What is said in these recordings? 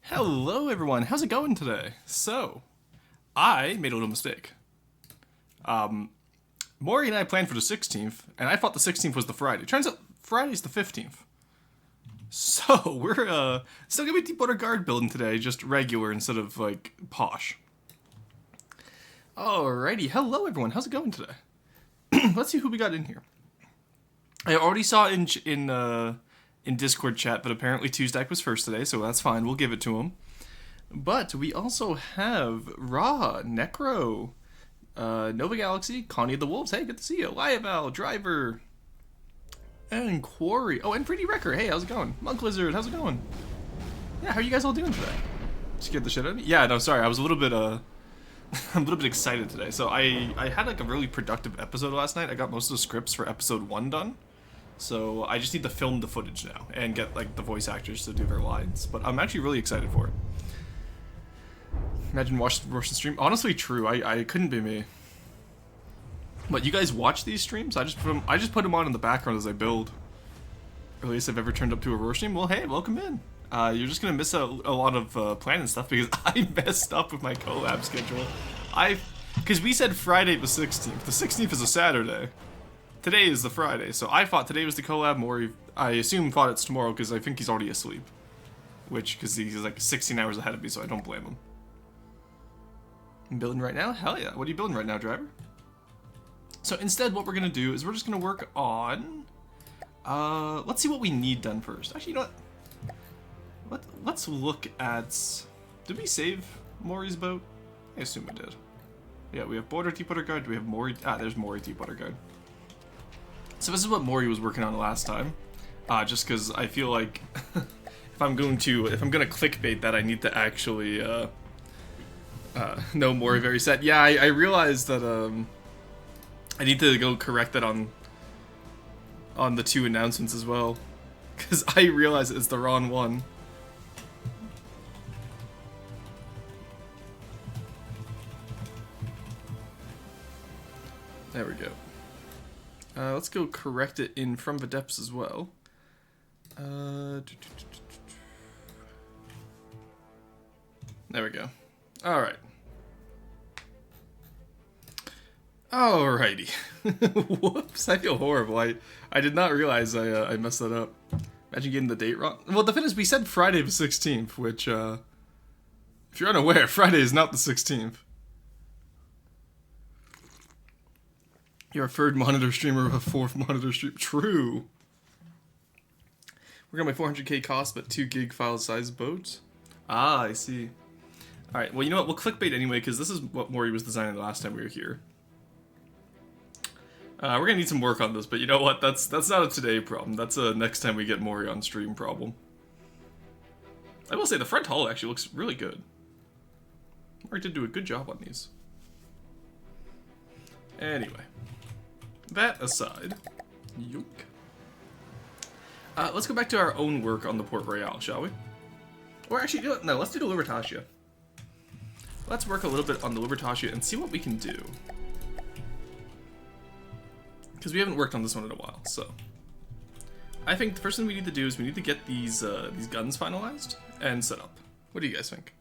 Hello everyone, how's it going today? So, I made a little mistake. Maury and I planned for the 16th, and I thought the 16th was the Friday. Turns out Friday's the 15th. So, we're still gonna be Deepwater Guard building today, just regular instead of, like, posh. Alrighty, hello everyone, how's it going today? Let's see who we got in here. I already saw in Discord chat, but apparently Tuesday was first today, so that's fine. We'll give it to him. But we also have Ra, Necro, Nova Galaxy, Connie of the Wolves. Hey, good to see you. Liaval, Driver, and Quarry. Oh, and Pretty Wrecker. Hey, how's it going? Monk Lizard, how's it going? Yeah, how are you guys all doing today? Scared the shit out of me? Yeah, no, sorry. I was a little bit I'm a little bit excited today. So I had like a really productive episode last night. I got most of the scripts for episode 1 done. So I just need to film the footage now and get like the voice actors to do their lines. But I'm actually really excited for it. Imagine watching the stream. Honestly, true. I couldn't be me. But you guys watch these streams? I just put them on in the background as I build. Earliest I've ever turned up to a roar stream. Well, hey, welcome in. You're just gonna miss a lot of planning stuff because I messed up with my collab schedule. Because we said Friday the 16th. The 16th is a Saturday. Today is the Friday, so I thought today was the collab. Maury, I assume, thought it's tomorrow because I think he's already asleep. Because he's like 16 hours ahead of me, so I don't blame him. I'm building right now? Hell yeah. What are you building right now, Driver? So instead, what we're going to do is we're just going to work on... let's see what we need done first. Actually, you know what? Let's look at... Did we save Maury's boat? I assume we did. Yeah, we have Border Deepwater Guard. Do we have Maury? Ah, there's Maury Deepwater Guard. So this is what Maury was working on last time, just because I feel like if I'm gonna clickbait that, I need to actually know Maury very set. Yeah, I realized that I need to go correct that on the 2 announcements as well, because I realized it's the wrong one. There we go. Let's go correct it in from the depths as well. There we go. Alright. Alrighty. Whoops, I feel horrible. I did not realize I messed that up. Imagine getting the date wrong. Well, the thing is, we said Friday the 16th, which, if you're unaware, Friday is not the 16th. You're a 3rd monitor streamer of a 4th monitor stream. True. We're gonna my 400k cost, but 2 gig file size boat. Ah, I see. Alright, well, you know what? We'll clickbait anyway, because this is what Maury was designing the last time we were here. We're gonna need some work on this, but you know what? That's not a today problem. That's a next time we get Maury on stream problem. I will say the front hull actually looks really good. Maury did do a good job on these. Anyway. That aside, yoink. Let's go back to our own work on the Port Royale, shall we? Or actually, no, let's do the Libertatia. Let's work a little bit on the Libertatia and see what we can do. Because we haven't worked on this one in a while, so. I think the first thing we need to do is we need to get these guns finalized and set up. What do you guys think?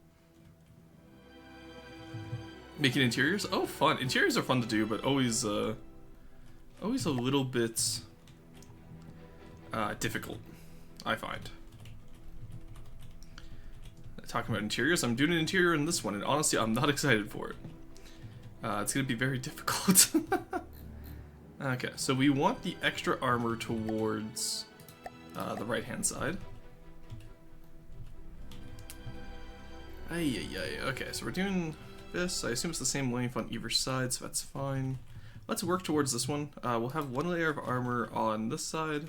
Making interiors? Oh, fun. Interiors are fun to do, but always a little bit difficult, I find. Talking about interiors, I'm doing an interior in this one, and honestly, I'm not excited for it. It's going to be very difficult. Okay, so we want the extra armor towards the right-hand side. Okay, so we're doing this. I assume it's the same length on either side, so that's fine. Let's work towards this one. We'll have 1 layer of armor on this side.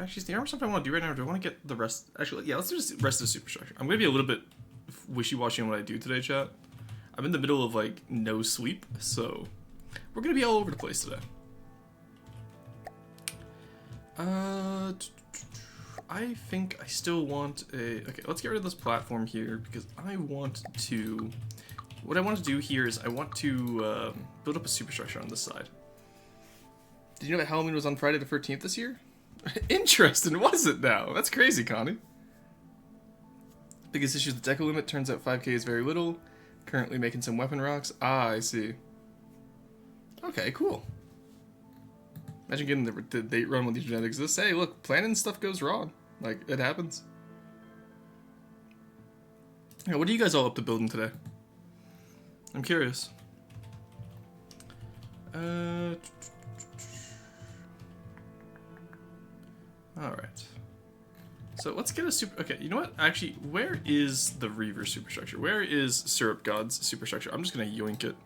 Actually, the armor stuff I want to do right now, do I want to get the rest? Actually, yeah, let's do the rest of the superstructure. I'm going to be a little bit wishy-washy on what I do today, chat. I'm in the middle of, like, no sleep, so we're going to be all over the place today. I think I still want a... Okay, let's get rid of this platform here, because I want to... What I want to do here is I want to build up a superstructure on this side. Did you know that Halloween was on Friday the 13th this year? Interesting, was it now? That's crazy, Connie. Biggest issue is the deco limit. Turns out 5k is very little. Currently making some weapon rocks. Ah, I see. Okay, cool. Imagine getting the date run when these genetics exist. Hey, look, planning stuff goes wrong. Like, it happens. Yeah, what are you guys all up to building today? I'm curious. Alright. So let's get a super... Okay, you know what? Actually, where is the Reaver superstructure? Where is Syrup God's superstructure? I'm just gonna yoink it.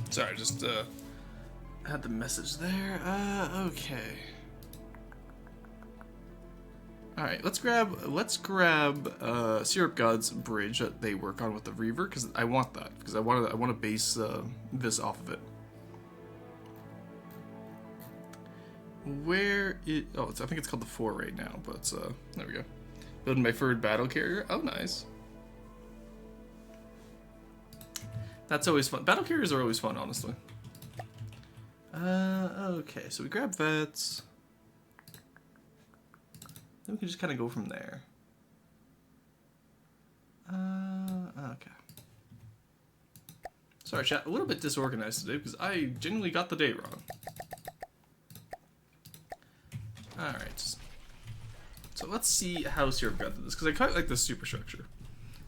Sorry, just had the message there. Okay. All right, let's grab Syrup God's bridge that they work on with the Reaver, because I want that, because I want to base this off of it. Where it? Oh, I think it's called the 4 right now, but there we go. Building my third battle carrier. Oh, nice. That's always fun. Battle carriers are always fun, honestly. Okay, so we grab vets. Then we can just kind of go from there. Okay. Sorry, chat. A little bit disorganized today because I genuinely got the date wrong. Alright. So let's see how Syrup got to this, because I quite like this superstructure.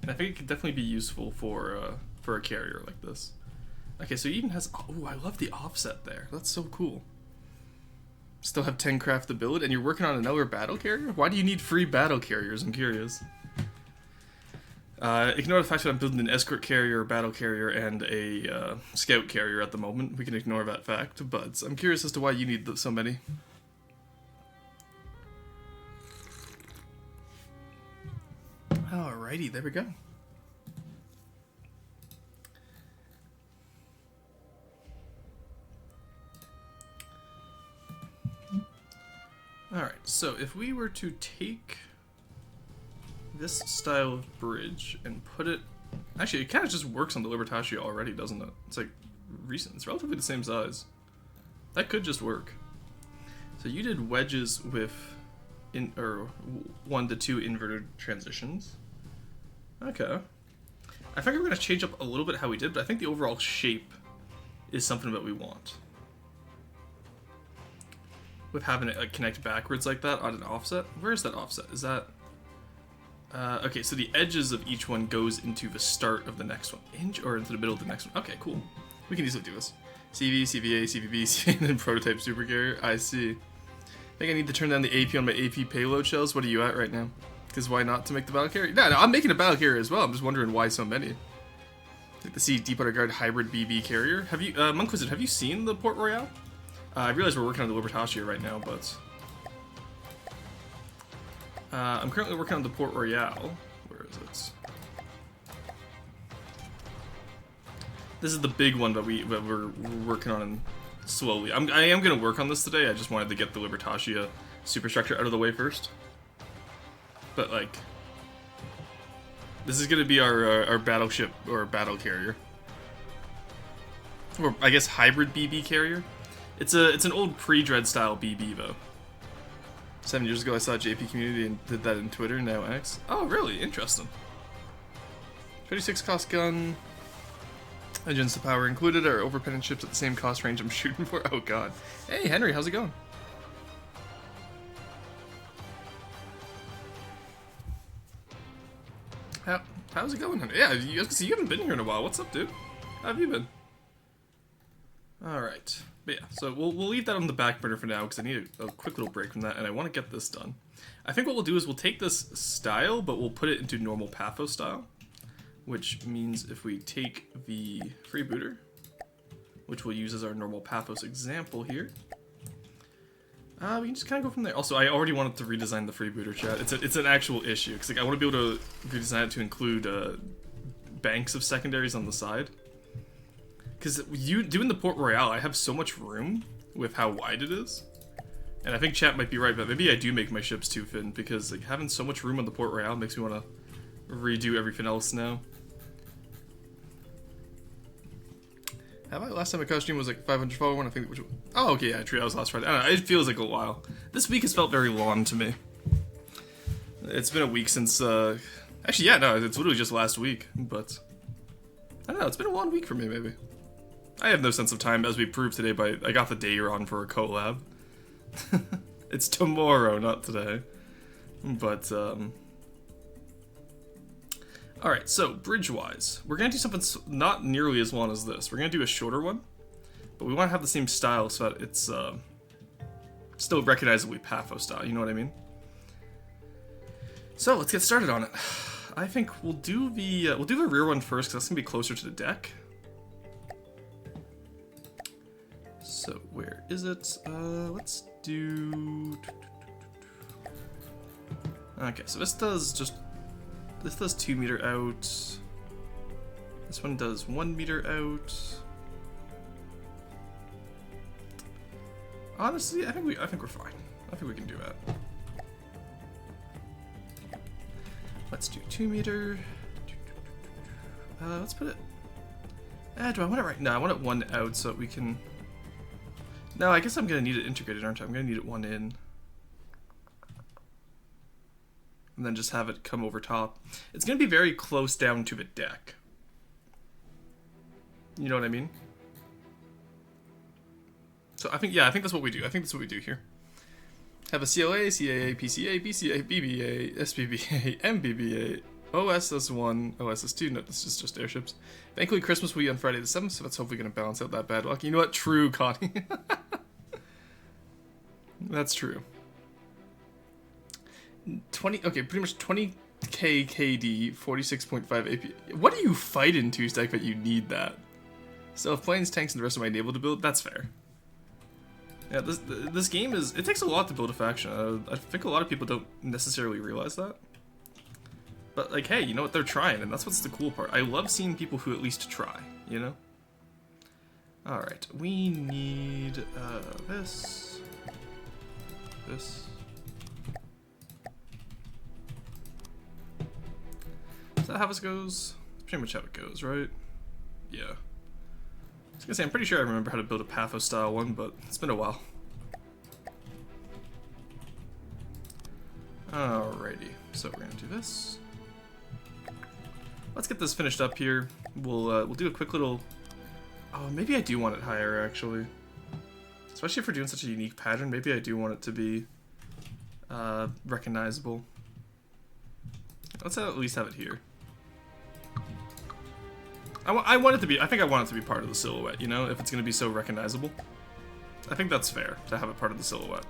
And I think it could definitely be useful for a carrier like this. Okay, so it even has... Oh, I love the offset there. That's so cool. Still have 10 craftability, and you're working on another battle carrier? Why do you need free battle carriers? I'm curious. Ignore the fact that I'm building an escort carrier, a battle carrier, and a scout carrier at the moment. We can ignore that fact, but I'm curious as to why you need so many. Alrighty, there we go. Alright, so if we were to take this style of bridge and put it... Actually, it kind of just works on the Libertatia already, doesn't it? It's like recent. It's relatively the same size. That could just work. So you did wedges with 1 to 2 inverted transitions. Okay. I think we're going to change up a little bit how we did, but I think the overall shape is something that we want. With having it like connect backwards like that on an offset. Where is that offset? Is that... okay, so the edges of each one goes into the start of the next one. Or into the middle of the next one. Okay, cool. We can easily do this. CV, CVA, CVB, and then prototype super carrier. I see. I think I need to turn down the AP on my AP payload shells. What are you at right now? Because why not to make the battle carrier? No, I'm making a battle carrier as well. I'm just wondering why so many. Like the C Deep Water Guard hybrid BB carrier. Have you, Monk Wizard, have you seen the Port Royale? I realize we're working on the Libertatia right now, but... I'm currently working on the Port Royale. Where is it? This is the big one that we're working on slowly. I am going to work on this today. I just wanted to get the Libertatia superstructure out of the way first. But, like... This is going to be our battleship, or battle carrier. Or, I guess, hybrid BB carrier. It's an old pre-Dread style BB though. 7 years ago I saw JP Community and did that in Twitter, now X. Oh really? Interesting. 36 cost gun. Engines to power included are overpennant ships at the same cost range I'm shooting for. Oh god. Hey Henry, how's it going? How's it going, Henry? Yeah, you haven't been here in a while. What's up, dude? How have you been? Alright. But yeah, so we'll leave that on the back burner for now because I need a quick little break from that and I want to get this done. I think what we'll do is we'll take this style, but we'll put it into normal Pathos style. Which means if we take the freebooter, which we'll use as our normal Pathos example here, we can just kind of go from there. Also, I already wanted to redesign the freebooter, chat. It's an actual issue because like, I want to be able to redesign it to include banks of secondaries on the side. Because you doing the Port Royale, I have so much room with how wide it is. And I think chat might be right, but maybe I do make my ships too thin, because like having so much room on the Port Royale makes me want to redo everything else now. Have I? Last time I caught stream was like 500 followers, I think. Which, oh, okay, yeah, true. That was last Friday. I don't know, it feels like a while. This week has felt very long to me. It's been a week since, actually, yeah, no, it's literally just last week, but I don't know, it's been a long week for me, maybe. I have no sense of time, as we proved today by, I got the day wrong for a collab. It's tomorrow, not today. But, alright, so, bridge-wise, we're gonna do something not nearly as long as this. We're gonna do a shorter one, but we want to have the same style so that it's, still recognizably Paphos style, you know what I mean? So, let's get started on it. I think we'll do the rear one first, because that's gonna be closer to the deck. So, where is it? Let's do... Okay, so this does 2 meter out. This one does 1 meter out. Honestly, I think we're fine. I think we can do that. Let's do 2 meter. Let's put it... do I want it right now? I want it 1 out so that we can... No, I guess I'm going to need it integrated, aren't I? I'm going to need it 1 in. And then just have it come over top. It's going to be very close down to the deck. You know what I mean? So I think that's what we do. I think that's what we do here. Have a CLA, CAA, PCA, BCA, BBA, SBBA, MBBA, OSS1, OSS2. No, this is just airships. Thankfully, Christmas will be on Friday the 7th, so that's hopefully going to balance out that bad luck. You know what? True, Connie. That's true. 20, okay, pretty much 20k KD, 46.5 AP. What are you fighting, Two-Stack, that you need that? So if planes, tanks, and the rest of my naval to build, that's fair. Yeah, this game it takes a lot to build a faction. I think a lot of people don't necessarily realize that. But, like, hey, you know what? They're trying, and that's what's the cool part. I love seeing people who at least try, you know? Alright, we need, this. This. Is that how this goes? That's pretty much how it goes, right? Yeah. I was gonna say, I'm pretty sure I remember how to build a Paphos-style one, but it's been a while. Alrighty, so we're gonna do this. Let's get this finished up here. We'll do a quick little... Oh, maybe I do want it higher, actually. Especially if we're doing such a unique pattern, maybe I do want it to be recognizable. Let's at least have it here. I want it to be, I think I want it to be part of the silhouette, you know, if it's going to be so recognizable. I think that's fair, to have it part of the silhouette.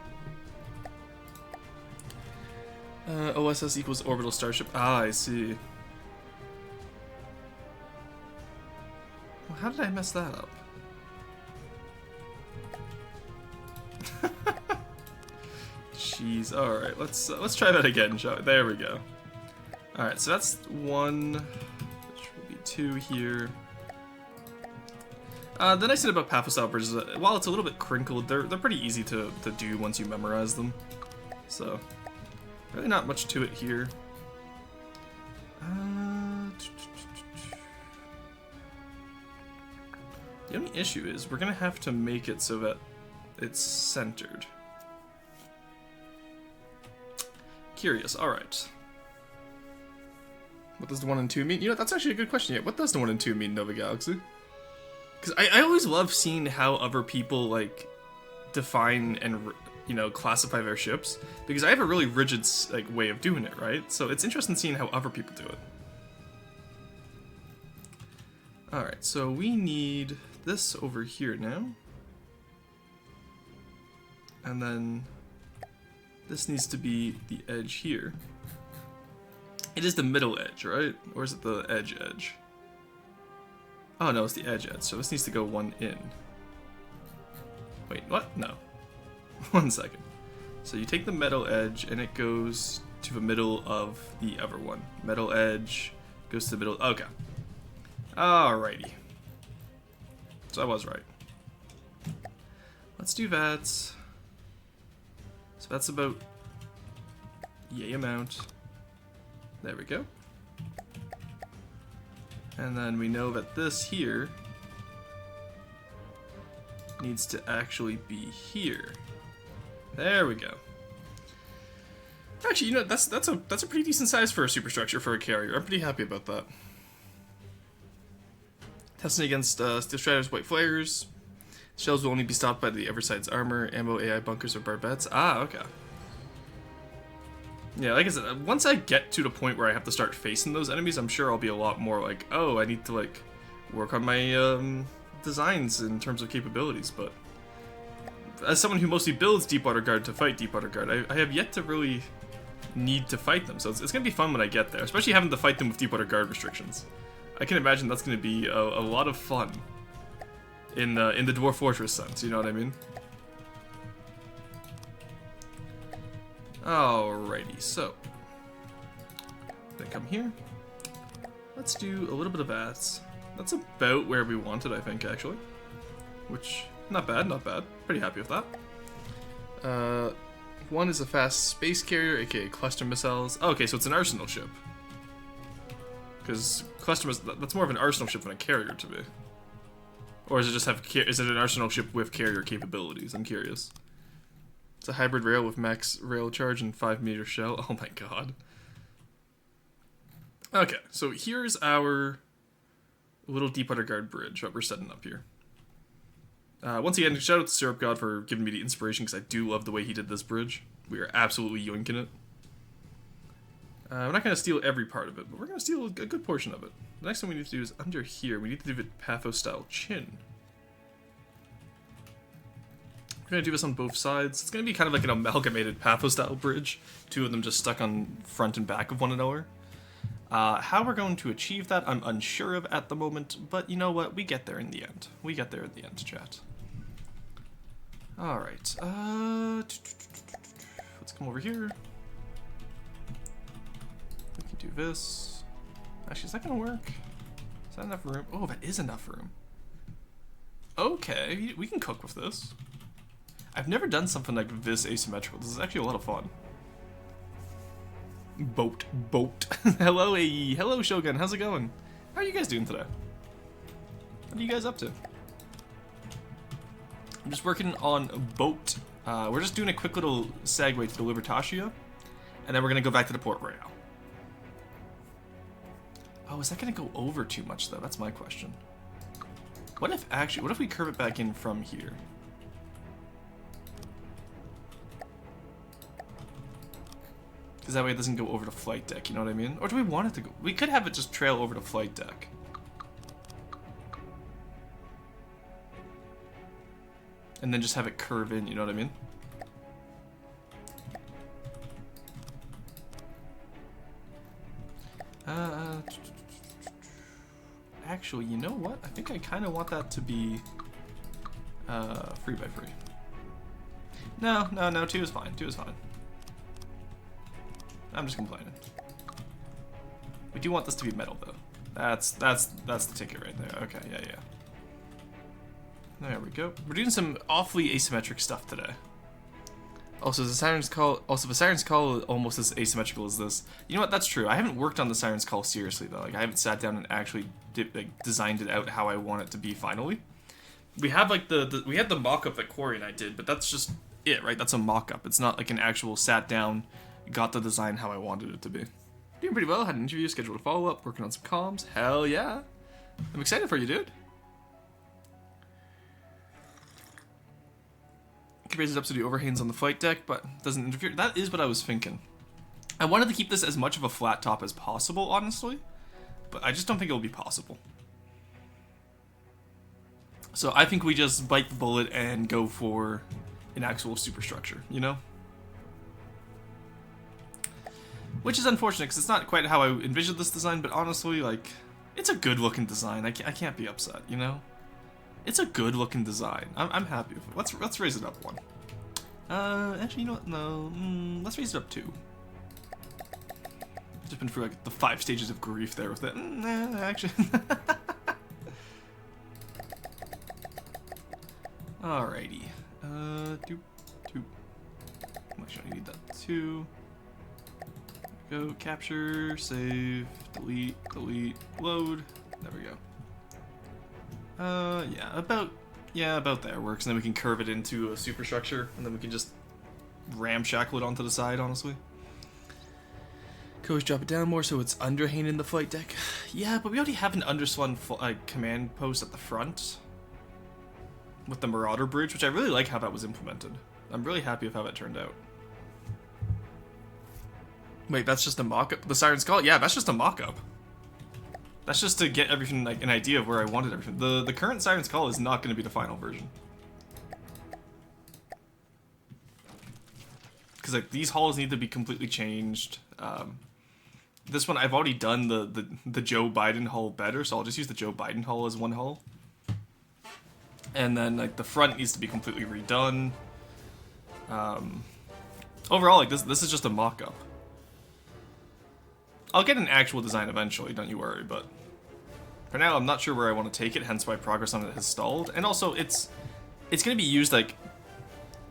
OSS equals orbital starship. Ah, I see. Well, how did I mess that up? Jeez, alright, let's try that again, shall we? There we go. Alright, so that's 1, which will be 2 here. The nice thing about Paphos-style bridges is that while it's a little bit crinkled, they're pretty easy to do once you memorize them. So, really not much to it here. The only issue is we're gonna have to make it so that it's centered. Curious, alright. What does the 1 and 2 mean? You know, that's actually a good question. Yeah, what does the 1 and 2 mean, Nova Galaxy? Because I always love seeing how other people, like, define and, you know, classify their ships. Because I have a really rigid, like, way of doing it, right? So it's interesting seeing how other people do it. Alright, so we need this over here now. And then this needs to be the edge here. It is the middle edge, right? Or is it the edge? Oh no, it's the edge. So this needs to go 1 in. Wait, what? No. 1 second. So you take the metal edge and it goes to the middle of the other one. Metal edge goes to the middle. Okay. Alrighty. So I was right. Let's do that. So that's about yay amount. There we go. And then we know that this here needs to actually be here. There we go. Actually, you know, that's a pretty decent size for a superstructure for a carrier. I'm pretty happy about that. Testing against Steel Strider's White Flares. Shells will only be stopped by the Everside's armor, ammo, AI bunkers, or barbettes. Ah, okay. Yeah, like I said, once I get to the point where I have to start facing those enemies, I'm sure I'll be a lot more like, oh, I need to, like, work on my designs in terms of capabilities, but as someone who mostly builds Deepwater Guard to fight Deepwater Guard, I have yet to really need to fight them, so it's going to be fun when I get there, especially having to fight them with Deepwater Guard restrictions. I can imagine that's going to be a lot of fun in the Dwarf Fortress sense, you know what I mean? Alrighty, so then come here. Let's do a little bit of that. That's about where we wanted, I think, actually. Which, not bad, not bad. Pretty happy with that. One is a fast space carrier, aka cluster missiles. Oh, okay, so it's an arsenal ship. Because that's more of an arsenal ship than a carrier to be. Or does it just have is it an arsenal ship with carrier capabilities? I'm curious. It's a hybrid rail with max rail charge and 5-meter shell. Oh my god. Okay, so here's our little Deepwater Guard bridge, what we're setting up here. Once again, shout out to Syrup God for giving me the inspiration, because I do love the way he did this bridge. We are absolutely yoinking it. We're not going to steal every part of it, but we're going to steal a good portion of it. The next thing we need to do is under here, we need to do it Pathos-style chin. We're going to do this on both sides. It's going to be kind of like an amalgamated Pathos-style bridge. Two of them just stuck on front and back of one another. How we're going to achieve that, I'm unsure of at the moment, but you know what? We get there in the end. We get there in the end, chat. Alright, let's come over here. We can do this. Actually, is that gonna work? Is that enough room? Oh, that is enough room. Okay, we can cook with this. I've never done something like this asymmetrical. This is actually a lot of fun. Boat. Hello, AE. Hello, Shogun. How's it going? How are you guys doing today? What are you guys up to? I'm just working on a boat. We're just doing a quick little segue to the Libertatia, and then we're gonna go back to the Port Royal. Oh, is that gonna go over too much though? That's my question. What if we curve it back in from here? Because that way it doesn't go over the flight deck, you know what I mean? Or do we want it to go? We could have it just trail over the flight deck. And then just have it curve in, you know what I mean? Actually, you know what? I think I kind of want that to be 3x3. No, 2 is fine. 2 is fine. I'm just complaining. We do want this to be metal, though. That's the ticket right there. Okay, yeah. There we go. We're doing some awfully asymmetric stuff today. Also, the Siren's Call almost as asymmetrical as this. You know what? That's true. I haven't worked on the Siren's Call seriously though. Like I haven't sat down and actually designed it out how I want it to be finally. We have like we had the mock-up that Corey and I did, but that's just it, right? That's a mock-up. It's not like an actual sat down, got the design how I wanted it to be. Doing pretty well. Had an interview, scheduled a follow-up, working on some comms. Hell yeah! I'm excited for you, dude. Can raise it up so the overhangs on the flight deck, but doesn't interfere. That is what I was thinking. I wanted to keep this as much of a flat top as possible, honestly, but I just don't think it'll be possible. So I think we just bite the bullet and go for an actual superstructure, you know? Which is unfortunate, because it's not quite how I envisioned this design, but honestly, like, it's a good-looking design. I can't be upset, you know? It's a good-looking design. I'm happy with it. Let's raise it up 1. Actually, you know what? No. Let's raise it up 2. I've just been through, like, the 5 stages of grief there with it. Nah, actually. Alrighty. Doop, doop. Actually, I need that too. Go, capture, save, delete, delete, load. There we go. Yeah, about there works. And then we can curve it into a superstructure, and then we can just ramshackle it onto the side, honestly. Could always drop it down more so it's underhand the flight deck. Yeah, but we already have an underslung command post at the front with the Marauder Bridge, which I really like how that was implemented. I'm really happy with how that turned out. Wait, that's just a mock-up? The Siren's Call? Yeah, that's just a mock-up. That's just to get everything, like, an idea of where I wanted everything. The current Siren's Call is not going to be the final version. Because, like, these halls need to be completely changed. This one, I've already done the Joe Biden hull better, so I'll just use the Joe Biden hull as one hull. And then, like, the front needs to be completely redone. Overall, like, this is just a mock-up. I'll get an actual design eventually, don't you worry, but for now, I'm not sure where I want to take it, hence why progress on it has stalled. And also, it's going to be used, like,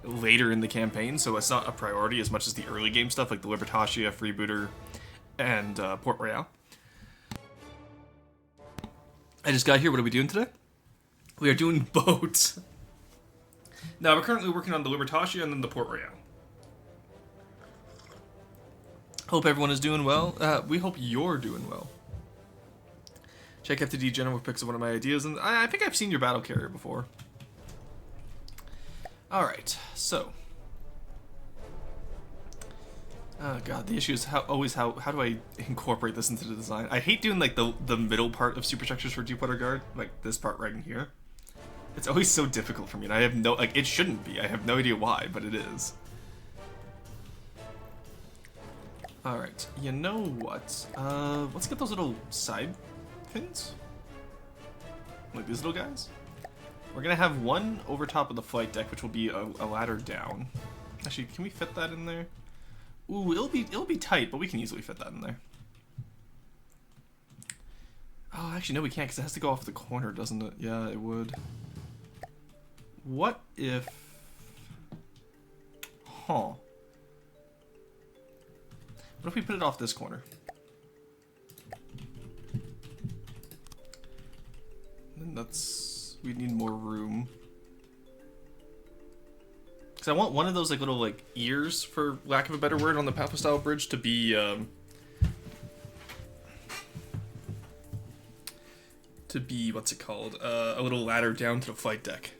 later in the campaign, so it's not a priority as much as the early game stuff, like the Libertatia, Freebooter, and Port Royale. I just got here. What are we doing today? We are doing boats. Now, we're currently working on the Libertatia and then the Port Royale. Hope everyone is doing well. We hope you're doing well. Check FTD General picks up one of my ideas, and I think I've seen your battle carrier before. Alright, so. Oh god, the issue is how do I incorporate this into the design? I hate doing like the middle part of superstructures for Deepwater Guard, like this part right in here. It's always so difficult for me, and I have no, like, it shouldn't be. I have no idea why, but it is. Alright, you know what? Let's get those little side fins. Like these little guys. We're gonna have one over top of the flight deck, which will be a ladder down. Actually, can we fit that in there? Ooh, it'll be tight, but we can easily fit that in there. Oh, actually, no, we can't, because it has to go off the corner, doesn't it? Yeah, it would. What if... Huh. What if we put it off this corner? And that's... we need more room. Because I want one of those like little like ears, for lack of a better word, on the Pathos-style bridge to be what's it called? A little ladder down to the flight deck.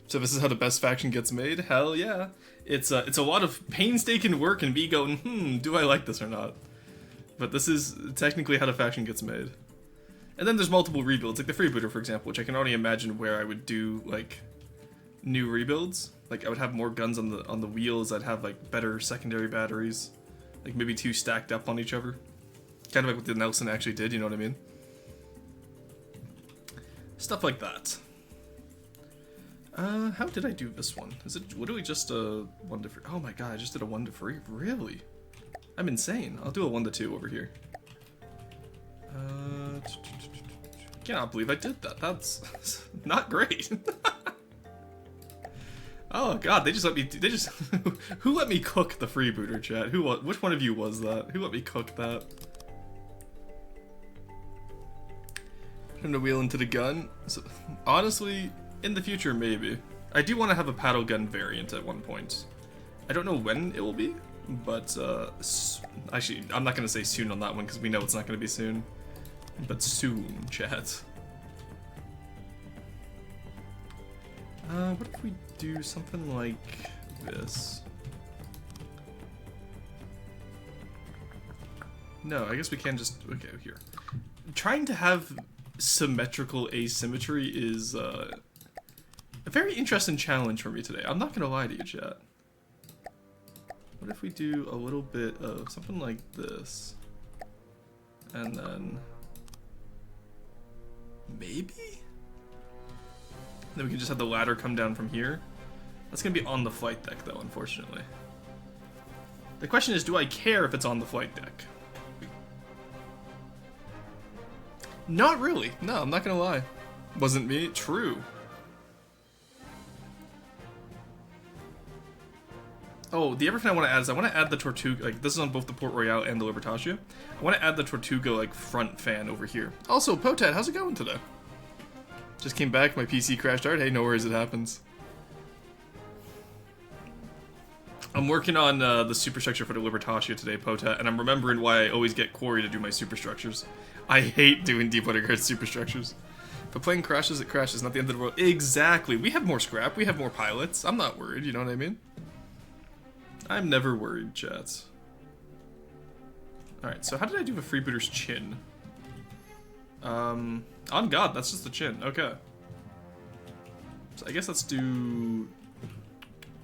So this is how the best faction gets made? Hell yeah. It's a lot of painstaking work and me going, do I like this or not? But this is technically how the faction gets made. And then there's multiple rebuilds, like the Freebooter, for example, which I can already imagine where I would do like new rebuilds. Like I would have more guns on the wheels. I'd have like better secondary batteries, like maybe 2 stacked up on each other, kind of like what the Nelson actually did. You know what I mean? Stuff like that. How did I do this one? Is it literally just a 1 to 3? Oh my god, I just did a 1 to 3. Really? I'm insane. I'll do a 1 to 2 over here. Cannot believe I did that. That's not great. Oh god, they just let me. Who let me cook the Freebooter, chat? Which one of you was that? Who let me cook that? Turn the wheel into the gun. So, honestly, in the future, maybe. I do want to have a paddle gun variant at one point. I don't know when it will be, but actually, I'm not gonna say soon on that one because we know it's not gonna be soon. But soon, chat. What if we do something like this? No, I guess we can just... okay, here. Trying to have symmetrical asymmetry is a very interesting challenge for me today. I'm not gonna lie to you, chat. What if we do a little bit of something like this? And then... maybe? Then we can just have the ladder come down from here. That's gonna be on the flight deck though, unfortunately. The question is, do I care if it's on the flight deck? Not really. No, I'm not gonna lie. Wasn't me. True. Oh, the other thing I want to add is I want to add the Tortuga. Like, this is on both the Port Royale and the Libertatia. I want to add the Tortuga, like, front fan over here. Also, Potat, how's it going today? Just came back, my PC crashed hard. Hey, no worries, it happens. I'm working on the superstructure for the Libertatia today, Potat, and I'm remembering why I always get Quarry to do my superstructures. I hate doing Deepwater Guard superstructures. If a plane crashes, it crashes, not the end of the world. Exactly. We have more scrap, we have more pilots. I'm not worried, you know what I mean? I'm never worried, chats. Alright, so how did I do the freebooter's chin? On God, that's just the chin. Okay. So I guess let's do...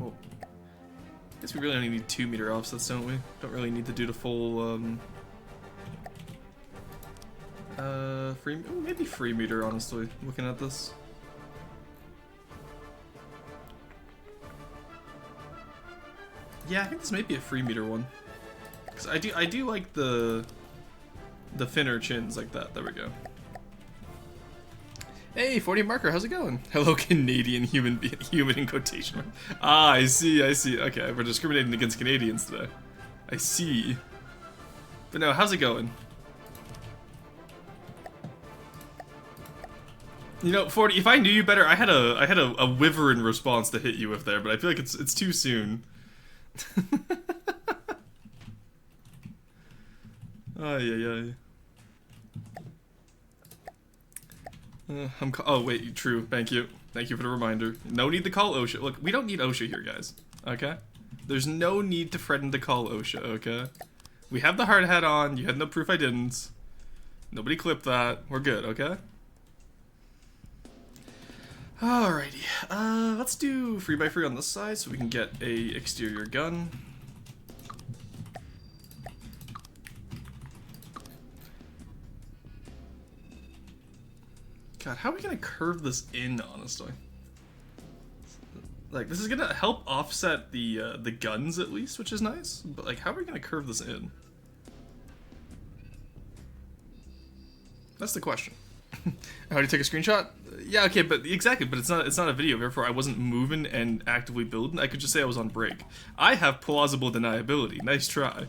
Oh. I guess we really only need 2 meter offsets, don't we? Don't really need to do the full, maybe free meter, honestly, looking at this. Yeah, I think this might be a free meter one. Cause I do like the thinner chins like that. There we go. Hey, 40 marker, how's it going? Hello, Canadian human in quotation. Ah, I see. Okay, we're discriminating against Canadians today. I see. But no, how's it going? You know, 40. If I knew you better, I had a wyvern response to hit you with there, but I feel like it's too soon. Ay. Oh wait, true. Thank you for the reminder. No need to call OSHA. Look, we don't need OSHA here, guys. Okay? There's no need to threaten to call OSHA. Okay? We have the hard hat on. You had no proof I didn't. Nobody clipped that. We're good. Okay? Alrighty. Let's do 3x3 on this side so we can get a exterior gun. God, how are we gonna curve this in, honestly? Like, this is gonna help offset the guns at least, which is nice. But like, how are we gonna curve this in? That's the question. How do you take a screenshot? Yeah, okay, but exactly, but it's not a video. Therefore, I wasn't moving and actively building. I could just say I was on break. I have plausible deniability. Nice try.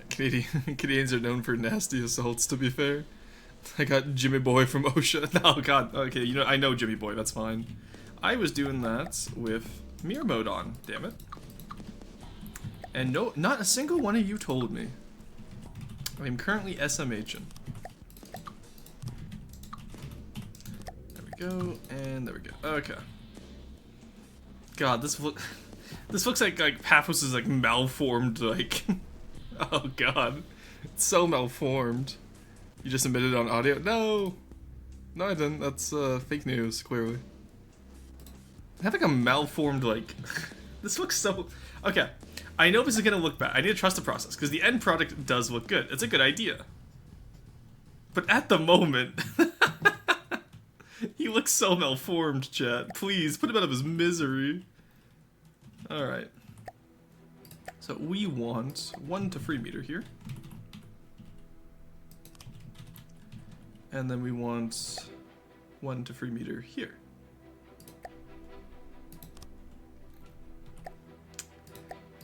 Canadians are known for nasty assaults, to be fair. I got Jimmy Boy from OSHA. Oh god, okay, you know, I know Jimmy Boy, that's fine. I was doing that with mirror mode on, damn it. And no, not a single one of you told me. I'm currently SMHing. There we go, and there we go. Okay. God, this looks like Paphos is like malformed, like... Oh god, it's so malformed. You just admitted on audio? No! No, I didn't. That's fake news, clearly. I have like a malformed, like... This looks so... Okay, I know this is gonna look bad. I need to trust the process, because the end product does look good. It's a good idea. But at the moment... He looks so malformed, chat. Please, put him out of his misery. Alright. So we want 1 to 3 meter here. And then we want 1 to 3 meter here.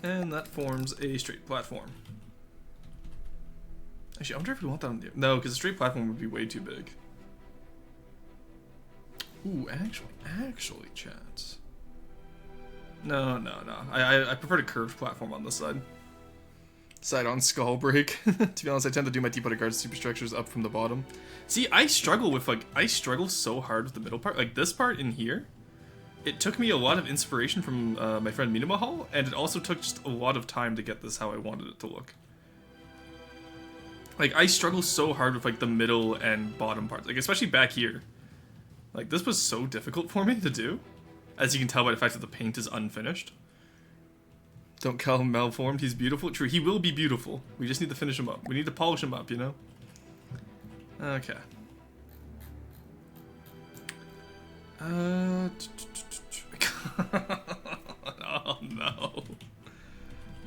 And that forms a straight platform. Actually, I wonder if we want that on the... No, because a straight platform would be way too big. Ooh, actually, chat. No. I prefer a curved platform on this side. Side on skull break. To be honest, I tend to do my Deepwater Guard superstructures up from the bottom. See, I struggle so hard with the middle part. Like, this part in here, it took me a lot of inspiration from my friend Mina Mahal, and it also took just a lot of time to get this how I wanted it to look. Like, I struggle so hard with, like, the middle and bottom parts. Like, especially back here. Like, this was so difficult for me to do. As you can tell by the fact that the paint is unfinished. Don't call him malformed, he's beautiful. True, he will be beautiful. We just need to finish him up. We need to polish him up, you know? Okay. Oh no.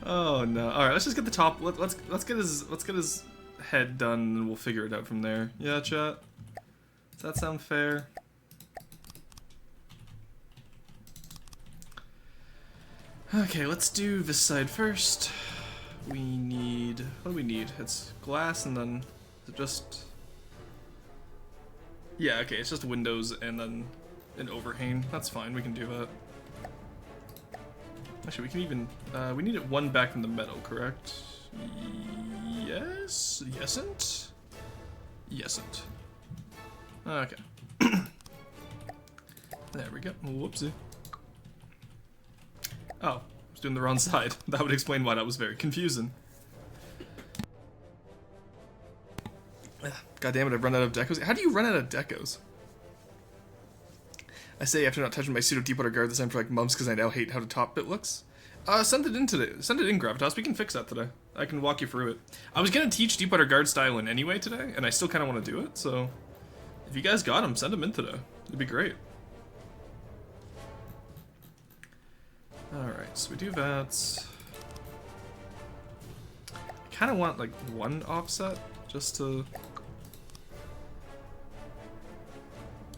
Oh no. Alright, let's just get the top. Let's get his head done and we'll figure it out from there. Yeah, chat? Does that sound fair? Okay, let's do this side first. We need... what do we need? It's glass and then... is it just... yeah, okay, it's just windows and then an overhang. That's fine, we can do that. Actually, we can even... we need it one back from the metal, correct? Yes? Yesn't? Yesn't. Okay. There we go. Whoopsie. Oh, I was doing the wrong side. That would explain why that was very confusing. God damn it, I've run out of decos. How do you run out of decos? I say after not touching my pseudo deepwater guard this time for like months because I now hate how the top bit looks. Send it in today. Send it in, Gravitas. We can fix that today. I can walk you through it. I was gonna teach deepwater guard styling anyway today, and I still kind of want to do it, so... if you guys got them, send them in today. It'd be great. Alright, so we do that. I kind of want, like, one offset, just to...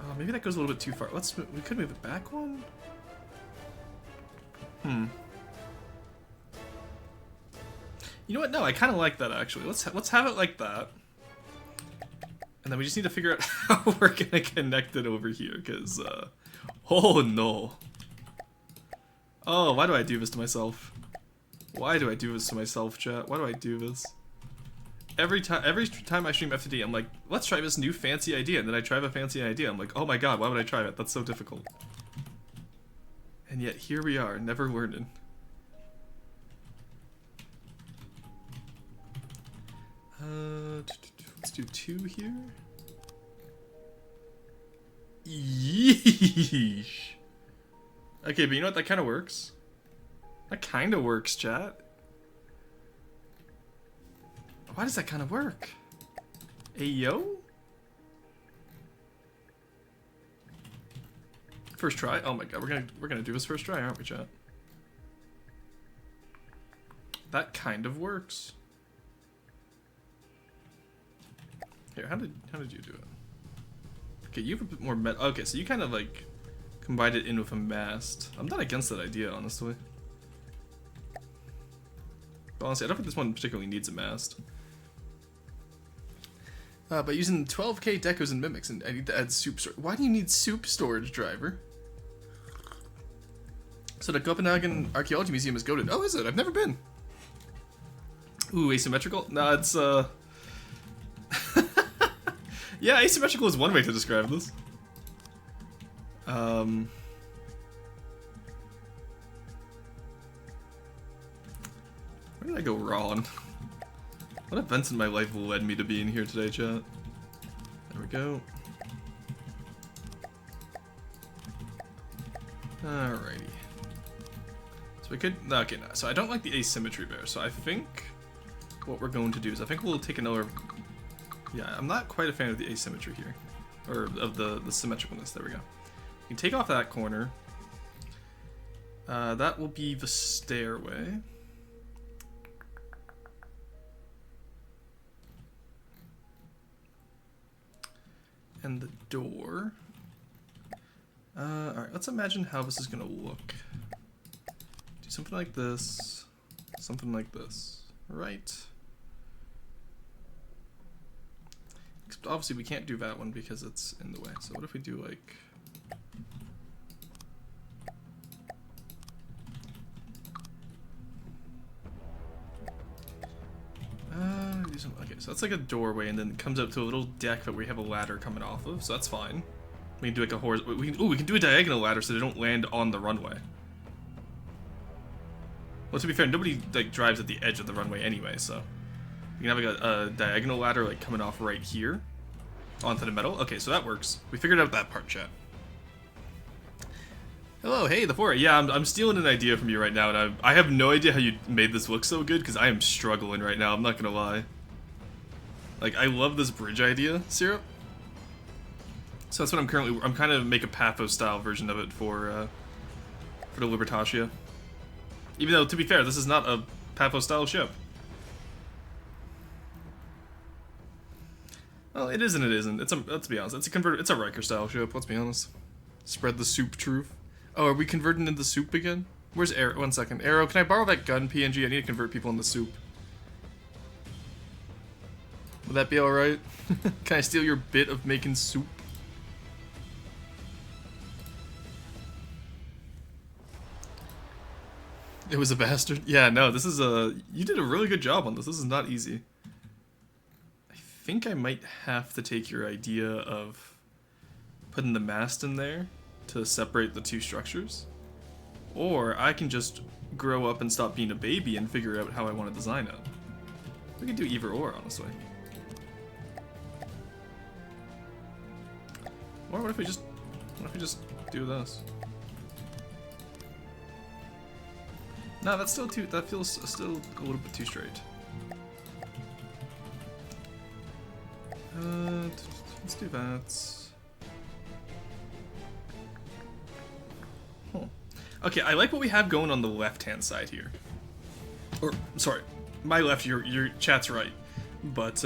oh, maybe that goes a little bit too far. We could move it back one? You know what? No, I kind of like that, actually. Let's have it like that. And then we just need to figure out how we're gonna connect it over here, because, oh no. Oh, why do I do this to myself? Why do I do this to myself, chat? Why do I do this? Every time I stream FTD, I'm like, let's try this new fancy idea, and then I try the fancy idea. I'm like, oh my god, why would I try it? That's so difficult. And yet, here we are, never learning. Let's do 2 here. Yeesh. Okay, but you know what? That kind of works. That kind of works, chat. Why does that kind of work? Ayo? First try? Oh my god, we're gonna do this first try, aren't we, chat? That kind of works. Here, how did you do it? Okay, you have a bit more okay, so you kind of like combined it in with a mast. I'm not against that idea, honestly. But honestly, I don't think this one particularly needs a mast. But using 12k decos and mimics, and I need to add soup storage. Why do you need soup storage, driver? So the Copenhagen Archaeology Museum is goated. Oh, is it? I've never been. Ooh, asymmetrical? Nah, it's yeah, asymmetrical is one way to describe this. Where did I go wrong? What events in my life led me to being here today, chat? There we go. Alrighty. So we could... okay, no. So I don't like the asymmetry there, so I think what we're going to do is I think we'll take another... yeah, I'm not quite a fan of the asymmetry here. Or of the symmetricalness. There we go. You can take off that corner. That will be the stairway. And the door. Alright, let's imagine how this is gonna look. Do something like this. Something like this. Right. Except obviously we can't do that one because it's in the way. So what if we do like... okay, so that's like a doorway, and then it comes up to a little deck that we have a ladder coming off of, so that's fine. We can do like a horizontal. We can do a diagonal ladder so they don't land on the runway. Well, to be fair, nobody like drives at the edge of the runway anyway, so you can have like a diagonal ladder like coming off right here onto the metal. Okay, so that works. We figured out that part, chat. Hello, hey, the 4. Yeah, I'm stealing an idea from you right now, and I have no idea how you made this look so good, because I am struggling right now, I'm not gonna lie. Like, I love this bridge idea, Syrup. So that's what I'm kind of make a Pathos-style version of it for the Libertatia. Even though, to be fair, this is not a Pathos-style ship. Well, it is and it isn't. Let's be honest, it's a Riker-style ship, let's be honest. Spread the soup truth. Oh, are we converting into soup again? Where's Arrow? 1 second. Arrow, can I borrow that gun PNG? I need to convert people into soup. Would that be alright? Can I steal your bit of making soup? It was a bastard. Yeah, no, this is a... You did a really good job on this. This is not easy. I think I might have to take your idea of putting the mast in there to separate the two structures. Or I can just grow up and stop being a baby and figure out how I want to design it. We could do either or, honestly. Or what if we just do this? No, that's still too. That feels still a little bit too straight. Let's do that. Huh. Okay, I like what we have going on the left-hand side here. Or sorry, my left. Your chat's right, but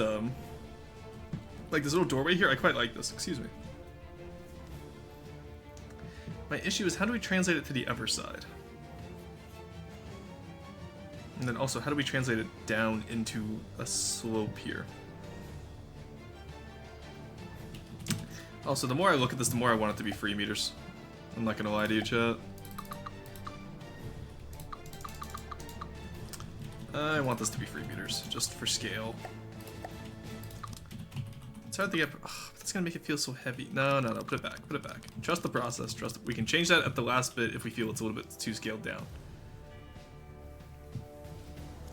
like this little doorway here, I quite like this. Excuse me. My issue is how do we translate it to the other side? And then also, how do we translate it down into a slope here? Also, the more I look at this, the more I want it to be 3 meters. I'm not gonna lie to you, chat. I want this to be 3 meters, just for scale. It's hard to get... Ugh, that's gonna make it feel so heavy. No, no, no, put it back, put it back. Trust the process, trust it. We can change that at the last bit if we feel it's a little bit too scaled down.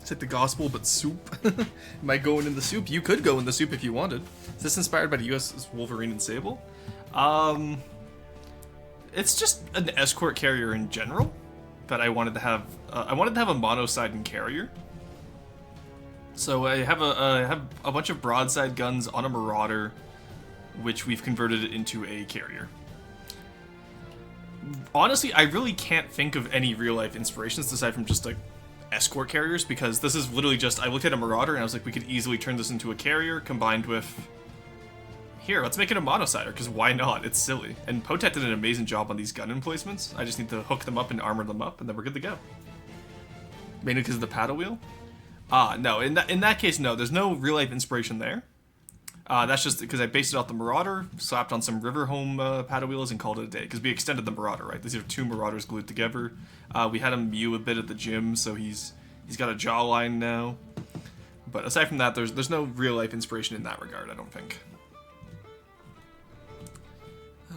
It's like the gospel, but soup. Am I going in the soup? You could go in the soup if you wanted. Is this inspired by the US Wolverine and Sable? It's just an escort carrier in general, but I wanted to have a monosided carrier. So I have a bunch of broadside guns on a Marauder, which we've converted it into a carrier. Honestly, I really can't think of any real life inspirations aside from just like escort carriers, because this is literally just, I looked at a Marauder and I was like, we could easily turn this into a carrier combined with, here, let's make it a monosider, because why not? It's silly. And Potet did an amazing job on these gun emplacements. I just need to hook them up and armor them up, and then we're good to go. Mainly because of the paddle wheel? No, in that case, no, there's no real life inspiration there. That's just because I based it off the Marauder, slapped on some Riverhome paddle wheels, and called it a day. Because we extended the Marauder, right? These are 2 Marauders glued together. We had him mew a bit at the gym, so he's got a jawline now. But aside from that, there's no real life inspiration in that regard, I don't think.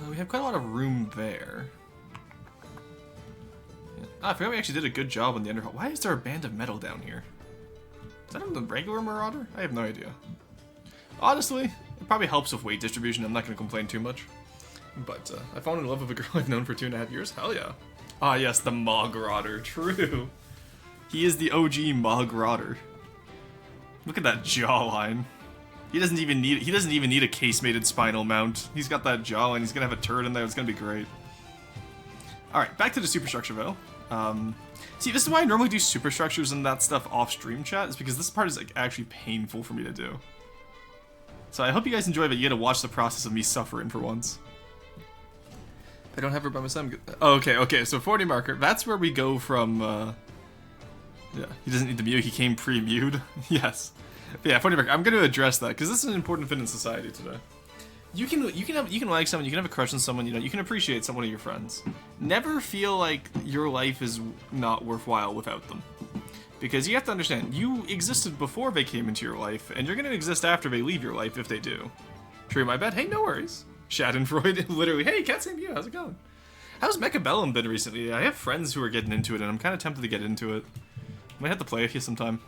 We have quite a lot of room there. Yeah. I forgot we actually did a good job on the Underhaul. Why is there a band of metal down here? Is that on the regular Marauder? I have no idea. Honestly, it probably helps with weight distribution. I'm not going to complain too much. But I fallen in love with a girl I've known for 2.5 years. Hell yeah. Ah, yes, the Mograuder. True. He is the OG Mograuder. Look at that jawline. He doesn't even need a case-mated spinal mount. He's got that jawline. He's gonna have a turret in there. It's gonna be great. All right, back to the superstructure though. See, this is why I normally do superstructures and that stuff off stream chat. Is because this part is like actually painful for me to do. So I hope you guys enjoy, but you get to watch the process of me suffering for once. I don't have her by my side. Oh, okay. So 40 marker. That's where we go from. Yeah, he doesn't need the mute. He came pre-mewed. Yes. But yeah, 40 marker. I'm going to address that because this is an important thing in society today. You can like someone. You can have a crush on someone. You know, you can appreciate someone of your friends. Never feel like your life is not worthwhile without them. Because you have to understand, you existed before they came into your life, and you're going to exist after they leave your life if they do. True, my bad. Hey, no worries. Schadenfreude, literally, hey, Cat Same You, how's it going? How's Mechabellum been recently? I have friends who are getting into it, and I'm kind of tempted to get into it. I might have to play with you sometime.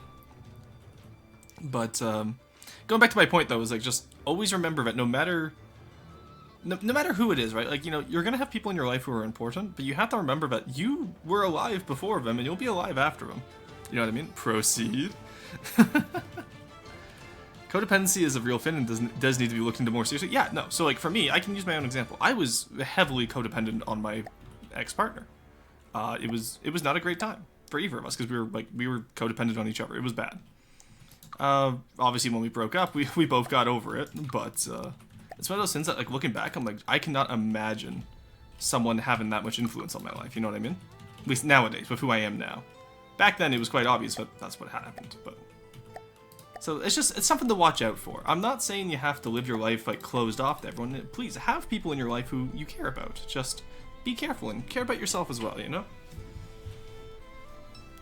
But, going back to my point, though, is like, just always remember that no matter who it is, right? Like, you know, you're going to have people in your life who are important, but you have to remember that you were alive before them, and you'll be alive after them. You know what I mean? Proceed. Codependency is a real thing and does need to be looked into more seriously. Yeah, no. So, like, for me, I can use my own example. I was heavily codependent on my ex-partner. It was not a great time for either of us because we were codependent on each other. It was bad. Obviously, when we broke up, we both got over it. But it's one of those things that, like, looking back, I'm like, I cannot imagine someone having that much influence on my life. You know what I mean? At least nowadays, with who I am now. Back then, it was quite obvious that that's what happened, but... So, it's something to watch out for. I'm not saying you have to live your life, like, closed off to everyone. Please, have people in your life who you care about. Just be careful and care about yourself as well, you know?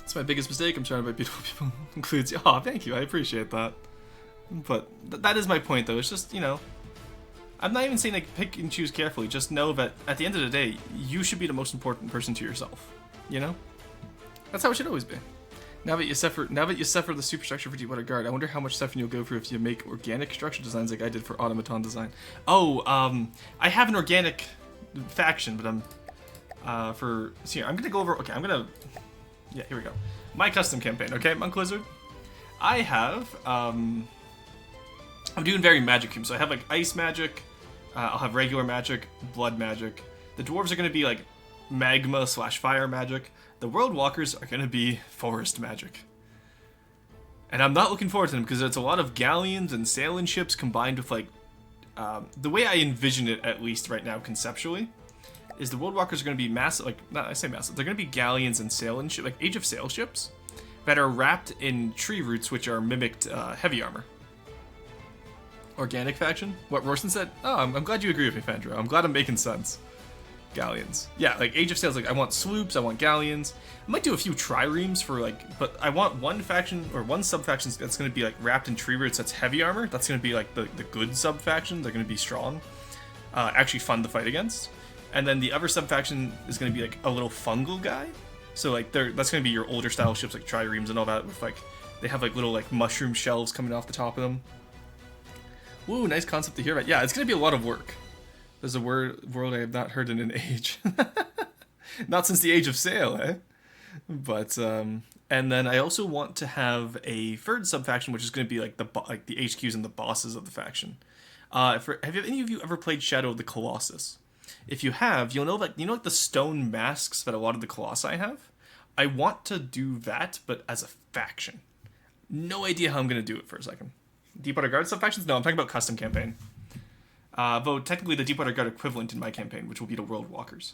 It's my biggest mistake. I'm surrounded by beautiful people. Includes... Aw, thank you. I appreciate that. But that is my point, though. It's just, you know... I'm not even saying, like, pick and choose carefully. Just know that, at the end of the day, you should be the most important person to yourself. You know? That's how it should always be. Now that you suffer the superstructure for Deepwater Guard, I wonder how much suffering you'll go through if you make organic structure designs like I did for Automaton design. Oh, I have an organic faction, but so here, I'm gonna go over, yeah, here we go. My custom campaign, okay, Monk Lizard? I have, I'm doing very magic cubes, so I have, like, ice magic, I'll have regular magic, blood magic. The dwarves are gonna be, like, magma / fire magic. The World Walkers are going to be forest magic. And I'm not looking forward to them because it's a lot of galleons and sailing ships combined with, like, the way I envision it, at least right now conceptually, is the World Walkers are going to be massive, like, not I say massive, they're going to be galleons and sailing ships, like Age of Sail ships, that are wrapped in tree roots which are mimicked heavy armor. Organic faction? What Rorson said? Oh, I'm glad you agree with me, Fandro. I'm glad I'm making sense. Galleons. Yeah, like Age of Sail's like, I want sloops, I want galleons. I might do a few triremes for like, but I want one faction or one sub-faction that's going to be like wrapped in tree roots that's heavy armor. That's going to be like the good sub-faction. They're going to be strong. Actually fun to fight against. And then the other sub-faction is going to be like a little fungal guy. So like that's going to be your older style ships like triremes and all that with like, they have like little like mushroom shells coming off the top of them. Woo, nice concept to hear about. Yeah, it's going to be a lot of work. There's a world I have not heard in an age. Not since the Age of Sail, eh? But, and then I also want to have a third sub-faction, which is going to be like the HQs and the bosses of the faction. Have any of you ever played Shadow of the Colossus? If you have, you'll know that, you know like the stone masks that a lot of the Colossi have? I want to do that, but as a faction. No idea how I'm going to do it for a second. Deepwater Guard sub-factions? No, I'm talking about custom campaign. Though technically the Deepwater Guard equivalent in my campaign, which will be the World Walkers.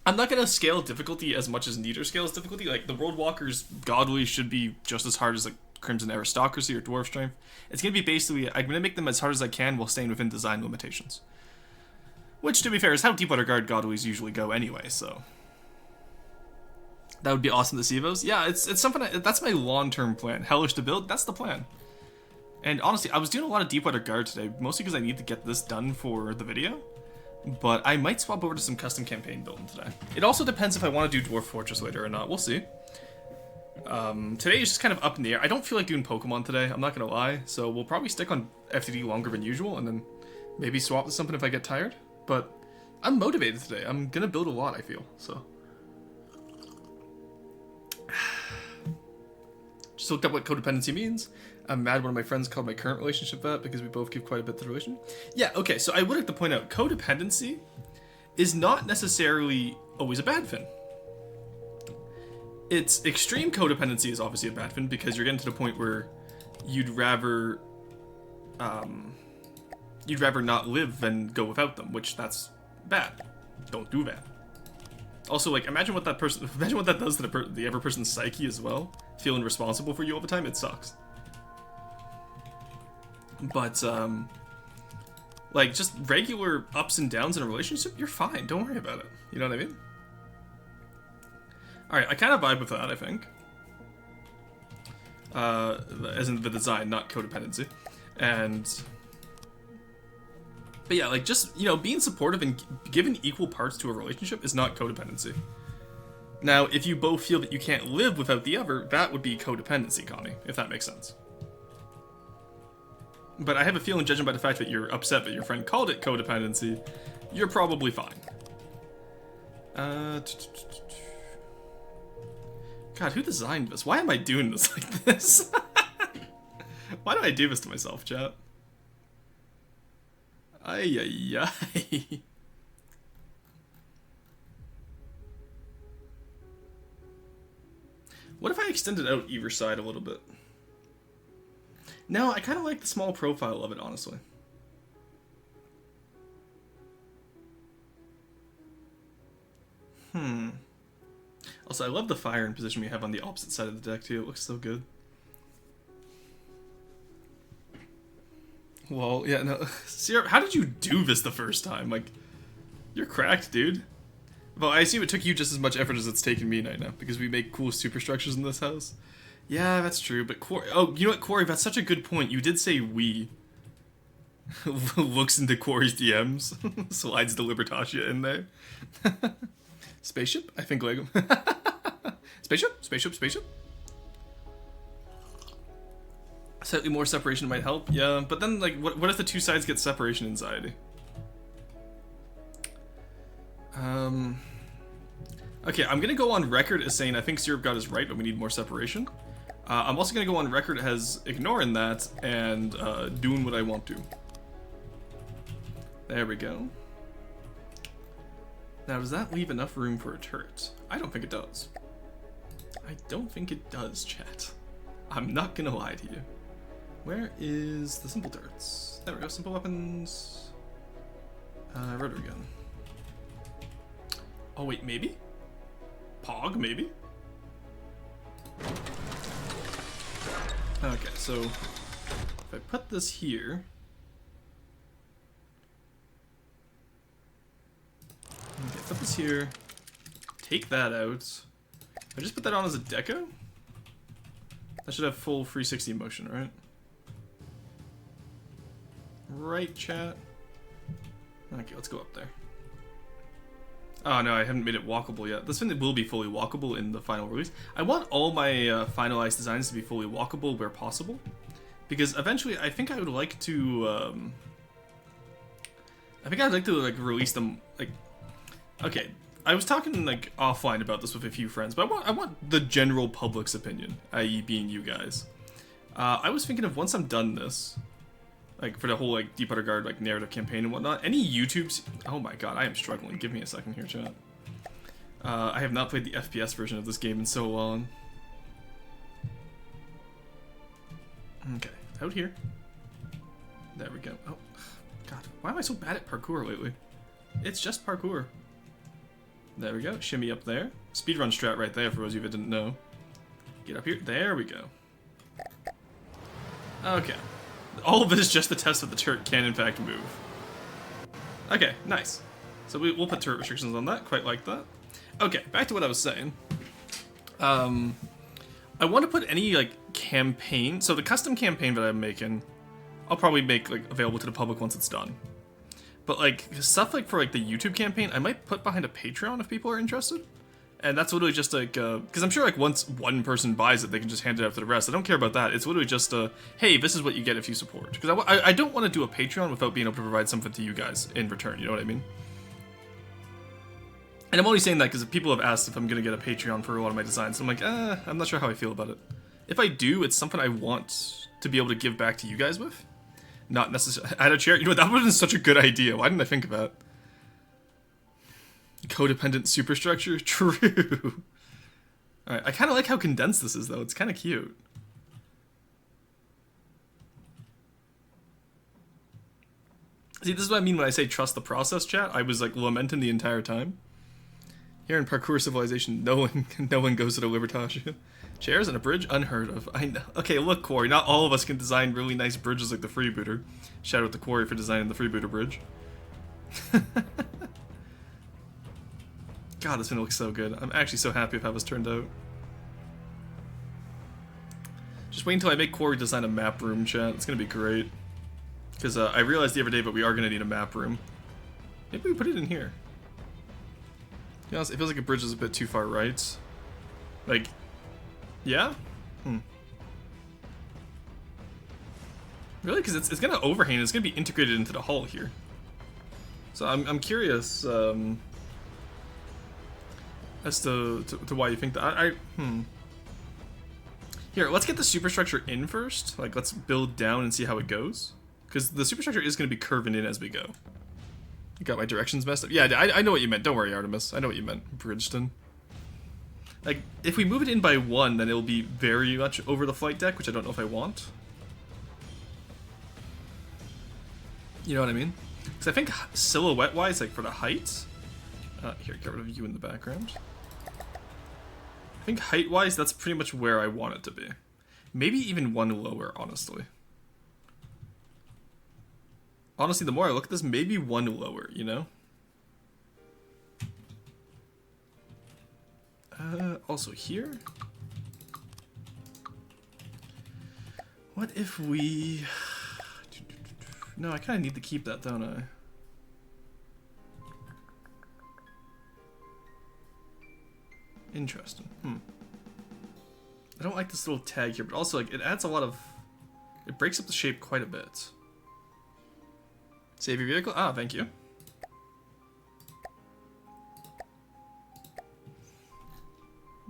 I'm not going to scale difficulty as much as Neater scales difficulty. Like, the World Walkers godly should be just as hard as like Crimson Aristocracy or Dwarf Strength. It's going to be basically, I'm going to make them as hard as I can while staying within design limitations. Which, to be fair, is how Deepwater Guard godlies usually go anyway, so... That would be awesome to see those. Yeah, it's something, that's my long-term plan. Hellish to build, that's the plan. And honestly, I was doing a lot of Deepwater Guard today, mostly because I need to get this done for the video. But I might swap over to some custom campaign building today. It also depends if I want to do Dwarf Fortress later or not. We'll see. Today is just kind of up in the air. I don't feel like doing Pokemon today, I'm not going to lie. So we'll probably stick on FTD longer than usual, and then maybe swap to something if I get tired. But I'm motivated today. I'm going to build a lot, I feel. So. Just looked up what codependency means. I'm mad one of my friends called my current relationship that because we both give quite a bit to the relation. Yeah, okay, so I would like to point out, codependency is not necessarily always a bad thing. It's extreme codependency is obviously a bad thing because you're getting to the point where you'd rather not live than go without them, which that's bad. Don't do that. Also, like, imagine what that does to the other person's psyche as well. Feeling responsible for you all the time, it sucks. But, like, just regular ups and downs in a relationship, you're fine. Don't worry about it. You know what I mean? Alright, I kind of vibe with that, I think. As in the design, not codependency. But yeah, like, just, you know, being supportive and giving equal parts to a relationship is not codependency. Now, if you both feel that you can't live without the other, that would be codependency, Connie, if that makes sense. But I have a feeling, judging by the fact that you're upset that your friend called it codependency, you're probably fine. God, who designed this? Why am I doing this like this? Why do I do this to myself, chat? Ay, ay, ay. What if I extended out either side a little bit? No, I kind of like the small profile of it, honestly. Also, I love the fire and position we have on the opposite side of the deck too. It looks so good. Well, yeah, no. Sierra, how did you do this the first time? Like, you're cracked, dude. Well, I assume it took you just as much effort as it's taken me right now, because we make cool superstructures in this house. Yeah, that's true, but Corey... Oh, you know what, Corey, that's such a good point. You did say we. Looks into Corey's DMs. Slides the Libertatia in there. Spaceship? I think Lego. Spaceship? Spaceship? Spaceship? Slightly more separation might help. Yeah, but then, like, what if the two sides get separation anxiety? Okay, I'm gonna go on record as saying I think Syrup God is right, but we need more separation. I'm also gonna go on record as ignoring that and doing what I want to. There we go. Now, does that leave enough room for a turret? I don't think it does. I don't think it does, chat. I'm not gonna lie to you. Where is the simple turrets? There we go, simple weapons. Rotary gun. Oh wait, maybe? Pog, maybe? Okay, so if I put this here... Okay, put this here. Take that out. I just put that on as a deco? That should have full 360 motion, right? Right, chat? Okay, let's go up there. Oh no, I haven't made it walkable yet. This one will be fully walkable in the final release. I want all my finalized designs to be fully walkable where possible. Because eventually, I think I would like to... I think I'd like to like release them, like... Okay, I was talking like offline about this with a few friends, but I want the general public's opinion, i.e. being you guys. I was thinking of once I'm done this, like for the whole like Deep Underguard like narrative campaign and whatnot, any YouTube's... Oh my god, I am struggling. Give me a second here, chat. I have not played the FPS version of this game in so long. Okay, out here. There we go. Oh, god, why am I so bad at parkour lately? It's just parkour. There we go. Shimmy up there. Speedrun strat right there for those of you that didn't know. Get up here. There we go. Okay. All of it is just the test that the turret can in fact move. Okay, nice. So we'll put turret restrictions on that. Quite like that. Okay, back to what I was saying. I want to put any like campaign. So the custom campaign that I'm making, I'll probably make like available to the public once it's done. But like stuff like for like the YouTube campaign, I might put behind a Patreon if people are interested. And that's literally just like, because I'm sure like once one person buys it, they can just hand it out to the rest. I don't care about that. It's literally just, hey, this is what you get if you support. Because I don't want to do a Patreon without being able to provide something to you guys in return, you know what I mean? And I'm only saying that because people have asked if I'm going to get a Patreon for a lot of my designs. So I'm like, I'm not sure how I feel about it. If I do, it's something I want to be able to give back to you guys with. Not necessarily. I had a chair. You know, that would have been such a good idea. Why didn't I think of that? Codependent superstructure? True. Alright, I kind of like how condensed this is, though. It's kind of cute. See, this is what I mean when I say trust the process, chat. I was, like, lamenting the entire time. Here in Parkour Civilization, no one goes to the Libertatia. Chairs and a bridge? Unheard of. I know. Okay, look, Corey, not all of us can design really nice bridges like the Freebooter. Shout out to Corey for designing the Freebooter bridge. God, this one looks so good. I'm actually so happy with how this turned out. Just wait until I make Corey design a map room, chat. It's gonna be great. Because I realized the other day, but we are gonna need a map room. Maybe we put it in here. To be honest, it feels like a bridge is a bit too far right. Like, yeah? Really? Because it's gonna overhang. It's gonna be integrated into the hull here. So I'm curious as to why you think that. Here, let's get the superstructure in first. Like, let's build down and see how it goes. Because the superstructure is going to be curving in as we go. You got my directions messed up? Yeah, I know what you meant. Don't worry, Artemis. I know what you meant, Bridgeton. Like, if we move it in by one, then it'll be very much over the flight deck, which I don't know if I want. You know what I mean? Because I think silhouette-wise, like, for the height... here, get rid of you in the background. I think height-wise, that's pretty much where I want it to be. Maybe even one lower, honestly. Honestly, the more I look at this, maybe one lower, you know? Also here. What if we... No, I kind of need to keep that, don't I? Interesting. I don't like this little tag here, but also like it adds a lot of... It breaks up the shape quite a bit. Save your vehicle? Ah, thank you.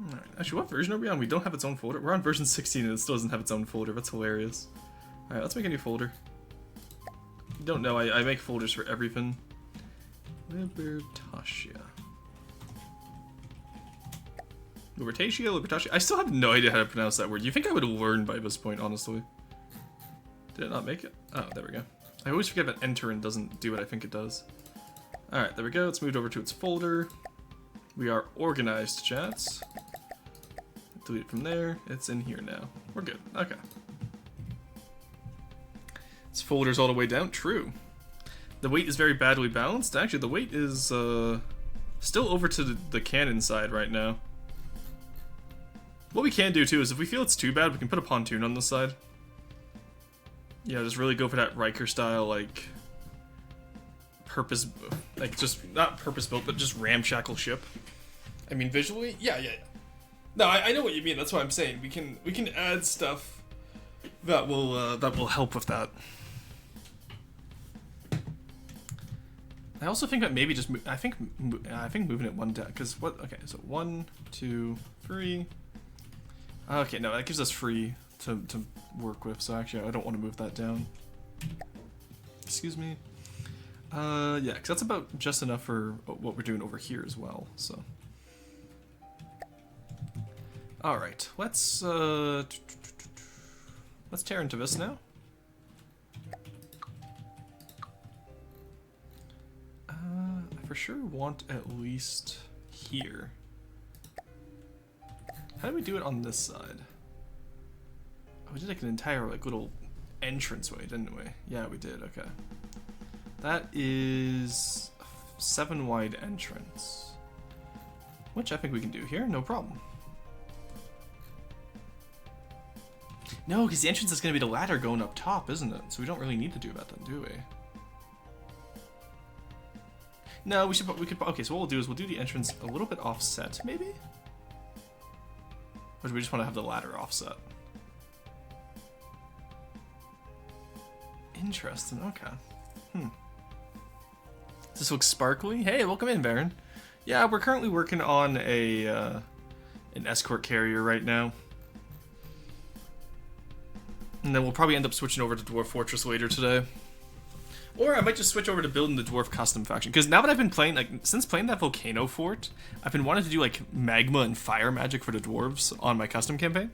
Alright, actually, what version are we on? We don't have its own folder. We're on version 16 and it still doesn't have its own folder. That's hilarious. Alright, let's make a new folder. You don't know, I make folders for everything. Libertatia. Libertatia? I still have no idea how to pronounce that word. You think I would learn by this point, honestly. Did it not make it? Oh, there we go. I always forget that entering doesn't do what I think it does. Alright, there we go. It's moved over to its folder. We are organized, chats. Delete it from there. It's in here now. We're good. Okay. This folder's all the way down. True. The weight is very badly balanced. Actually, the weight is still over to the cannon side right now. What we can do, too, is if we feel it's too bad, we can put a pontoon on this side. Yeah, just really go for that Riker style, like, just, not purpose-built, but just ramshackle ship. I mean, visually, yeah. No, I know what you mean, that's what I'm saying. We can add stuff that will help with that. I also think that maybe just, I think moving it one down, because what, okay, so 1, 2, 3. Okay, no, that gives us free to work with, so actually I don't want to move that down. Excuse me. Yeah, because that's about just enough for what we're doing over here as well, so. Alright, let's tear into this now. I for sure want at least here. How do we do it on this side? Oh, we did like an entire like little entranceway, didn't we? Yeah, we did, okay. That is a 7 wide entrance. Which I think we can do here, no problem. No, because the entrance is going to be the ladder going up top, isn't it? So we don't really need to do that then, do we? No, we could, okay, so what we'll do is we'll do the entrance a little bit offset, maybe? Or do we just want to have the ladder offset? Interesting, okay. Does this look sparkly? Hey, welcome in, Baron. Yeah, we're currently working on an escort carrier right now. And then we'll probably end up switching over to Dwarf Fortress later today. Or I might just switch over to building the Dwarf Custom faction. Because now that I've been playing, like, since playing that Volcano Fort, I've been wanting to do, like, magma and fire magic for the dwarves on my custom campaign.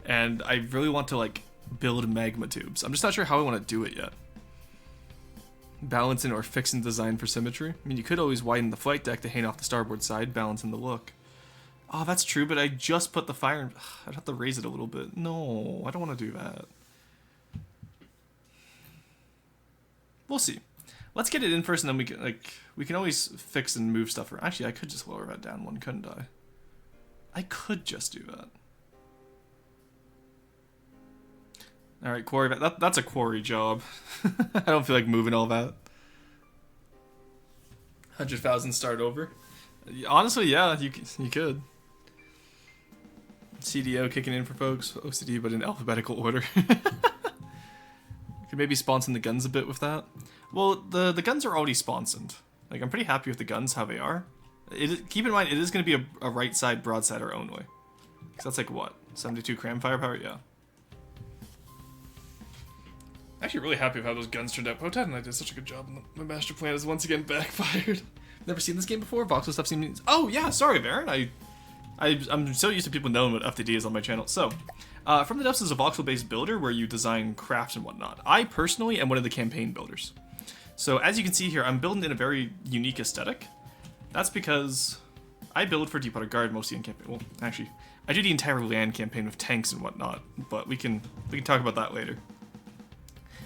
And I really want to, like, build magma tubes. I'm just not sure how I want to do it yet. Balancing or fixing design for symmetry. I mean, you could always widen the flight deck to hang off the starboard side, balancing the look. Oh, that's true, but I just put the fire in. I'd have to raise it a little bit. No, I don't want to do that. We'll see. Let's get it in first, and then we can always fix and move stuff around. Actually, I could just lower that down one, couldn't I? I could just do that. All right, quarry. That's a quarry job. I don't feel like moving all that. 100,000 start over. Honestly, yeah, you could. CDO kicking in for folks. OCD, but in alphabetical order. Could maybe sponsor the guns a bit with that. Well, the guns are already sponsored. Like, I'm pretty happy with the guns, how they are. Keep in mind, it is going to be a right side, broadside, or only. So that's like, what? 72 cram firepower? Yeah. Actually really happy with how those guns turned out. Potat and I did such a good job, and my master plan is once again backfired. Never seen this game before? Voxel stuff seems... Oh, yeah, sorry, Baron. I'm so used to people knowing what FTD is on my channel. So, From the Depths is a voxel-based builder where you design crafts and whatnot. I personally am one of the campaign builders. So, as you can see here, I'm building in a very unique aesthetic. That's because I build for Deepwater Guard mostly in campaign. Well, actually, I do the entire land campaign with tanks and whatnot, but we can talk about that later.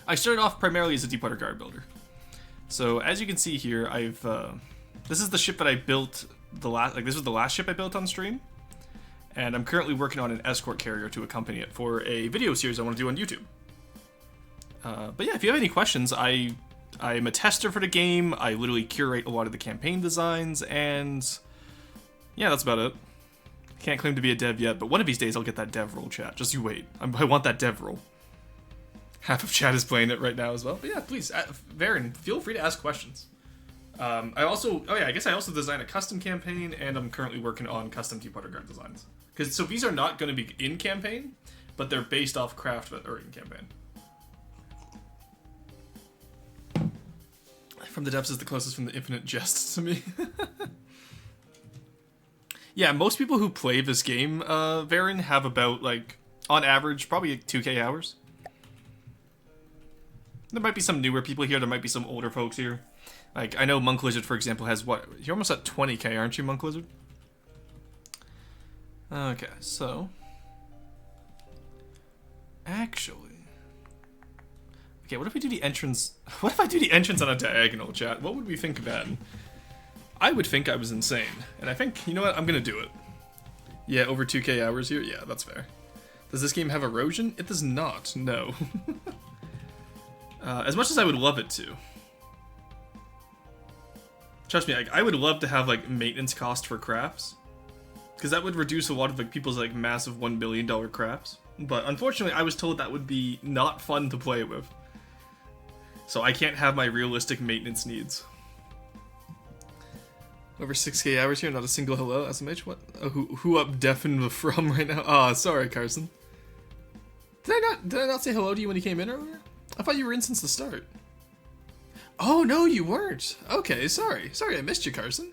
I started off primarily as a Deepwater Guard builder. So as you can see here, I've this is the ship that I built this was the last ship I built on stream, and I'm currently working on an escort carrier to accompany it for a video series I want to do on YouTube. But yeah, if you have any questions, I'm a tester for the game. I literally curate a lot of the campaign designs, and yeah, that's about it. Can't claim to be a dev yet, but one of these days I'll get that dev role, chat. Just you wait. I want that dev role. Half of chat is playing it right now as well. But yeah, please, Varen, feel free to ask questions. I also design a custom campaign, and I'm currently working on custom Deepwater Guard designs. So these are not going to be in campaign, but they're based off craft that are in campaign. From the depths is the closest from the infinite jest to me. Yeah, most people who play this game, Varen, have about, like, on average, probably 2k hours. There might be some newer people here, there might be some older folks here. Like, I know Monk Lizard, for example, has what? You're almost at 20k, aren't you, Monk Lizard? Okay, so... Actually... Okay, what if we do the entrance... What if I do the entrance on a diagonal, chat? What would we think of that? I would think I was insane. And I think, you know what, I'm gonna do it. Yeah, over 2k hours here? Yeah, that's fair. Does this game have erosion? It does not, no. As much as I would love it to. Trust me, I would love to have, like, maintenance cost for crafts. Because that would reduce a lot of, like, people's, like, massive $1 billion crafts. But unfortunately, I was told that would be not fun to play with. So I can't have my realistic maintenance needs. Over 6k hours here, not a single hello, SMH, what? Oh, who up deafened from right now? Ah, sorry, Carson. Did I not say hello to you when you came in earlier? I thought you were in since the start. Oh, no, you weren't. Okay, sorry. Sorry, I missed you, Carson.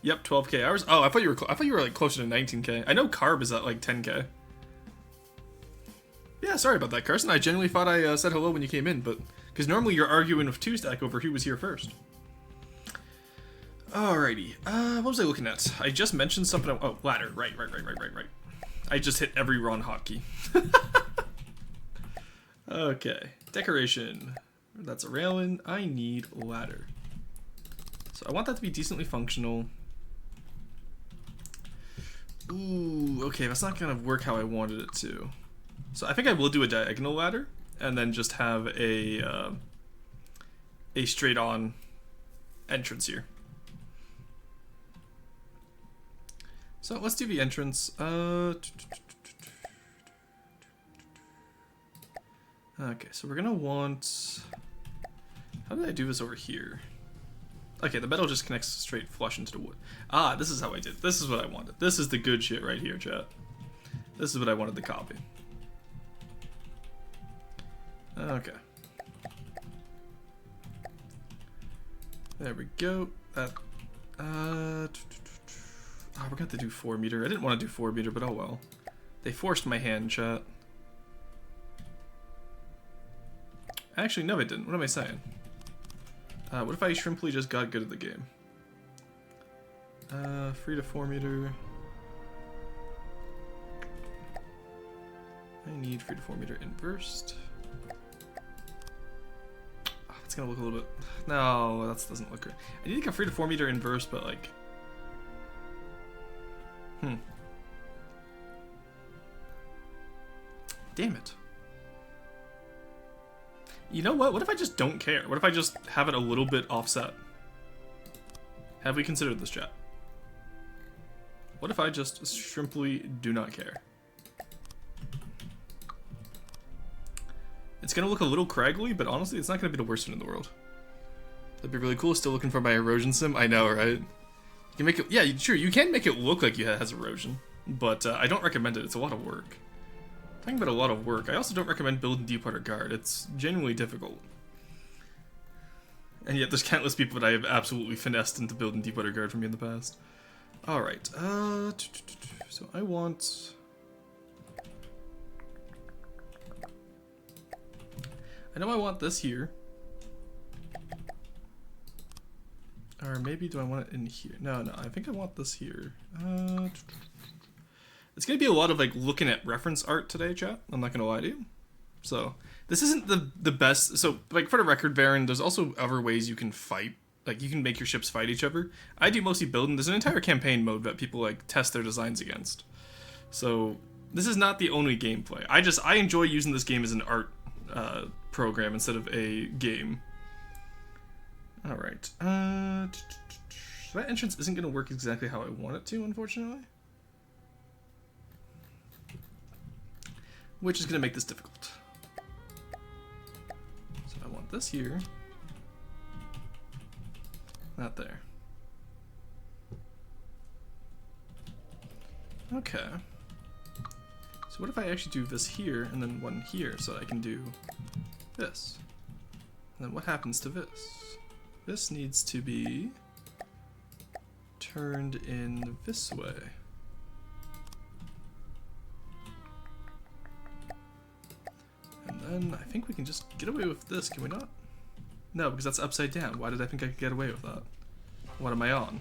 Yep, 12k hours. Oh, I thought you were like closer to 19k. I know Carb is at like 10k. Yeah, sorry about that, Carson. I genuinely thought I said hello when you came in, but because normally you're arguing with Two-Stack over who was here first. Alrighty. What was I looking at? I just mentioned something. Oh, ladder. Right. I just hit every wrong hotkey. Okay. Decoration. That's a railing. I need ladder. So I want that to be decently functional. Ooh, okay, that's not gonna work how I wanted it to. So I think I will do a diagonal ladder, and then just have a straight-on entrance here. So let's do the entrance. Okay, so we're gonna want... How did I do this over here? Okay, the metal just connects straight flush into the wood. Ah, this is how I did. This is what I wanted. This is the good shit right here, chat. This is what I wanted to copy. Okay. There we go. That... Oh, we're gonna have to do 4 meter. I didn't want to do 4 meter, but oh well. They forced my hand, chat. Actually, no, they didn't. What am I saying? What if I shrimply just got good at the game? 3 to 4 meter. I need 3 to 4 meter inversed. Oh, it's gonna look a little bit... No, that doesn't look good. I need to get 3 to 4 meter inverse, but like... Damn it. You know what? What if I just don't care? What if I just have it a little bit offset? Have we considered this, chat? What if I just simply do not care? It's gonna look a little craggly, but honestly, it's not gonna be the worst thing in the world. That'd be really cool. Still looking for my erosion sim? I know, right? You can make it... Yeah, sure, you can make it look like it has erosion, but I don't recommend it. It's a lot of work. Talking about a lot of work, I also don't recommend building Deepwater Guard. It's genuinely difficult. And yet there's countless people that I have absolutely finessed into building Deepwater Guard for me in the past. Alright, so I want... I know I want this here. Or maybe do I want it in here? No, I think I want this here. It's gonna be a lot of like looking at reference art today, chat. I'm not gonna lie to you. So this isn't the best. So like for the record, Baron, there's also other ways you can fight. Like you can make your ships fight each other. I do mostly building. There's an entire campaign mode that people like test their designs against. So this is not the only gameplay. I enjoy using this game as an art program instead of a game. All right. That entrance isn't gonna work exactly how I want it to, unfortunately. Which is gonna make this difficult. So I want this here. Not there. Okay. So what if I actually do this here and then one here so I can do this? And then what happens to this? This needs to be turned in this way. And then I think we can just get away with this, can we not? No, because that's upside down. Why did I think I could get away with that? What am I on?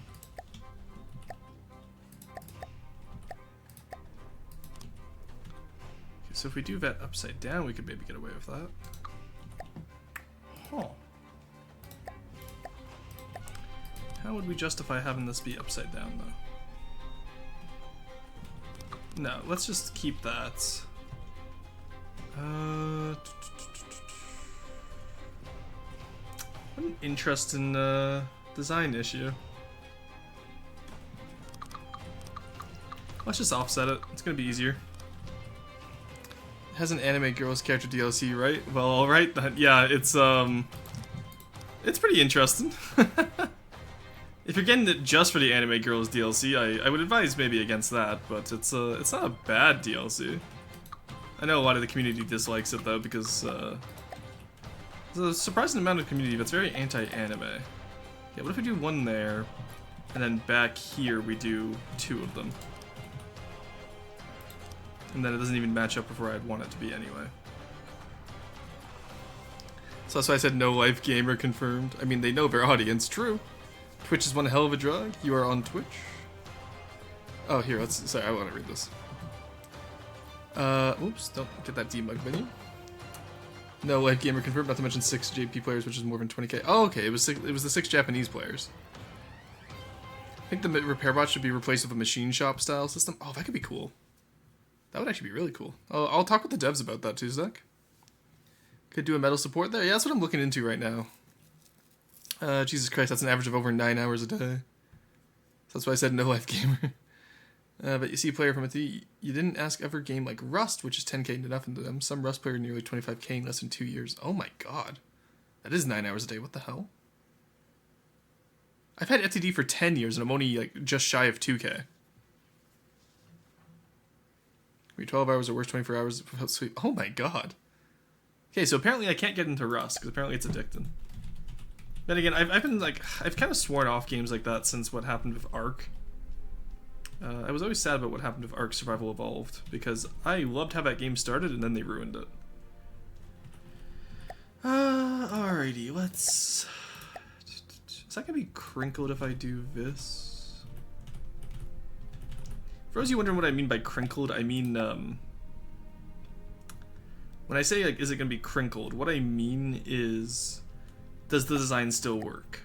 Okay, so if we do that upside down, we could maybe get away with that. Huh. How would we justify having this be upside down, though? No, let's just keep that. What an interesting design issue. Let's just offset it. It's gonna be easier. It has an anime girls character DLC, right? Well, alright then. Yeah, it's pretty interesting. If you're getting it just for the anime girls DLC, I would advise maybe against that, but it's not a bad DLC. I know a lot of the community dislikes it though because there's a surprising amount of community that's very anti-anime. Yeah, what if we do one there, and then back here we do two of them? And then it doesn't even match up with where I'd want it to be anyway. So that's why I said no life gamer confirmed. I mean, they know their audience, true. Twitch is one hell of a drug. You are on Twitch. Oh, here, sorry, I want to read this. Oops, don't get that demug menu. No live gamer confirmed, not to mention 6 JP players, which is more than 20k. Oh, okay, it was the 6 Japanese players. I think the repair bot should be replaced with a machine shop style system. Oh, that could be cool. That would actually be really cool. I'll talk with the devs about that too, Zach. Could do a metal support there. Yeah, that's what I'm looking into right now. Jesus Christ, that's an average of over 9 hours a day. So that's why I said no life gamer. But you see a player from you didn't ask ever game like Rust, which is 10k to nothing to them. Some Rust player nearly 25k in less than 2 years. Oh my god. That is 9 hours a day, what the hell? I've had FTD for 10 years and I'm only like just shy of 2k. 12 hours or worse, 24 hours without sleep. Oh my god. Okay, so apparently I can't get into Rust, because apparently it's addicting. Then again, I've kind of sworn off games like that since what happened with Ark. I was always sad about what happened with Ark Survival Evolved, because I loved how that game started and then they ruined it. Alrighty, let's... Is that gonna be crinkled if I do this? For those of you wondering what I mean by crinkled, I mean, when I say, like, is it gonna be crinkled, what I mean is, does the design still work?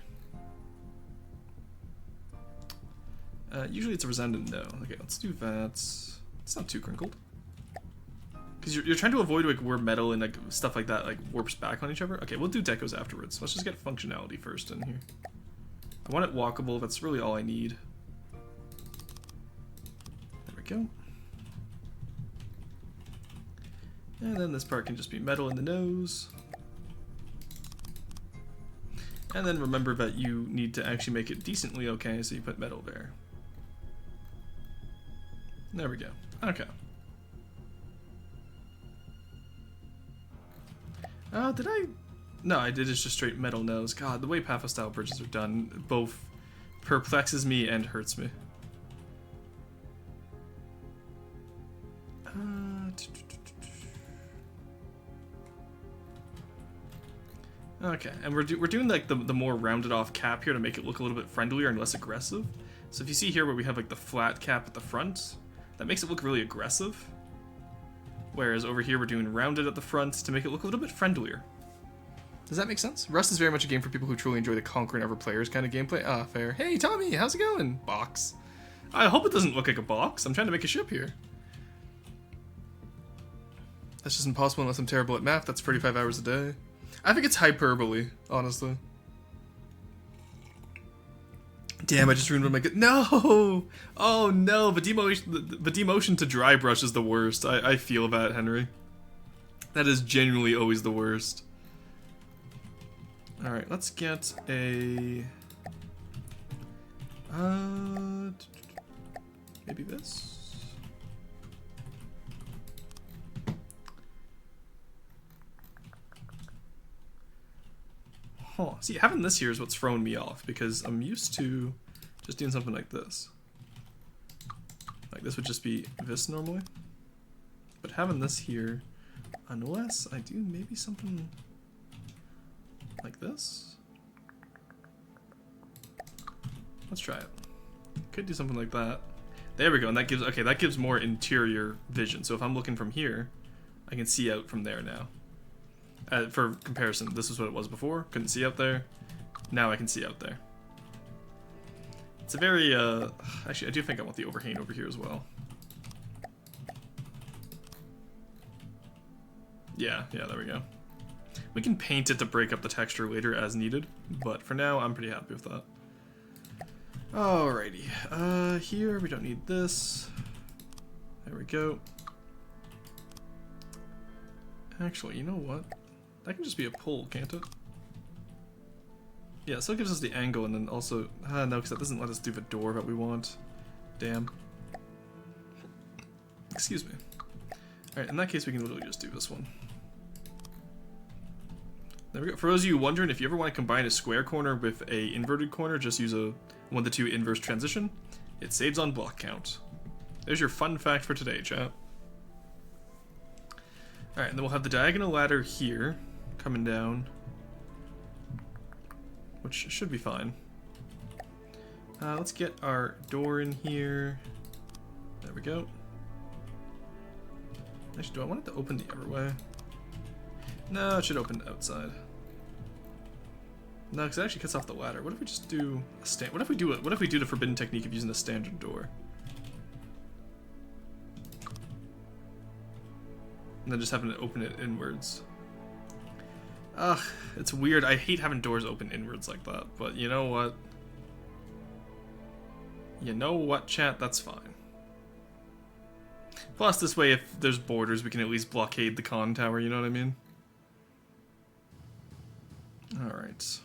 Usually it's a resounding no. Okay, let's do that. It's not too crinkled. Because you're trying to avoid, like, where metal and, like, stuff like that, like, warps back on each other. Okay, we'll do decos afterwards. Let's just get functionality first in here. I want it walkable, that's really all I need. There we go. And then this part can just be metal in the nose. And then remember that you need to actually make it decently okay, so you put metal there. There we go. Okay. Did I? No, I did. It's just straight metal nose. God, the way Patho-style bridges are done both perplexes me and hurts me. Okay, and we're doing like the more rounded off cap here to make it look a little bit friendlier and less aggressive. So if you see here where we have like the flat cap at the front, that makes it look really aggressive. Whereas over here we're doing rounded at the front to make it look a little bit friendlier. Does that make sense? Rust is very much a game for people who truly enjoy the conquer and over players kind of gameplay. Ah, fair. Hey Tommy, how's it going? Box. I hope it doesn't look like a box. I'm trying to make a ship here. That's just impossible unless I'm terrible at math. That's 35 hours a day. I think it's hyperbole, honestly. Damn, I just ruined my no! Oh no, the demotion to dry brush is the worst. I feel that, Henry. That is genuinely always the worst. Alright, let's get a... maybe this? Huh. See, having this here is what's throwing me off, because I'm used to just doing something like this. Like, this would just be this normally. But having this here, unless I do maybe something like this. Let's try it. Could do something like that. There we go, and that gives, okay, that gives more interior vision. So if I'm looking from here, I can see out from there now. For comparison, this is what it was before. Couldn't see out there. Now I can see out there. It's a very, actually, I do think I want the overhang over here as well. Yeah, there we go. We can paint it to break up the texture later as needed, but for now, I'm pretty happy with that. Alrighty, here we don't need this. There we go. Actually, you know what? That can just be a pull, can't it? Yeah, so it gives us the angle, and then also... no, because that doesn't let us do the door that we want. Damn. Excuse me. Alright, in that case we can literally just do this one. There we go. For those of you wondering, if you ever want to combine a square corner with a inverted corner, just use a 1-to-2 inverse transition. It saves on block count. There's your fun fact for today, chat. Alright, and then we'll have the diagonal ladder here, coming down, which should be fine. Let's get our door in here. There we go. Actually, do I want it to open the other way? No, it should open outside. No, because it actually cuts off the ladder. What if we just do a stand? What if we do the forbidden technique of using a standard door? And then just having to open it inwards. Ugh, it's weird. I hate having doors open inwards like that, but you know what? You know what, chat? That's fine. Plus, this way, if there's borders, we can at least blockade the con tower, you know what I mean? Alright.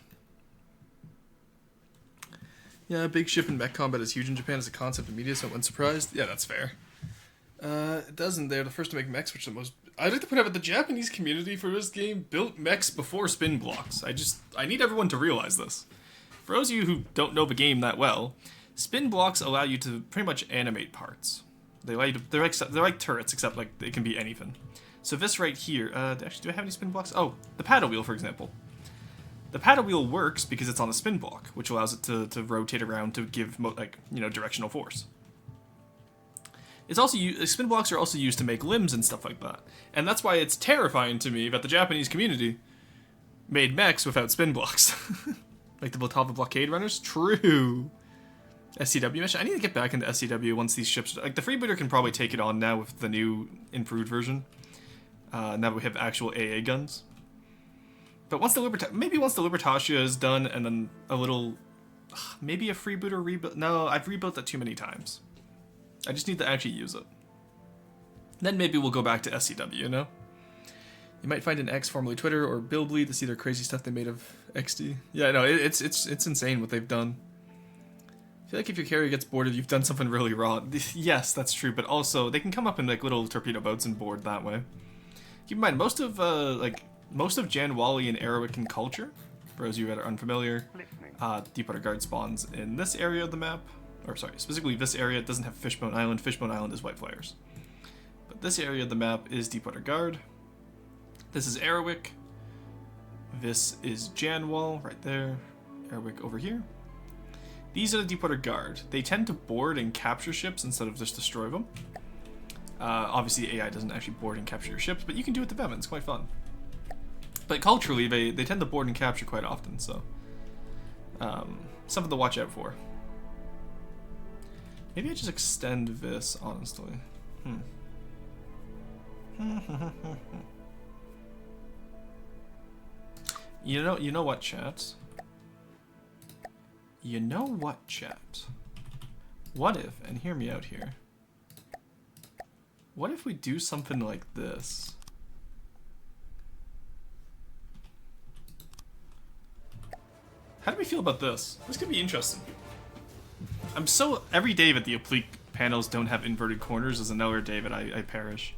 Yeah, big ship and mech combat is huge in Japan as a concept in media, so I'm unsurprised. Yeah, that's fair. It doesn't. They're the first to make mechs, which are the most... I'd like to put out that the Japanese community for this game built mechs before spin blocks. I need everyone to realize this. For those of you who don't know the game that well, spin blocks allow you to pretty much animate parts. They're like turrets, except like they can be anything. So this right here, actually, do I have any spin blocks? Oh, the paddle wheel, for example. The paddle wheel works because it's on a spin block, which allows it to rotate around to give, directional force. It's also spin blocks are also used to make limbs and stuff like that, and that's why it's terrifying to me that the Japanese community made mechs without spin blocks, like the Vtuber blockade runners. True. SCW mission. I need to get back into SCW once these ships. Like the freebooter can probably take it on now with the new improved version. Now that we have actual AA guns. But once the Libertatia is done, and then a little, maybe a freebooter rebuild. No, I've rebuilt that too many times. I just need to actually use it. Then maybe we'll go back to SCW, you know? You might find an X, formerly Twitter, or Billbleed to see their crazy stuff they made of XD. Yeah, no, it's insane what they've done. I feel like if your carrier gets boarded, you've done something really wrong. Yes, that's true, but also, they can come up in like little torpedo boats and board that way. Keep in mind, most of Jan Wally and Arawakan culture, for those of you that are unfamiliar, Deepwater Guard spawns in this area of the map. Or sorry, specifically this area doesn't have Fishbone Island. Fishbone Island is White Flares. But this area of the map is Deepwater Guard. This is Arawak. This is Janwall right there. Airwick over here. These are the Deepwater Guard. They tend to board and capture ships instead of just destroy them. Obviously, AI doesn't actually board and capture your ships, but you can do it to them. It's quite fun. But culturally, they tend to board and capture quite often, so something to watch out for. Maybe I just extend this, honestly. You know what, chat? You know what, chat? What if, and hear me out here, what if we do something like this? How do we feel about this? This could be interesting. I'm so... Every day that the oblique panels don't have inverted corners is another day that I perish.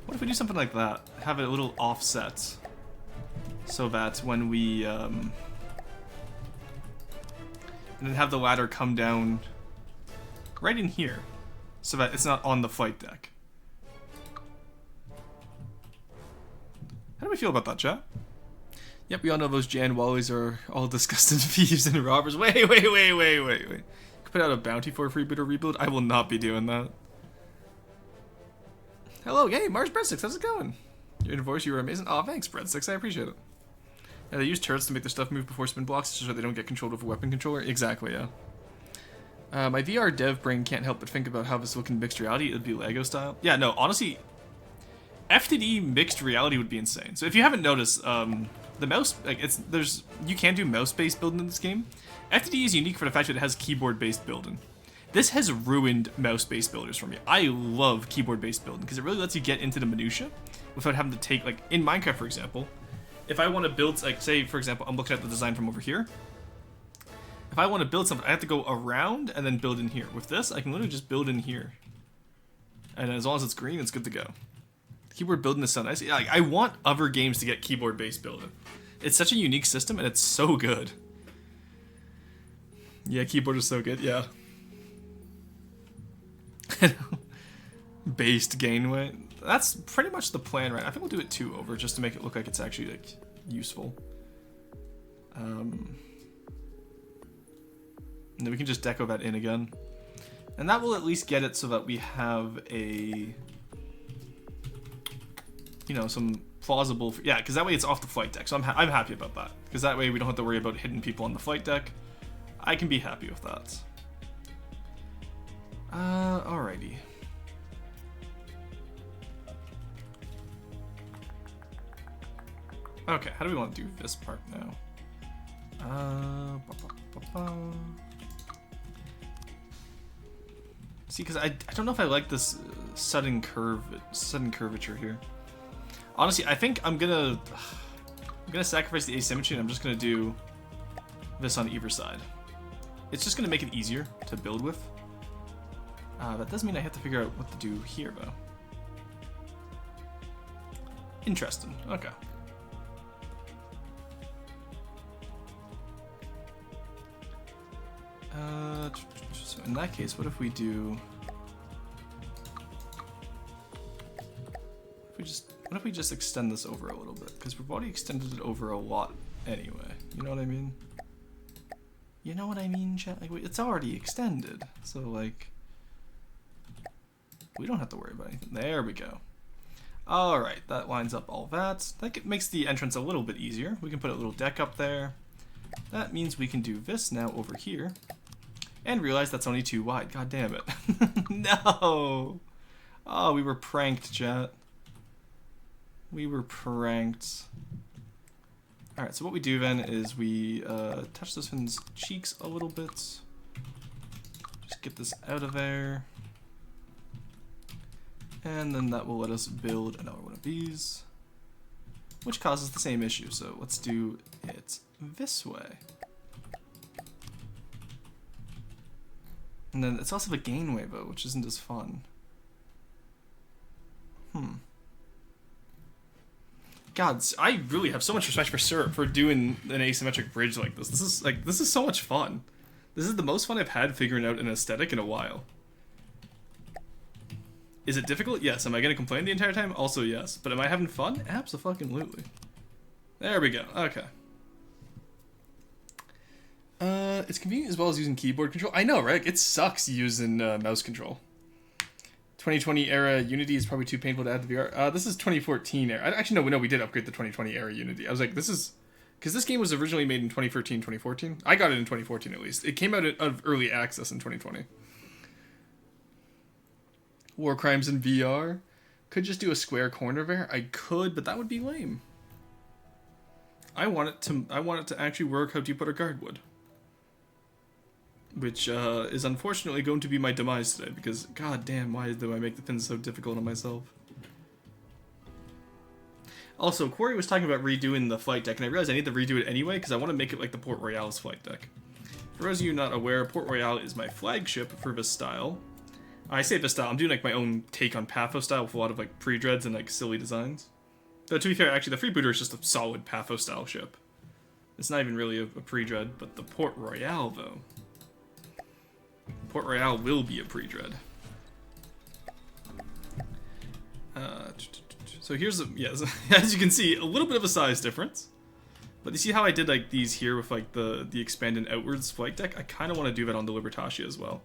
What if we do something like that? Have a little offset. So that when we... and then have the ladder come down right in here. So that it's not on the flight deck. How do we feel about that, chat? Yep, we all know those Jan Wallies are all disgusting thieves and robbers. Wait. Put out a bounty for a freebooter rebuild? I will not be doing that. Hello, hey, Mars Breadsticks, how's it going? Your invoice, you were amazing. Aw, thanks, Breadsticks, I appreciate it. Yeah, they use turrets to make their stuff move before spin blocks so that they don't get controlled with a weapon controller. Exactly, yeah. My VR dev brain can't help but think about how this will look in mixed reality. It would be Lego style. Yeah, no, honestly, FTD mixed reality would be insane. So if you haven't noticed, the mouse, like, you can do mouse-based building in this game. FTD is unique for the fact that it has keyboard-based building. This has ruined mouse-based builders for me. I love keyboard-based building because it really lets you get into the minutia without having to take, like, in Minecraft, for example, if I want to build, like, say, for example, I'm looking at the design from over here. If I want to build something, I have to go around and then build in here. With this, I can literally just build in here. And as long as it's green, it's good to go. Keyboard building is so nice. Like, I want other games to get keyboard-based building. It's such a unique system, and it's so good. Yeah, keyboard is so good, yeah. Based gain weight. That's pretty much the plan, right? I think we'll do it 2 over, just to make it look like it's actually, like, useful. And then we can just deco that in again. And that will at least get it so that we have a... You know, some plausible... Yeah, because that way it's off the flight deck. So I'm happy about that. Because that way we don't have to worry about hitting people on the flight deck. I can be happy with that. Alrighty. Okay, how do we want to do this part now? See, because I don't know if I like this sudden curvature here. Honestly, I think I'm gonna sacrifice the asymmetry and I'm just gonna do this on either side. It's just gonna make it easier to build with. That does mean I have to figure out what to do here, though. Interesting. Okay. So in that case, what if we do... What if we just extend this over a little bit? Because we've already extended it over a lot anyway. You know what I mean? You know what I mean, chat? Like, it's already extended. So, like... We don't have to worry about anything. There we go. Alright, that lines up all that. It makes the entrance a little bit easier. We can put a little deck up there. That means we can do this now over here. And realize that's only 2 wide. God damn it. No! Oh, we were pranked, chat. We were pranked. Alright, so what we do then is we touch this one's cheeks a little bit. Just get this out of there. And then that will let us build another one of these, which causes the same issue. So let's do it this way. And then it's also the gainway though, which isn't as fun. God, I really have so much respect for Syrup for doing an asymmetric bridge like this. This is so much fun. This is the most fun I've had figuring out an aesthetic in a while. Is it difficult? Yes. Am I going to complain the entire time? Also yes. But am I having fun? Abso-fucking-lutely. There we go. Okay. It's convenient as well as using keyboard control. I know, right? It sucks using mouse control. 2020 era Unity is probably too painful to add to VR. This is 2014 era. Actually, no, we did upgrade the 2020 era Unity. I was like, this is... Because this game was originally made in 2013, 2014. I got it in 2014 at least. It came out of early access in 2020. War Crimes in VR. Could just do a square corner there. I could, but that would be lame. I want it to actually work how Deepwater Guard would. Which is unfortunately going to be my demise today, because god damn, why do I make the pins so difficult on myself? Also, Quarry was talking about redoing the flight deck, and I realized I need to redo it anyway, because I want to make it like the Port Royale's flight deck. For those of you not aware, Port Royale is my flagship for this style. I say this style, I'm doing like my own take on Pathos style with a lot of like pre-dreads and like silly designs. Though to be fair, actually the Freebooter is just a solid Pathos style ship. It's not even really a pre-dread, but the Port Royale though. Port Royale will be a pre-dread. So here's yes, as you can see, a little bit of a size difference. But you see how I did like these here with like the expanded outwards flight deck? I kind of want to do that on the Libertatia as well.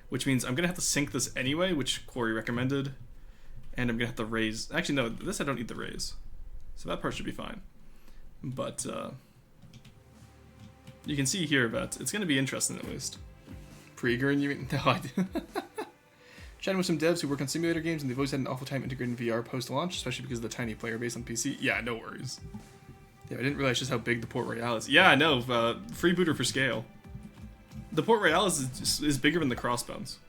Which means I'm going to have to sync this anyway, which Quarry recommended. And I'm going to have to raise... Actually, no, this I don't need to raise. So that part should be fine. But, you can see here that it's going to be interesting at least. Pre-Gurn, you mean? No, I do. Chatting with some devs who work on simulator games, and they've always had an awful time integrating VR post-launch, especially because of the tiny player base on PC. Yeah, no worries. Yeah, I didn't realize just how big the Port Royale is. Yeah, I know, freebooter for scale. The Port Royale is bigger than the Crossbones.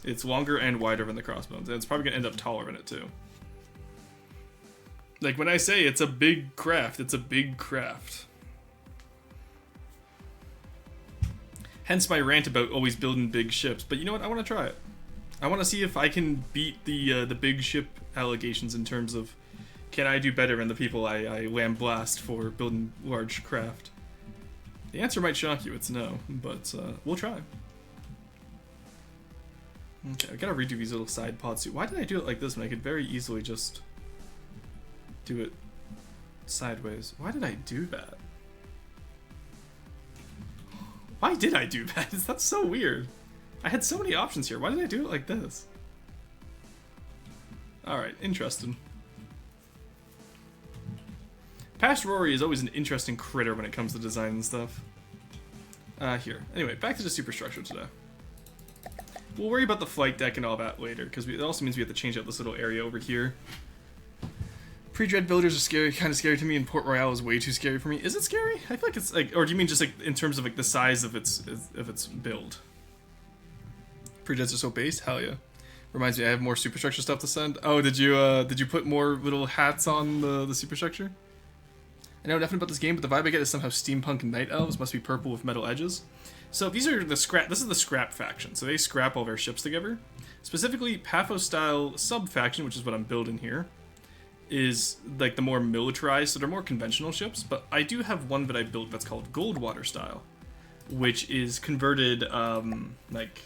It's longer and wider than the Crossbones, and it's probably going to end up taller than it too. Like when I say it's a big craft, it's a big craft. Hence my rant about always building big ships. But you know what? I want to try it. I want to see if I can beat the big ship allegations in terms of can I do better than the people I lamblast for building large craft. The answer might shock you, it's no, but we'll try. Okay, I gotta redo these little side pods too. Why did I do it like this when I could very easily just do it sideways? Why did I do that? Why did I do that? That's so weird. I had so many options here. Why did I do it like this? Alright, interesting. Past Rory is always an interesting critter when it comes to design and stuff. Here. Anyway, back to the superstructure today. We'll worry about the flight deck and all that later, because it also means we have to change out this little area over here. Pre-dread builders are scary, kind of scary to me, and Port Royale is way too scary for me. Is it scary? I feel like it's like, or do you mean just like in terms of like the size of its build? Pre-dreads are so based? Hell yeah. Reminds me, I have more superstructure stuff to send. Oh, did you put more little hats on the superstructure? I know nothing about this game, but the vibe I get is somehow steampunk night elves must be purple with metal edges. So these are the scrap. This is the scrap faction. So they scrap all their ships together. Specifically, Pathos style sub faction, which is what I'm building here, is like the more militarized. So they're more conventional ships. But I do have one that I built that's called Goldwater style, which is converted like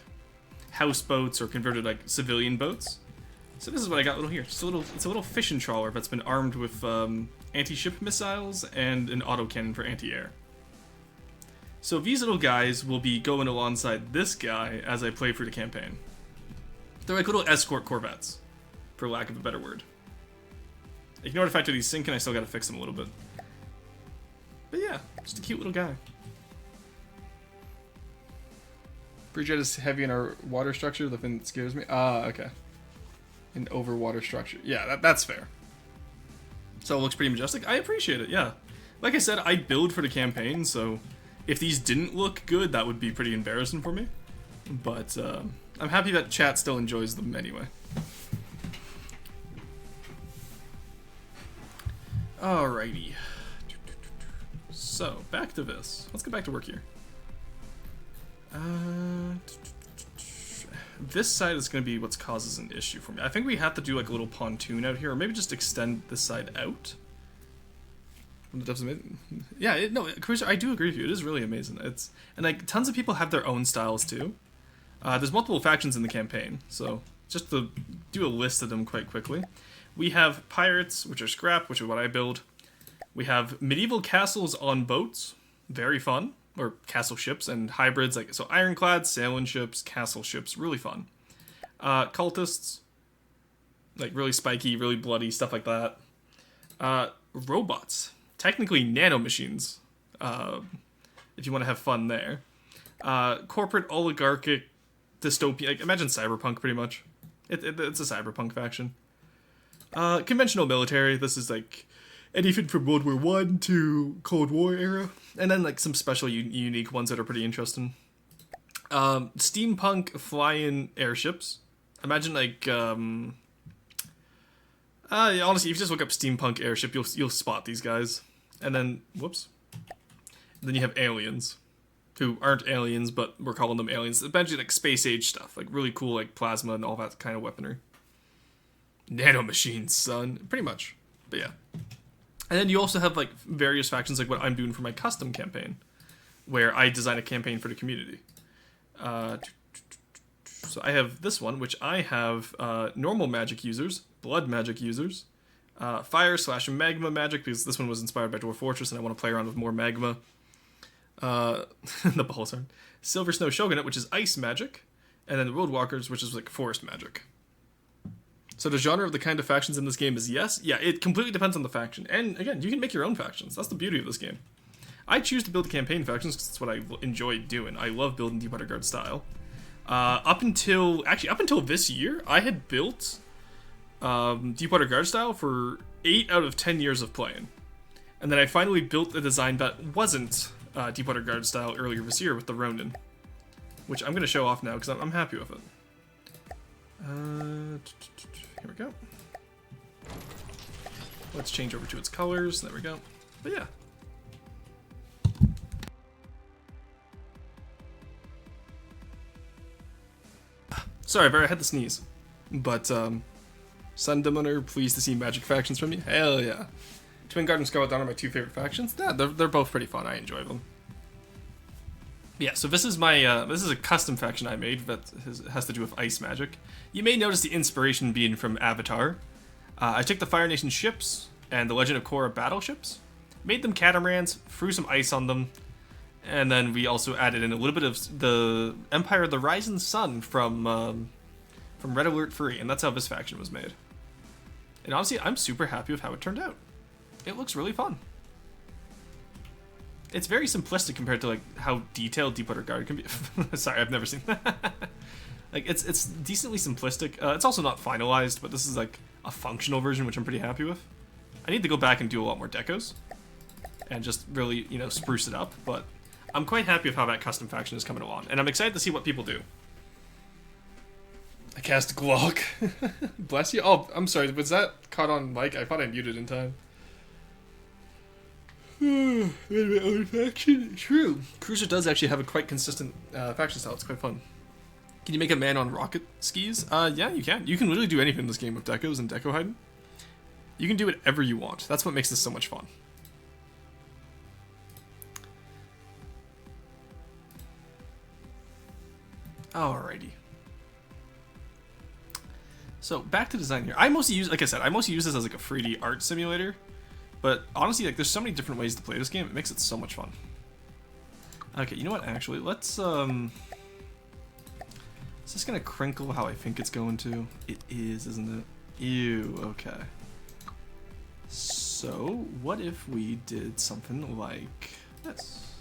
houseboats or converted like civilian boats. So this is what I got little here. It's a little fishing trawler that's been armed with anti-ship missiles and an autocannon for anti-air. So these little guys will be going alongside this guy as I play through the campaign. They're like little escort corvettes, for lack of a better word. Ignore the fact that he's sinking, I still gotta fix him a little bit. But yeah, just a cute little guy. Pre-jet is heavy in our water structure, the thing that scares me. Ah, okay. An over water structure. Yeah, that's fair. So it looks pretty majestic. I appreciate it, yeah. Like I said, I build for the campaign, so if these didn't look good, that would be pretty embarrassing for me. But I'm happy that chat still enjoys them anyway. Alrighty. So, back to this. Let's get back to work here. This side is going to be what causes an issue for me. I think we have to do like a little pontoon out here, or maybe just extend this side out. Yeah, no, Cruiser, I do agree with you. It is really amazing. And like tons of people have their own styles too. There's multiple factions in the campaign, so just to do a list of them quite quickly. We have pirates, which are scrap, which is what I build. We have medieval castles on boats, very fun, or castle ships, and hybrids, like so ironclads, sailing ships, castle ships, really fun. Cultists, like really spiky, really bloody, stuff like that. Robots, technically nanomachines, if you want to have fun there. Corporate oligarchic dystopia, like imagine cyberpunk pretty much. It's a cyberpunk faction. Conventional military, this is like anything from World War One to Cold War era, and then like some special unique ones that are pretty interesting. Steampunk flying airships. Imagine like yeah, honestly, if you just look up steampunk airship, you'll spot these guys. And then whoops. Then you have aliens, who aren't aliens, but we're calling them aliens. Eventually, like space age stuff, like really cool, like plasma and all that kind of weaponry. Nanomachines, son, pretty much. But yeah. And then you also have like various factions, like what I'm doing for my custom campaign, where I design a campaign for the community. So I have this one, which I have normal magic users, blood magic users, fire/magma magic, because this one was inspired by Dwarf Fortress and I want to play around with more magma. The Balzarn. Silver Snow Shogunate, which is ice magic, and then the Road Walkers, which is like forest magic. So the genre of the kind of factions in this game is yes. Yeah, it completely depends on the faction. And again, you can make your own factions. That's the beauty of this game. I choose to build campaign factions because that's what I enjoy doing. I love building Deepwater Guard style. Up until this year, I had built Deepwater Guard style for 8 out of 10 years of playing. And then I finally built a design that wasn't Deepwater Guard style earlier this year with the Ronin, which I'm going to show off now because I'm happy with it. Here we go. Let's change over to its colors. There we go. But yeah. Sorry, Vera, I had to sneeze. But, Sun Demoner, pleased to see magic factions from you. Hell yeah. Twin Guard and Scarlet Dawn are my two favorite factions. Yeah, they're both pretty fun. I enjoy them. Yeah, so this is my this is a custom faction I made that has to do with ice magic. You may notice the inspiration being from Avatar. I took the Fire Nation ships and the Legend of Korra battleships, made them catamarans, threw some ice on them, and then we also added in a little bit of the Empire of the Rising Sun from Red Alert 3, and that's how this faction was made. And honestly, I'm super happy with how it turned out. It looks really fun. It's very simplistic compared to like how detailed Deepwater Guard can be. Sorry, I've never seen that. Like it's decently simplistic. It's also not finalized, but this is like a functional version, which I'm pretty happy with. I need to go back and do a lot more decos and just really, you know, spruce it up. But I'm quite happy with how that custom faction is coming along, and I'm excited to see what people do. I cast Glock. Bless you. Oh, I'm sorry. Was that caught on mic? I thought I muted in time. My own faction? True. Cruiser does actually have a quite consistent faction style. It's quite fun. Can you make a man on rocket skis? Yeah, you can. You can literally do anything in this game with decos and deco hiding. You can do whatever you want. That's what makes this so much fun. Alrighty. So back to design here. I mostly use, like I said, I mostly use this as like a 3D art simulator. But honestly, like, there's so many different ways to play this game. It makes it so much fun. Okay, you know what? Actually, let's is this gonna crinkle how I think it's going to? It is, isn't it? Ew. Okay. So what if we did something like this?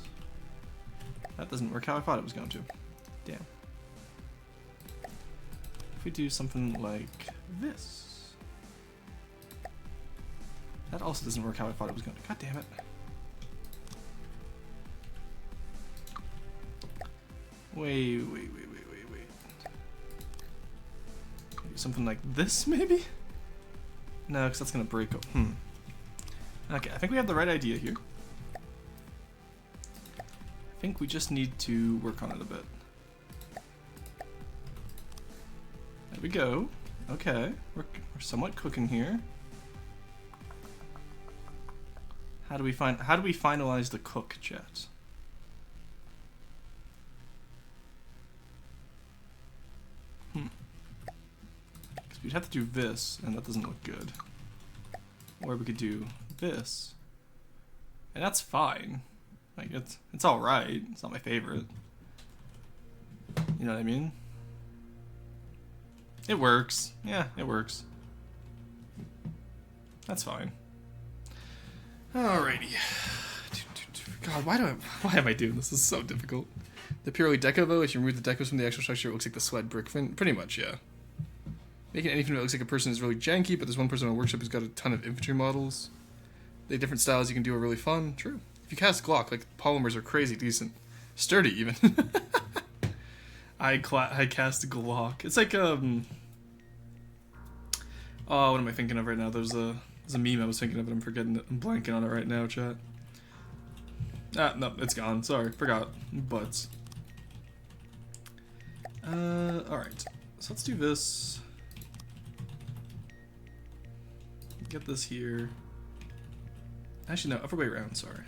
That doesn't work how I thought it was going to. Damn. If we do something like this. That also doesn't work how I thought it was going to. God damn it. Wait. Maybe something like this, maybe? No, because that's going to break up. Okay, I think we have the right idea here. I think we just need to work on it a bit. There we go. Okay, we're somewhat cooking here. How do we finalize the cook, chat? Because we'd have to do this, and that doesn't look good. Or we could do this. And that's fine. Like, it's alright. It's not my favorite. You know what I mean? It works. Yeah, it works. That's fine. Alrighty. God, why am I doing this? This is so difficult. The purely deco though, if you remove the decos from the actual structure, it looks like the sweat brick fin. Pretty much, yeah. Making anything that looks like a person is really janky, but there's one person in a workshop who's got a ton of infantry models. The different styles you can do are really fun. True. If you cast Glock, like, polymers are crazy decent. Sturdy, even. I cast Glock. It's like, oh, what am I thinking of right now? There's a meme I was thinking of, and I'm forgetting it. I'm blanking on it right now, chat. Ah, no, it's gone. Sorry, forgot. But, alright. So let's do this. Get this here. Actually, no, other way around, sorry.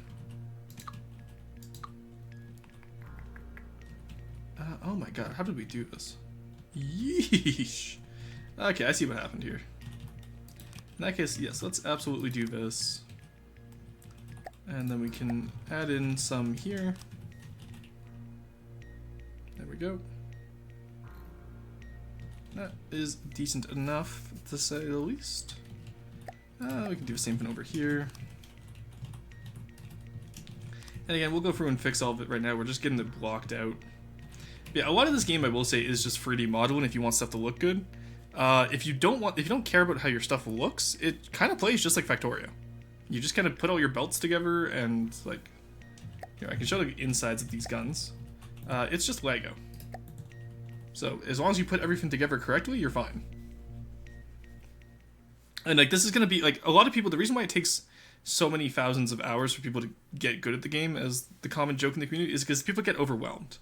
Oh my god, how did we do this? Yeesh. Okay, I see what happened here. In that case, yes, let's absolutely do this. And then we can add in some here. There we go. That is decent enough, to say the least. We can do the same thing over here. And again, we'll go through and fix all of it right now. We're just getting it blocked out. Yeah, a lot of this game, I will say, is just 3D modeling if you want stuff to look good. If you don't care about how your stuff looks, it kind of plays just like Factorio. You just kind of put all your belts together and, like, you know, I can show the insides of these guns. It's just Lego. So as long as you put everything together correctly, you're fine. And like, this is gonna be like, a lot of people, the reason why it takes so many thousands of hours for people to get good at the game, as the common joke in the community, is because people get overwhelmed.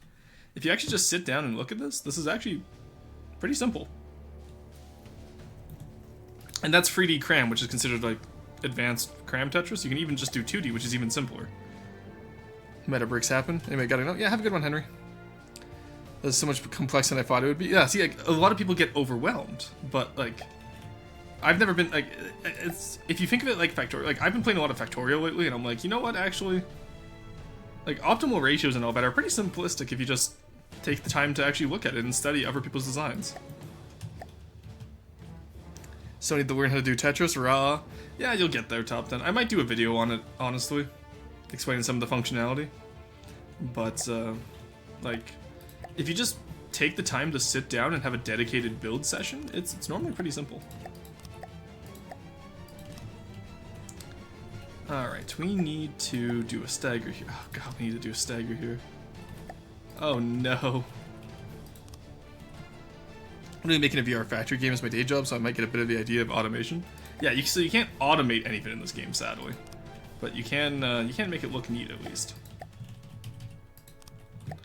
If you actually just sit down and look at this is actually pretty simple. And that's 3D cram, which is considered like advanced cram Tetris. You can even just do 2D, which is even simpler. Meta breaks happen. Anybody got a note? Yeah, have a good one, Henry. That's so much complex than I thought it would be. Yeah, see, like, a lot of people get overwhelmed, but like, I've never been like, it's, if you think of it like Factorio, like, I've been playing a lot of Factorio lately, and I'm like, you know what, actually, like, optimal ratios and all that are pretty simplistic if you just take the time to actually look at it and study other people's designs. So I need to learn how to do Tetris, raw. Yeah, you'll get there, Top 10. I might do a video on it, honestly, explaining some of the functionality. But, like, if you just take the time to sit down and have a dedicated build session, it's normally pretty simple. Alright, we need to do a stagger here. Oh god, we need to do a stagger here. Oh no. I'm really making a VR factory game as my day job, so I might get a bit of the idea of automation. Yeah, so you can't automate anything in this game, sadly. But you can make it look neat, at least. There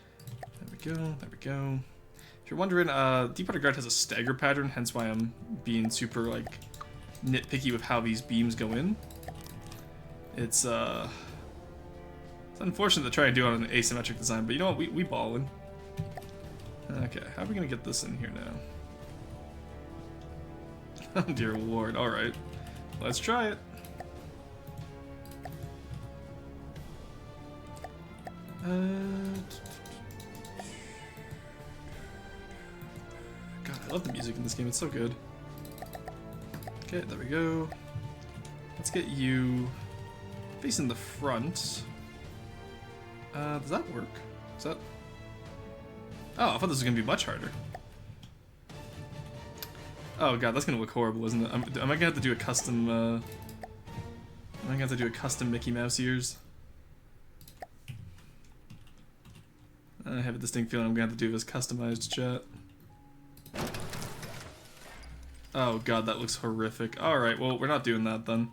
we go. If you're wondering, Deep Underground has a stagger pattern, hence why I'm being super, like, nitpicky with how these beams go in. It's unfortunate to try and do it on an asymmetric design, but you know what, we ballin'. Okay, how are we gonna get this in here now? Oh dear lord, alright. Let's try it. God, I love the music in this game, it's so good. Okay, there we go. Let's get you facing the front. Does that work? Is that... Oh, I thought this was gonna be much harder. Oh god, that's gonna look horrible, isn't it? Am I gonna have to do a custom, am I gonna have to do a custom Mickey Mouse ears? I have a distinct feeling I'm gonna have to do this customized chat. Oh god, that looks horrific. Alright, well, we're not doing that then.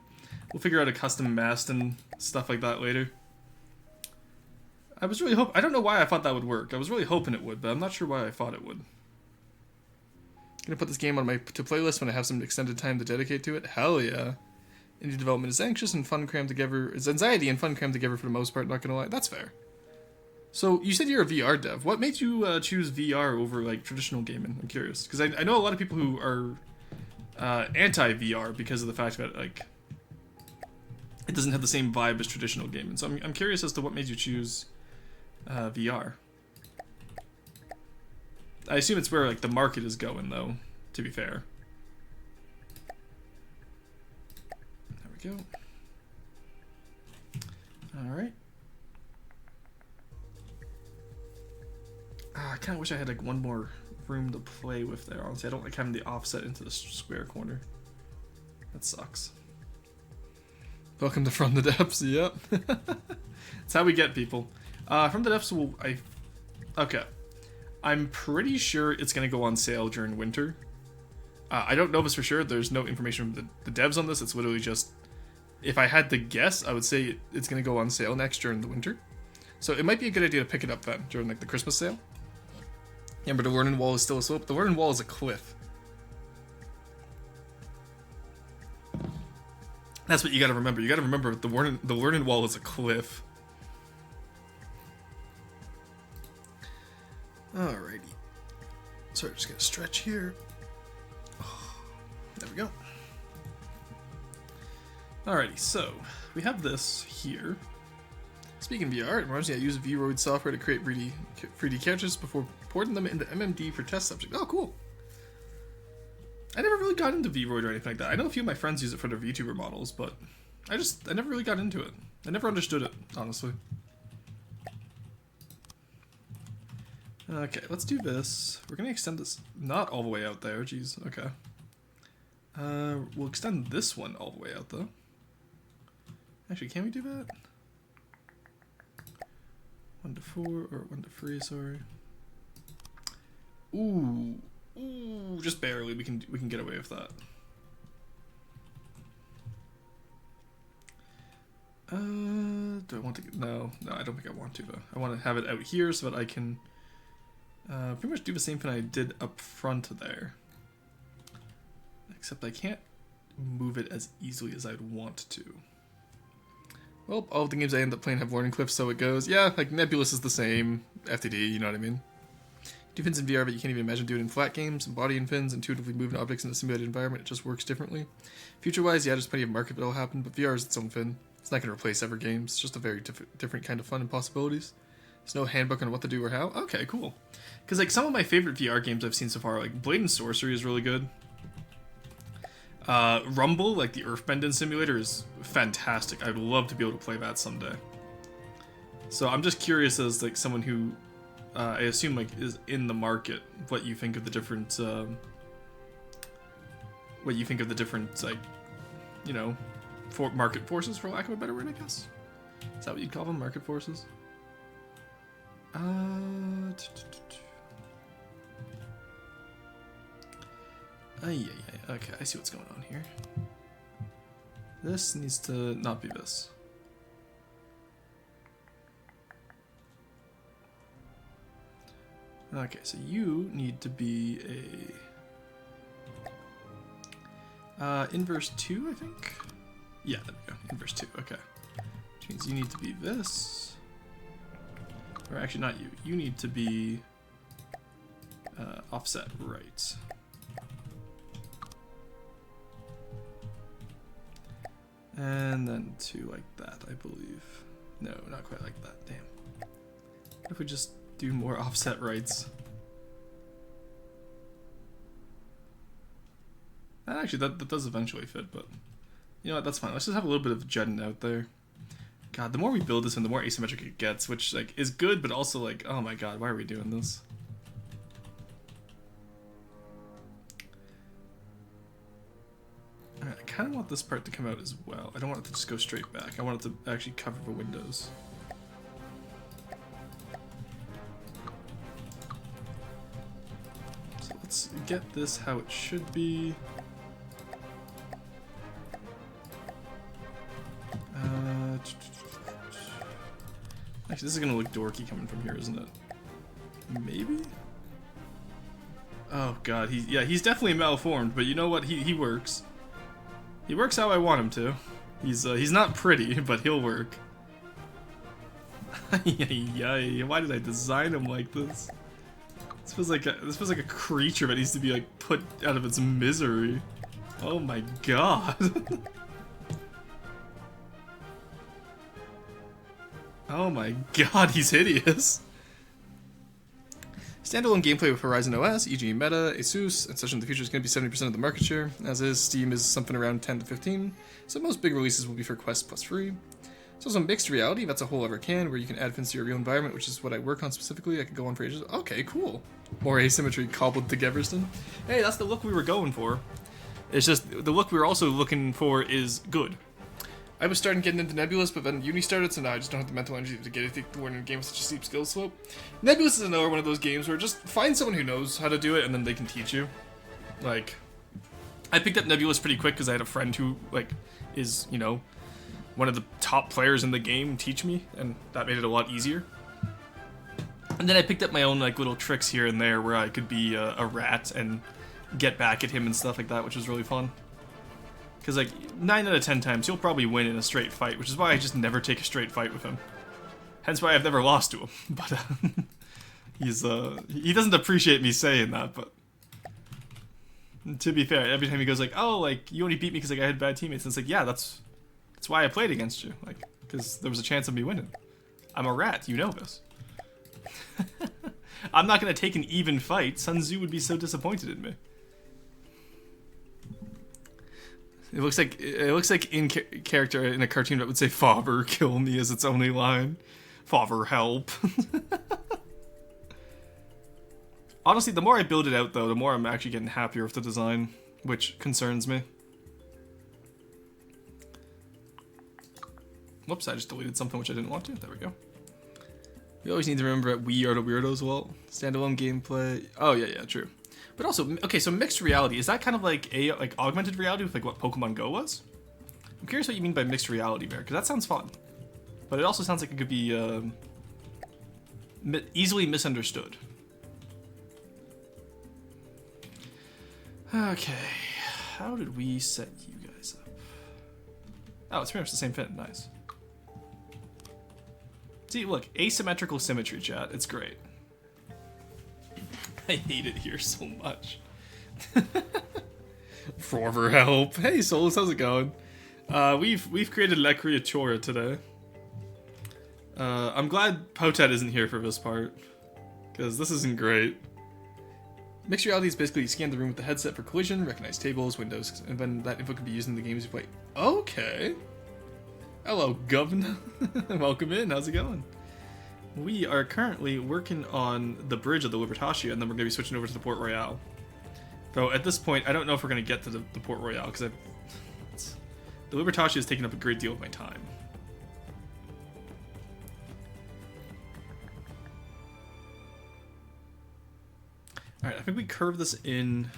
We'll figure out a custom mast and stuff like that later. I was really I don't know why I thought that would work. I was really hoping it would, but I'm not sure why I thought it would. Gonna put this game on my playlist when I have some extended time to dedicate to it. Hell yeah. Indie development is anxious and fun crammed together. It's anxiety and fun crammed together for the most part, not gonna lie. That's fair. So, you said you're a VR dev. What made you choose VR over, like, traditional gaming? I'm curious. Because I know a lot of people who are anti-VR because of the fact that like it doesn't have the same vibe as traditional gaming. So I'm curious as to what made you choose VR. I assume it's where like the market is going, though. To be fair. There we go. All right. I kind of wish I had like one more room to play with there. Honestly, I don't like having the offset into the square corner. That sucks. Welcome to From the Depths. Yep. That's how we get people. From the Depths will okay. I'm pretty sure it's gonna go on sale during winter. I don't know this for sure. There's no information from the devs on this. It's literally just, if I had to guess, I would say it's gonna go on sale next during the winter. So it might be a good idea to pick it up then during like the Christmas sale. Yeah, but the Learning Wall is still a slope. The Learning Wall is a cliff. That's what you gotta remember. You gotta remember the Learning Wall is a cliff. Alrighty. Sorry, just gonna stretch here. Oh, there we go. Alrighty, so we have this here. Speaking of VR, it reminds me I use Vroid software to create 3D characters before porting them into MMD for test subjects. Oh, cool. I never really got into Vroid or anything like that. I know a few of my friends use it for their Vtuber models, but I never really got into it. I never understood it, honestly. Okay, let's do this. We're gonna extend this not all the way out there. Jeez. Okay. We'll extend this one all the way out though. Actually, can we do that? 1 to 4 or 1 to 3? Sorry. Ooh, just barely. We can get away with that. Do I want to? No, I don't think I want to though. I want to have it out here so that I can. Pretty much do the same thing I did up front there. Except I can't move it as easily as I'd want to. Well, all of the games I end up playing have learning cliffs, so it goes. Yeah, like Nebulous is the same. FTD, you know what I mean? Do fins in VR, but you can't even imagine doing it in flat games. Embodying fins, intuitively moving objects in a simulated environment, it just works differently. Future-wise, yeah, there's plenty of market that'll happen, but VR is its own fin. It's not going to replace ever games. It's just a very different kind of fun and possibilities. There's no handbook on what to do or how. Okay, cool. Because like some of my favorite VR games I've seen so far, like Blade and Sorcery is really good. Rumble, like the Earthbending simulator, is fantastic. I'd love to be able to play that someday. So I'm just curious as like someone who I assume like is in the market, what you think of the different like, you know, market forces, for lack of a better word, I guess. Is that what you'd call them, market forces? Okay, I see what's going on here. This needs to not be this. Okay, so you need to be a inverse 2, I think? Yeah, there we go. Inverse 2, okay. Which means you need to be this. Or actually, not you. You need to be offset right. And then 2 like that, I believe. No, not quite like that. Damn. What if we just do more offset rights? Actually, that does eventually fit, but you know what? That's fine. Let's just have a little bit of jutting out there. God, the more we build this one, the more asymmetric it gets, which like is good, but also like, oh my god, why are we doing this? Alright, I kind of want this part to come out as well. I don't want it to just go straight back. I want it to actually cover the windows. So let's get this how it should be. Actually, this is gonna look dorky coming from here, isn't it? Maybe? Oh god, he's definitely malformed, but you know what? He works. He works how I want him to. He's not pretty, but he'll work. Yay, why did I design him like this? This feels like a creature that needs to be like put out of its misery. Oh my god. Oh my god, he's hideous. Standalone gameplay with Horizon OS, e.g. Meta, Asus, and such in the future is going to be 70% of the market share. As is, Steam is something around 10 to 15, so most big releases will be for Quest plus free. It's also mixed reality, that's a whole other can, where you can add fins to your real environment, which is what I work on specifically. I could go on for ages. Okay, cool. More asymmetry cobbled together. Hey, that's the look we were going for. It's just, the look we were also looking for is good. I was starting getting into Nebulous, but then uni started, so now I just don't have the mental energy to get anything to learn in a game with such a steep skill slope. Nebulous is another one of those games where just find someone who knows how to do it, and then they can teach you. Like, I picked up Nebulous pretty quick because I had a friend who, like, is, you know, one of the top players in the game teach me, and that made it a lot easier. And then I picked up my own, like, little tricks here and there where I could be a rat and get back at him and stuff like that, which was really fun. Because, like, 9 out of 10 times, he'll probably win in a straight fight, which is why I just never take a straight fight with him. Hence why I've never lost to him. But, he doesn't appreciate me saying that, but... To be fair, every time he goes like, oh, like, you only beat me because, like, I had bad teammates. And it's like, yeah, that's why I played against you. Like, because there was a chance of me winning. I'm a rat, you know this. I'm not going to take an even fight. Sun Tzu would be so disappointed in me. It looks like in character in a cartoon that would say "Father, kill me" as its only line. Father, help. Honestly, the more I build it out, though, the more I'm actually getting happier with the design, which concerns me. Whoops, I just deleted something which I didn't want to. There we go. We always need to remember that we are the weirdos. Well, standalone gameplay. Oh yeah, true. But also, okay, so mixed reality, is that kind of like augmented reality with like what Pokemon Go was? I'm curious what you mean by mixed reality there, because that sounds fun. But it also sounds like it could be easily misunderstood. Okay, how did we set you guys up? Oh, it's pretty much the same fit, nice. See, look, asymmetrical symmetry, chat, it's great. I hate it here so much. For help. Hey Solus, how's it going? We've created La Creatura today. I'm glad Potet isn't here for this part, because this isn't great. Mixed reality is basically you scan the room with the headset for collision, recognize tables, windows, and then that info can be used in the games you play. Okay. Hello, Governor. Welcome in. How's it going? We are currently working on the bridge of the Libertatia, and then we're going to be switching over to the Port Royale. Though at this point, I don't know if we're going to get to the Port Royale, because the Libertatia is taking up a great deal of my time. Alright, I think we curve this in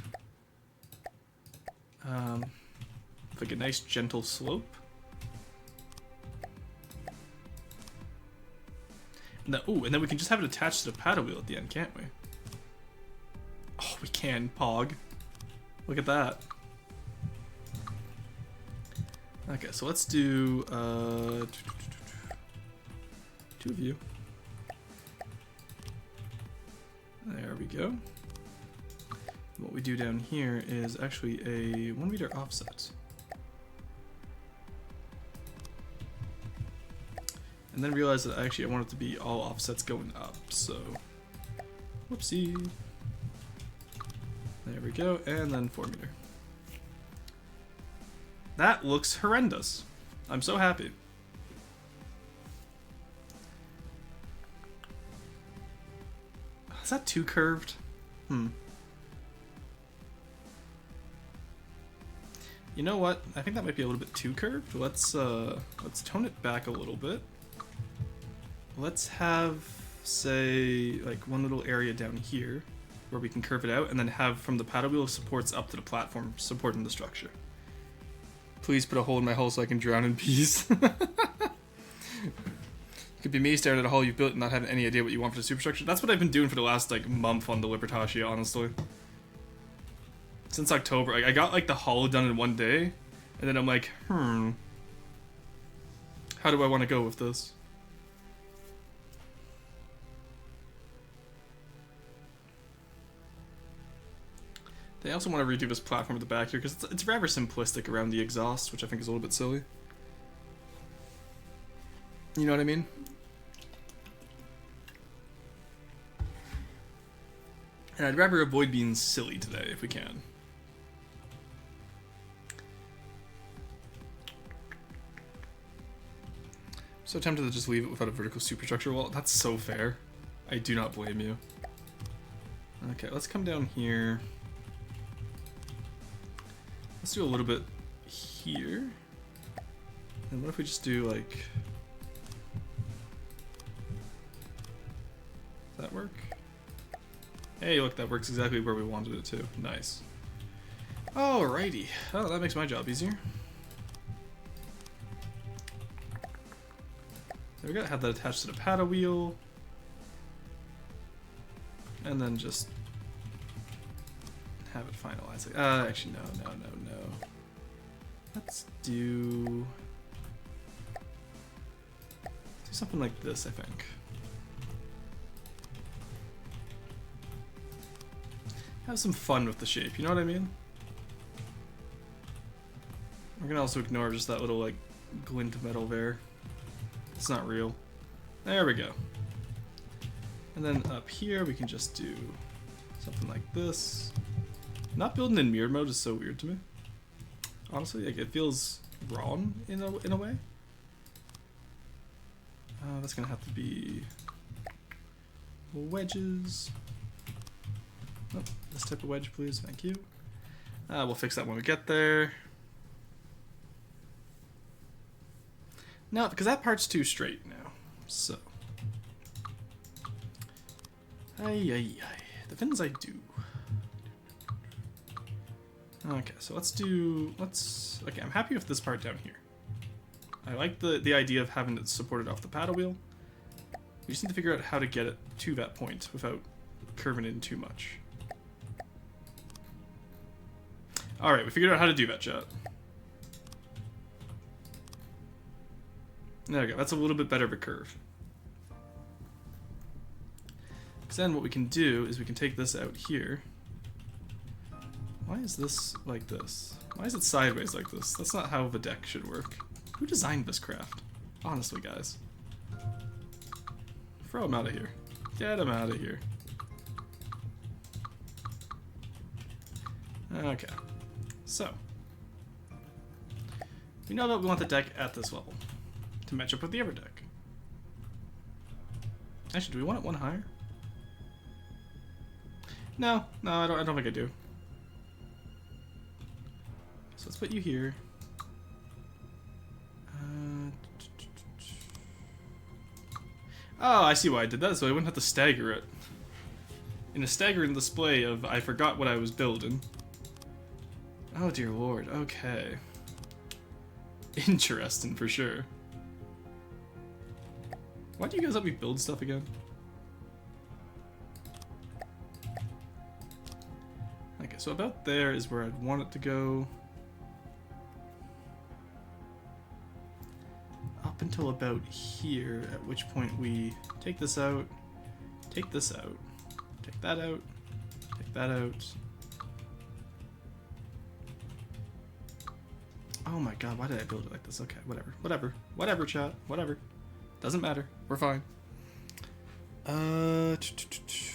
like a nice gentle slope. And then we can just have it attached to the paddle wheel at the end, can't we? Oh, we can, Pog. Look at that. Okay, so let's do 2 of you. There we go. What we do down here is actually a 1 meter offset. And then realize that actually I want it to be all offsets going up, so whoopsie. There we go, and then 4 meter. That looks horrendous. I'm so happy. Is that too curved? You know what? I think that might be a little bit too curved. Let's tone it back a little bit. Let's have, say, like one little area down here where we can curve it out, and then have from the paddle wheel supports up to the platform supporting the structure. Please put a hole in my hull so I can drown in peace. It could be me staring at a hull you've built and not having any idea what you want for the superstructure. That's what I've been doing for the last like month on the Libertatia, honestly. Since October, I got like the hull done in 1 day, and then I'm like, how do I want to go with this? They also want to redo this platform at the back here because it's rather simplistic around the exhaust, which I think is a little bit silly. You know what I mean? And I'd rather avoid being silly today if we can. So tempted to just leave it without a vertical superstructure. Well, that's so fair. I do not blame you. Okay, let's come down here. Let's do a little bit here. And what if we just do like... Does that work? Hey, look, that works exactly where we wanted it to. Nice. Alrighty. Oh, that makes my job easier. There we go, have that attached to the paddle wheel. And then just have it finalized. Actually, no. Let's do something like this, I think. Have some fun with the shape, you know what I mean? We're gonna also ignore just that little, like, glint metal there. It's not real. There we go. And then up here we can just do something like this. Not building in mirrored mode is so weird to me. Honestly, like, it feels wrong in a way. That's gonna have to be wedges. Oh, this type of wedge, please. Thank you. We'll fix that when we get there. No, because that part's too straight now. So. The things I do. Okay, so okay, I'm happy with this part down here. I like the idea of having it supported off the paddle wheel. We just need to figure out how to get it to that point without curving in too much. Alright, we figured out how to do that, chat. There we go, that's a little bit better of a curve. Because then what we can do is we can take this out here. Why is this like this? Why is it sideways like this? That's not how the deck should work. Who designed this craft? Honestly, guys. Throw him out of here. Get him out of here. Okay. So. We know that we want the deck at this level to match up with the other deck. Actually, do we want it one higher? No, I don't think I do. So let's put you here. Oh, I see why I did that, so I wouldn't have to stagger it. In a staggering display of I forgot what I was building. Oh dear lord, okay. Interesting for sure. Why do you guys let me build stuff again? Okay, so about there is where I'd want it to go. Up until about here, at which point we take this out, take this out, take that out, take that out. Oh my god, why did I build it like this? Okay, whatever, chat, whatever. Doesn't matter, we're fine.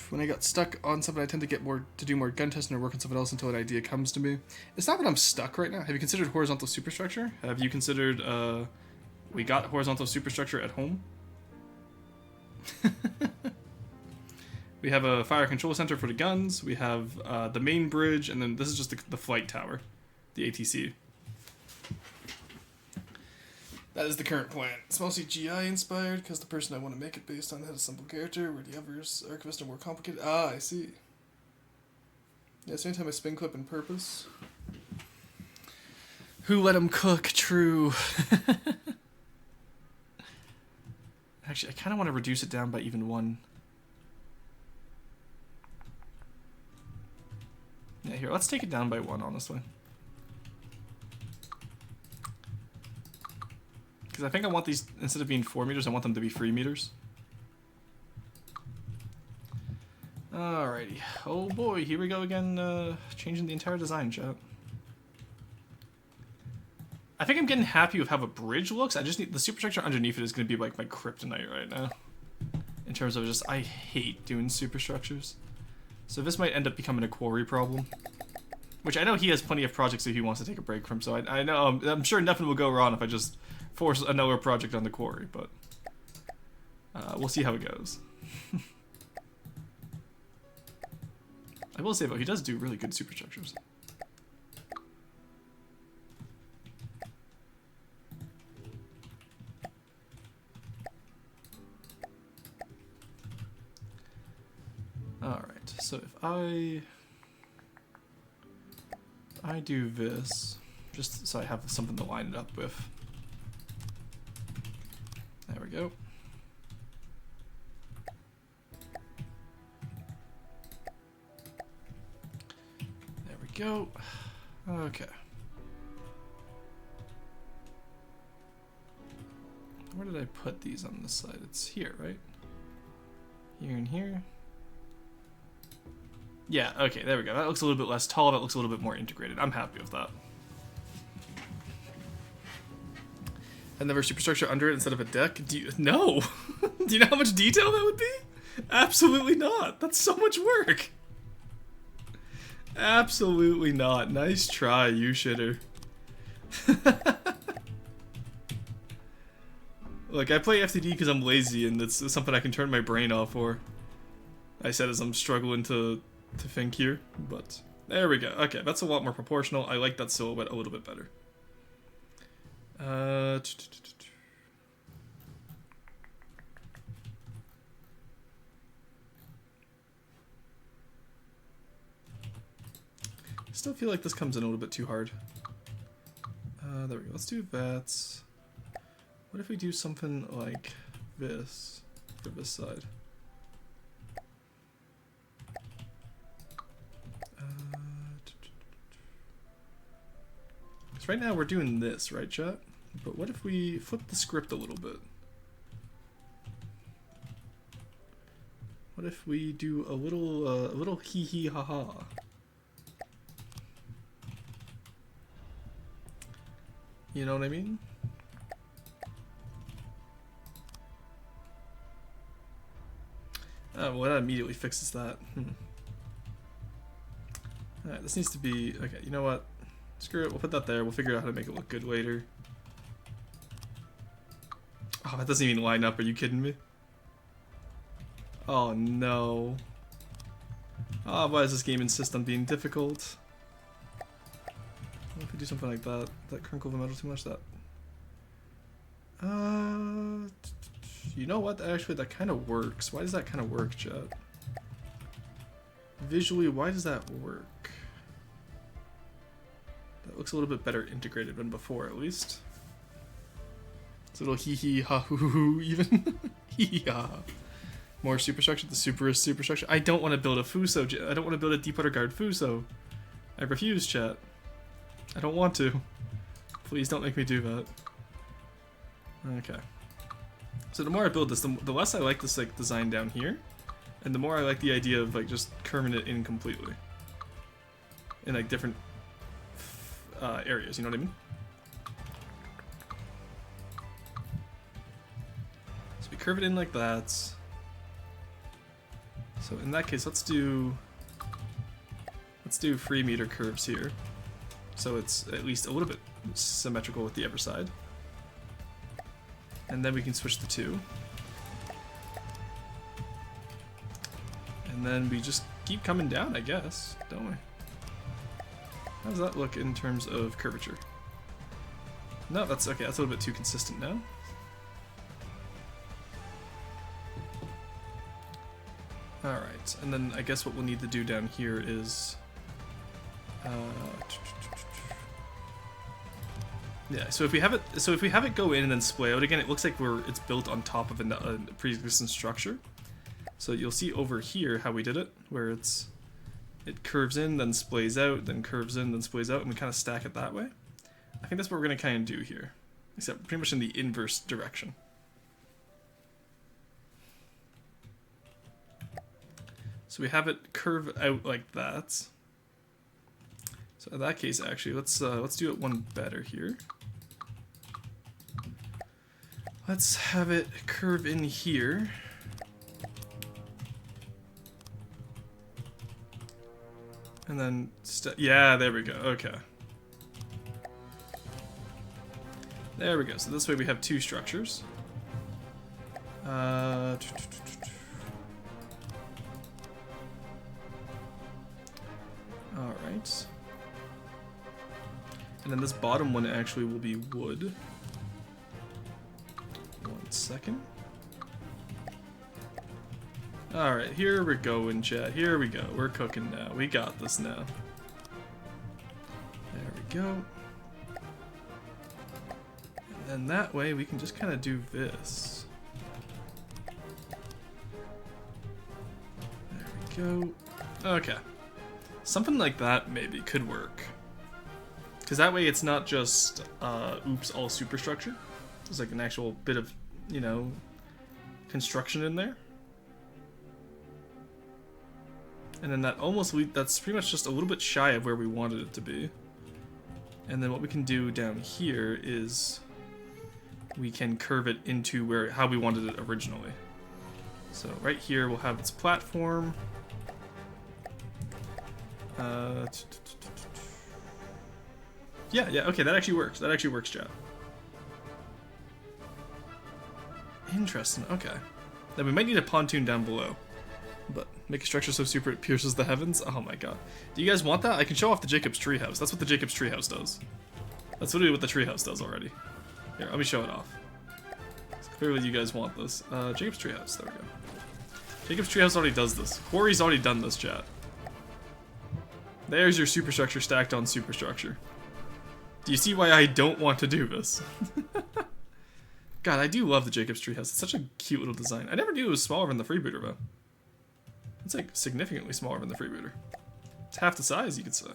When I got stuck on something, I tend to do more gun testing or work on something else until an idea comes to me. It's not that I'm stuck right now. Have you considered horizontal superstructure? Have you considered, we got horizontal superstructure at home? We have a fire control center for the guns, we have the main bridge, and then this is just the flight tower, the ATC. That is the current plan. It's mostly GI inspired because the person I want to make it based on had a simple character, where the others, Archivist, are more complicated. Ah, I see. Yeah, same time I spin clip and purpose. Who let him cook? True. Actually, I kind of want to reduce it down by even one. Yeah, here, let's take it down by one, honestly. Because I think I want these, instead of being 4 meters, I want them to be 3 meters. Alrighty. Oh boy, here we go again, changing the entire design, chat. I think I'm getting happy with how a bridge looks. I just need the superstructure underneath it is going to be like my kryptonite right now. In terms of just, I hate doing superstructures. So this might end up becoming a quarry problem. Which I know he has plenty of projects that he wants to take a break from, so I know, I'm sure nothing will go wrong if I just force another project on the quarry, but we'll see how it goes. I will say though, he does do really good superstructures. Alright, so if I do this, just so I have something to line it up with. There we go. There we go. Okay. Where did I put these on this side? It's here, right? Here and here. Yeah, okay, there we go. That looks a little bit less tall, that looks a little bit more integrated. I'm happy with that. Another superstructure under it instead of a deck? No! Do you know how much detail that would be? Absolutely not. That's so much work. Absolutely not. Nice try, you shitter. Look, I play FTD because I'm lazy and it's something I can turn my brain off for. I said as I'm struggling to think here, but there we go. Okay, that's a lot more proportional. I like that silhouette a little bit better. I still feel like this comes in a little bit too hard. There we go. Let's do that. What if we do something like this for this side? Because right now we're doing this, right, chat? But what if we flip the script a little bit? What if we do a little hee hee ha ha? You know what I mean? Well, that immediately fixes that. Alright, this needs to be... Okay, you know what? Screw it, we'll put that there. We'll figure out how to make it look good later. Oh, that doesn't even line up. Are you kidding me? Oh, no. Oh, why does this game insist on being difficult? What if we do something like that? That crinkle the metal too much? That... You know what? Actually, that kind of works. Why does that kind of work, chat? Visually, why does that work? That looks a little bit better integrated than before, at least. It's a little hee hee ha hoo hoo hoo even. Hee ha. More superstructure. The superest superstructure. I don't want to build a Fuso. I don't want to build a Deepwater Guard Fuso. I refuse, chat. I don't want to. Please don't make me do that. Okay. So the more I build this, the less I like this like design down here, and the more I like the idea of like just curving it in completely in like different areas. You know what I mean? So we curve it in like that. So in that case, let's do 3 meter curves here, so it's at least a little bit symmetrical with the other side. And then we can switch the two. And then we just keep coming down, I guess, don't we? How does that look in terms of curvature? No, that's okay, that's a little bit too consistent now. Alright, and then I guess what we'll need to do down here is... yeah, so if we have it go in and then splay out again, it looks like it's built on top of a pre-existing structure. So you'll see over here how we did it, where it curves in, then splays out, then curves in, then splays out, and we kind of stack it that way. I think that's what we're going to kind of do here, except pretty much in the inverse direction. So we have it curve out like that. So in that case, actually, let's do it one better here. Let's have it curve in here. And then, yeah, there we go, okay. There we go, so this way we have two structures. Alright. And then this bottom one actually will be wood. 1 second. Alright, here we're going, chat. Here we go. We're cooking now. We got this now. There we go. And then that way we can just kind of do this. There we go. Okay. Something like that maybe could work. Because that way it's not just, oops, all superstructure. There's like an actual bit of, you know, construction in there. And then that that's pretty much just a little bit shy of where we wanted it to be. And then what we can do down here is we can curve it into how we wanted it originally. So right here we'll have its platform. Yeah, okay, that actually works. That actually works, chat. Interesting, okay. Then we might need a pontoon down below. But make a structure so super it pierces the heavens? Oh my god. Do you guys want that? I can show off the Jacob's treehouse. That's what the Jacob's treehouse does. That's literally what the treehouse does already. Here, let me show it off. So clearly you guys want this. Jacob's treehouse, there we go. Jacob's treehouse already does this. Quarry's already done this, chat. There's your superstructure stacked on superstructure. Do you see why I don't want to do this? God, I do love the Jacob's treehouse. It's such a cute little design. I never knew it was smaller than the freebooter, though. It's like significantly smaller than the freebooter. It's half the size, you could say.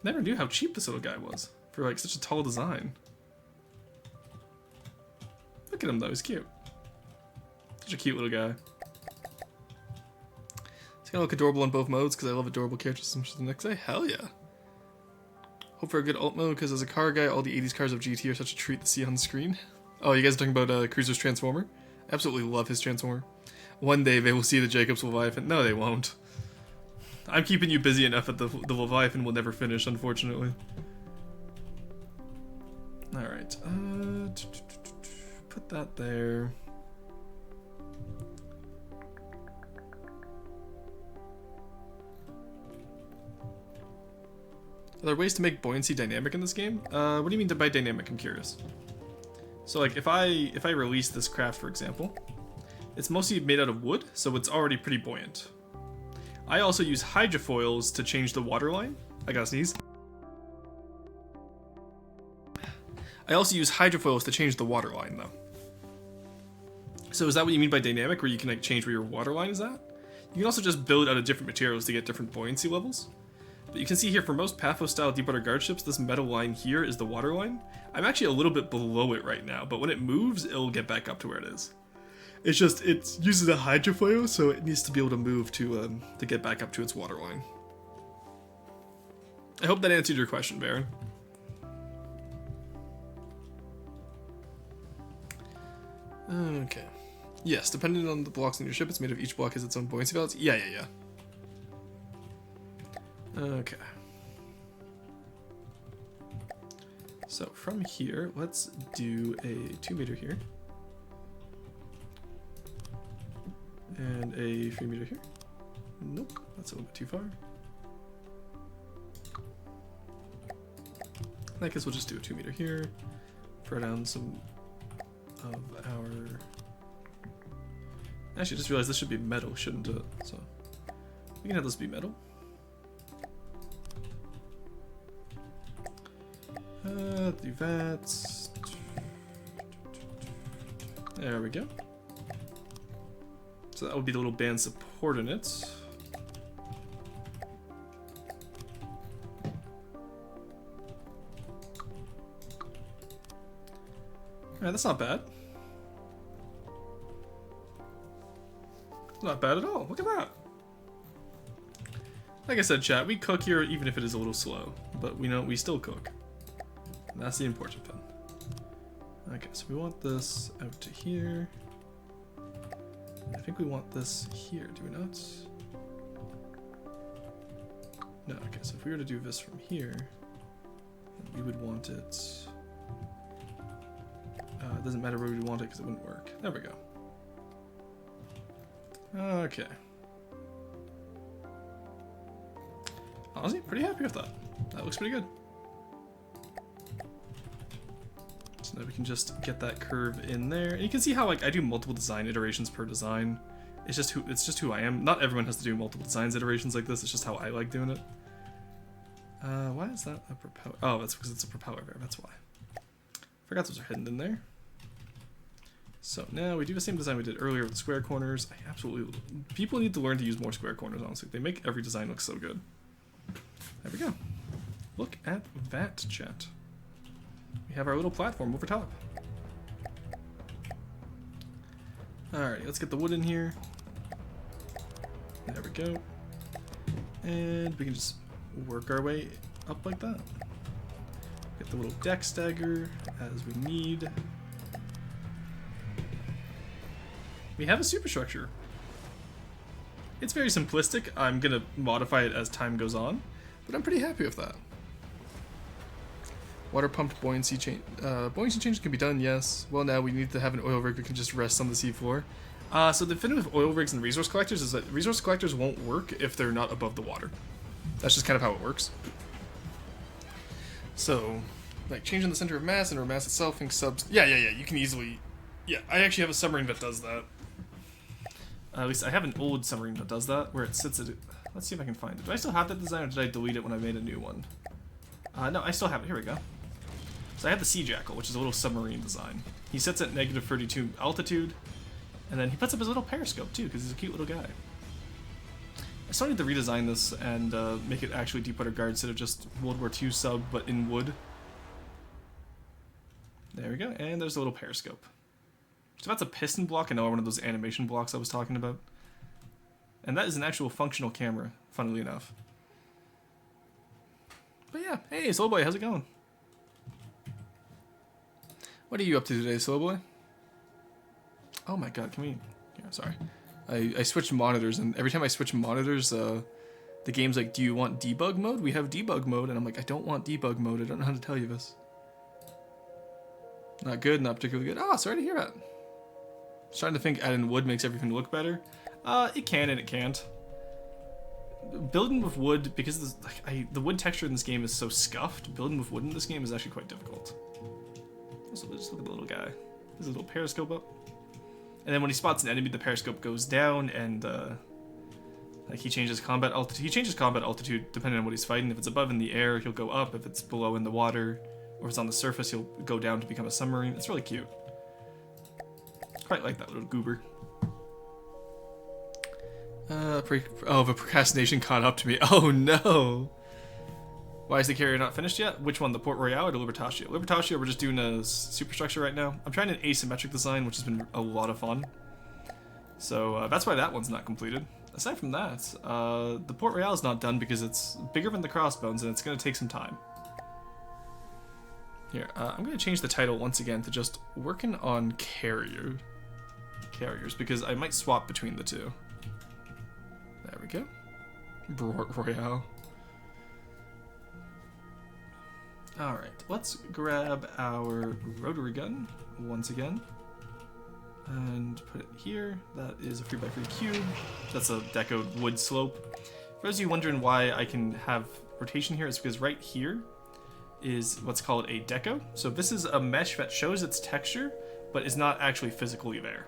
Never knew how cheap this little guy was for like such a tall design. Look at him though, he's cute. Such a cute little guy. It's gonna look adorable in both modes because I love adorable characters. The next day, hell yeah. Hope for a good alt mode because as a car guy, all the 80s cars of GT are such a treat to see on screen. Oh, you guys are talking about Cruiser's Transformer? I absolutely love his Transformer. One day they will see the Jacob's Leviathan. No, they won't. I'm keeping you busy enough that the Leviathan will never finish, unfortunately. Alright, put that there. Are there ways to make buoyancy dynamic in this game? What do you mean by dynamic? I'm curious. So like if I release this craft, for example, it's mostly made out of wood, so it's already pretty buoyant. I also use hydrofoils to change the waterline. I gotta sneeze. I also use hydrofoils to change the waterline though. So is that what you mean by dynamic, where you can like change where your waterline is at? You can also just build out of different materials to get different buoyancy levels. But you can see here for most Pathos style deepwater guard ships, this metal line here is the waterline. I'm actually a little bit below it right now, but when it moves, it'll get back up to where it is. It's just, it uses a hydrofoil, so it needs to be able to move to get back up to its waterline. I hope that answered your question, Baron. Okay. Yes, depending on the blocks in your ship, it's made of each block has its own buoyancy values. Yeah. Okay. So from here, let's do a 2 meter here. And a 3 meter here. Nope, that's a little bit too far. I guess we'll just do a 2 meter here. Throw down some of our... Actually, I just realized this should be metal, shouldn't it? So we can have this be metal. Do that. There we go. So that would be the little band supporting it. Alright, that's not bad. Not bad at all. Look at that. Like I said, chat, we cook here even if it is a little slow, but we know we still cook. And that's the important thing. Okay, so we want this out to here. I think we want this here, do we not? No, okay, so if we were to do this from here, we would want it... it doesn't matter where we want it because it wouldn't work. There we go. Okay. Honestly, pretty happy with that. That looks pretty good. So now we can just get that curve in there. And you can see how like I do multiple design iterations per design. It's just who I am. Not everyone has to do multiple designs iterations like this. It's just how I like doing it. Why is that a propeller? Oh, that's because it's a propeller there. That's why. Forgot those are hidden in there. So now we do the same design we did earlier with the square corners. I absolutely... People need to learn to use more square corners, honestly. They make every design look so good. There we go. Look at that, chat. We have our little platform over top. Alright, let's get the wood in here. There we go. And we can just work our way up like that. Get the little deck stagger as we need. We have a superstructure. It's very simplistic. I'm gonna modify it as time goes on, but I'm pretty happy with that. Water pumped buoyancy change. Buoyancy change can be done, yes. Well, now we need to have an oil rig that can just rest on the seafloor. So the thing with oil rigs and resource collectors is that resource collectors won't work if they're not above the water. That's just kind of how it works. So, like changing the center of mass and or mass itself, think subs. Yeah. You can easily. Yeah, I actually have a submarine that does that. At least I have an old submarine that does that, where it sits at... Let's see if I can find it. Do I still have that design, or did I delete it when I made a new one? No, I still have it. Here we go. So I have the Sea Jackal, which is a little submarine design. He sits at negative 32 altitude, and then he puts up his little periscope, too, because he's a cute little guy. I still need to redesign this and make it actually Deepwater Guard instead of just World War II sub, but in wood. There we go, and there's a little periscope. So that's a piston block, and not one of those animation blocks I was talking about. And that is an actual functional camera, funnily enough. But yeah, hey, Slow Boy, how's it going? What are you up to today, Slow Boy? Oh my god, can we... Yeah, sorry. I switched monitors, and every time I switch monitors, the game's like, do you want debug mode? We have debug mode, and I'm like, I don't want debug mode. I don't know how to tell you this. Not good, not particularly good. Oh, sorry to hear that. I was trying to think adding wood makes everything look better. It can and it can't. Building with wood, because the wood texture in this game is so scuffed, building with wood in this game is actually quite difficult. Also, just look at the little guy. There's a little periscope up. And then when he spots an enemy, the periscope goes down, and like he changes combat altitude. He changes combat altitude depending on what he's fighting. If it's above in the air, he'll go up. If it's below in the water, or if it's on the surface, he'll go down to become a submarine. It's really cute. Quite like that little goober. The procrastination caught up to me. Oh no! Why is the carrier not finished yet? Which one, the Port Royale or the Libertatio? Libertatio, we're just doing a superstructure right now. I'm trying an asymmetric design, which has been a lot of fun. So that's why that one's not completed. Aside from that, the Port Royale is not done because it's bigger than the Crossbones and it's going to take some time. Here, I'm going to change the title once again to just working on carriers, because I might swap between the two. There we go. Port Royale. Alright, let's grab our rotary gun once again and put it here. That is a 3x3 cube. That's a decoed wood slope. For those of you wondering why I can have rotation here, it's because right here is what's called a deco. So this is a mesh that shows its texture, but is not actually physically there.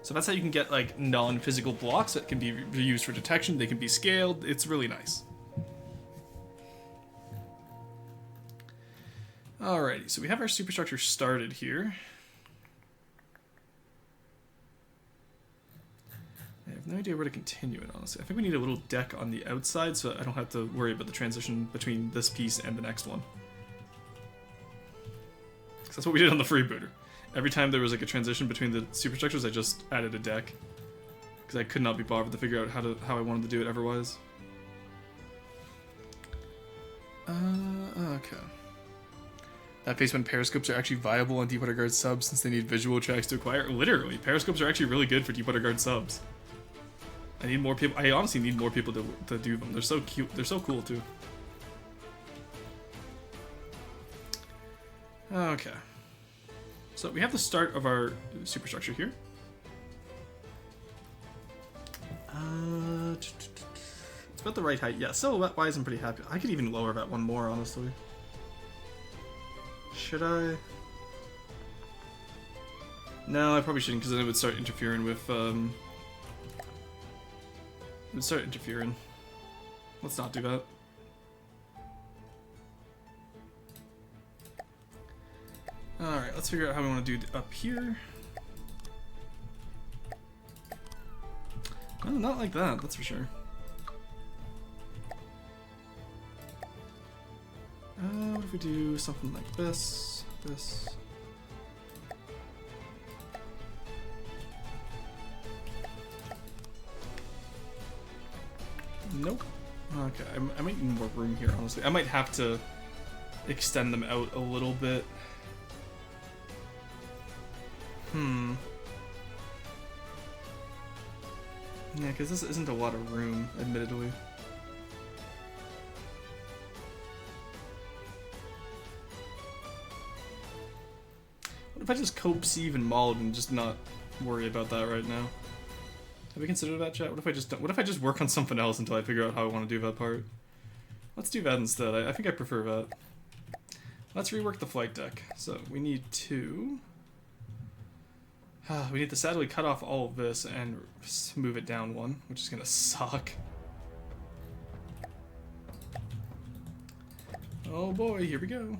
So that's how you can get like non-physical blocks that can be used for detection. They can be scaled. It's really nice. Alrighty, so we have our superstructure started here. I have no idea where to continue it, honestly. I think we need a little deck on the outside so I don't have to worry about the transition between this piece and the next one. So that's what we did on the freebooter. Every time there was like a transition between the superstructures, I just added a deck. because I could not be bothered to figure out how I wanted to do it otherwise. Okay. That face when periscopes are actually viable on Deepwater Guard subs since they need visual tracks to acquire. Literally, periscopes are actually really good for Deepwater Guard subs. I need more people. I honestly need more people to do them. They're so cute. They're so cool too. Okay. So we have the start of our superstructure here. It's about the right height. Yeah, silhouette-wise, I'm pretty happy. I could even lower that one more, honestly. Should I? No, I probably shouldn't, because then it would start interfering with, It would start interfering. Let's not do that. Alright, let's figure out how we want to do up here. Oh, not like that, that's for sure. What if we do something like this, this? Nope. Okay, I might need more room here, honestly. I might have to extend them out a little bit. Yeah, because this isn't a lot of room, admittedly. What if I just cope, sieve, and mold and just not worry about that right now? Have we considered that, chat? What if I just work on something else until I figure out how I want to do that part? Let's do that instead. I think I prefer that. Let's rework the flight deck. So we need to... we need to sadly cut off all of this and move it down one, which is gonna suck. Oh boy, here we go.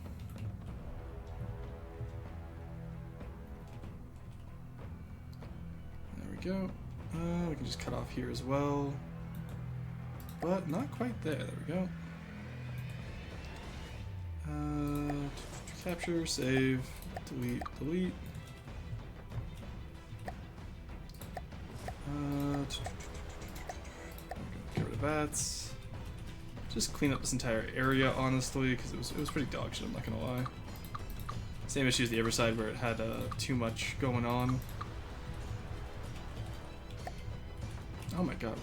There we go. We can just cut off here as well. But not quite there. There we go. Capture, save, delete, delete. Get rid of that. Just clean up this entire area, honestly, because it was pretty dog shit, I'm not gonna lie. Same issue as the other side where it had too much going on. Oh my god,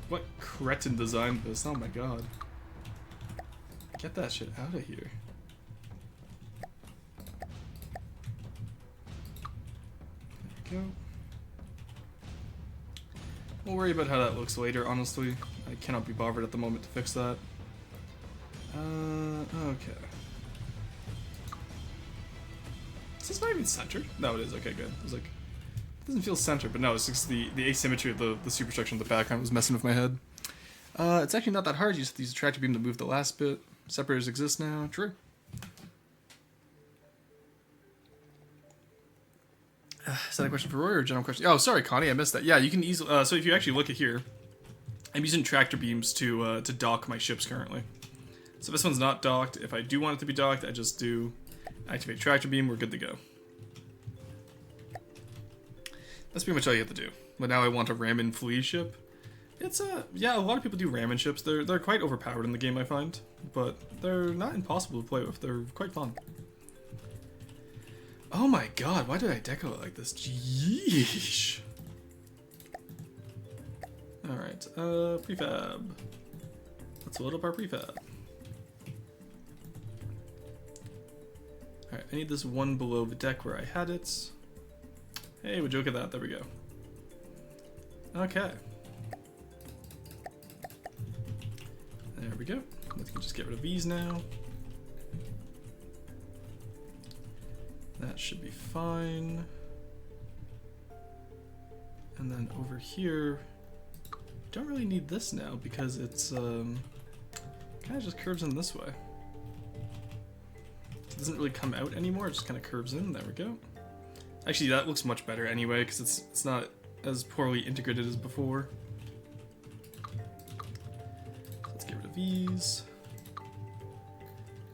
what cretin designed this? Oh my god. Get that shit out of here. There we go. We'll worry about how that looks later, honestly. I cannot be bothered at the moment to fix that. Okay. Is this not even centered? No, it is. Okay, good. I was like, it doesn't feel centered, but no, it's just the asymmetry of the superstructure in the background was messing with my head. It's actually not that hard. You just have to use a tractor beam to move the last bit. Separators exist now. True. Is that a question for Roy or a general question? Oh, sorry, Connie, I missed that. Yeah, you can easily. So if you actually look at here, I'm using tractor beams to dock my ships currently. So this one's not docked. If I do want it to be docked, I just do activate tractor beam. We're good to go. That's pretty much all you have to do. But now I want a Ramen Flea ship. It's yeah, a lot of people do Ramen ships. They're quite overpowered in the game, I find, but they're not impossible to play with. They're quite fun. Oh my god, why did I deco it like this? Jeesh. Alright, prefab. Let's load up our prefab. Alright, I need this one below the deck where I had it. Hey, would you look at that? There we go. Okay. There we go. Let's just get rid of these now. That should be fine. And then over here, don't really need this now because it's kind of just curves in this way. It doesn't really come out anymore, it just kind of curves in. There we go. Actually, that looks much better anyway because it's not as poorly integrated as before. Let's get rid of these.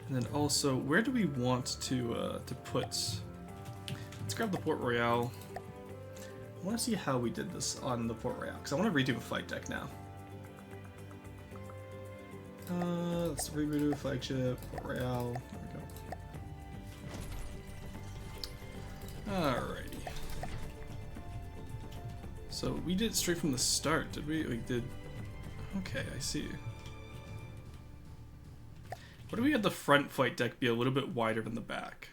And then also, where do we want to put? Let's grab the Port Royale. I want to see how we did this on the Port Royale, because I want to redo a flight deck now. Let's redo a flagship, Port Royale. There we go. Alrighty. So we did it straight from the start, did we? We did. Okay, I see. What if we had the front flight deck be a little bit wider than the back?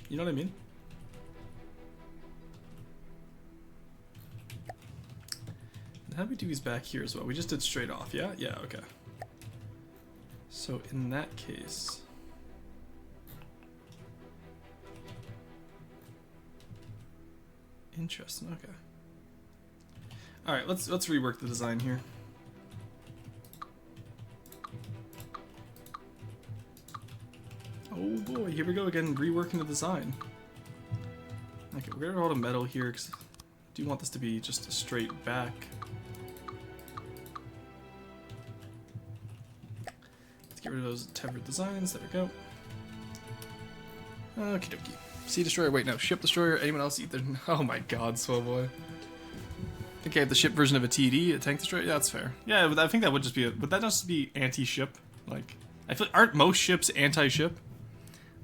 You know what I mean? And how do we do these back here as well? We just did straight off, yeah? Yeah, okay. So in that case... Interesting, okay. Alright, let's rework the design here. Oh boy, here we go again, reworking the design. Okay, we're gonna roll the metal here because I do want this to be just a straight back. Let's get rid of those tethered designs, there we go. Okie dokie. Sea Destroyer, wait no, Ship Destroyer, anyone else either? Oh my god, Swell Boy. I think I have the ship version of a TD, a Tank Destroyer, yeah, that's fair. Yeah, I think that would just be, would that just be anti-ship? Like, I feel, aren't most ships anti-ship?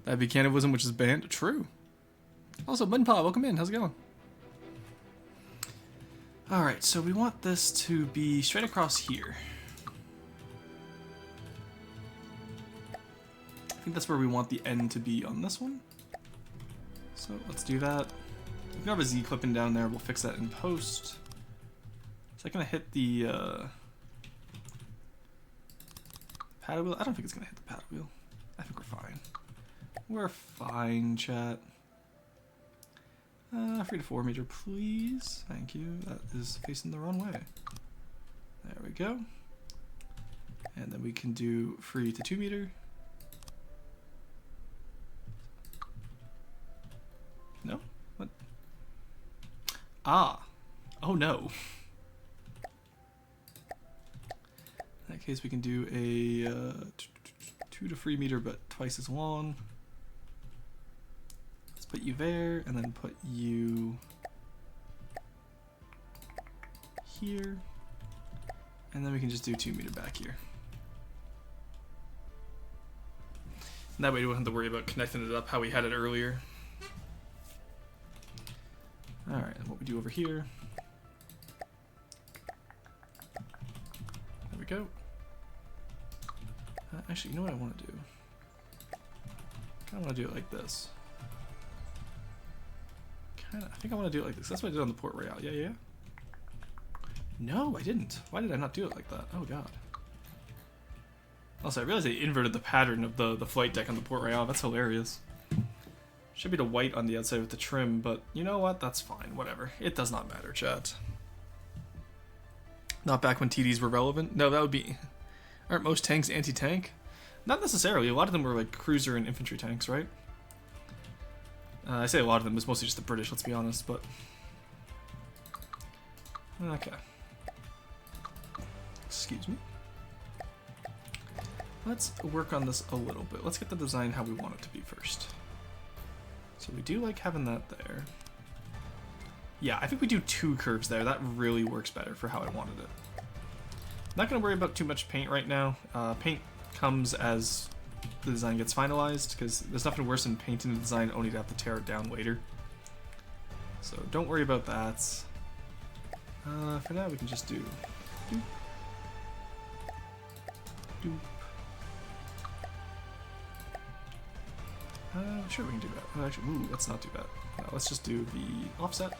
That'd be cannibalism, which is banned. True. Also, Bunpaw, welcome in. How's it going? Alright, so we want this to be straight across here. I think that's where we want the end to be on this one. So let's do that. We can have a Z clipping down there. We'll fix that in post. Is that going to hit the paddle wheel? I don't think it's going to hit the paddle wheel. I think we're fine. We're fine, chat. 3 to 4 meter, please. Thank you. That is facing the wrong way. There we go. And then we can do 3 to 2 meter. No? What? Ah. Oh no. In that case, we can do a 2 to 3 meter, but twice as long. Put you there, and then put you here, and then we can just do 2 meter back here. And that way we don't have to worry about connecting it up how we had it earlier. Alright, and what we do over here. There we go. Actually, you know what I want to do? I kind of want to do it like this. I think I want to do it like this. That's what I did on the Port Royale. Yeah, yeah. No, I didn't. Why did I not do it like that? Oh, God. Also, I realized they inverted the pattern of the flight deck on the Port Royale. That's hilarious. Should be the white on the outside with the trim, but you know what? That's fine. Whatever. It does not matter, chat. Not back when TDs were relevant? No, that would be... Aren't most tanks anti-tank? Not necessarily. A lot of them were like cruiser and infantry tanks, right? I say a lot of them, it's mostly just the British, let's be honest, but... Okay. Excuse me. Let's work on this a little bit. Let's get the design how we want it to be first. So we do like having that there. Yeah, I think we do 2 curves there. That really works better for how I wanted it. I'm not going to worry about too much paint right now. Paint comes as the design gets finalized, because there's nothing worse than painting a design only to have to tear it down later. So don't worry about that. For now we can just do doop, doop. Sure we can do that. Actually, ooh, let's not do that. Let's just do the offset.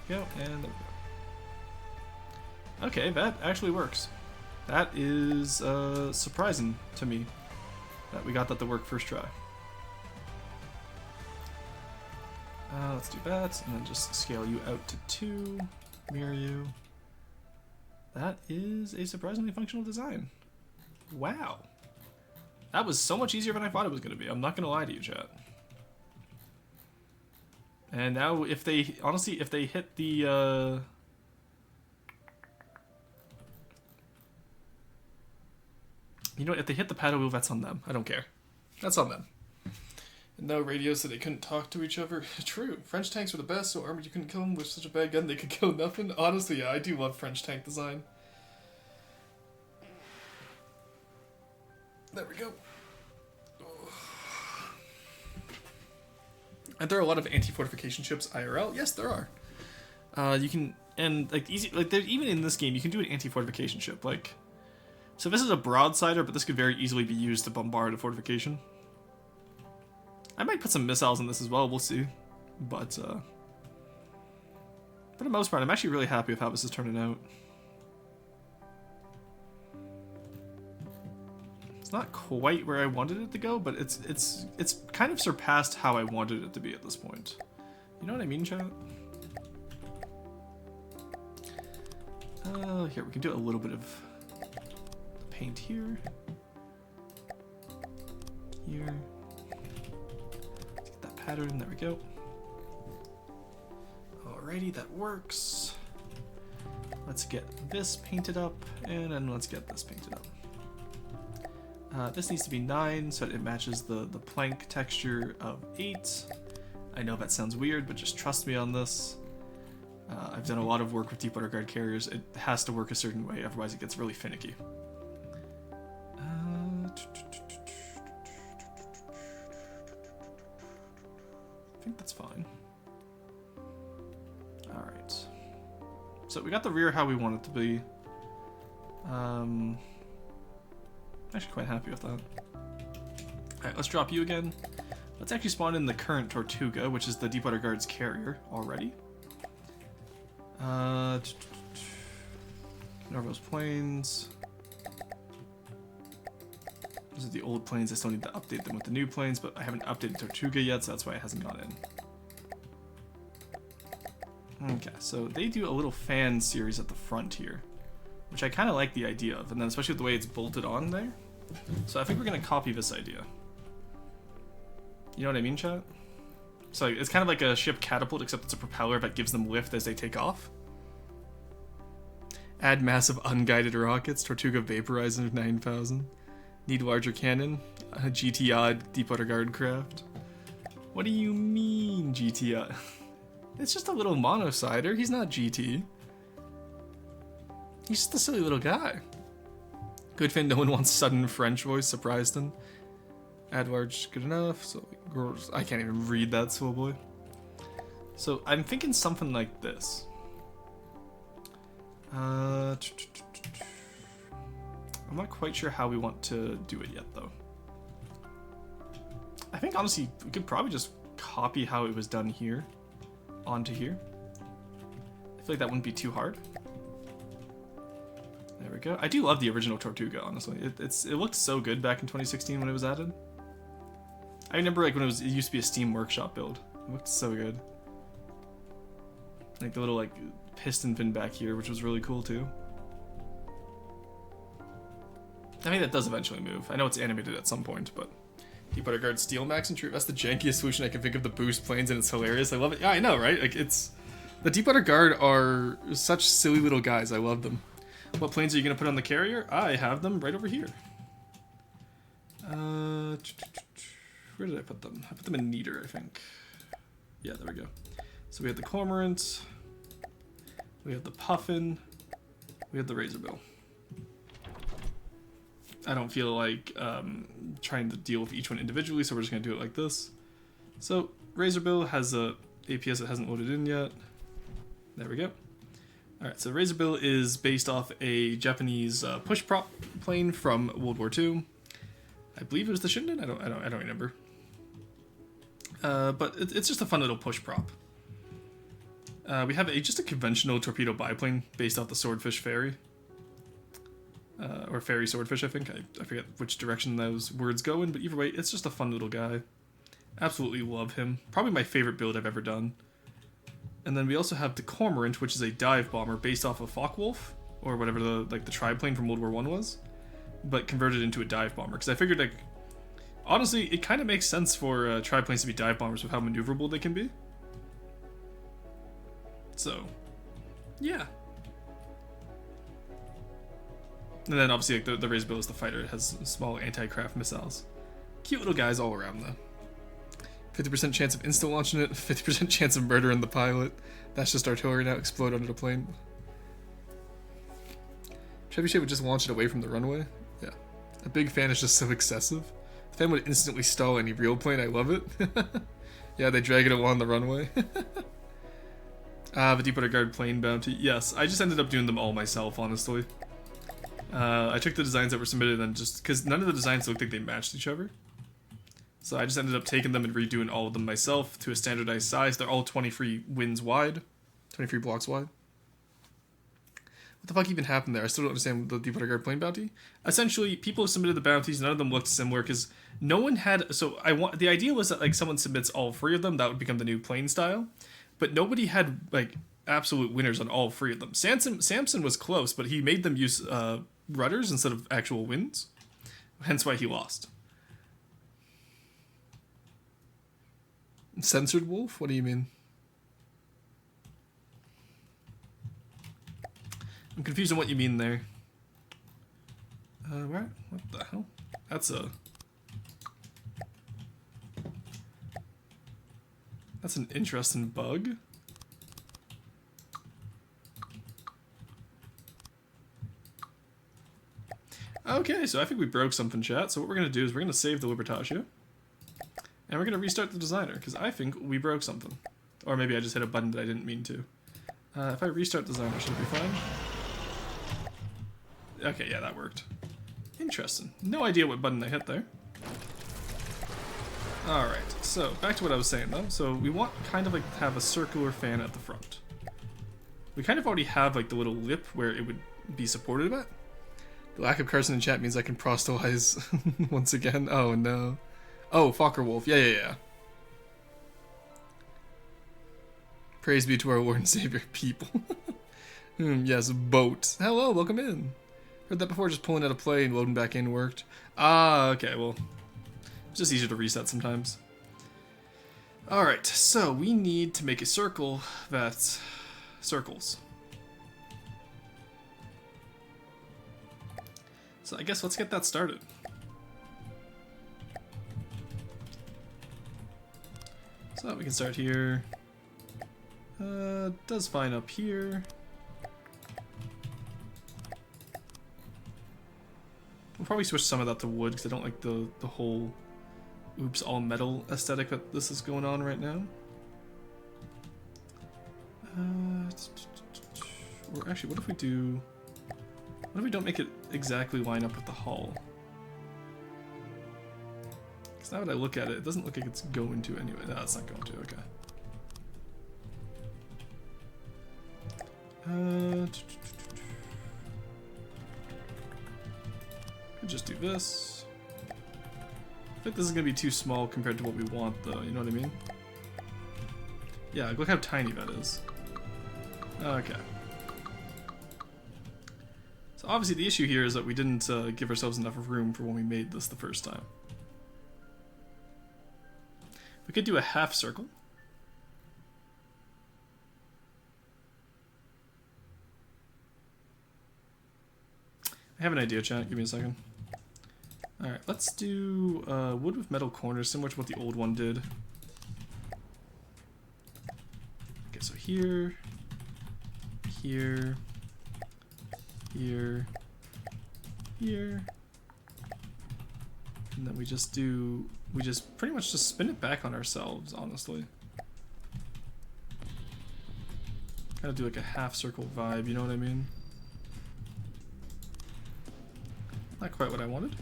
There we go, and there we go. Okay, that actually works. That is surprising to me that we got that to work first try. Let's do that, and then just scale you out to 2, mirror you. That is a surprisingly functional design. Wow. That was so much easier than I thought it was going to be. I'm not going to lie to you, chat. And now if they, honestly, if they hit the... You know what, if they hit the paddle wheel, that's on them. I don't care. That's on them. And no radio so they couldn't talk to each other. True. French tanks were the best, so armored you couldn't kill them with such a bad gun they could kill nothing. Honestly, yeah, I do love French tank design. There we go. And there are a lot of anti-fortification ships IRL. Yes, there are. You can, and like easy, like even in this game, you can do an anti-fortification ship. Like, so this is a broadsider, but this could very easily be used to bombard a fortification. I might put some missiles in this as well. We'll see. But for the most part, I'm actually really happy with how this is turning out. It's not quite where I wanted it to go, but it's kind of surpassed how I wanted it to be at this point. You know what I mean, chat? Here, we can do a little bit of paint here. Here. Let's get that pattern, there we go. Alrighty, that works. Let's get this painted up, and then let's get this painted up. This needs to be 9 so it matches the plank texture of 8. I know that sounds weird, but just trust me on this. I've done a lot of work with deep water guard carriers. It has to work a certain way, otherwise it gets really finicky. I think that's fine. Alright. So we got the rear how we want it to be. Actually quite happy with that. Alright, let's drop you again. Let's actually spawn in the current Tortuga, which is the Deepwater Guard's carrier already. Norvos planes. Those are the old planes. I still need to update them with the new planes, but I haven't updated Tortuga yet, so that's why it hasn't gone in. Okay, so they do a little fan series at the front here, which I kind of like the idea of, and then especially with the way it's bolted on there. So I think we're going to copy this idea. You know what I mean, chat? So it's kind of like a ship catapult, except it's a propeller that gives them lift as they take off. Add massive unguided rockets, Tortuga Vaporizer 9000. Need larger cannon, GTI Deepwater Guard craft. What do you mean, GTI? It's just a little monosider, he's not GT. He's just a silly little guy. Good thing no one wants sudden French voice, surprised him. Add large, good enough. So I can't even read that, so boy. So I'm thinking something like this. I'm not quite sure how we want to do it yet, though. I think honestly we could probably just copy how it was done here onto here. I feel like that wouldn't be too hard. There we go. I do love the original Tortuga, honestly. It looked so good back in 2016 when it was added. I remember like when it used to be a Steam Workshop build. It looked so good. Like the little like piston fin back here, which was really cool too. I mean that does eventually move. I know it's animated at some point, but Deepwater Guard Steel Max and True. That's the jankiest solution I can think of to boost planes, and it's hilarious. I love it. Yeah, I know, right? Like it's the Deepwater Guard are such silly little guys. I love them. What planes are you gonna put on the carrier? I have them right over here. Where did I put them? I put them in Neater, I think. Yeah, there we go. So we have the Cormorant, we have the Puffin, we have the Razorbill. I don't feel like trying to deal with each one individually, so we're just gonna do it like this. So Razorbill has a APS that hasn't loaded in yet. There we go. Alright, so Razorbill is based off a Japanese push prop plane from World War II. I believe it was the Shinden? I don't remember. But it's just a fun little push prop. We have just a conventional torpedo biplane based off the Swordfish Ferry. Or Ferry Swordfish, I think. I forget which direction those words go in, but either way, it's just a fun little guy. Absolutely love him. Probably my favorite build I've ever done. And then we also have the Cormorant, which is a dive bomber based off of Focke-Wulf, or whatever the triplane from World War I was, but converted into a dive bomber. Because I figured, like, honestly, it kind of makes sense for triplanes to be dive bombers with how maneuverable they can be. So, yeah. And then obviously, like, the Razorbill is the fighter. It has small anti-craft missiles. Cute little guys all around, though. 50% chance of insta-launching it, 50% chance of murdering the pilot. That's just artillery now, explode under the plane. Trebuchet would just launch it away from the runway. Yeah. A big fan is just so excessive. The fan would instantly stall any real plane, I love it. Yeah, they drag it along the runway. The Deepwater Guard plane bounty. Yes, I just ended up doing them all myself, honestly. I took the designs that were submitted and just... because none of the designs looked like they matched each other. So I just ended up taking them and redoing all of them myself to a standardized size. They're all 23 wins wide. 23 blocks wide. What the fuck even happened there? I still don't understand the Deepwater Guard plane bounty. Essentially, people submitted the bounties. None of them looked similar because no one had... so the idea was that like someone submits all 3 of them. That would become the new plane style. But nobody had like absolute winners on all 3 of them. Samson was close, but he made them use rudders instead of actual wings. Hence why he lost. Censored wolf? What do you mean? I'm confused on what you mean there. What the hell? That's an interesting bug. Okay, so I think we broke something, chat. So what we're going to do is we're going to save the Libertatio. And we're going to restart the designer, because I think we broke something. Or maybe I just hit a button that I didn't mean to. If I restart the designer, should it be fine? Okay, yeah, that worked. Interesting. No idea what button I hit there. Alright, so back to what I was saying though. So we want kind of like to have a circular fan at the front. We kind of already have like the little lip where it would be supported at. The lack of Carson in chat means I can prostalize once again. Oh no. Oh, Fokker Wolf. Yeah. Praise be to our Lord and Savior, people. Yes, boat. Hello, welcome in. Heard that before, just pulling out of play and loading back in worked. Ah, okay, well. It's just easier to reset sometimes. Alright, so we need to make a circle that circles. So I guess let's get that started. So we can start here. Does fine up here. We'll probably switch some of that to wood because I don't like the whole oops all metal aesthetic that this is going on right now. Or actually, what if we don't make it exactly line up with the hull? Because now that I look at it, it doesn't look like it's going to anyway. No, it's not going to, okay. Could just do this. I think this is gonna be too small compared to what we want though, you know what I mean? Yeah, look how tiny that is. Okay. So obviously the issue here is that we didn't give ourselves enough room for when we made this the first time. We could do a half circle. I have an idea, chat. Give me a second. Alright, let's do wood with metal corners, similar to what the old one did. Okay, so here, here, here, here. And then we just pretty much just spin it back on ourselves, honestly. Kind of do like a half circle vibe, you know what I mean? Not quite what I wanted.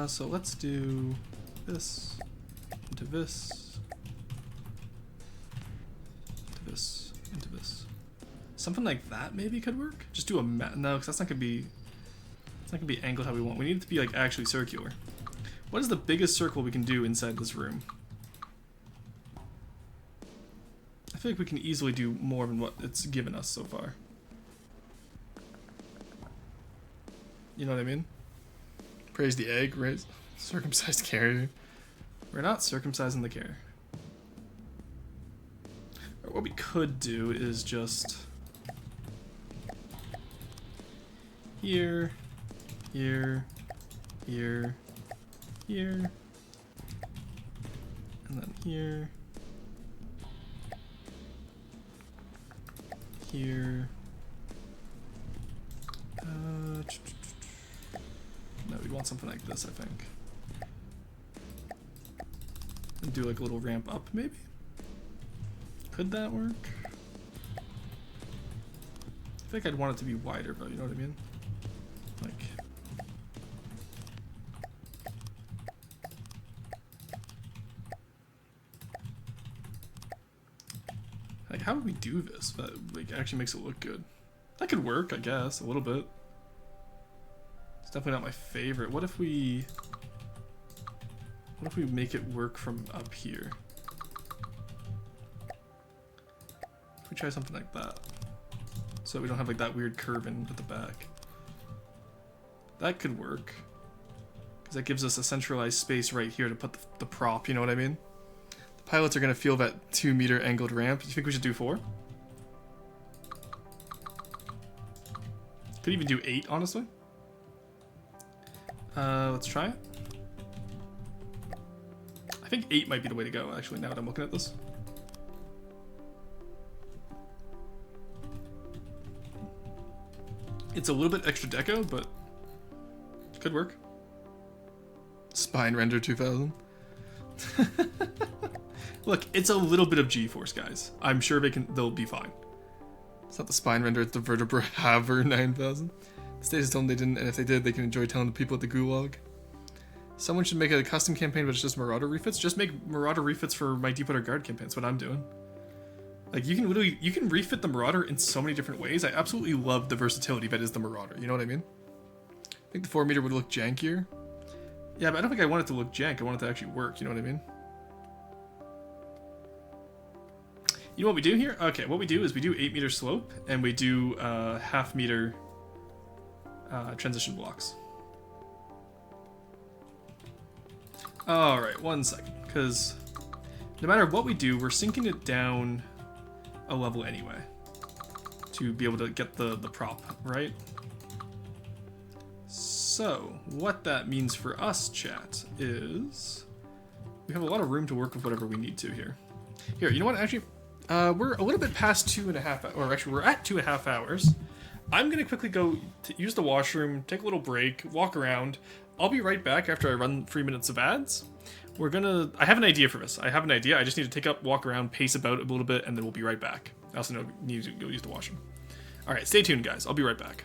So let's do this, into this, into this, into this. Something like that maybe could work. Just do a no, because that's not gonna be. It's not gonna be angled how we want. We need it to be like actually circular. What is the biggest circle we can do inside this room? I feel like we can easily do more than what it's given us so far. You know what I mean? Praise the egg, right? Circumcised carrier. We're not circumcising the carrier. Or what we could do is just here, here, here, here. And then here. Here. No, we'd want something like this, I think. And do like a little ramp up, maybe? Could that work? I think I'd want it to be wider, though, you know what I mean? Like, how do we do this that like actually makes it look good? That could work, I guess, a little bit. It's definitely not my favorite. What if we make it work from up here? If we try something like that, so we don't have like that weird curve in at the back. That could work, because that gives us a centralized space right here to put the prop. You know what I mean? The pilots are gonna feel that 2-meter angled ramp. Do you think we should do 4? Could even do 8, honestly. Let's try it. I think 8 might be the way to go, actually, now that I'm looking at this. It's a little bit extra deco, but could work. Spine render 2000. Look, it's a little bit of G-force, guys. I'm sure they'll be fine. It's not the spine render, it's the vertebra haver 9000. The state has told them they didn't, and if they did, they can enjoy telling the people at the gulag. Someone should make a custom campaign, but it's just Marauder refits. Just make Marauder refits for my Deepwater Guard campaign. That's what I'm doing. Like, you can refit the Marauder in so many different ways. I absolutely love the versatility that is the Marauder. You know what I mean? I think the 4-meter would look jankier. Yeah, but I don't think I want it to look jank. I want it to actually work. You know what I mean? You know what we do here? Okay, what we do is we do 8-meter slope, and we do half-meter transition blocks. Alright, 1 second, because no matter what we do, we're sinking it down a level anyway to be able to get the prop, right? So, what that means for us, chat, is we have a lot of room to work with whatever we need to here. Here, you know what, actually, we're a little bit past 2.5, or actually we're at 2.5 hours. I'm gonna quickly go to use the washroom, take a little break, walk around. I'll be right back after I run 3 minutes of ads. I have an idea for this. I have an idea. I just need to walk around, pace about a little bit, and then we'll be right back. I also need to go use the washroom. All right, stay tuned, guys. I'll be right back.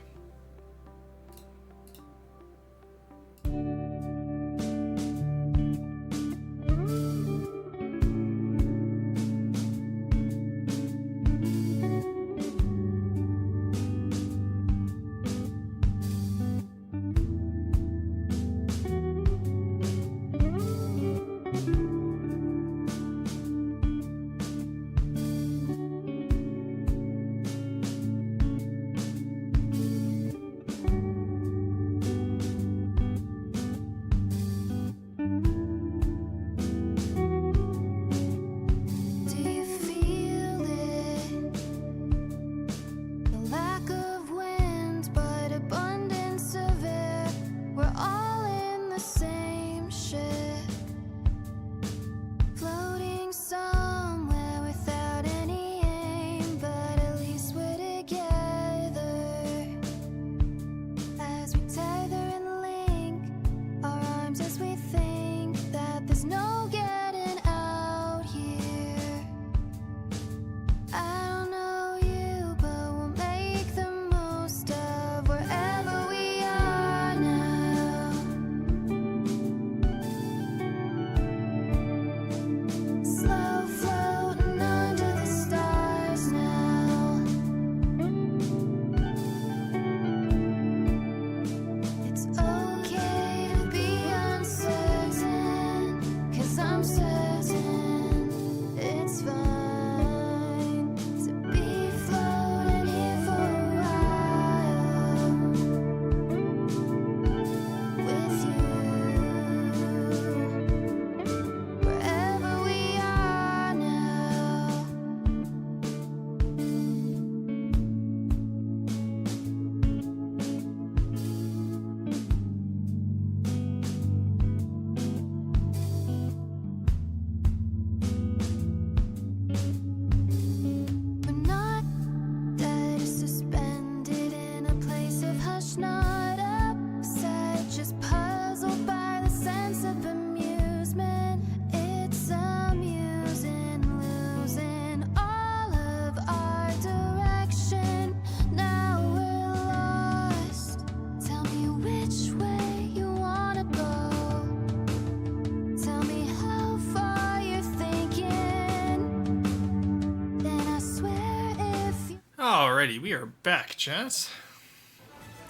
Alrighty, we are back, chat.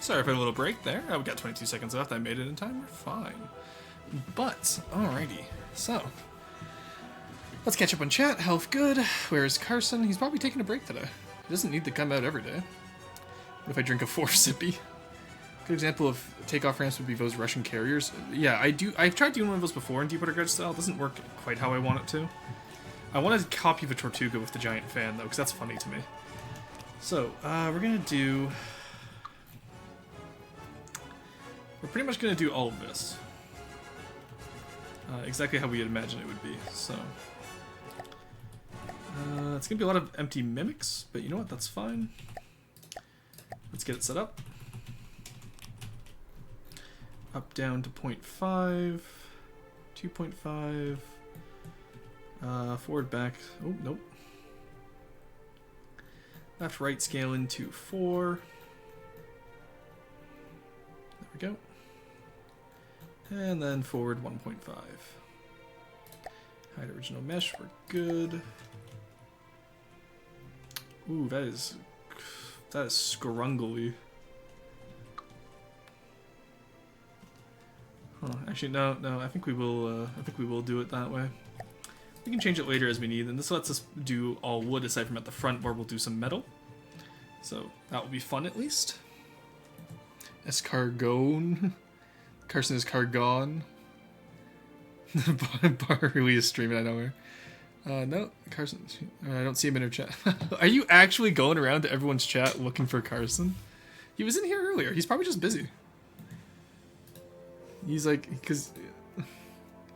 Sorry for a little break there. Oh, we got 22 seconds left. I made it in time. We're fine. But, alrighty. So, let's catch up on chat. Health good. Where's Carson? He's probably taking a break today. He doesn't need to come out every day. What if I drink a 4 sippy? Good example of takeoff ramps would be those Russian carriers. Yeah, I've tried doing one of those before in Deepwater Grudge style. It doesn't work quite how I want it to. I want to copy the Tortuga with the giant fan, though, because that's funny to me. So, we're going to do... We're pretty much going to do all of this. Exactly how we had imagined it would be, so... it's going to be a lot of empty mimics, but you know what, that's fine. Let's get it set up. Up, down to 0.5, 2.5, forward, back, oh, nope. Left, right, scale into 4. There we go. And then forward 1.5. Hide original mesh, we're good. Ooh, that is scrungly. Huh, actually, no, I think we will do it that way. We can change it later as we need, and this lets us do all wood aside from at the front where we'll do some metal. So that will be fun at least. Escargone. Carson is Cargon. Bar really is streaming out of nowhere. No, Carson. I don't see him in her chat. Are you actually going around to everyone's chat looking for Carson? He was in here earlier. He's probably just busy. He's like, because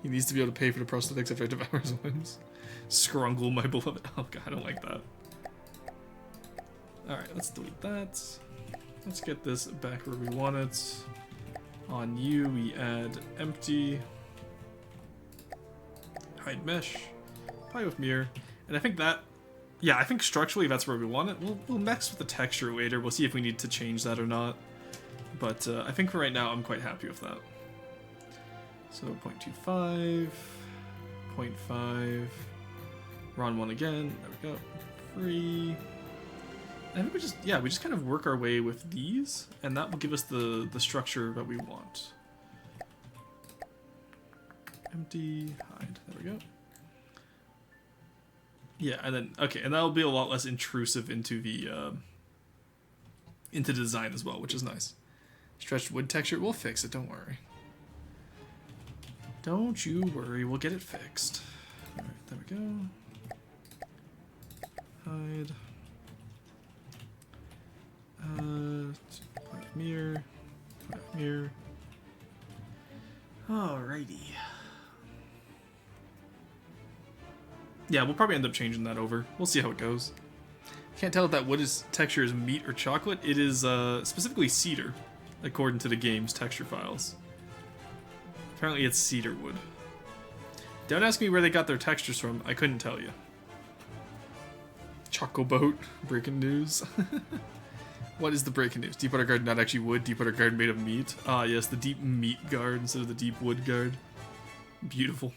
he needs to be able to pay for the prosthetics after I devour his limbs. Scrungle, my beloved. Oh god, I don't like that. Alright, let's delete that. Let's get this back where we want it. On you, we add empty. Hide mesh. Play with mirror. And I think that, yeah, I think structurally that's where we want it. We'll mess with the texture later. We'll see if we need to change that or not. But I think for right now, I'm quite happy with that. So 0.25, 0.5, we're on 1 again, there we go, 3, and I think we just kind of work our way with these, and that will give us the structure that we want. Empty, hide, there we go. Yeah, and then, okay, and that'll be a lot less intrusive into the, design as well, which is nice. Stretched wood texture, we'll fix it, don't worry. Don't you worry, we'll get it fixed. Alright, there we go. Hide. Point mirror. Point mirror. Alrighty. Yeah, we'll probably end up changing that over. We'll see how it goes. Can't tell if that wood texture is meat or chocolate. It is specifically cedar, according to the game's texture files. Apparently it's cedar wood. Don't ask me where they got their textures from. I couldn't tell you. Choco boat. Breaking news. What is the breaking news? Deepwater guard not actually wood. Deepwater guard made of meat. Ah, yes, the deep meat guard instead of the deep wood guard. Beautiful.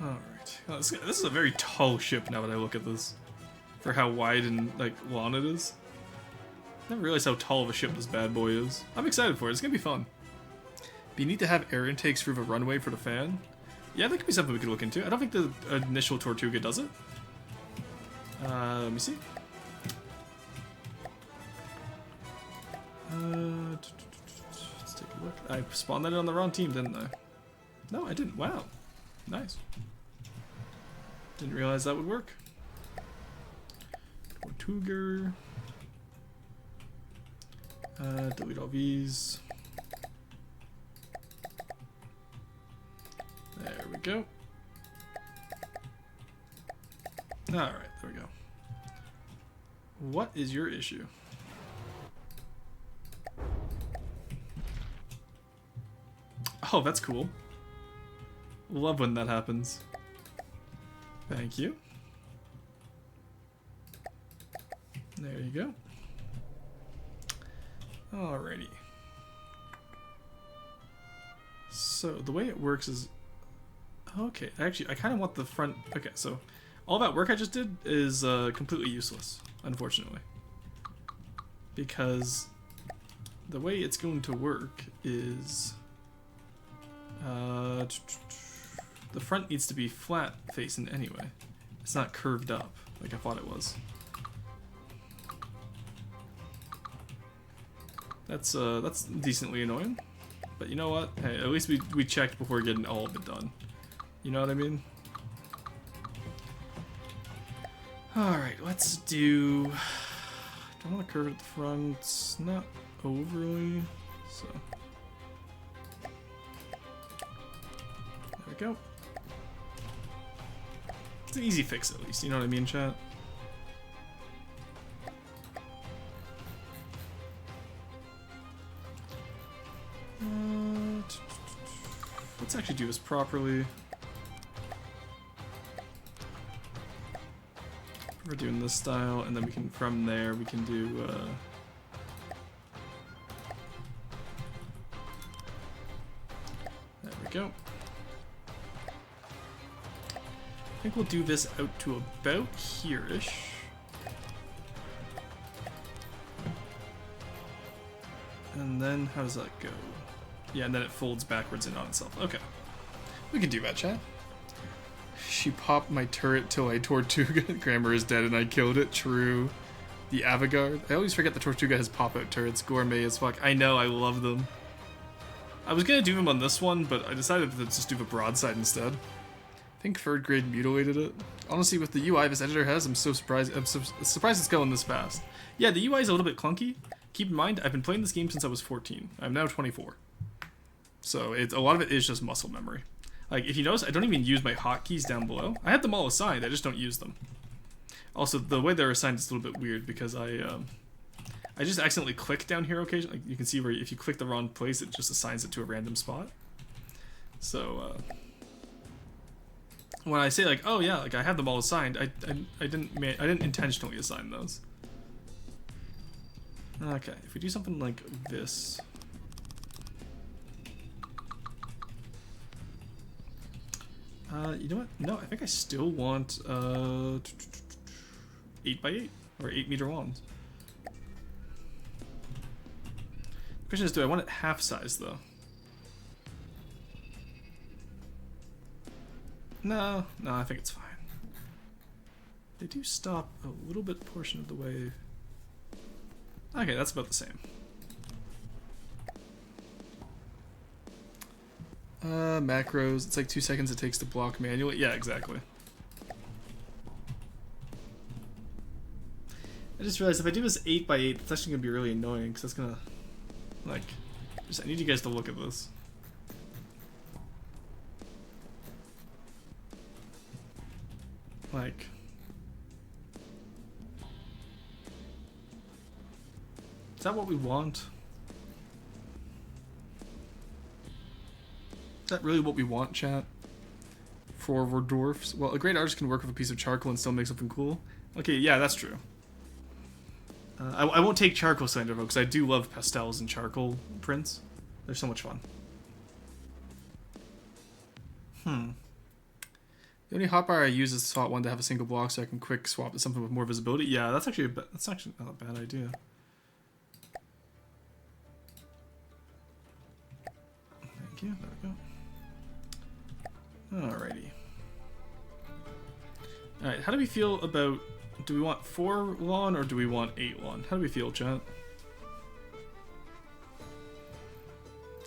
Alright. Oh, this is a very tall ship now that I look at this. For how wide and like long it is. Never realized how tall of a ship this bad boy is. I'm excited for it. It's gonna be fun. But you need to have air intakes through the runway for the fan. Yeah, that could be something we could look into. I don't think the initial Tortuga does it. Let me see. Let's take a look. I spawned that on the wrong team, didn't I? No, I didn't. Wow. Nice. Didn't realize that would work. Tortuga. Delete all these. There we go. Alright, there we go. What is your issue? Oh, that's cool. Love when that happens. Thank you. There you go. Alrighty. So the way it works is, Okay, actually, I kind of want the front... Okay, so all that work I just did is completely useless, unfortunately. Because the way it's going to work is... the front needs to be flat facing anyway. It's not curved up like I thought it was. That's decently annoying. But you know what? Hey, at least we checked before getting all of it done. You know what I mean? Alright, let's do... Don't want to curve it at the front. Not overly, so... There we go. It's an easy fix at least, you know what I mean, chat? Let's actually do this properly. We're doing this style, and then we can, from there, we can do, there we go. I think we'll do this out to about here-ish. And then, how does that go? Yeah, and then it folds backwards in on itself. Okay. We can do that, chat. She popped my turret till I Tortuga. Grammar is dead and I killed it. True. The Avantgarde. I always forget the Tortuga has pop-out turrets. Gourmet as fuck. I know, I love them. I was gonna do them on this one, but I decided to just do the broadside instead. I think third grade mutilated it. Honestly, with the UI this editor has, I'm so surprised. I'm surprised it's going this fast. Yeah, the UI is a little bit clunky. Keep in mind, I've been playing this game since I was 14. I'm now 24. So a lot of it is just muscle memory. Like, if you notice, I don't even use my hotkeys down below. I have them all assigned, I just don't use them. Also, the way they're assigned is a little bit weird because I just accidentally click down here occasionally. Like, you can see where if you click the wrong place, it just assigns it to a random spot. So, when I say like, oh yeah, like I have them all assigned, I didn't intentionally assign those. Okay, if we do something like this. You know what? No, I think I still want 8x8 or 8-meter lawns. The question is, do I want it half size though? No, I think it's fine. They do stop a little bit portion of the way. Okay, that's about the same. Macros, it's like 2 seconds it takes to block manually. Yeah, exactly. I just realized if I do this 8x8, it's actually gonna be really annoying because that's gonna, like, I need you guys to look at this. Like, is that what we want? Is that really what we want, chat? For dwarfs? Well, a great artist can work with a piece of charcoal and still make something cool. Okay, yeah, that's true. I won't take charcoal cylinder though, because I do love pastels and charcoal prints. They're so much fun. The only hotbar I use is the slot one to have a single block so I can quick swap to something with more visibility. Yeah, that's actually not a bad idea. Thank you. There we go. Alrighty. Alright, how do we feel about... Do we want 4 lawn or do we want 8 lawn? How do we feel, chat?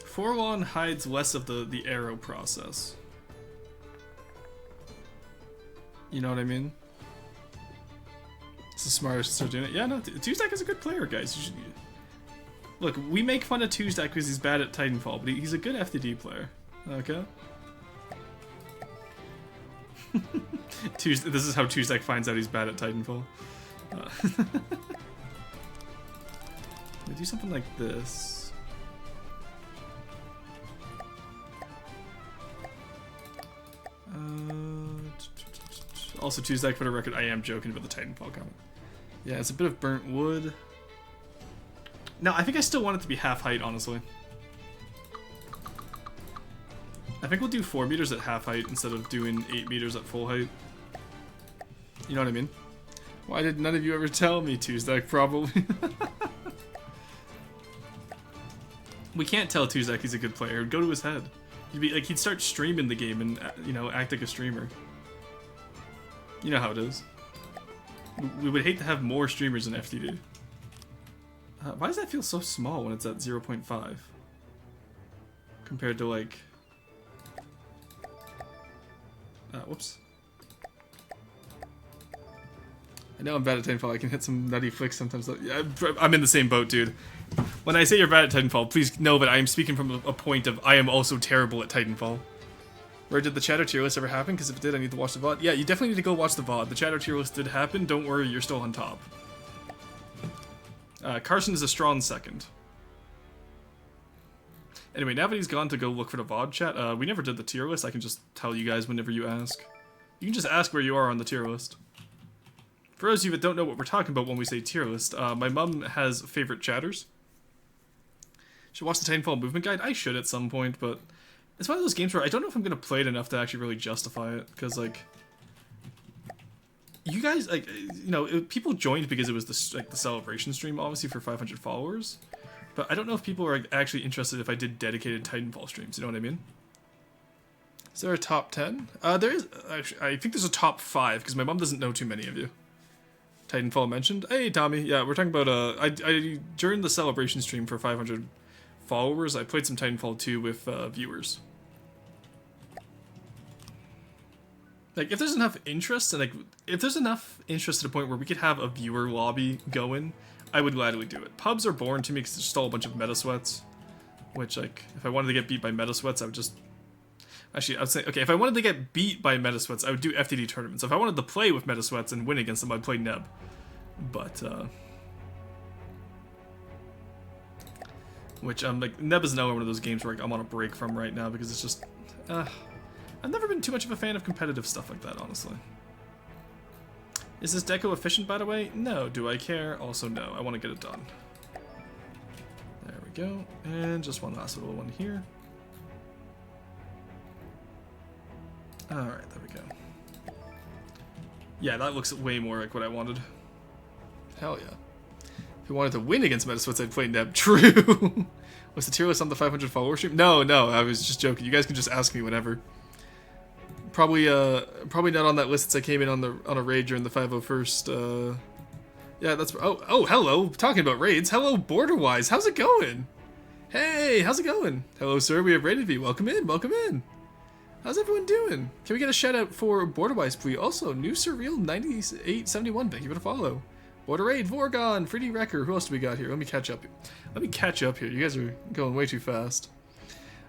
4 lawn hides less of the arrow process. You know what I mean? It's the smartest to start doing it. Yeah, no, Tuesdack is a good player, guys. You should... Look, we make fun of Tuesdack because he's bad at Titanfall, but he's a good FTD player. Okay? This is how Tuesdack finds out he's bad at Titanfall. We do something like this. Also, Tuesdack, for the record, I am joking about the Titanfall comment. Yeah, it's a bit of burnt wood. No, I think I still want it to be half height, honestly. I think we'll do 4 meters at half height instead of doing 8 meters at full height. You know what I mean? Why did none of you ever tell me, Tuzak? Probably. We can't tell Tuzak he's a good player. It'd go to his head. He'd be like, he'd start streaming the game and, you know, act like a streamer. You know how it is. We would hate to have more streamers in FTD. Why does that feel so small when it's at 0.5? Compared to, like... whoops. I know I'm bad at Titanfall. I can hit some nutty flicks sometimes. I'm in the same boat, dude. When I say you're bad at Titanfall, please know that I am speaking from a point of I am also terrible at Titanfall. Where did the Chatter tier list ever happen? Because if it did, I need to watch the VOD. Yeah, you definitely need to go watch the VOD. The Chatter tier list did happen. Don't worry, you're still on top. Carson is a strong second. Anyway, now that he's gone to go look for the VOD chat, we never did the tier list. I can just tell you guys whenever you ask. You can just ask where you are on the tier list. For those of you that don't know what we're talking about when we say tier list, my mom has favorite chatters. Should watch the Titanfall movement guide? I should at some point, but it's one of those games where I don't know if I'm going to play it enough to actually really justify it, because, like, you guys, like, you know, people joined because it was the celebration stream, obviously, for 500 followers, but I don't know if people are actually interested if I did dedicated Titanfall streams, you know what I mean? Is there a top 10? There is, actually, I think there's a top 5, because my mom doesn't know too many of you. Titanfall mentioned. Hey, Tommy. Yeah, we're talking about, I during the celebration stream for 500 followers, I played some Titanfall 2 with viewers. Like, if there's enough interest, and like, if there's enough interest to the point where we could have a viewer lobby going, I would gladly do it. Pubs are boring to me because there's just all a bunch of meta sweats, which, like, if I wanted to get beat by meta sweats, I would just... Actually, I would say, okay, if I wanted to get beat by meta sweats, I would do FTD tournaments. If I wanted to play with meta sweats and win against them, I'd play Neb. But, which, like, Neb is now one of those games where, like, I'm on a break from right now because it's just, I've never been too much of a fan of competitive stuff like that, honestly. Is this deco efficient, by the way? No. Do I care? Also, no. I want to get it done. There we go. And just one last little one here. Alright, there we go. Yeah, that looks way more like what I wanted. Hell yeah. If we wanted to win against Metaswits, I'd play Neb. True! Was the tier list on the 500 follower stream? No, I was just joking. You guys can just ask me whenever. Probably not on that list since I came in on a raid during the 501st. Yeah, that's... Oh, hello! Talking about raids. Hello, Borderwise. How's it going? Hey, how's it going? Hello, sir. We have raided you. Welcome in, welcome in. How's everyone doing? Can we get a shout out for Borderwise, please? Also, New Surreal 9871. Thank you for the follow. Border Raid, Vorgon, Freddy Wrecker. Who else do we got here? Let me catch up. Here. You guys are going way too fast.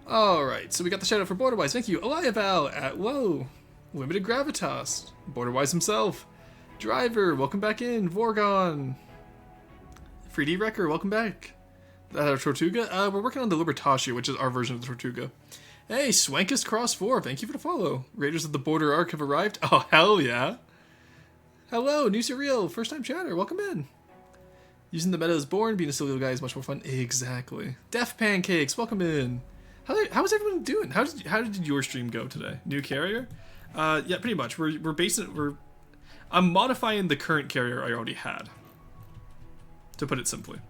Alright, so we got the shout out for Borderwise. Thank you. Eliaval at Whoa. Limited Gravitas. Borderwise himself. Driver, welcome back in. Vorgon. 3D Wrecker, welcome back. Tortuga? We're working on the Libertatia, which is our version of the Tortuga. Hey, Swankus Cross 4, thank you for the follow. Raiders of the Border Arc have arrived. Oh, hell yeah. Hello, New Surreal, first time chatter, welcome in. Using the meta as born, being a silly little guy is much more fun. Exactly. Deaf Pancakes, welcome in. How is everyone doing? How did your stream go today? New carrier? Yeah, pretty much. I'm modifying the current carrier I already had, to put it simply.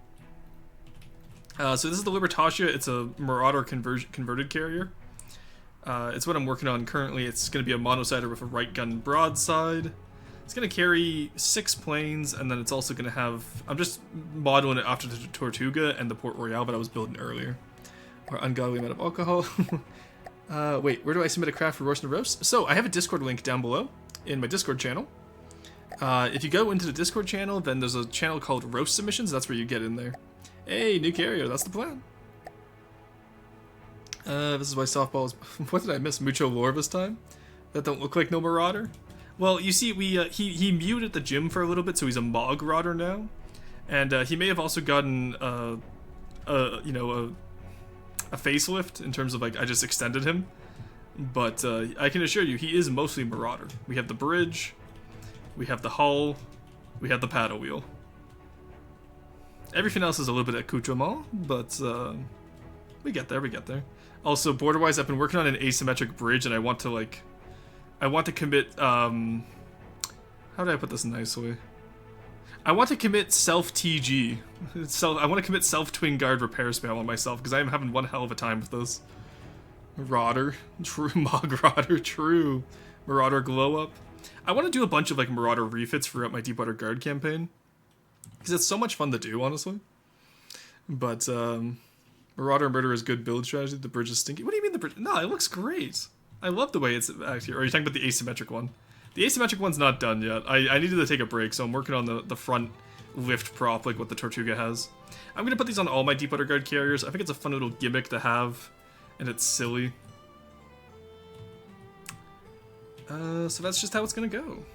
So this is the Libertatia. It's a Marauder converted carrier. It's what I'm working on currently. It's going to be a monosider with a right gun broadside. It's going to carry 6 planes, and then it's also going to have... I'm just modeling it after the Tortuga and the Port Royale that I was building earlier. Or ungodly amount of alcohol. Wait, where do I submit a craft for Roast and Roast? So, I have a Discord link down below in my Discord channel. If you go into the Discord channel, then there's a channel called Roast Submissions. That's where you get in there. Hey, new carrier, that's the plan. This is why softball is... What did I miss? Mucho lore this time? That don't look like no Marauder? Well, you see, he muted the gym for a little bit, so he's a Mog Marauder now. And he may have also gotten, a facelift in terms of, like, I just extended him. But I can assure you, he is mostly Marauder. We have the bridge, we have the hull, we have the paddle wheel. Everything else is a little bit accoutrement, but We get there, we get there. Also, border-wise, I've been working on an asymmetric bridge, and I want to commit, how do I put this nicely? I want to commit self-TG. I want to commit self-twin guard repair spam on myself, because I am having one hell of a time with this. Marauder. True. Marauder. True. Marauder glow-up. I want to do a bunch of, like, Marauder refits throughout my Deepwater Guard campaign. Because it's so much fun to do, honestly. But, Marauder Murder is good build strategy. The bridge is stinky. What do you mean the bridge? No, it looks great. I love the way it's actually. Or are you talking about the asymmetric one? The asymmetric one's not done yet. I needed to take a break, so I'm working on the front lift prop, like what the Tortuga has. I'm gonna put these on all my Deepwater Guard carriers. I think it's a fun little gimmick to have, and it's silly. So that's just how it's gonna go.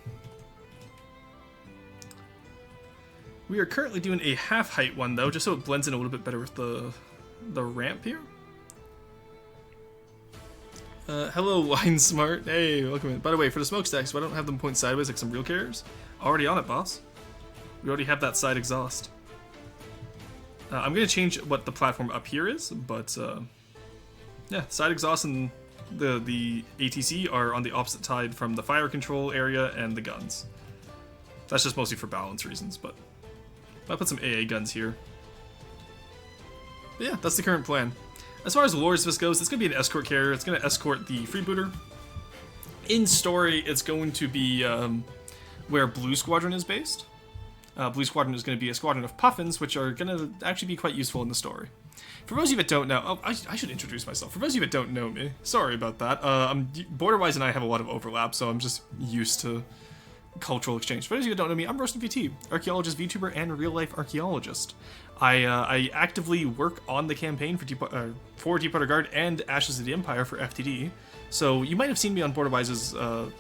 We are currently doing a half-height one, though, just so it blends in a little bit better with the ramp here. Hello, Wine Smart. Hey, welcome in. By the way, for the smokestacks, why don't have them point sideways like some real carriers? Already on it, boss. We already have that side exhaust. I'm going to change what the platform up here is, but yeah, side exhaust and the ATC are on the opposite side from the fire control area and the guns. That's just mostly for balance reasons, but I'll put some AA guns here. But yeah, that's the current plan. As far as lores this goes, it's going to be an escort carrier. It's going to escort the freebooter. In story, it's going to be where Blue Squadron is based. Blue Squadron is going to be a squadron of puffins, which are going to actually be quite useful in the story. For those of you that don't know, oh, I should introduce myself. For those of you that don't know me, sorry about that. Borderwise and I have a lot of overlap, so I'm just used to cultural exchange. For those of you that don't know me, I'm Roasted VT, archaeologist, VTuber, and real-life archaeologist. I actively work on the campaign for Deepwater Guard and Ashes of the Empire for FTD. So you might have seen me on Borderwise's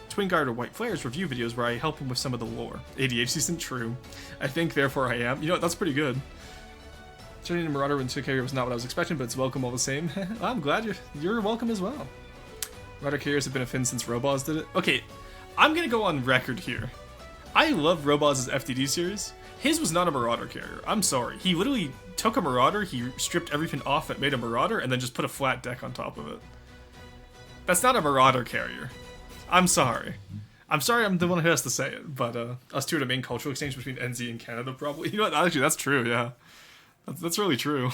Twin Guard or White Flares review videos where I help him with some of the lore. ADHD isn't true. I think, therefore I am. You know what, that's pretty good. Turning into Marauder when 2 carrier was not what I was expecting, but it's welcome all the same. I'm glad you're welcome as well. Marauder carriers have been a fin since Roboz did it. Okay, I'm gonna go on record here. I love Roboz's FTD series. His was not a Marauder carrier. I'm sorry. He literally took a Marauder, he stripped everything off that made a Marauder, and then just put a flat deck on top of it. That's not a Marauder carrier. I'm sorry. I'm sorry I'm the one who has to say it, but us two are the main cultural exchange between NZ and Canada, probably. You know what? Actually, that's true, yeah. That's really true.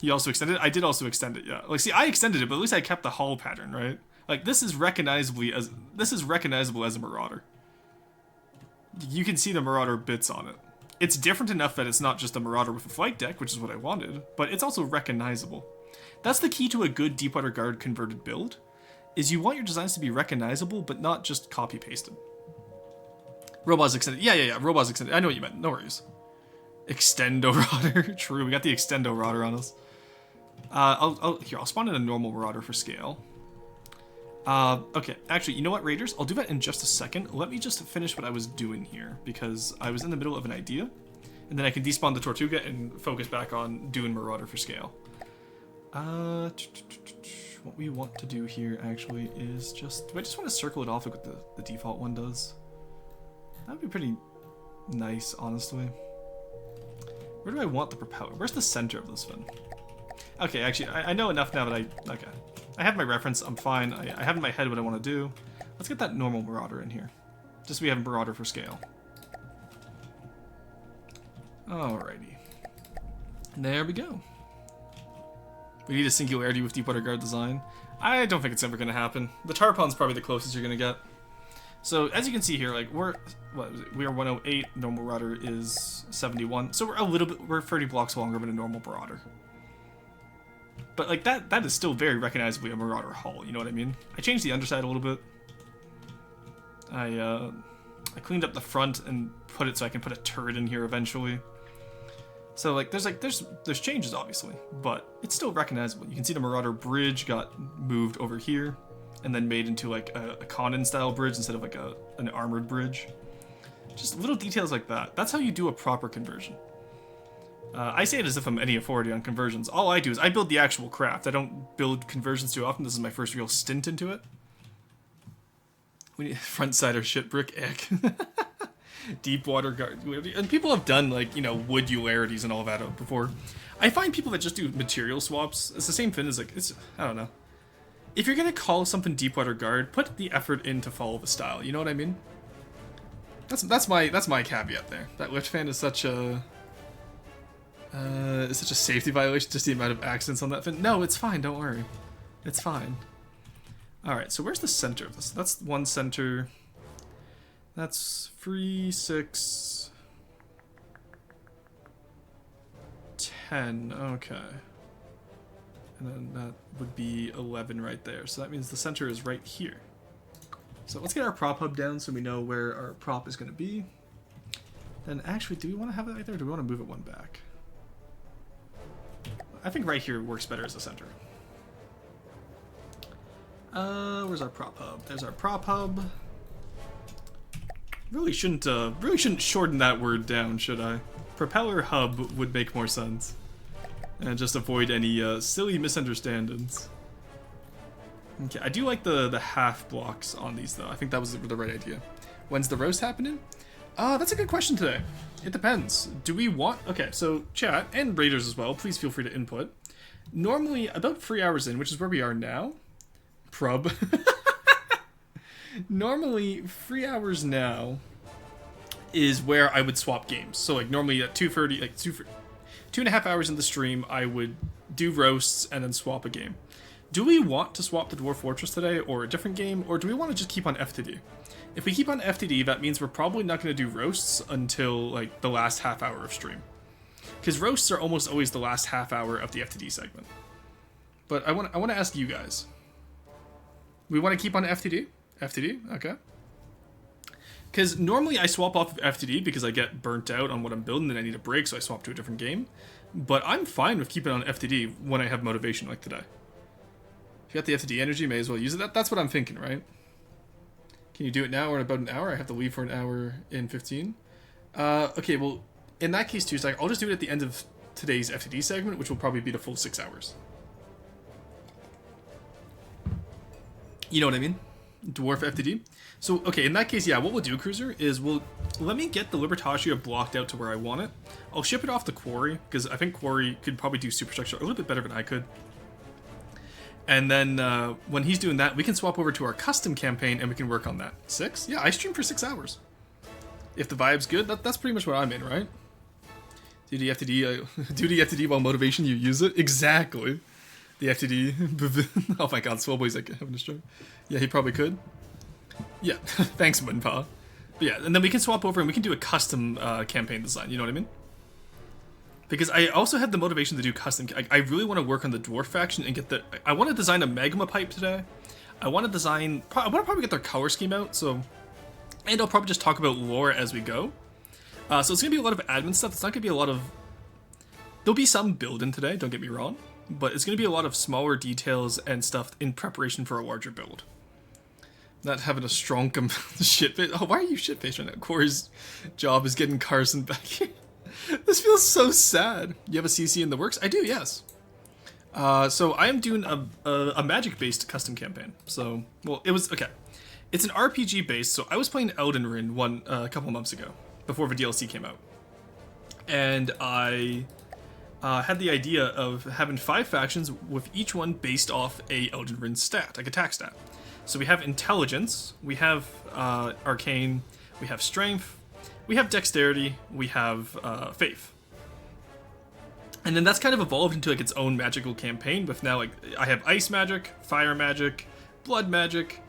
He also extended it? I did also extend it, yeah. Like, see, I extended it, but at least I kept the hull pattern, right? Like, this is recognizable as a Marauder. You can see the Marauder bits on it. It's different enough that it's not just a Marauder with a flight deck, which is what I wanted, but it's also recognizable. That's the key to a good Deepwater Guard converted build, is you want your designs to be recognizable, but not just copy-pasted. Roboz extended. Yeah, Roboz extended. I know what you meant. No worries. Extendo Marauder. True, we got the Extendo Marauder on us. I'll spawn in a normal Marauder for scale. Okay, actually, you know what, Raiders? I'll do that in just a second. Let me just finish what I was doing here, because I was in the middle of an idea, and then I can despawn the Tortuga and focus back on doing Marauder for scale. What we want to do here, actually, is just... Do I just want to circle it off like what the default one does? That would be pretty nice, honestly. Where do I want the propeller? Where's the center of this fin? Okay, actually, I know enough now that okay. I have my reference, I'm fine. I have in my head what I want to do. Let's get that normal Marauder in here. Just so we have a Marauder for scale. Alrighty. There we go. We need a singularity with Deepwater Guard design. I don't think it's ever going to happen. The Tarpon's probably the closest you're going to get. So, as you can see here, like, we're 108, normal Marauder is 71. So we're 30 blocks longer than a normal Marauder. But, like, that is still very recognizably a Marauder hull, you know what I mean? I changed the underside a little bit. I cleaned up the front and put it so I can put a turret in here eventually. So, there's changes, obviously, but it's still recognizable. You can see the Marauder bridge got moved over here and then made into, like, a Conan-style bridge instead of, like, an armored bridge. Just little details like that. That's how you do a proper conversion. I say it as if I'm any authority on conversions. All I do is I build the actual craft. I don't build conversions too often. This is my first real stint into it. We need front side or shit brick egg. Deep water guard. And people have done, like, you know, wood ularities and all that before. I find people that just do material swaps, it's the same thing as, like, it's, I don't know. If you're gonna call something deep water guard, put the effort in to follow the style, you know what I mean? That's my caveat there. That lift fan is such a safety violation, just the amount of accidents on that fin. No, it's fine, don't worry. It's fine. Alright, so where's the center of this? That's one center. That's 3, 6, 10, okay. And then that would be 11 right there. So that means the center is right here. So let's get our prop hub down so we know where our prop is going to be. Then actually, do we want to have it right there or do we want to move it one back? I think right here works better as a center. Where's our prop hub? There's our prop hub. Really shouldn't shorten that word down, should I? Propeller hub would make more sense. And just avoid any silly misunderstandings. Okay, I do like the half blocks on these though. I think that was the right idea. When's the roast happening? That's a good question today. It depends. Do we want... Okay, so chat, and raiders as well, please feel free to input. Normally, about 3 hours in, which is where we are now... Prub. Normally, 3 hours now is where I would swap games. So, like, normally at 2:30, like 2.5 hours in the stream, I would do roasts and then swap a game. Do we want to swap the Dwarf Fortress today, or a different game, or do we want to just keep on FTD? If we keep on FTD, that means we're probably not going to do roasts until, like, the last half hour of stream. Because roasts are almost always the last half hour of the FTD segment. But I want to ask you guys. We want to keep on FTD? FTD? Okay. Because normally I swap off of FTD because I get burnt out on what I'm building and I need a break, so I swap to a different game. But I'm fine with keeping on FTD when I have motivation like today. If you got the FTD energy, may as well use it. That's what I'm thinking, right? Can you do it now or in about an hour? I have to leave for an hour in 15. Okay, well, in that case too, so I'll just do it at the end of today's FTD segment, which will probably be the full 6 hours. You know what I mean? Dwarf FTD. So, okay, in that case, yeah, what we'll do, Cruiser, is let me get the Libertatia blocked out to where I want it. I'll ship it off to Quarry, because I think Quarry could probably do superstructure a little bit better than I could. And then, when he's doing that, we can swap over to our custom campaign, and we can work on that. 6? Yeah, I stream for 6 hours. If the vibe's good, that's pretty much what I'm in, right? Do the FTD, do the FTD while motivation, you use it? Exactly. The FTD. Oh my god, Swellboy's like having a stroke. Yeah, he probably could. Yeah, thanks, Winpa. But yeah, and then we can swap over and we can do a custom campaign design, you know what I mean? Because I also have the motivation to do custom. I really want to work on the Dwarf faction and get the... I want to design a Magma Pipe today. I want to design... I want to probably get their color scheme out, so... And I'll probably just talk about lore as we go. So it's going to be a lot of admin stuff. It's not going to be a lot of... There'll be some building today, don't get me wrong. But it's going to be a lot of smaller details and stuff in preparation for a larger build. Not having a strong shitface. Oh, why are you shitfaced right now? Corey's job is getting Carson back here. This feels so sad. You have a CC in the works? I do, yes. So I am doing a magic-based custom campaign. So, well, it was, okay. It's an RPG-based, so I was playing Elden Ring a couple months ago, before the DLC came out. And I... had the idea of having 5 factions with each one based off a Elden Ring stat, like attack stat. So we have intelligence, we have arcane, we have strength, we have dexterity, we have faith. And then that's kind of evolved into like its own magical campaign with now like I have ice magic, fire magic, blood magic,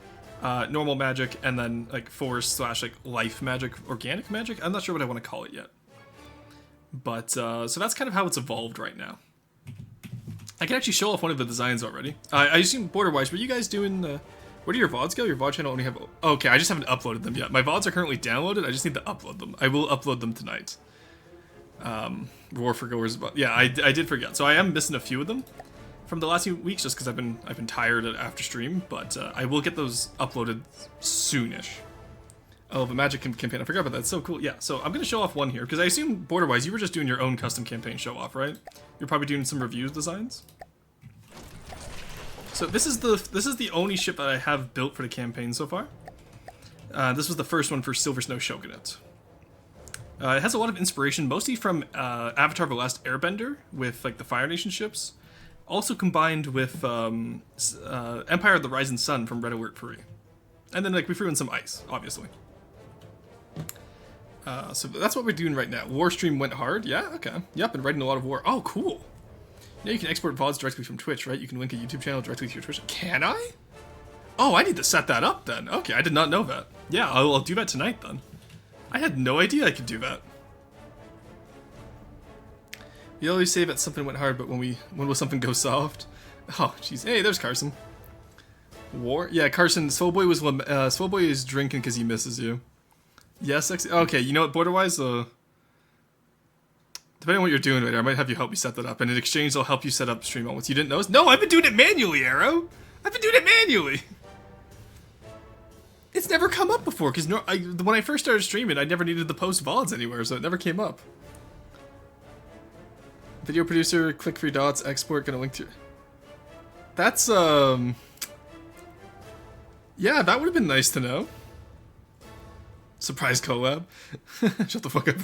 normal magic, and then like force / like life magic, organic magic. I'm not sure what I want to call it yet. But, so that's kind of how it's evolved right now. I can actually show off one of the designs already. I assume, border-wise, were you guys doing, where do your VODs go? Your VOD channel only have, okay, I just haven't uploaded them yet. My VODs are currently downloaded, I just need to upload them. I will upload them tonight. Roar for Goers, yeah, I did forget. So I am missing a few of them from the last few weeks, just because I've been tired after stream, but I will get those uploaded soonish. Oh, the magic campaign. I forgot about that. It's so cool. Yeah, so I'm going to show off one here, because I assume, border-wise, you were just doing your own custom campaign show-off, right? You're probably doing some reviews designs? So this is the only ship that I have built for the campaign so far. This was the first one for Silver Snow Shogunate. It has a lot of inspiration, mostly from Avatar: The Last Airbender, with like the Fire Nation ships, also combined with Empire of the Rising Sun from Red Alert 3, and then like we threw in some ice, obviously. So that's what we're doing right now. War stream went hard, yeah, okay. Yep, and writing a lot of war. Oh, cool. Now you can export VODs directly from Twitch, right? You can link a YouTube channel directly to your Twitch. Can I? Oh, I need to set that up then. Okay, I did not know that. Yeah, I'll do that tonight then. I had no idea I could do that. We always say that something went hard, but when will something go soft? Oh, jeez. Hey, there's Carson. War? Yeah, Carson. Swellboy was Swellboy is drinking because he misses you. Yes, sexy. Okay, you know what? Borderwise, depending on what you're doing right now, I might have you help me set that up, and in exchange, I'll help you set up stream moments. You didn't know? No, I've been doing it manually, Arrow. I've been doing it manually. It's never come up before, because when I first started streaming, I never needed to post VODs anywhere, so it never came up. Video producer, click 3 dots, export, gonna link to... That's, yeah, that would have been nice to know. Surprise collab. Shut the fuck up.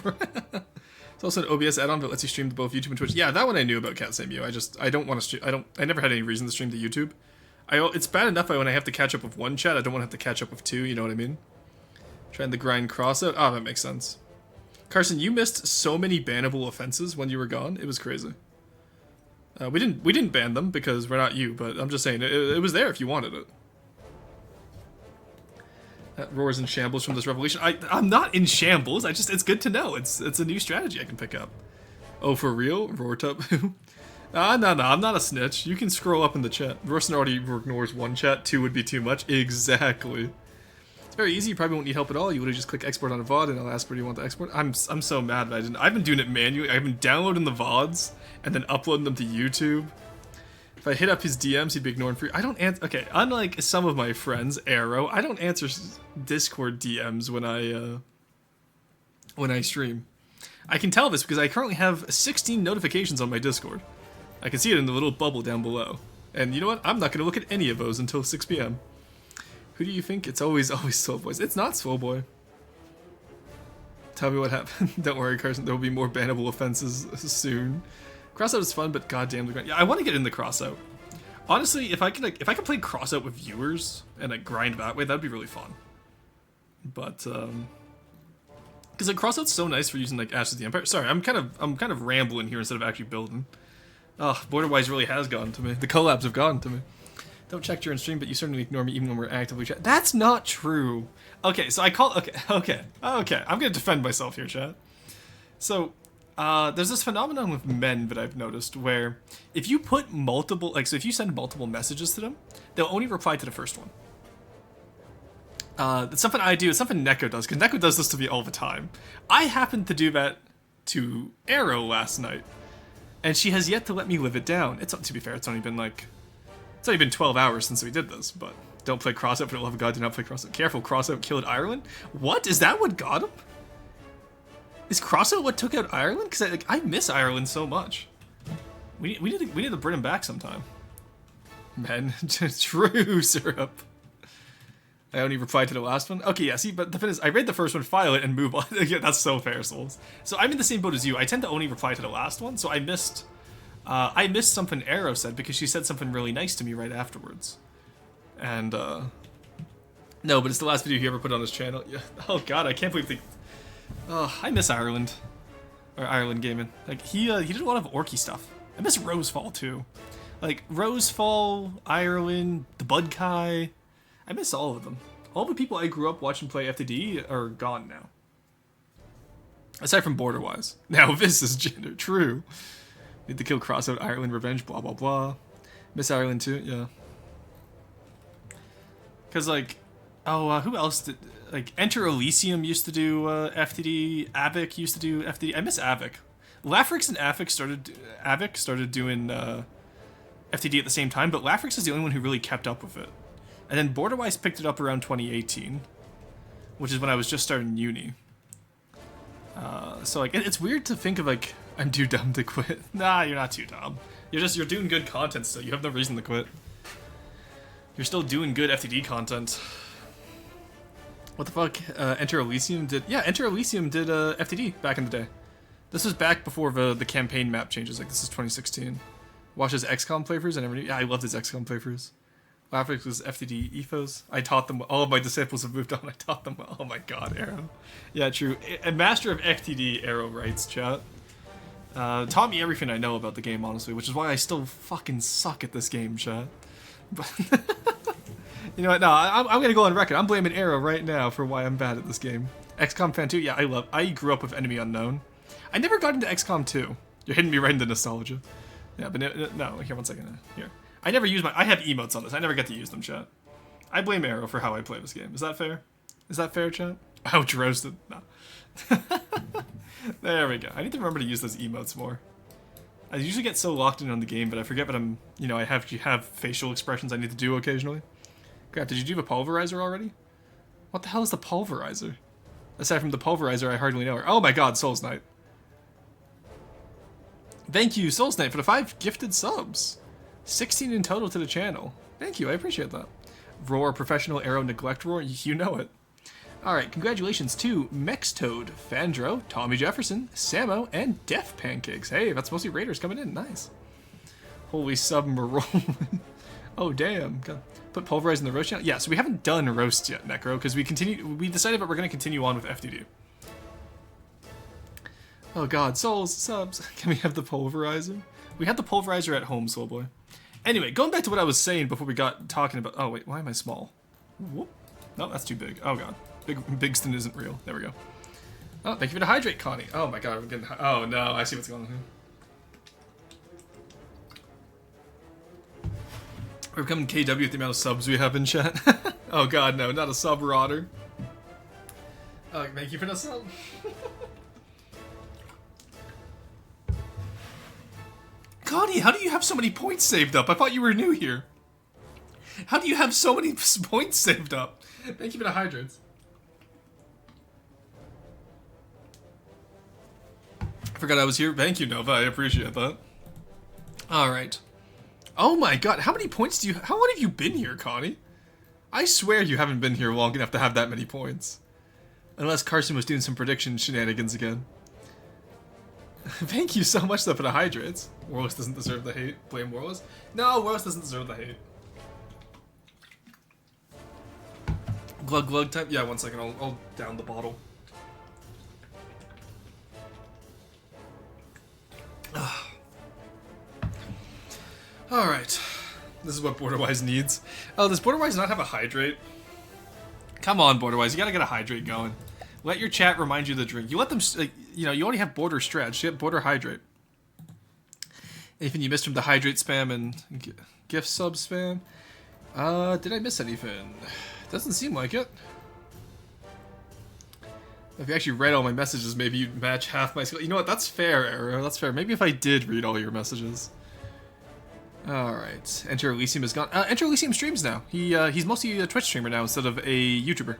It's also an OBS add-on that lets you stream to both YouTube and Twitch. Yeah, that one I knew about, Cat Same You. I don't want to stream... I never had any reason to stream to YouTube. It's bad enough when I have to catch up with one chat, I don't want to have to catch up with 2, you know what I mean? Trying to grind crossout. Oh, that makes sense. Carson, you missed so many bannable offenses when you were gone. It was crazy. We didn't ban them because we're not you, but I'm just saying it was there if you wanted it. That roars in shambles from this revelation. I'm not in shambles. It's good to know. It's a new strategy I can pick up. Oh, for real? Roar tub. No, I'm not a snitch. You can scroll up in the chat. Rorston already ignores 1 chat, 2 would be too much. Exactly. It's very easy, you probably won't need help at all. You would have just click export on a VOD and I'll ask where you want to export. I'm so mad that I didn't. I've been doing it manually. I've been downloading the VODs and then uploading them to YouTube. If I hit up his DMs, he'd be ignoring free. I don't answer. Okay, unlike some of my friends, Arrow, I don't answer Discord DMs when I stream. I can tell this because I currently have 16 notifications on my Discord. I can see it in the little bubble down below. And you know what? I'm not going to look at any of those until 6 p.m. Who do you think? It's always Swellboy. It's not Swellboy. Tell me what happened. Don't worry, Carson. There will be more bannable offenses soon. Crossout is fun, but goddamn the grind. Yeah, I want to get in the crossout. Honestly, if I could play crossout with viewers and like grind that way, that'd be really fun. But because like crossout's so nice for using like Ashes of the Empire. Sorry, I'm kind of rambling here instead of actually building. Oh, Borderwise really has gotten to me. The collabs have gotten to me. Don't check during stream, but you certainly ignore me even when we're actively chat. That's not true. Okay, so okay. I'm gonna defend myself here, chat. So, there's this phenomenon with men that I've noticed where if you put multiple, like, so if you send multiple messages to them, they'll only reply to the first one. It's something I do. It's something Neko does, because Neko does this to me all the time. I happened to do that to Arrow last night. And she has yet to let me live it down. To be fair, it's only been 12 hours since we did this, but don't play crossout for the love of God, do not play crossout. Careful, crossout killed Ireland? What? Is that what got him? Is crossout what took out Ireland? Because I miss Ireland so much. We need to bring him back sometime. Man, true syrup. I only replied to the last one. Okay, yeah, see, but the thing is, I read the first one, file it, and move on. Yeah, that's so fair, Souls. So I'm in the same boat as you. I tend to only reply to the last one, so I missed something Arrow said because she said something really nice to me right afterwards. And, no, but it's the last video he ever put on his channel. Yeah. Oh god, I can't believe I miss Ireland. Or Ireland gaming. Like, he did a lot of orky stuff. I miss Rosefall, too. Like, Rosefall, Ireland, the Bud Kai. I miss all of them. All the people I grew up watching play FTD are gone now. Aside from Borderwise. Now this is gender. True. Need to kill Crossout, Ireland, Revenge, blah blah blah. Miss Ireland too, yeah. Cause like, who else did, like, Enter Elysium used to do FTD, Avic used to do FTD. I miss Avic. Lafrix and Avic started doing FTD at the same time, but Lafrix is the only one who really kept up with it. And then Borderwise picked it up around 2018, which is when I was just starting uni. So like, it's weird to think of like, I'm too dumb to quit. Nah, you're not too dumb. You're doing good content still. You have no reason to quit. You're still doing good FTD content. What the fuck? Enter Elysium did... Yeah, Enter Elysium did FTD back in the day. This was back before the campaign map changes. Like, this is 2016. Watch his XCOM playthroughs. I never knew... Yeah, I loved his XCOM playthroughs. Graphics was FTD ethos. I taught them... All of my disciples have moved on. I taught them... Oh my god, Arrow. Yeah, true. A master of FTD, Arrow writes, chat. Taught me everything I know about the game, honestly, which is why I still fucking suck at this game, chat. But... You know what? No, I'm gonna go on record. I'm blaming Arrow right now for why I'm bad at this game. XCOM fan 2? Yeah, I grew up with Enemy Unknown. I never got into XCOM 2. You're hitting me right into nostalgia. Yeah, but no, here, one second. Here. I never use I have emotes on this. I never get to use them, chat. I blame Arrow for how I play this game. Is that fair? Is that fair, chat? Ouch, roasted. No. There we go. I need to remember to use those emotes more. I usually get so locked in on the game, but I forget that I'm, you know, I have facial expressions I need to do occasionally. Crap, did you do the pulverizer already? What the hell is the pulverizer? Aside from the pulverizer, I hardly know her. Oh my god, Souls Knight. Thank you, Souls Knight, for the 5 gifted subs. 16 in total to the channel. Thank you, I appreciate that. Roar, Professional, Arrow, Neglect Roar, you know it. Alright, congratulations to Mextoad, Fandro, Tommy Jefferson, Samo, and Def Pancakes. Hey, that's mostly Raiders coming in, nice. Holy submarine. Oh, damn. God. Put pulverize in the roast channel? Yeah, so we haven't done roast yet, Necro, because we decided that we're going to continue on with FTD. Oh god, souls, subs. Can we have the pulverizer? We had the pulverizer at home, soul boy. Anyway, going back to what I was saying before we got talking about... Oh, wait, why am I small? Whoop. No, that's too big. Oh god. Bigston isn't real. There we go. Oh, thank you for the hydrate, Connie. Oh my god, I'm getting... Oh no, I see what's going on here. We're becoming KW with the amount of subs we have in chat. Oh god, no, not a sub rotter. Oh, thank you for the sub. Connie, how do you have so many points saved up? I thought you were new here. How do you have so many points saved up? Thank you for the hydrates. I forgot I was here. Thank you, Nova. I appreciate that. Alright. Oh my god, how many points do you... How long have you been here, Connie? I swear you haven't been here long enough to have that many points. Unless Carson was doing some prediction shenanigans again. Thank you so much, though, for the hydrates. Warless doesn't deserve the hate. Blame Warless? No, Warless doesn't deserve the hate. Glug glug type? Yeah, one second, I'll down the bottle. Alright. This is what Borderwise needs. Oh, does Borderwise not have a hydrate? Come on, Borderwise, you gotta get a hydrate going. Let your chat remind you of the drink. You let them, like, you know, you already have Border Stretch. You get Border Hydrate. Anything you missed from the hydrate spam and gift sub spam? Did I miss anything? Doesn't seem like it. If you actually read all my messages, maybe you'd match half my skill. You know what? That's fair, Arrow. That's fair. Maybe if I did read all your messages. Alright. Enter Elysium is gone. Enter Elysium streams now. He's mostly a Twitch streamer now instead of a YouTuber.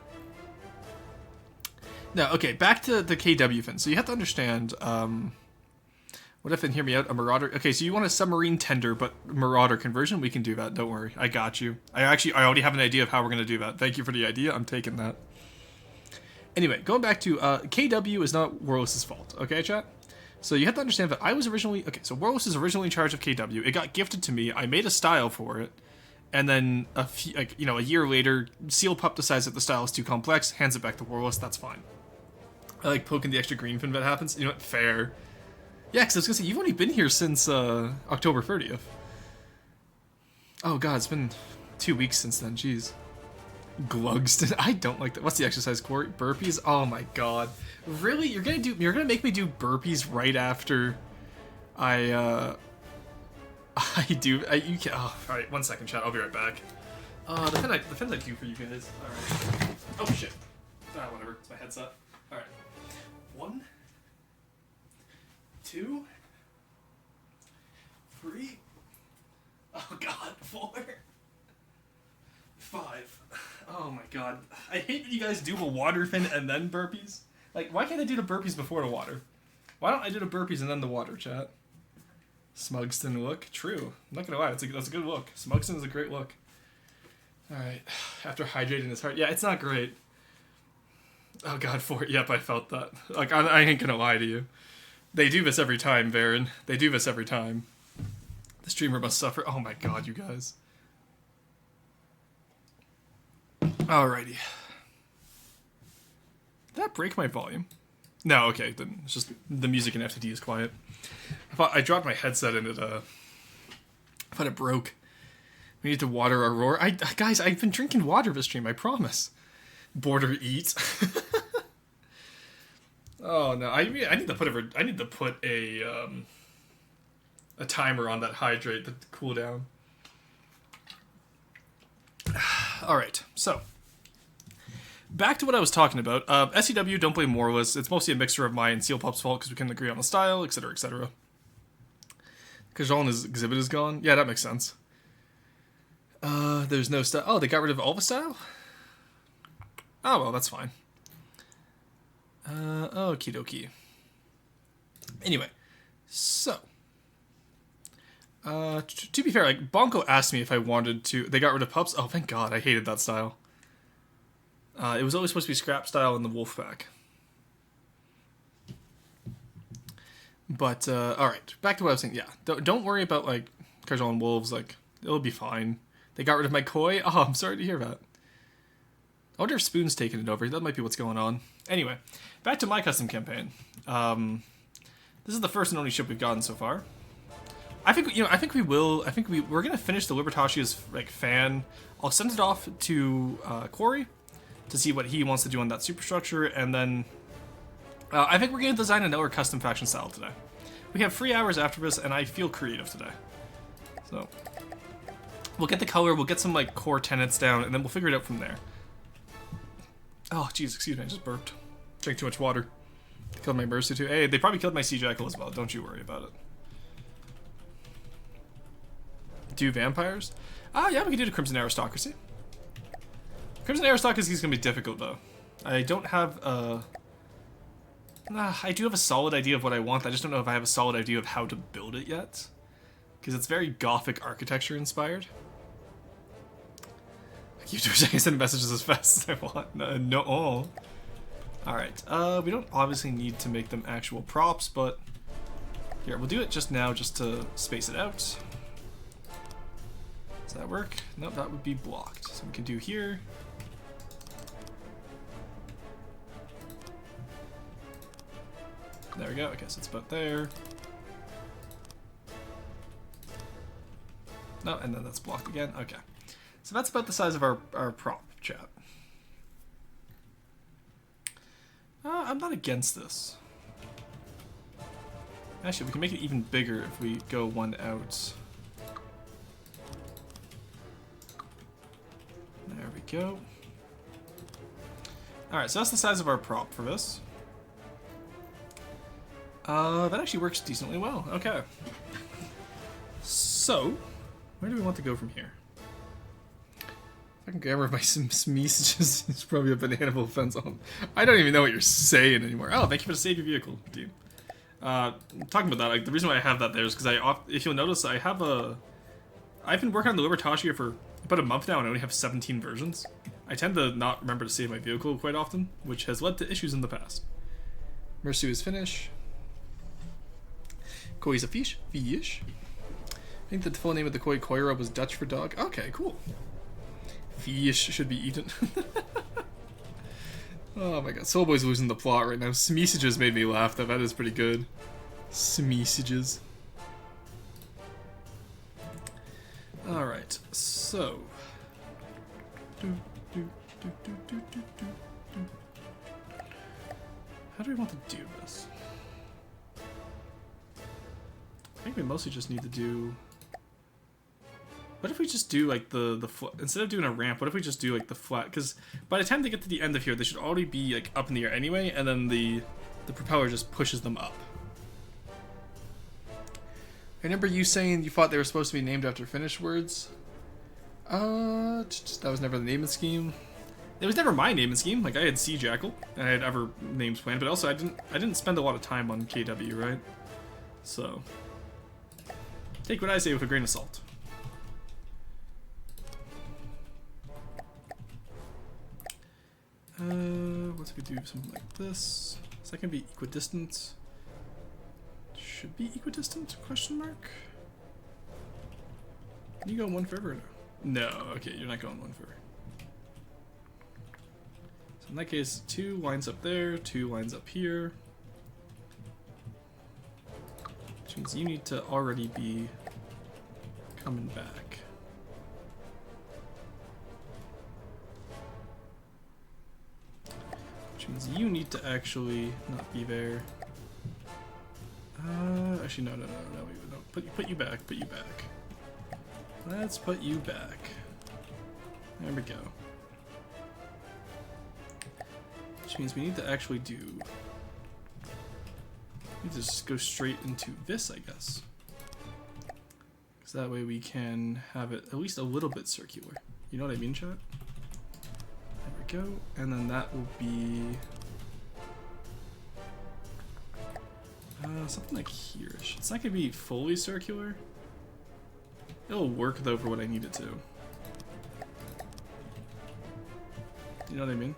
Now, okay, back to the KW fin. So you have to understand, what if, and hear me out, a Marauder... Okay, so you want a Submarine Tender, but Marauder conversion? We can do that, don't worry. I got you. I already have an idea of how we're going to do that. Thank you for the idea, I'm taking that. Anyway, going back to, KW is not Warless's fault, okay, chat? So you have to understand that I was originally... Okay, so Warless is originally in charge of KW. It got gifted to me, I made a style for it, and then, a year later, Seal Pup decides that the style is too complex, hands it back to Warless, that's fine. I like poking the extra green fin that happens. You know what? Fair. Yeah, because I was going to say, you've only been here since October 30th. Oh god, it's been 2 weeks since then. Jeez. Glugston. I don't like that. What's the exercise, Corey? Burpees? Oh my god. Really? You're gonna make me do burpees right after I do... you can't... Oh, alright, 1 second, chat. I'll be right back. The fins I do for you guys. Alright. Oh, shit. Whatever. It's my headset. Alright. 1, 2, 3, oh god, 4, 5. Oh my god. I hate that you guys do a water fin and then burpees. Like, why can't I do the burpees before the water? Why don't I do the burpees and then the water, chat? Smugston look? True. I'm not gonna lie, that's a good look. Smugston is a great look. Alright. After hydrating his heart. Yeah, it's not great. Oh god, yep, I felt that. Like, I ain't gonna lie to you. They do this every time, Varen. They do this every time. The streamer must suffer. Oh my god, you guys. Alrighty. Did that break my volume? No, okay, then it's just the music in FTD is quiet. I dropped my headset and I thought it broke. We need to water our roar. Guys, I've been drinking water this stream, I promise. Border eat. Oh no, I need to put a timer on that hydrate to cool down. Alright, so back to what I was talking about. SEW, don't blame Morless. It's mostly a mixture of my and Seal Pup's fault because we couldn't agree on the style, etc., etc. Kajal's exhibit is gone. Yeah, that makes sense. There's no style. Oh, they got rid of all the style? Oh, well, that's fine. Okie dokie. Anyway, so. To be fair, like, Bonko asked me if I wanted to. They got rid of pups. Oh, thank God. I hated that style. It was always supposed to be scrap style in the Wolfpack. But, alright. Back to what I was saying. Yeah. Don't worry about, like, Kajal and Wolves. Like, it'll be fine. They got rid of my koi. Oh, I'm sorry to hear that. I wonder if Spoon's taking it over. That might be what's going on. Anyway, back to my custom campaign. This is the first and only ship we've gotten so far. I think we're gonna finish the Libertasia's like fan. I'll send it off to Quarry to see what he wants to do on that superstructure, and then I think we're gonna design another custom faction style today. We have 3 hours after this, and I feel creative today. So we'll get the color, we'll get some like core tenets down, and then we'll figure it out from there. Oh, jeez, excuse me, I just burped. Drank too much water. Killed my Mercy too. Hey, they probably killed my Sea Jackal as well. Don't you worry about it. Do vampires? Yeah, we can do the Crimson Aristocracy. Crimson Aristocracy is going to be difficult, though. I don't have I do have a solid idea of what I want. I just don't know if I have a solid idea of how to build it yet. Because it's very Gothic architecture inspired. Keep saying send messages as fast as I want. No. Alright, we don't obviously need to make them actual props, but here, we'll do it just now just to space it out. Does that work? Nope, that would be blocked. So we can do here. There we go, I guess it's about there. No, and then that's blocked again, okay. So that's about the size of our prop, chat. I'm not against this. Actually, we can make it even bigger if we go one out. There we go. Alright, so that's the size of our prop for this. That actually works decently well. Okay. So, where do we want to go from here? I can grab my messages. It's probably a banana offense on. I don't even know what you're saying anymore. Oh, thank you for the save your vehicle, dude. Talking about that, like the reason why I have that there is because if you'll notice, I've been working on the Libertatia for about a month now, and I only have 17 versions. I tend to not remember to save my vehicle quite often, which has led to issues in the past. Mercy is finish. Koi's a fish. Fish. I think the full name of the koi Koira was Dutch for dog. Okay, cool. Fish should be eaten. Oh my god, Soulboy's losing the plot right now. Smeesages made me laugh though, that is pretty good. Smeesages. Alright, so. How do we want to do this? I think we mostly just need to do... What if we just do like the instead of doing a ramp, what if we just do like the flat? Because by the time they get to the end of here, they should already be like up in the air anyway, and then the propeller just pushes them up. I remember you saying you thought they were supposed to be named after Finnish words. That was never the naming scheme. It was never my naming scheme. Like I had Sea Jackal, and I had other names planned, but also I didn't spend a lot of time on KW, right? So take what I say with a grain of salt. Let's do something like this. Is that gonna be equidistant? Should be equidistant? Question mark. Can you go one forever? No. No. Okay, you're not going one forever. So in that case, 2 lines up there, 2 lines up here. Which means you need to already be coming back. Which means you need to actually not be there. Actually, no. Put you back. Let's put you back. There we go. Which means we need to actually do. We just go straight into this, I guess. Because that way we can have it at least a little bit circular. You know what I mean, chat? There we go. And then that will be something like here-ish. It's not going to be fully circular. It'll work though for what I need it to. You know what I mean?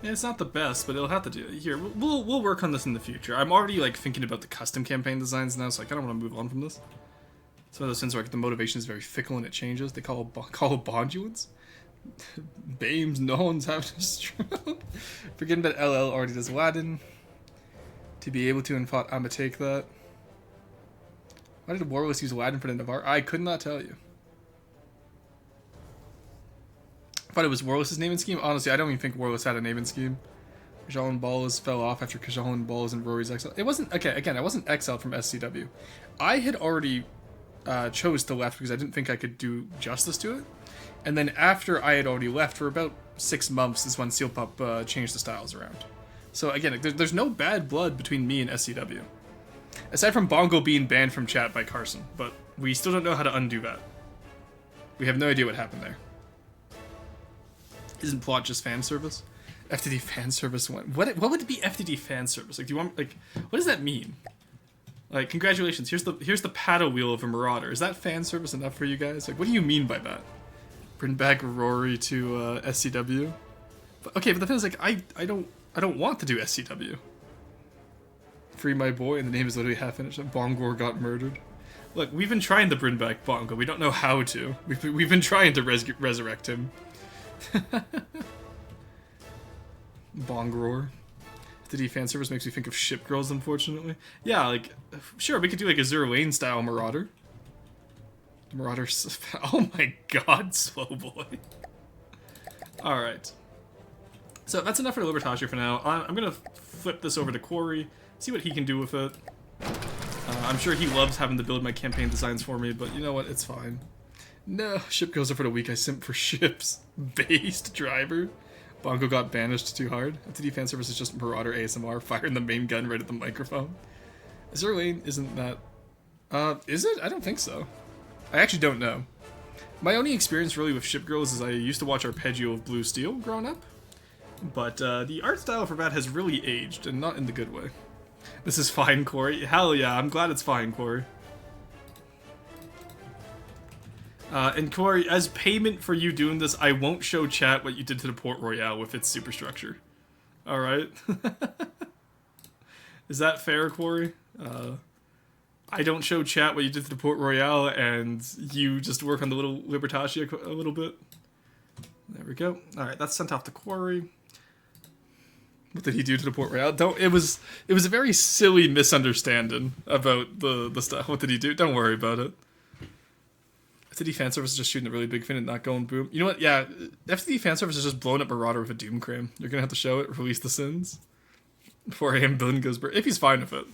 Yeah, it's not the best, but it'll have to do it. Here, we'll work on this in the future. I'm already like thinking about the custom campaign designs now, so I kind of want to move on from this. It's one of those things where like, the motivation is very fickle and it changes. They call it bondulants. Bames, no one's having a stroke. Forgetting that LL already does Latin. To be able to and thought I'ma take that. Why did Warless use Latin for the Navarre? I could not tell you. I thought it was Warless's naming scheme. Honestly, I don't even think Warless had a naming scheme. Kajal and Ballas fell off after Kajal and Ballas and Rory's exile. It wasn't, okay, again, I wasn't exiled from SCW. I had already chose to left because I didn't think I could do justice to it. And then after I had already left for about 6 months is when Seal Pup changed the styles around. So again, there's no bad blood between me and SCW. Aside from Bongo being banned from chat by Carson, but we still don't know how to undo that. We have no idea what happened there. Isn't plot just fan service? FTD fan service one. What would be FTD fan service? Like, do you want like what does that mean? Like, congratulations. Here's the paddle wheel of a Marauder. Is that fan service enough for you guys? Like, what do you mean by that? Bring back Rory to SCW. But, okay, but the thing is, like, I don't want to do SCW. Free my boy, and the name is literally half finished. Bongor got murdered. Look, we've been trying to bring back Bongo. We don't know how to. We've been trying to resurrect him. Bongor. The fan service makes me think of ship girls, unfortunately. Yeah, like, sure, we could do like a Zero Lane style Marauder. Marauder. Oh my god, slow boy. Alright. So that's enough for Libertatia for now. I'm gonna flip this over to Quarry, see what he can do with it. I'm sure he loves having to build my campaign designs for me, but you know what? It's fine. No, ship goes up for the week. I simp for ships. Based driver. Bongo got banished too hard. FTD fan service is just Marauder ASMR, firing the main gun right at the microphone. Zero Lane isn't that... is it? I don't think so. I actually don't know. My only experience really with ship girls is I used to watch Arpeggio of Blue Steel growing up. But the art style for that has really aged, and not in the good way. This is fine, Corey. Hell yeah, I'm glad it's fine, Corey. And Corey, as payment for you doing this, I won't show chat what you did to the Port Royale with its superstructure. Alright? Is that fair, Corey? I don't show chat what you did to the Port Royale, and you just work on the little Libertatia a little bit. There we go. Alright, that's sent off to Quarry. What did he do to the Port Royale? It was a very silly misunderstanding about the stuff. What did he do? Don't worry about it. FTD fan service is just shooting a really big fin and not going boom. You know what? Yeah, FTD fan service is just blowing up Marauder with a Doom Cram. You're gonna have to show it, release the sins. 4 AM villain goes burr. If he's fine with it.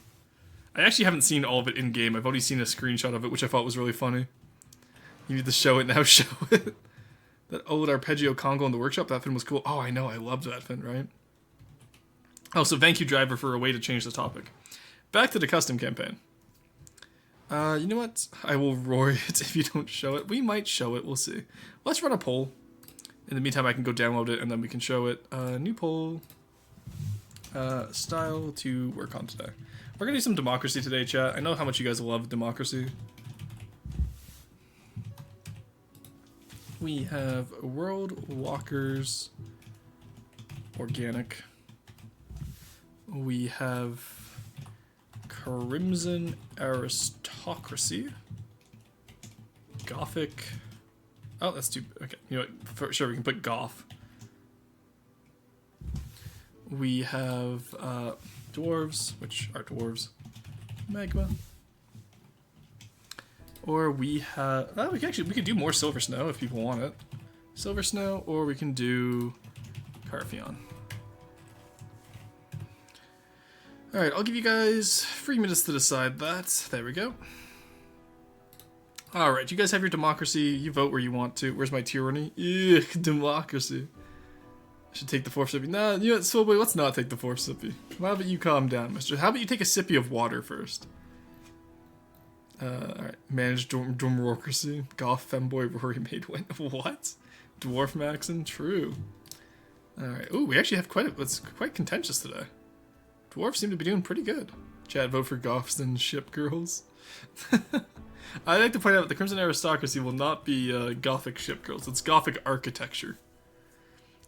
I actually haven't seen all of it in game. I've only seen a screenshot of it, which I thought was really funny. You need to show it now. Show it. That old Arpeggio Congo in the workshop. That fin was cool. Oh, I know. I loved that fin. Right. Oh, so thank you, driver, for a way to change the topic. Back to the custom campaign. You know what? I will roar it if you don't show it. We might show it. We'll see. Let's run a poll. In the meantime, I can go download it, and then we can show it. New poll. Style to work on today. We're going to do some democracy today, chat. I know how much you guys love democracy. We have World Walkers Organic. We have Crimson Aristocracy. Gothic. Oh, that's too... Okay, you know what? For sure, we can put Goth. We have Dwarves, which are Dwarves. Magma. Or we have... Oh, we could do more Silver Snow if people want it. Silver Snow, or we can do Carfion. Alright, I'll give you guys 3 minutes to decide that. There we go. Alright, you guys have your democracy. You vote where you want to. Where's my tyranny? Ugh, democracy. I should take the fourth sippy. Nah, you know what, Soulboy, let's not take the fourth sippy. How about you calm down, mister? How about you take a sippy of water first? Alright. Manage democracy. Goth femboy Rory made win. What? Dwarf Maxon? True. Alright. Ooh, we actually have it's quite contentious today. Dwarves seem to be doing pretty good. Chat, vote for Goths and ship girls. I'd like to point out that the Crimson Aristocracy will not be Gothic ship girls. It's Gothic architecture.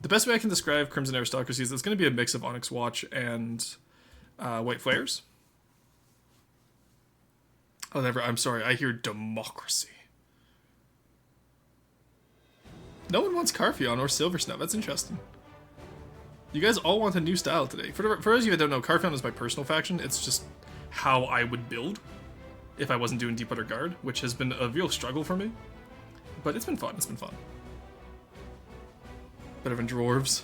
The best way I can describe Crimson Aristocracy is it's going to be a mix of Onyx Watch and White Flares. Oh, never. I'm sorry. I hear democracy. No one wants Carfion or Silver Snow. That's interesting. You guys all want a new style today. For those of you that don't know, Carfion is my personal faction. It's just how I would build if I wasn't doing Deepwater Guard, which has been a real struggle for me. But it's been fun. It's been fun. Better than Dwarves.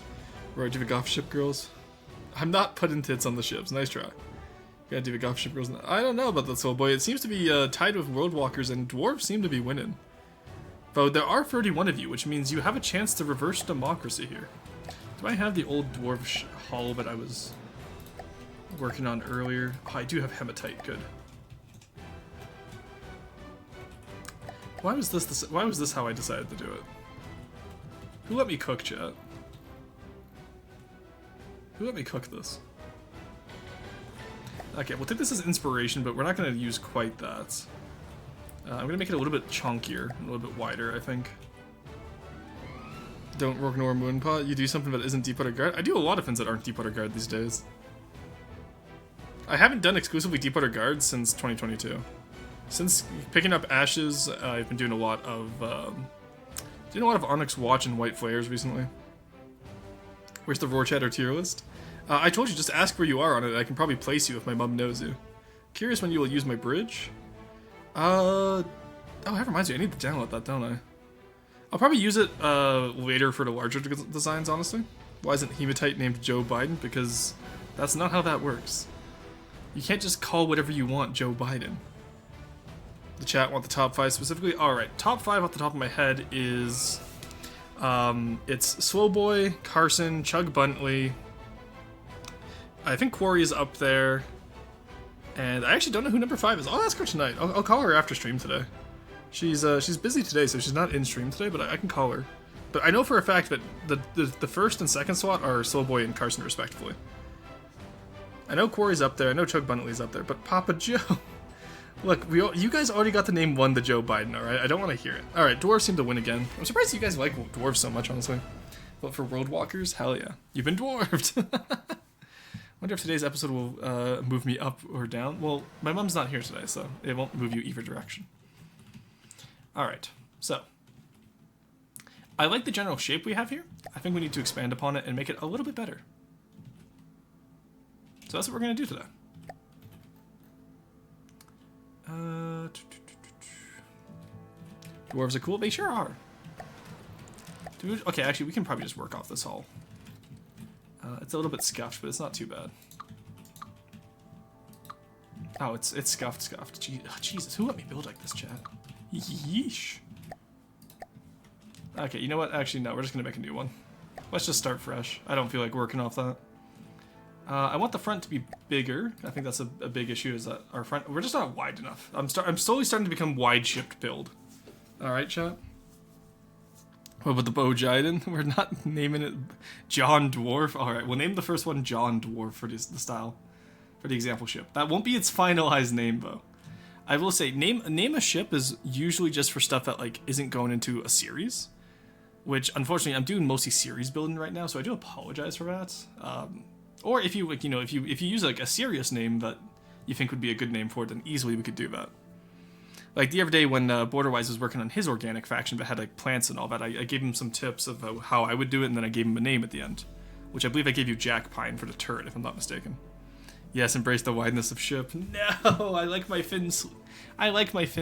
Roy Goth ship girls. I'm not putting tits on the ships. Nice try. Gotta do the Goth ship girls. I don't know about that, Soul Boy. It seems to be tied with World Walkers, and Dwarves seem to be winning. Though there are 31 of you, which means you have a chance to reverse democracy here. Do I have the old dwarf hull that I was working on earlier? Oh, I do have hematite. Good. Why was this how I decided to do it? Who let me cook, chat? Who let me cook this? Okay, we'll take this as inspiration, but we're not going to use quite that. I'm going to make it a little bit chunkier, a little bit wider, I think. Don't ignore Moonpot. You do something that isn't Deepwater Guard. I do a lot of things that aren't Deepwater Guard these days. I haven't done exclusively Deepwater Guard since 2022. Since picking up Ashes, I've been doing a lot of Onyx Watch and White Flares recently. Where's the Roar Chatter tier list? I told you, just ask where you are on it. I can probably place you if my mom knows you. Curious when you will use my bridge? Oh, that reminds me. I need to download that, don't I? I'll probably use it later for the larger designs, honestly. Why isn't Hematite named Joe Biden? Because that's not how that works. You can't just call whatever you want Joe Biden. The chat want the top 5 specifically? Alright, top 5 off the top of my head is... it's Slowboy, Carson, Chug Buntley. I think Quarry is up there. And I actually don't know who number 5 is. I'll ask her tonight. I'll call her after stream today. She's busy today, so she's not in stream today, but I can call her. But I know for a fact that the first and second slot are Slowboy and Carson, respectively. I know Quarry's up there, I know Chug Buntley's up there, but Papa Joe... Look, you guys already got the name 1 to Joe Biden, alright? I don't want to hear it. Alright, Dwarves seem to win again. I'm surprised you guys like Dwarves so much, honestly. But for World Walkers, hell yeah. You've been dwarfed! Wonder if today's episode will move me up or down. Well, my mom's not here today, so it won't move you either direction. Alright, so. I like the general shape we have here. I think we need to expand upon it and make it a little bit better. So that's what we're going to do today. Dwarves are cool. They sure are. Okay, actually, we can probably just work off this hull. It's a little bit scuffed, but it's not too bad. Oh, it's scuffed. Jesus, who let me build like this, chat? Yeesh. Okay, you know what? Actually, no, we're just gonna make a new one. Let's just start fresh. I don't feel like working off that. I want the front to be bigger. I think that's a big issue, is that our front... We're just not wide enough. I'm slowly starting to become wide-shipped build. Alright, chat? What about the Bo Jiden? We're not naming it John Dwarf. Alright, we'll name the first one John Dwarf for the style. For the example ship. That won't be its finalized name, though. I will say, name a ship is usually just for stuff that, like, isn't going into a series. which unfortunately I'm doing mostly series building right now, so I do apologize for that. Or if you like, you know, if you use like a serious name that you think would be a good name for it, then easily we could do that. Like the other day when Borderwise was working on his organic faction that had like plants and all that, I gave him some tips of how I would do it, and then I gave him a name at the end, which I believe I gave you Jack Pine for the turret, if I'm not mistaken. Yes, embrace the wideness of ship. No, I like my fin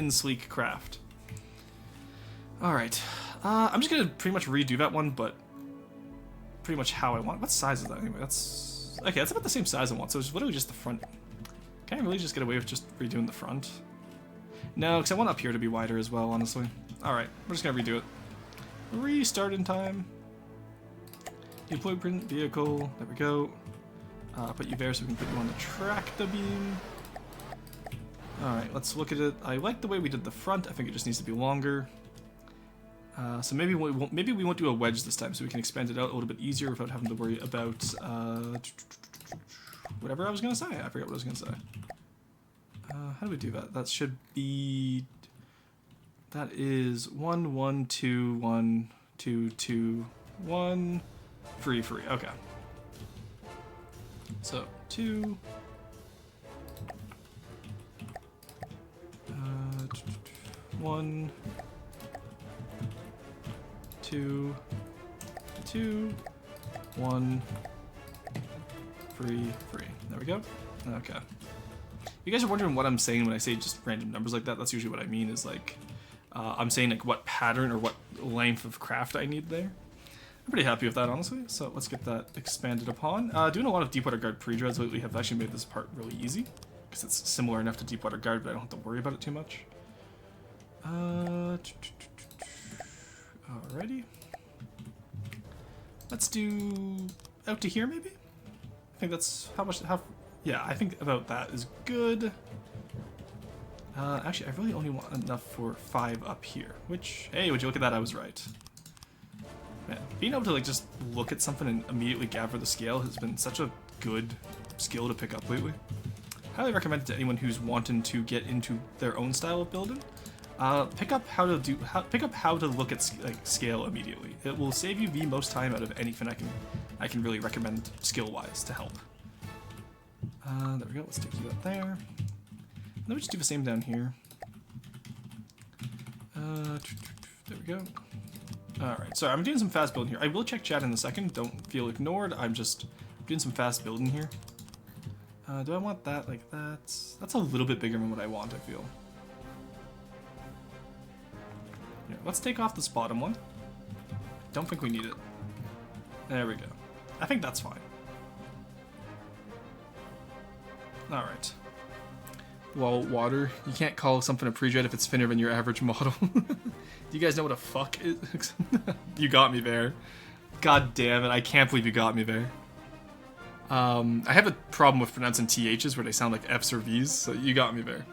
sleek craft. All right, I'm just gonna pretty much redo that one, but pretty much how I want. What size is that anyway? That's okay. That's about the same size I want. So it's literally just the front. Can I really just get away with just redoing the front? No, because I want up here to be wider as well, honestly. Alright, we're just going to redo it. Restart in time. Deploy print vehicle. There we go. Put you there so we can put you on the tractor beam. Alright, let's look at it. I like the way we did the front. I think it just needs to be longer. So maybe we won't do a wedge this time, so we can expand it out a little bit easier without having to worry about whatever I was going to say. I forgot what I was going to say. How do we do that? That should be... That is 1, 1, 2, 1, 2, 2, 1, 3, 3. Okay. So, 2... 1... 2... 2... 1... 3, 3. There we go. Okay. You guys are wondering what I'm saying when I say just random numbers like that. That's usually what I mean, is like, I'm saying like what pattern or what length of craft I need there. I'm pretty happy with that, honestly. So let's get that expanded upon. Doing a lot of Deepwater Guard pre-dreads lately have actually made this part really easy, because it's similar enough to Deepwater Guard, but I don't have to worry about it too much. Alrighty. Let's do out to here, maybe? I think that's how yeah, I think about that is good. Actually, I really only want enough for 5 up here, which, hey, would you look at that, I was right. Man, being able to like just look at something and immediately gather the scale has been such a good skill to pick up lately. Highly recommend it to anyone who's wanting to get into their own style of building. Pick up how to look at scale immediately. It will save you the most time out of anything I can really recommend skill-wise to help. There we go. Let's take you up there. And then we just do the same down here. There we go. Alright, so I'm doing some fast building here. I will check chat in a second. Don't feel ignored. I'm just doing some fast building here. Do I want that like that? That's a little bit bigger than what I want, I feel. Yeah, let's take off this bottom one. Don't think we need it. There we go. I think that's fine. Alright. Well, water. You can't call something a pre-dread if it's thinner than your average model. Do you guys know what a fuck is? You got me there. God damn it, I can't believe you got me there. I have a problem with pronouncing THs where they sound like Fs or Vs, so you got me there.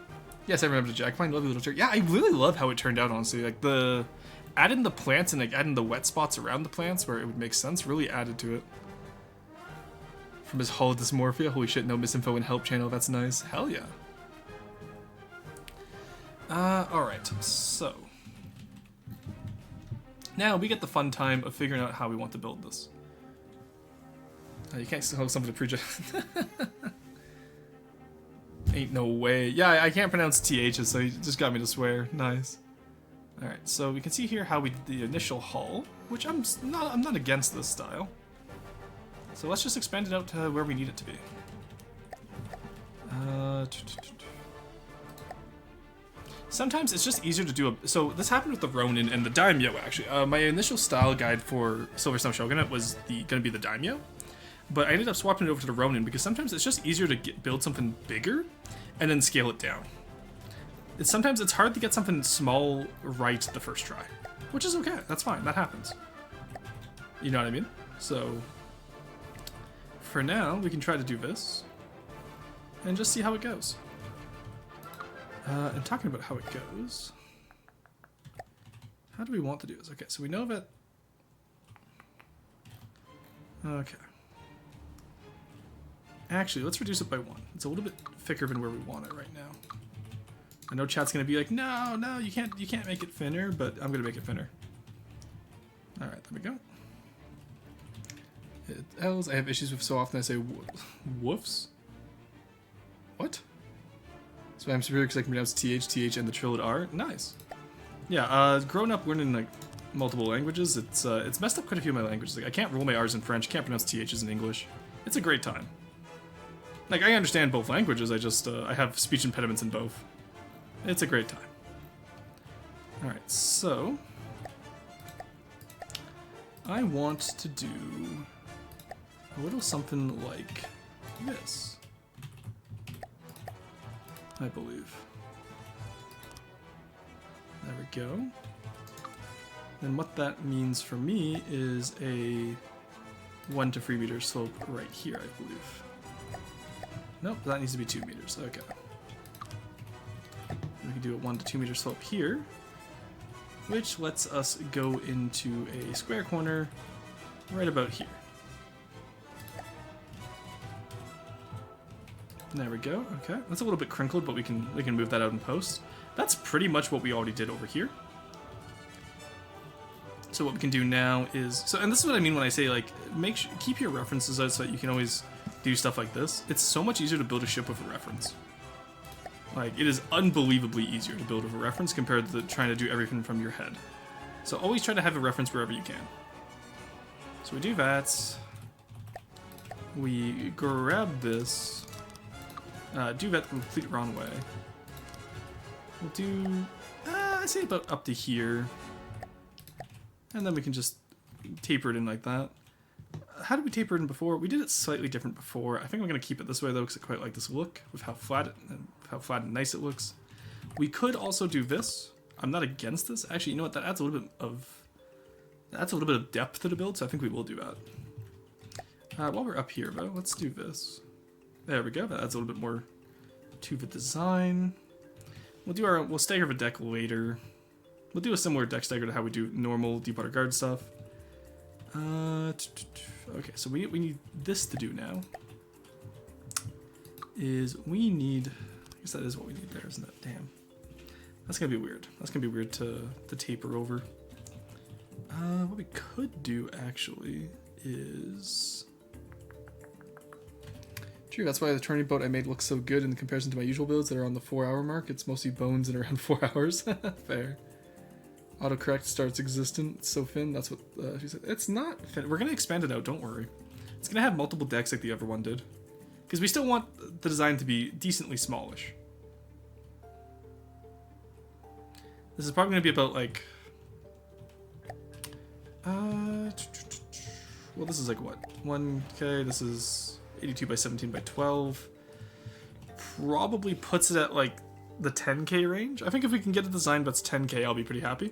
Yes, I remember the Jack Pine, lovely little turret. Yeah, I really love how it turned out, honestly. Like, adding the plants and like adding the wet spots around the plants where it would make sense really added to it. From his Hull Dysmorphia, holy shit, no misinfo in help channel, that's nice. Hell yeah. Alright, so. Now we get the fun time of figuring out how we want to build this. You can't hook something to pre-dread. Ain't no way. Yeah, I can't pronounce THs, so you just got me to swear. Nice. Alright, so we can see here how we did the initial hull, which I'm not against this style. So let's just expand it out to where we need it to be. Sometimes it's just easier to do a... So this happened with the Ronin and the Daimyo, actually. My initial style guide for Silver Snow Shogunate was going to be the Daimyo. But I ended up swapping it over to the Ronin because sometimes it's just easier to build something bigger and then scale it down. Sometimes it's hard to get something small right the first try. Which is okay, that's fine, that happens. You know what I mean? So, for now, we can try to do this. And just see how it goes. And talking about how it goes... How do we want to do this? Okay, so we know that... Okay. Actually, let's reduce it by 1. It's a little bit thicker than where we want it right now. I know chat's gonna be like, no, you can't make it thinner, but I'm gonna make it thinner. Alright, we go. L's. I have issues with so often I say woofs. What? So I'm superior because I can pronounce TH, and the trilid R. Nice. Yeah, growing up learning like multiple languages, it's messed up quite a few of my languages. Like I can't roll my R's in French, can't pronounce TH's in English. It's a great time. Like I understand both languages, I just I have speech impediments in both. It's a great time. All right, so I want to do a little something like this, I believe. There we go. And what that means for me is a 1 to 3 meter slope right here, I believe. Nope, that needs to be 2 meters. Okay. We can do a 1 to 2 meter slope here, which lets us go into a square corner right about here. There we go. Okay, that's a little bit crinkled, but we can move that out in post. That's pretty much what we already did over here. So what we can do now is and this is what I mean when I say like keep your references out so that you can always do stuff like this. It's so much easier to build a ship with a reference. Like it is unbelievably easier to build with a reference compared to trying to do everything from your head. So always try to have a reference wherever you can. So we do that. We grab this. Do that the complete wrong way. We'll do, I say about up to here. And then we can just taper it in like that. How did we taper it in before? We did it slightly different before. I think I'm going to keep it this way though, because I quite like this look with how flat and nice it looks. We could also do this. I'm not against this. Actually, you know what? That adds a little bit of depth to the build, so I think we will do that. While we're up here though, let's do this. There we go. That adds a little bit more to the design. We'll stagger the deck later. We'll do a similar deck stagger to how we do normal Deepwater Guard stuff. Okay, so we need this to do now. I guess that is what we need there, isn't it? Damn. That's gonna be weird. That's gonna be weird to taper over. What we could do actually is... True, that's why the turning boat I made looks so good in comparison to my usual builds that are on the 4-hour mark. It's mostly bones in around 4 hours. Fair. Autocorrect starts existent. It's so thin. That's what she said. It's not thin. We're going to expand it out. Don't worry. It's going to have multiple decks like the other one did. Because we still want the design to be decently smallish. This is probably going to be about like... well, this is like what? 1K. This is 82 by 17 by 12. Probably puts it at like the 10K range. I think if we can get a design that's 10K, I'll be pretty happy.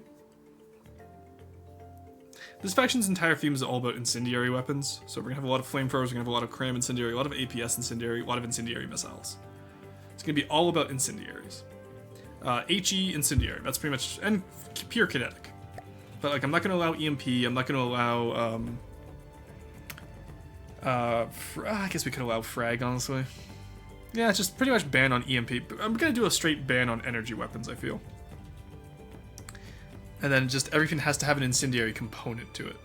This faction's entire theme is all about incendiary weapons. So we're gonna have a lot of flamethrowers, we're gonna have a lot of cram incendiary, a lot of APS incendiary, a lot of incendiary missiles. It's gonna be all about incendiaries. HE incendiary, that's pretty much, and pure kinetic. But like, I'm not gonna allow EMP, I'm not gonna allow, I guess we could allow frag, honestly. Yeah, it's just pretty much ban on EMP. I'm gonna do a straight ban on energy weapons, I feel. And then just everything has to have an incendiary component to it.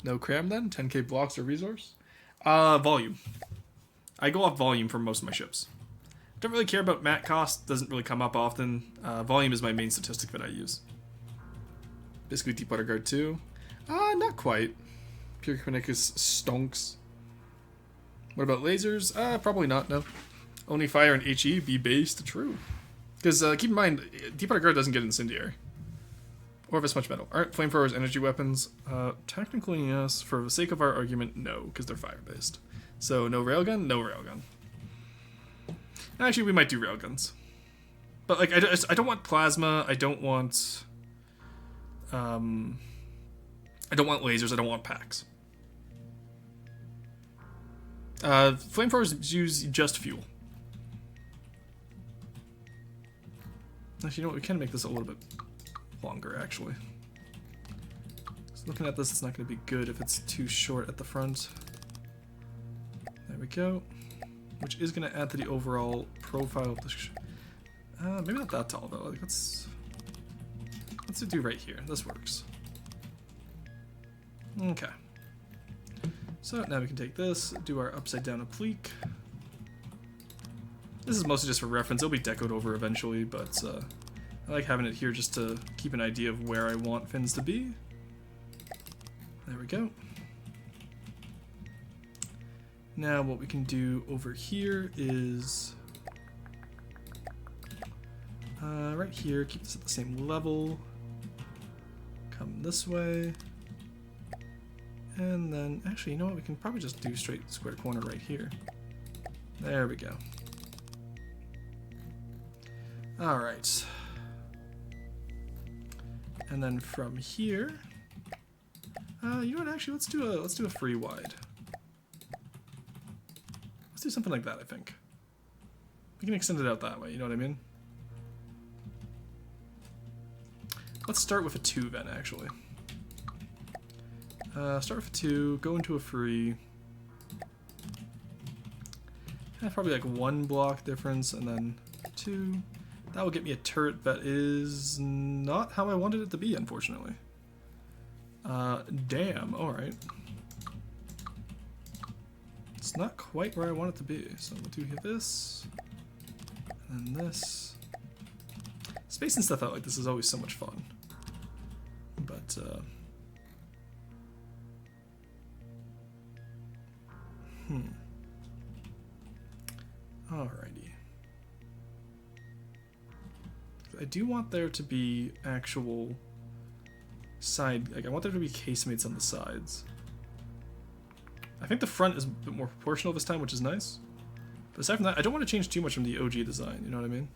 No cram then? 10k blocks or resource? Volume. I go off volume for most of my ships. Don't really care about mat cost, doesn't really come up often. Volume is my main statistic that I use. Basically Deepwater Guard 2. Not quite. Pure Kineticus stonks. What about lasers? Probably not, no. Only fire and HE, be based, true. Because keep in mind, Deepwater Guard doesn't get incendiary. Or this much metal. Aren't flamethrowers energy weapons? Technically, yes. For the sake of our argument, no, because they're fire-based. So, no railgun? No railgun. Actually, we might do railguns. But, like, I don't want plasma, I don't want lasers, I don't want packs. Flamethrowers use just fuel. Actually, you know what? We can make this a little bit longer, actually. So looking at this, it's not going to be good if it's too short at the front. There we go. Which is going to add to the overall profile of the maybe not that tall, though. Like, let's do right here. This works. Okay. So now we can take this, do our upside down applique. This is mostly just for reference. It'll be decoed over eventually, but I like having it here just to keep an idea of where I want fins to be. There we go. Now what we can do over here is right here, keep this at the same level. Come this way. And then, actually, you know what? We can probably just do straight square corner right here. There we go. All right. And then from here, you know what? Actually, let's do a free wide. Let's do something like that. I think we can extend it out that way. You know what I mean? Let's start with a 2 then. Actually, start with a 2. Go into a free. Probably like 1 block difference, and then 2. That will get me a turret that is not how I wanted it to be, unfortunately. Damn, alright. It's not quite where I want it to be, so we'll do this, and then this. Spacing stuff out like this is always so much fun. But, Alrighty. I do want there to be actual side, like I want there to be casemates on the sides. I think the front is a bit more proportional this time, which is nice. But aside from that, I don't want to change too much from the OG design, you know what I mean?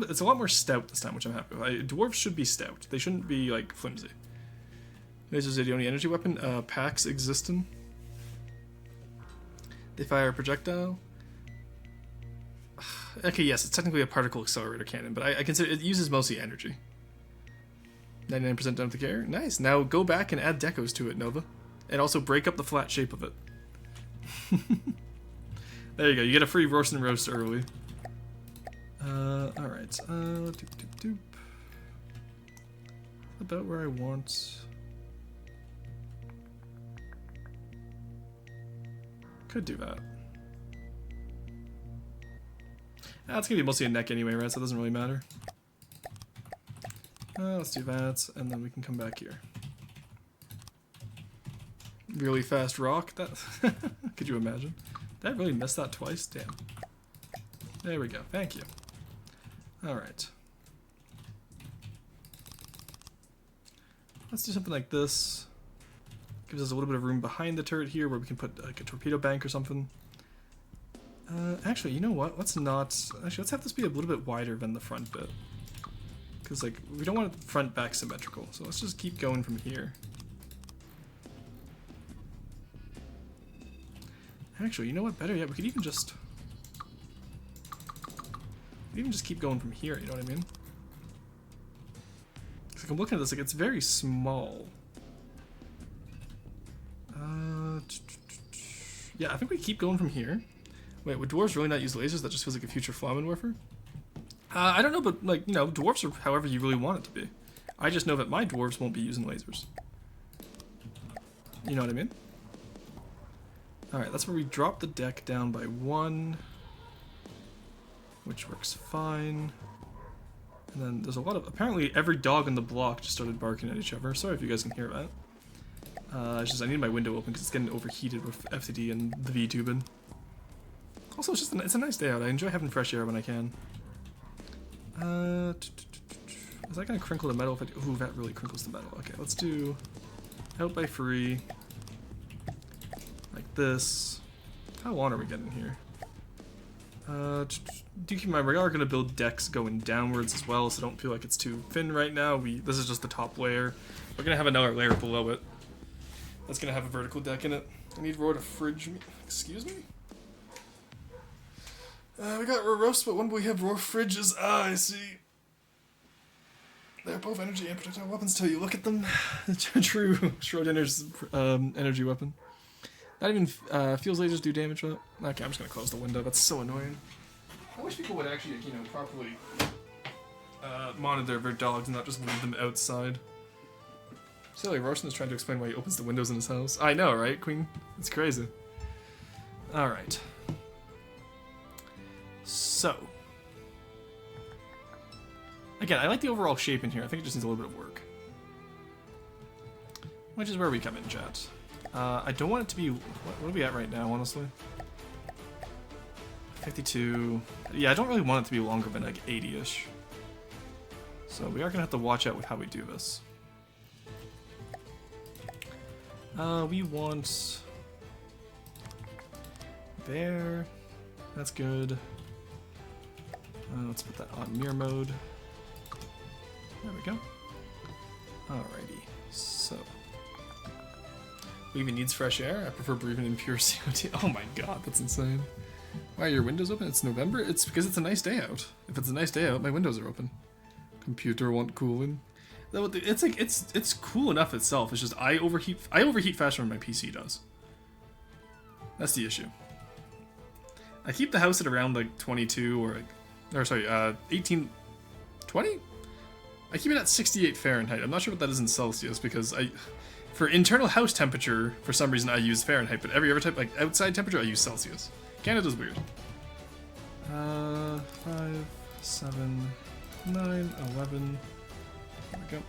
It's a lot more stout this time, which I'm happy with. Dwarves should be stout. They shouldn't be, like, flimsy. Lasers are the only energy weapon. Pax Existent. They fire a projectile. Okay, yes, it's technically a particle accelerator cannon, but I consider it uses mostly energy. 99% done with the care. Nice. Now go back and add decos to it, Nova. And also break up the flat shape of it. There you go. You get a free roast and roast early. Alright. Doop, doop, doop. About where I want. Could do that. It's gonna be mostly a neck anyway, right? So it doesn't really matter. Let's do that, and then we can come back here. Really fast rock. That could you imagine? Did I really miss that twice? Damn. There we go. Thank you. All right. Let's do something like this. Gives us a little bit of room behind the turret here where we can put like a torpedo bank or something. Actually, you know what? Let's not... Actually, let's have this be a little bit wider than the front bit. Because, like, we don't want the front back symmetrical. So let's just keep going from here. Actually, you know what? Better yet, we could even just... keep going from here, you know what I mean? Because like, I'm looking at this, like, it's very small. Yeah, I think we keep going from here. Wait, would dwarves really not use lasers? That just feels like a future Flammenwerfer? I don't know, but, like, you know, dwarves are however you really want it to be. I just know that my dwarves won't be using lasers. You know what I mean? Alright, that's where we drop the deck down by 1. Which works fine. And then there's a lot of... Apparently every dog in the block just started barking at each other. Sorry if you guys can hear that. It's just I need my window open because it's getting overheated with FTD and the Vtuber. Also, it's a nice day out. I enjoy having fresh air when I can. Is that gonna crinkle the metal? If I do? Ooh, that really crinkles the metal. Okay, let's do out by free. Like this. How long are we getting here? Do keep in mind, we are going to build decks going downwards as well, so don't feel like it's too thin right now. This is just the top layer. We're going to have another layer below it. That's going to have a vertical deck in it. I need Roar to fridge me. Excuse me? We got Roar roast, but when we have Roar fridges? Ah, I see. They're both energy and projectile weapons till you look at them. True. Schrodinger's energy weapon. Not even Fuse lasers do damage with it. Okay, I'm just gonna close the window. That's so annoying. I wish people would actually, you know, properly monitor their dogs and not just leave them outside. Silly, Roshan is trying to explain why he opens the windows in his house. I know, right, Queen? It's crazy. Alright. So. Again, I like the overall shape in here. I think it just needs a little bit of work. Which is where we come in, chat. I don't want it to be... What are we at right now, honestly? 52... Yeah, I don't really want it to be longer than like 80-ish. So we are going to have to watch out with how we do this. We want... There. That's good. Let's put that on mirror mode. There we go. Alrighty. So. Breathing needs fresh air. I prefer breathing in pure CO2. Oh my god, that's insane. Why are your windows open? It's November? It's because it's a nice day out. If it's a nice day out, my windows are open. Computer want cooling. It's like it's cool enough itself. It's just I overheat faster than my PC does. That's the issue. I keep the house at around like 22 or sorry, 18, 20? I keep it at 68 Fahrenheit. I'm not sure what that is in Celsius because for internal house temperature, for some reason I use Fahrenheit, but every other type, like outside temperature, I use Celsius. Canada's weird. 5, 7, 9, 11. There we go.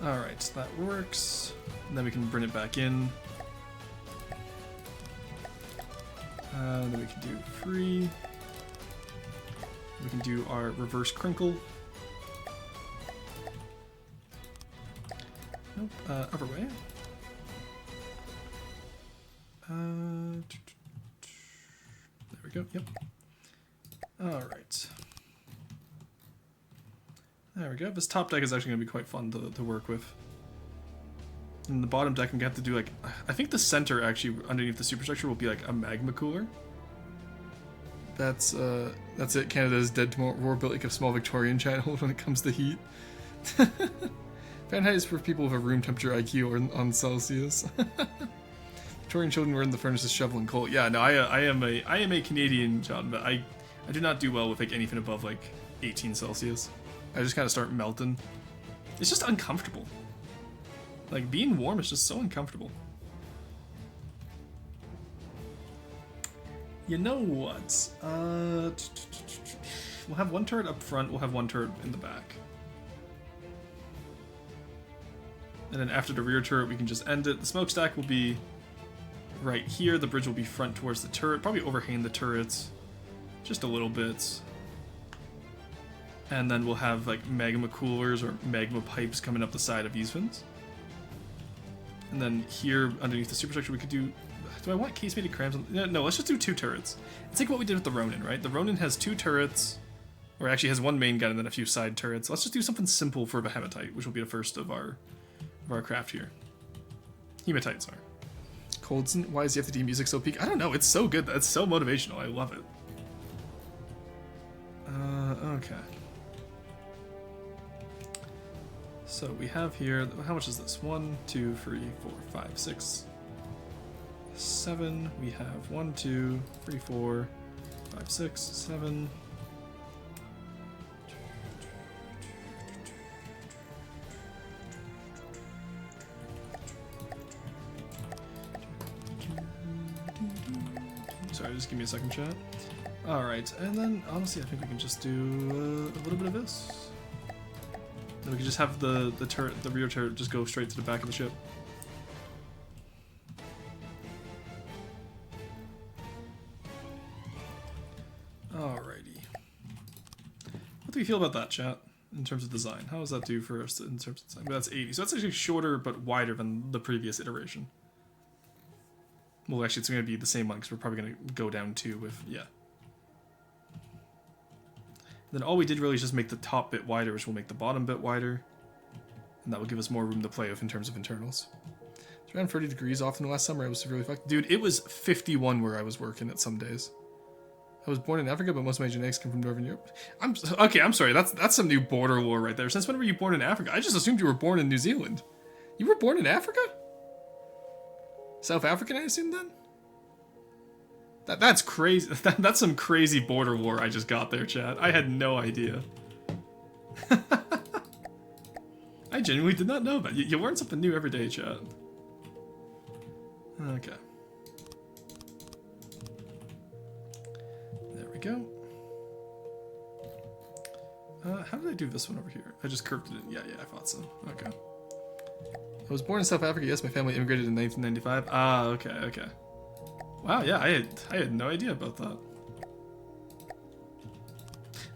Alright, that works. And then we can bring it back in. Then we can do free. We can do our reverse crinkle. Nope, other way. There we go, yep. Alright. There we go. This top deck is actually going to be quite fun to work with. And the bottom deck, I'm going to have to do like... I think the center, actually, underneath the superstructure will be like a magma cooler. That's it. Canada is dead tomorrow. We're built like a small Victorian channel when it comes to heat. Fahrenheit is for people with a room temperature IQ or on Celsius. Victorian children were in the furnaces shoveling coal. Yeah, no, I am a Canadian child, but I do not do well with like anything above like 18 Celsius. I just kind of start melting. It's just uncomfortable. Like, being warm is just so uncomfortable. You know what? We'll have one turret up front, we'll have one turret in the back. And then after the rear turret, we can just end it. The smokestack will be right here. The bridge will be front towards the turret. Probably overhang the turrets just a little bit. And then we'll have like magma coolers or magma pipes coming up the side of these fins. And then here underneath the superstructure we could do I want casemated crams? No, let's just do 2 turrets. It's like what we did with the Ronin, right? The Ronin has 2 turrets, or actually has 1 main gun and then a few side turrets. Let's just do something simple for Behematite, which will be the first of our craft here. Hematites are. Coldson, why is the FTD music so peak? I don't know, it's so good. It's so motivational. I love it. Okay. So we have here, how much is this? 1, 2, 3, 4, 5, 6, 7. We have 1, 2, 3, 4, 5, 6, 7. Sorry, just give me a second, chat. Alright, and then honestly I think we can just do a little bit of this. Then we can just have the turret, the rear turret, just go straight to the back of the ship. Alrighty. What do we feel about that, chat? In terms of design, how does that do for us in terms of design? That's 80, so that's actually shorter but wider than the previous iteration. Well, actually, it's going to be the same one because we're probably going to go down 2 with yeah. Then all we did really is just make the top bit wider, which will make the bottom bit wider. And that will give us more room to play with in terms of internals. It's around 30 degrees off in the last summer. I was severely fucked. Dude, it was 51 where I was working at some days. I was born in Africa, but most of my genetics come from Northern Europe. I'm sorry. That's some new border war right there. Since when were you born in Africa? I just assumed you were born in New Zealand. You were born in Africa? South African, I assume, then? That's crazy. That's some crazy border war I just got there, chat. I had no idea. I genuinely did not know that. You learn something new every day, chat. Okay. There we go. How did I do this one over here? I just curved it in. Yeah, I thought so. Okay. I was born in South Africa. Yes, my family immigrated in 1995. Ah, okay. Wow, yeah, I had no idea about that.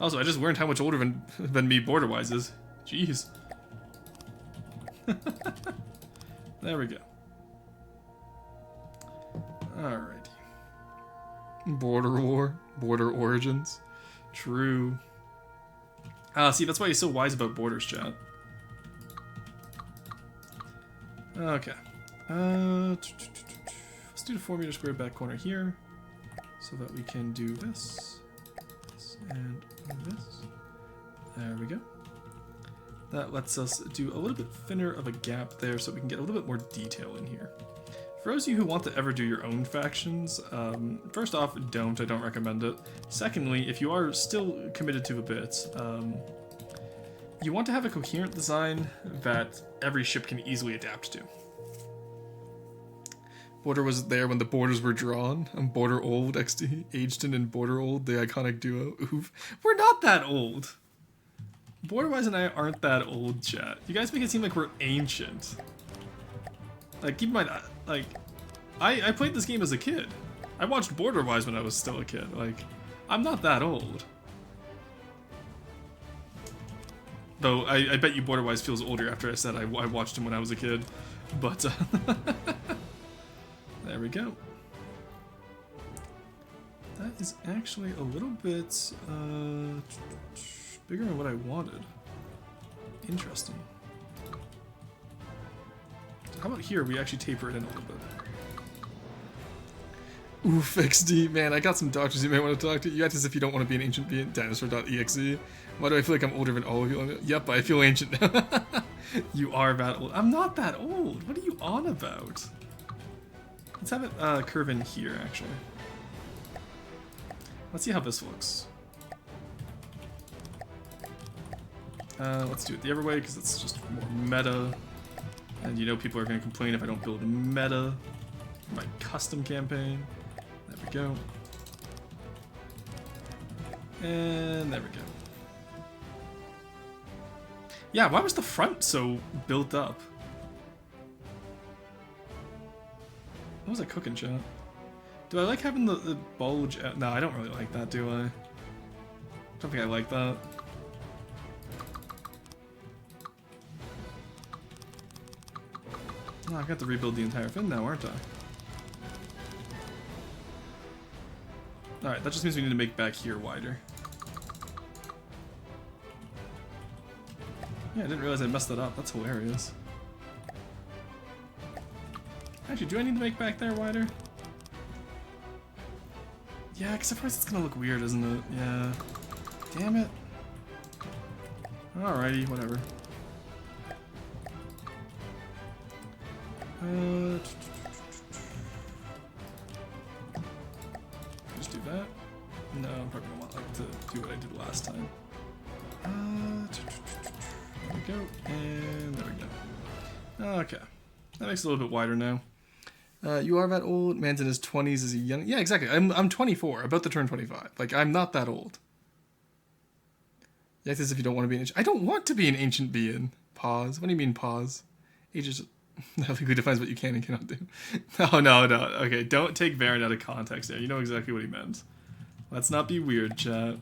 Also, I just learned how much older than me border-wise is. Jeez. There we go. Alrighty. Border war, border origins. True. See, that's why he's so wise about borders, chat. Okay. Let's do the 4-meter square back corner here, so that we can do this, and this. There we go. That lets us do a little bit thinner of a gap there, so we can get a little bit more detail in here. For those of you who want to ever do your own factions, first off, don't. I don't recommend it. Secondly, if you are still committed to the bits, you want to have a coherent design that every ship can easily adapt to. Border was there when the borders were drawn. I'm Border Old, XD, Aged and Border Old, the iconic duo. Oof. We're not that old. Borderwise and I aren't that old, chat. You guys make it seem like we're ancient. Like, keep in mind, like, I played this game as a kid. I watched Borderwise when I was still a kid. Like, I'm not that old. Though, I bet you Borderwise feels older after I said I watched him when I was a kid. But, there we go. That is actually a little bit, bigger than what I wanted. Interesting. How about here, we actually taper it in a little bit. Oof, XD, man, I got some doctors you may want to talk to. You act as if you don't want to be an ancient being. Dinosaur.exe. Why do I feel like I'm older than all of you? Yep, I feel ancient now. You are that old. I'm not that old. What are you on about? Let's have it curve in here, actually. Let's see how this looks. Let's do it the other way, because it's just more meta. And you know people are going to complain if I don't build meta for my custom campaign. There we go. And there we go. Yeah, why was the front so built up? What was I cooking, chat? Do I like having the bulge? No, I don't really like that, do I? Don't think I like that. Oh, I got to rebuild the entire thing now, aren't I? Alright, that just means we need to make back here wider. Yeah, I didn't realize I messed that up. That's hilarious. Actually, do I need to make back there wider? Yeah, because otherwise it's gonna look weird, isn't it? Yeah. Damn it. Alrighty, whatever. Just do that. No, I'm probably gonna want to do what I did last time. There we go, and there we go. Okay, that makes it a little bit wider now. You are that old. Man's in his 20s. Is he young? Yeah, exactly. I'm 24, about to turn 25. Like, I'm not that old. You act as if you don't want to be an ancient. I don't want to be an ancient being. Pause. What do you mean pause? Age is who defines what you can and cannot do. No. Okay, don't take Varen out of context there. You know exactly what he meant. Let's not be weird, chat.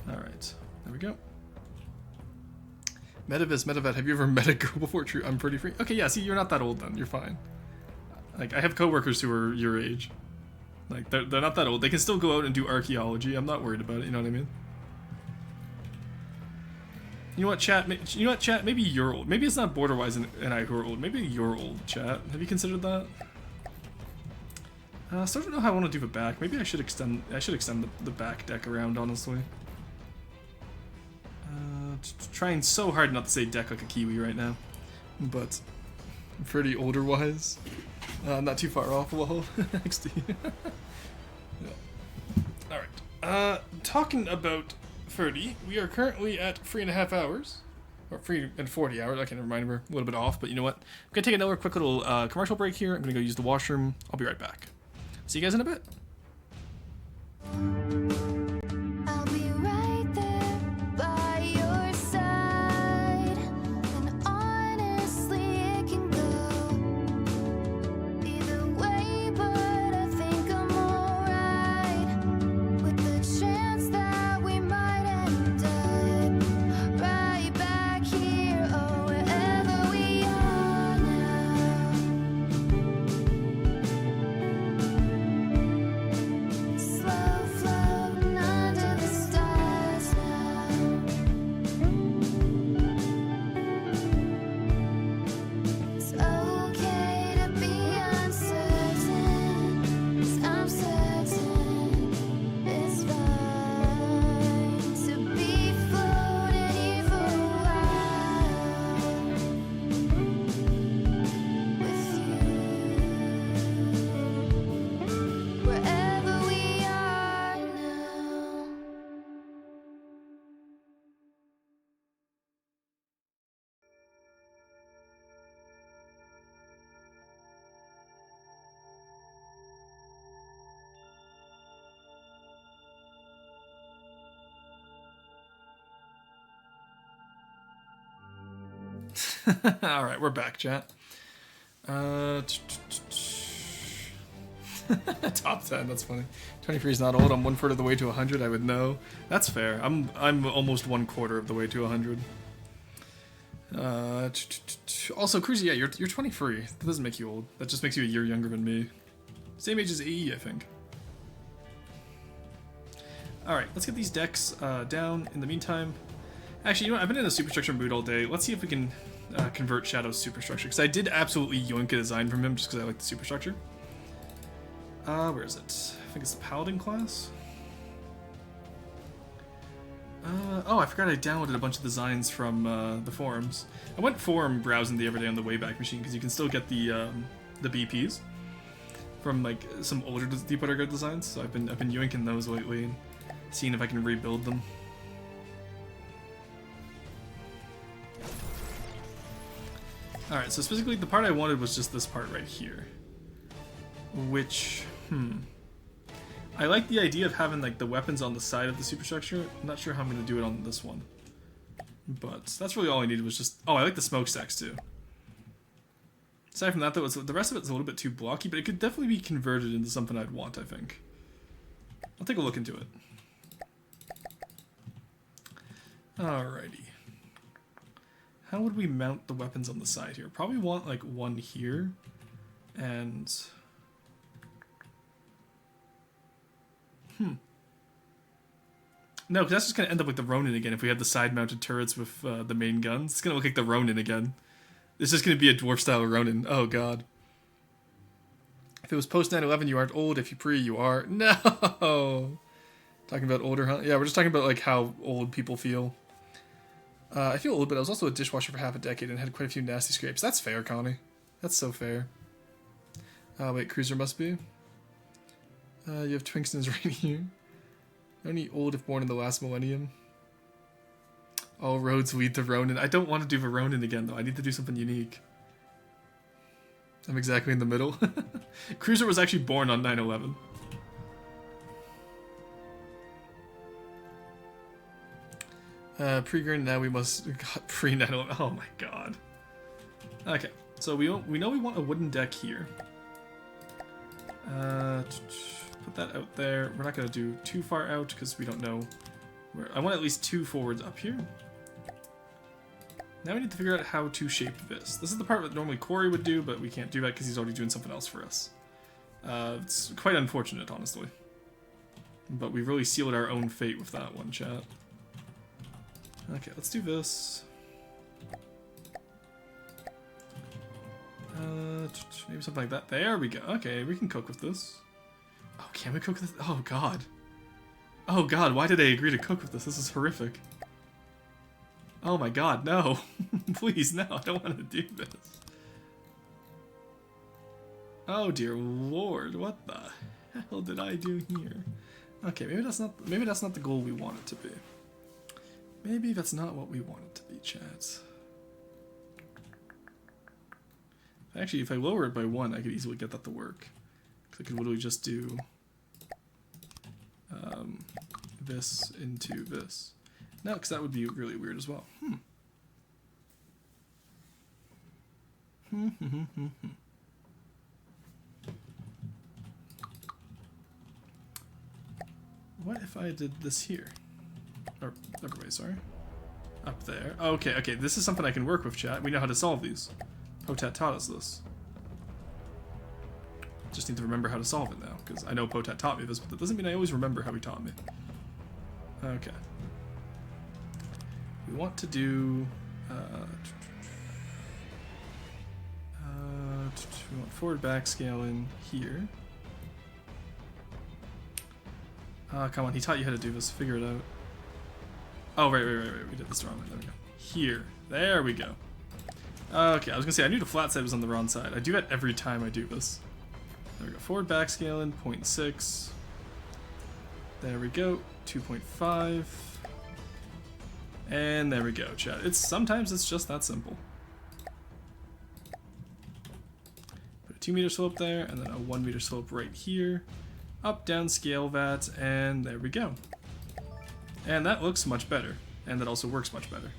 Alright, there we go. Metavet, have you ever met a girl before? True, I'm pretty free. Okay, yeah, see, you're not that old then. You're fine. Like, I have coworkers who are your age. Like, they're not that old. They can still go out and do archaeology. I'm not worried about it, you know what I mean? You know what, chat? Maybe you're old. Maybe it's not Borderwise and I who are old. Maybe you're old, chat. Have you considered that? So I don't know how I want to do the back. Maybe I should extend the back deck around, honestly. Trying so hard not to say deck like a Kiwi right now. But pretty older-wise. Not too far off, whoa, next to you. Yeah. Alright, talking about 30, we are currently at 3.5 hours. Or 3 and 40 hours, I can remember, a little bit off, but you know what? I'm gonna take another quick little commercial break here. I'm gonna go use the washroom. I'll be right back. See you guys in a bit. I'll be right there by your side, and honestly it can go either way, but I think I'm alright with the chance that we might end up right back here or wherever we are now. Slow floating under the stars now. It's okay to be uncertain, 'cause I'm certain it's fine to be floating here for a while with you, wherever we are now. Alright, we're back, chat. Top 10, that's funny. 23 is not old. I'm 1/4 of the way to 100. I would know. That's fair. I'm almost 1/4 of the way to 100. Also, Cruzy, yeah, you're 23. That doesn't make you old. That just makes you a year younger than me. Same age as AE, I think. Alright, let's get these decks down. In the meantime, actually, you know what? I've been in a superstructure mood all day. Let's see if we can convert Shadow's superstructure, because I did absolutely yoink a design from him just because I like the superstructure. Where is it? I think it's the Paladin class. Oh, I forgot I downloaded a bunch of designs from the forums. I went forum browsing the other day on the Wayback Machine because you can still get the BPs from like some older Deepwater Guard designs. So I've been yoinking those lately and seeing if I can rebuild them. Alright, so specifically the part I wanted was just this part right here. Which, I like the idea of having like the weapons on the side of the superstructure. I'm not sure how I'm going to do it on this one. But that's really all I needed was just... Oh, I like the smokestacks too. Aside from that though, the rest of it's a little bit too blocky, but it could definitely be converted into something I'd want, I think. I'll take a look into it. Alrighty. How would we mount the weapons on the side here? Probably want like one here, and... No, because that's just going to end up like the Ronin again if we have the side-mounted turrets with the main guns. It's going to look like the Ronin again. It's just going to be a dwarf-style Ronin. Oh, God. If it was post-9/11, you aren't old. If you pre, you are. No! Talking about older, huh? Yeah, we're just talking about like how old people feel. I feel old, but I was also a dishwasher for half a decade and had quite a few nasty scrapes. That's fair, Connie. That's so fair. Wait, Cruiser must be. You have Twinkston's right here. Only old if born in the last millennium. All roads lead to Ronin. I don't want to do the Ronin again, though. I need to do something unique. I'm exactly in the middle. Cruiser was actually born on 9/11. Pre-grin, now we must... God, pre-9/11. Oh my god. Okay, so we know we want a wooden deck here. Put that out there. We're not going to do too far out because we don't know where. I want at least 2 forwards up here. Now we need to figure out how to shape this. This is the part that normally Corey would do, but we can't do that because he's already doing something else for us. It's quite unfortunate, honestly. But we've really sealed our own fate with that one, chat. Okay, let's do this. Maybe something like that. There we go. Okay, we can cook with this. Oh, can we cook with this? Oh, God. Oh, God, why did I agree to cook with this? This is horrific. Oh, my God, no. Please, no, I don't want to do this. Oh dear lord, what the hell did I do here? Okay, maybe that's not the goal we want it to be. Maybe that's not what we want it to be, chat. Actually, if I lower it by 1, I could easily get that to work. 'Cause I could literally just do this into this. No, because that would be really weird as well. What if I did this here? Or, wait, sorry. Up there. Okay, okay, this is something I can work with, chat. We know how to solve these. Potat taught us this. Just need to remember how to solve it now, because I know Potat taught me this, but that doesn't mean I always remember how he taught me. Okay. We want to do... we want forward back scale in here. Come on, he taught you how to do this. Figure it out. Oh, right. We did this wrong. There we go. Here. There we go. Okay, I was gonna say, I knew the flat side was on the wrong side. I do that every time I do this. There we go. Forward back scale in 0.6. There we go. 2.5. And there we go, chat. Sometimes it's just that simple. Put a 2 meter slope there, and then a 1 meter slope right here. Up, down, scale that, and there we go. And that looks much better. And that also works much better.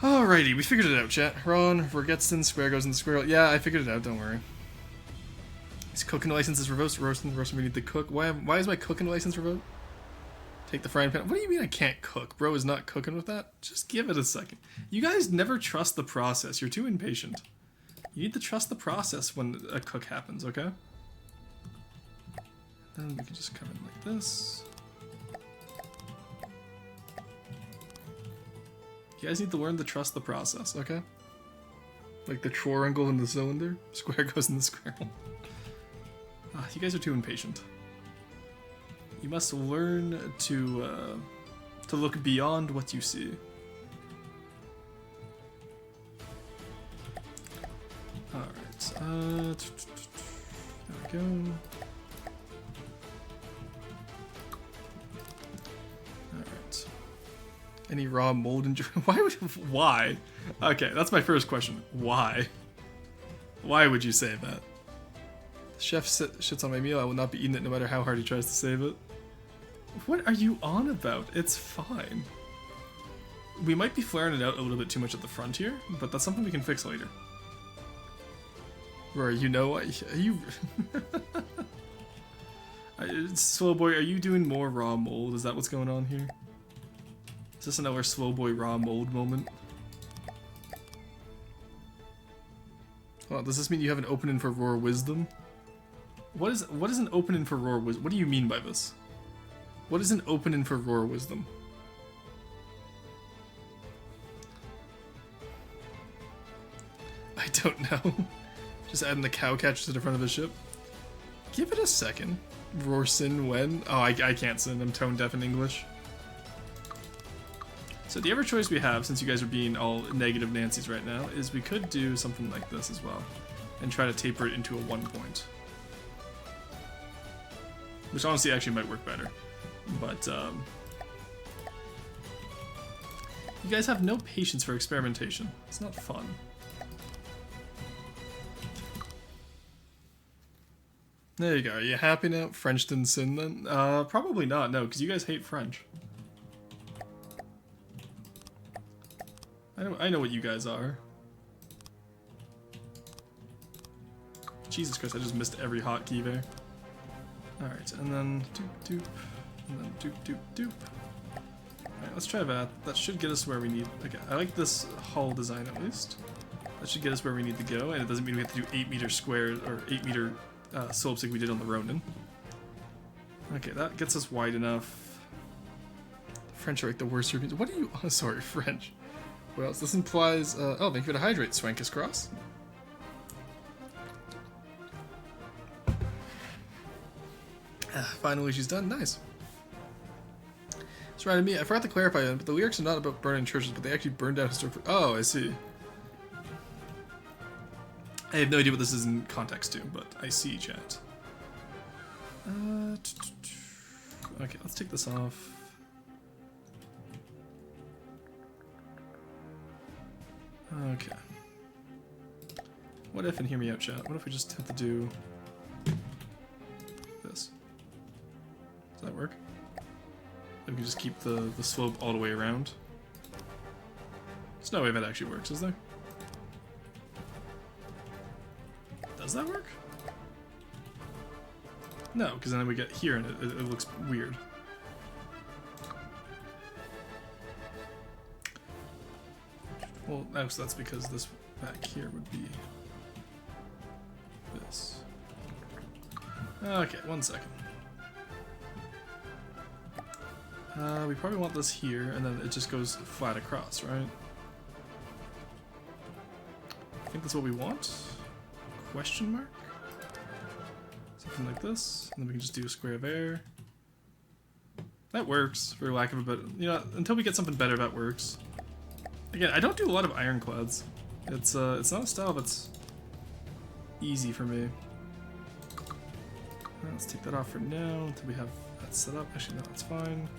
Alrighty, we figured it out, chat. Ron, Vergetson, square goes in the square. Yeah, I figured it out, don't worry. His cooking license is revoked. Roasting, we need to cook. Why is my cooking license revoked? Take the frying pan. What do you mean I can't cook? Bro is not cooking with that? Just give it a second. You guys never trust the process. You're too impatient. You need to trust the process when a cook happens, okay? Then we can just come in like this. You guys need to learn to trust the process, okay? Like the triangle in the cylinder. Square goes in the square. You guys are too impatient. You must learn to look beyond what you see. Alright, there we go. Alright. Any raw mold and why? Okay, that's my first question. Why? Why would you say that? The chef shits on my meal, I will not be eating it no matter how hard he tries to save it. What are you on about? It's fine. We might be flaring it out a little bit too much at the front here, but that's something we can fix later. Rory, you know what? Are you... Slow boy, are you doing more raw mold? Is that what's going on here? Is this another slow boy raw mold moment? Hold on, does this mean you have an opening for raw wisdom? What is an opening for raw wisdom? What do you mean by this? What is an opening for raw wisdom? I don't know. Just adding the cow catcher to the front of the ship. Give it a second. Roar sin when? Oh, I can't sin. I'm tone deaf in English. So the other choice we have, since you guys are being all negative Nancy's right now, is we could do something like this as well. And try to taper it into a 1 point. Which honestly actually might work better. But, you guys have no patience for experimentation. It's not fun. There you go. Are you happy now? French didn't sin then? Probably not, no, because you guys hate French. I know what you guys are. Jesus Christ, I just missed every hotkey there. Alright, and then doop doop, and then doop doop doop. Alright, let's try that. That should get us where we need. Okay, I like this hull design at least. That should get us where we need to go, and it doesn't mean we have to do 8 meter squares or 8 meter slopes like we did on the Ronin. Okay, that gets us wide enough. French are like the worst Europeans. What are you? Oh, sorry, French. What else? This implies. Oh, thank you for the hydrate, Swankus Cross. Finally, she's done. Nice. It's right to me. I forgot to clarify that, but the lyrics are not about burning churches, but they actually burned down historic. Oh, I see. I have no idea what this is in context to, but I see chat. Okay, let's take this off. Okay. What if, and hear me out, chat, what if we just have to do this? Does that work? We can just keep the slope all the way around. There's no way that actually works, is there? Does that work? No, because then we get here and it looks weird. Well, that's because this back here would be this. Okay, 1 second. We probably want this here, and then it just goes flat across, right? I think that's what we want? Question mark? Something like this, and then we can just do a square there. That works, for lack of a better... You know, until we get something better, that works. Again, I don't do a lot of ironclads. It's not a style that's easy for me. Let's take that off for now until we have that set up. Actually, no, that's fine.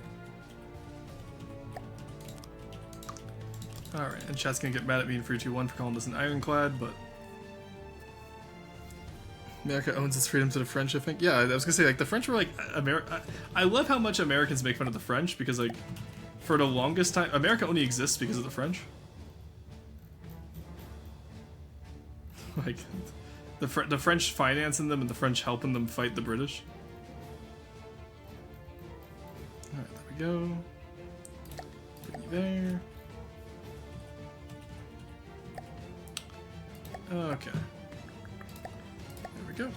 Alright, and chat's gonna get mad at me in 3-2-1 for calling this an ironclad, but America owns its freedom to the French, I think. Yeah, I was gonna say, like, the French were like, I love how much Americans make fun of the French, because, like, for the longest time, America only exists because of the French. Like, the French financing them and the French helping them fight the British. Alright, there we go. Put you there. Okay. There we go.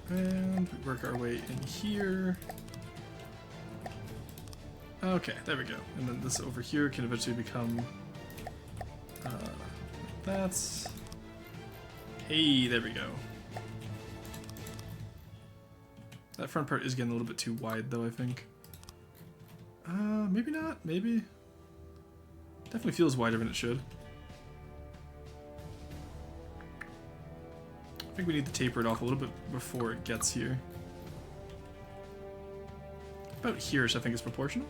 And we work our way in here. Okay, there we go. And then this over here can eventually become... that's... Hey, there we go. That front part is getting a little bit too wide, though, I think. Maybe not, maybe. Definitely feels wider than it should. I think we need to taper it off a little bit before it gets here. About here-ish, I think, is proportional.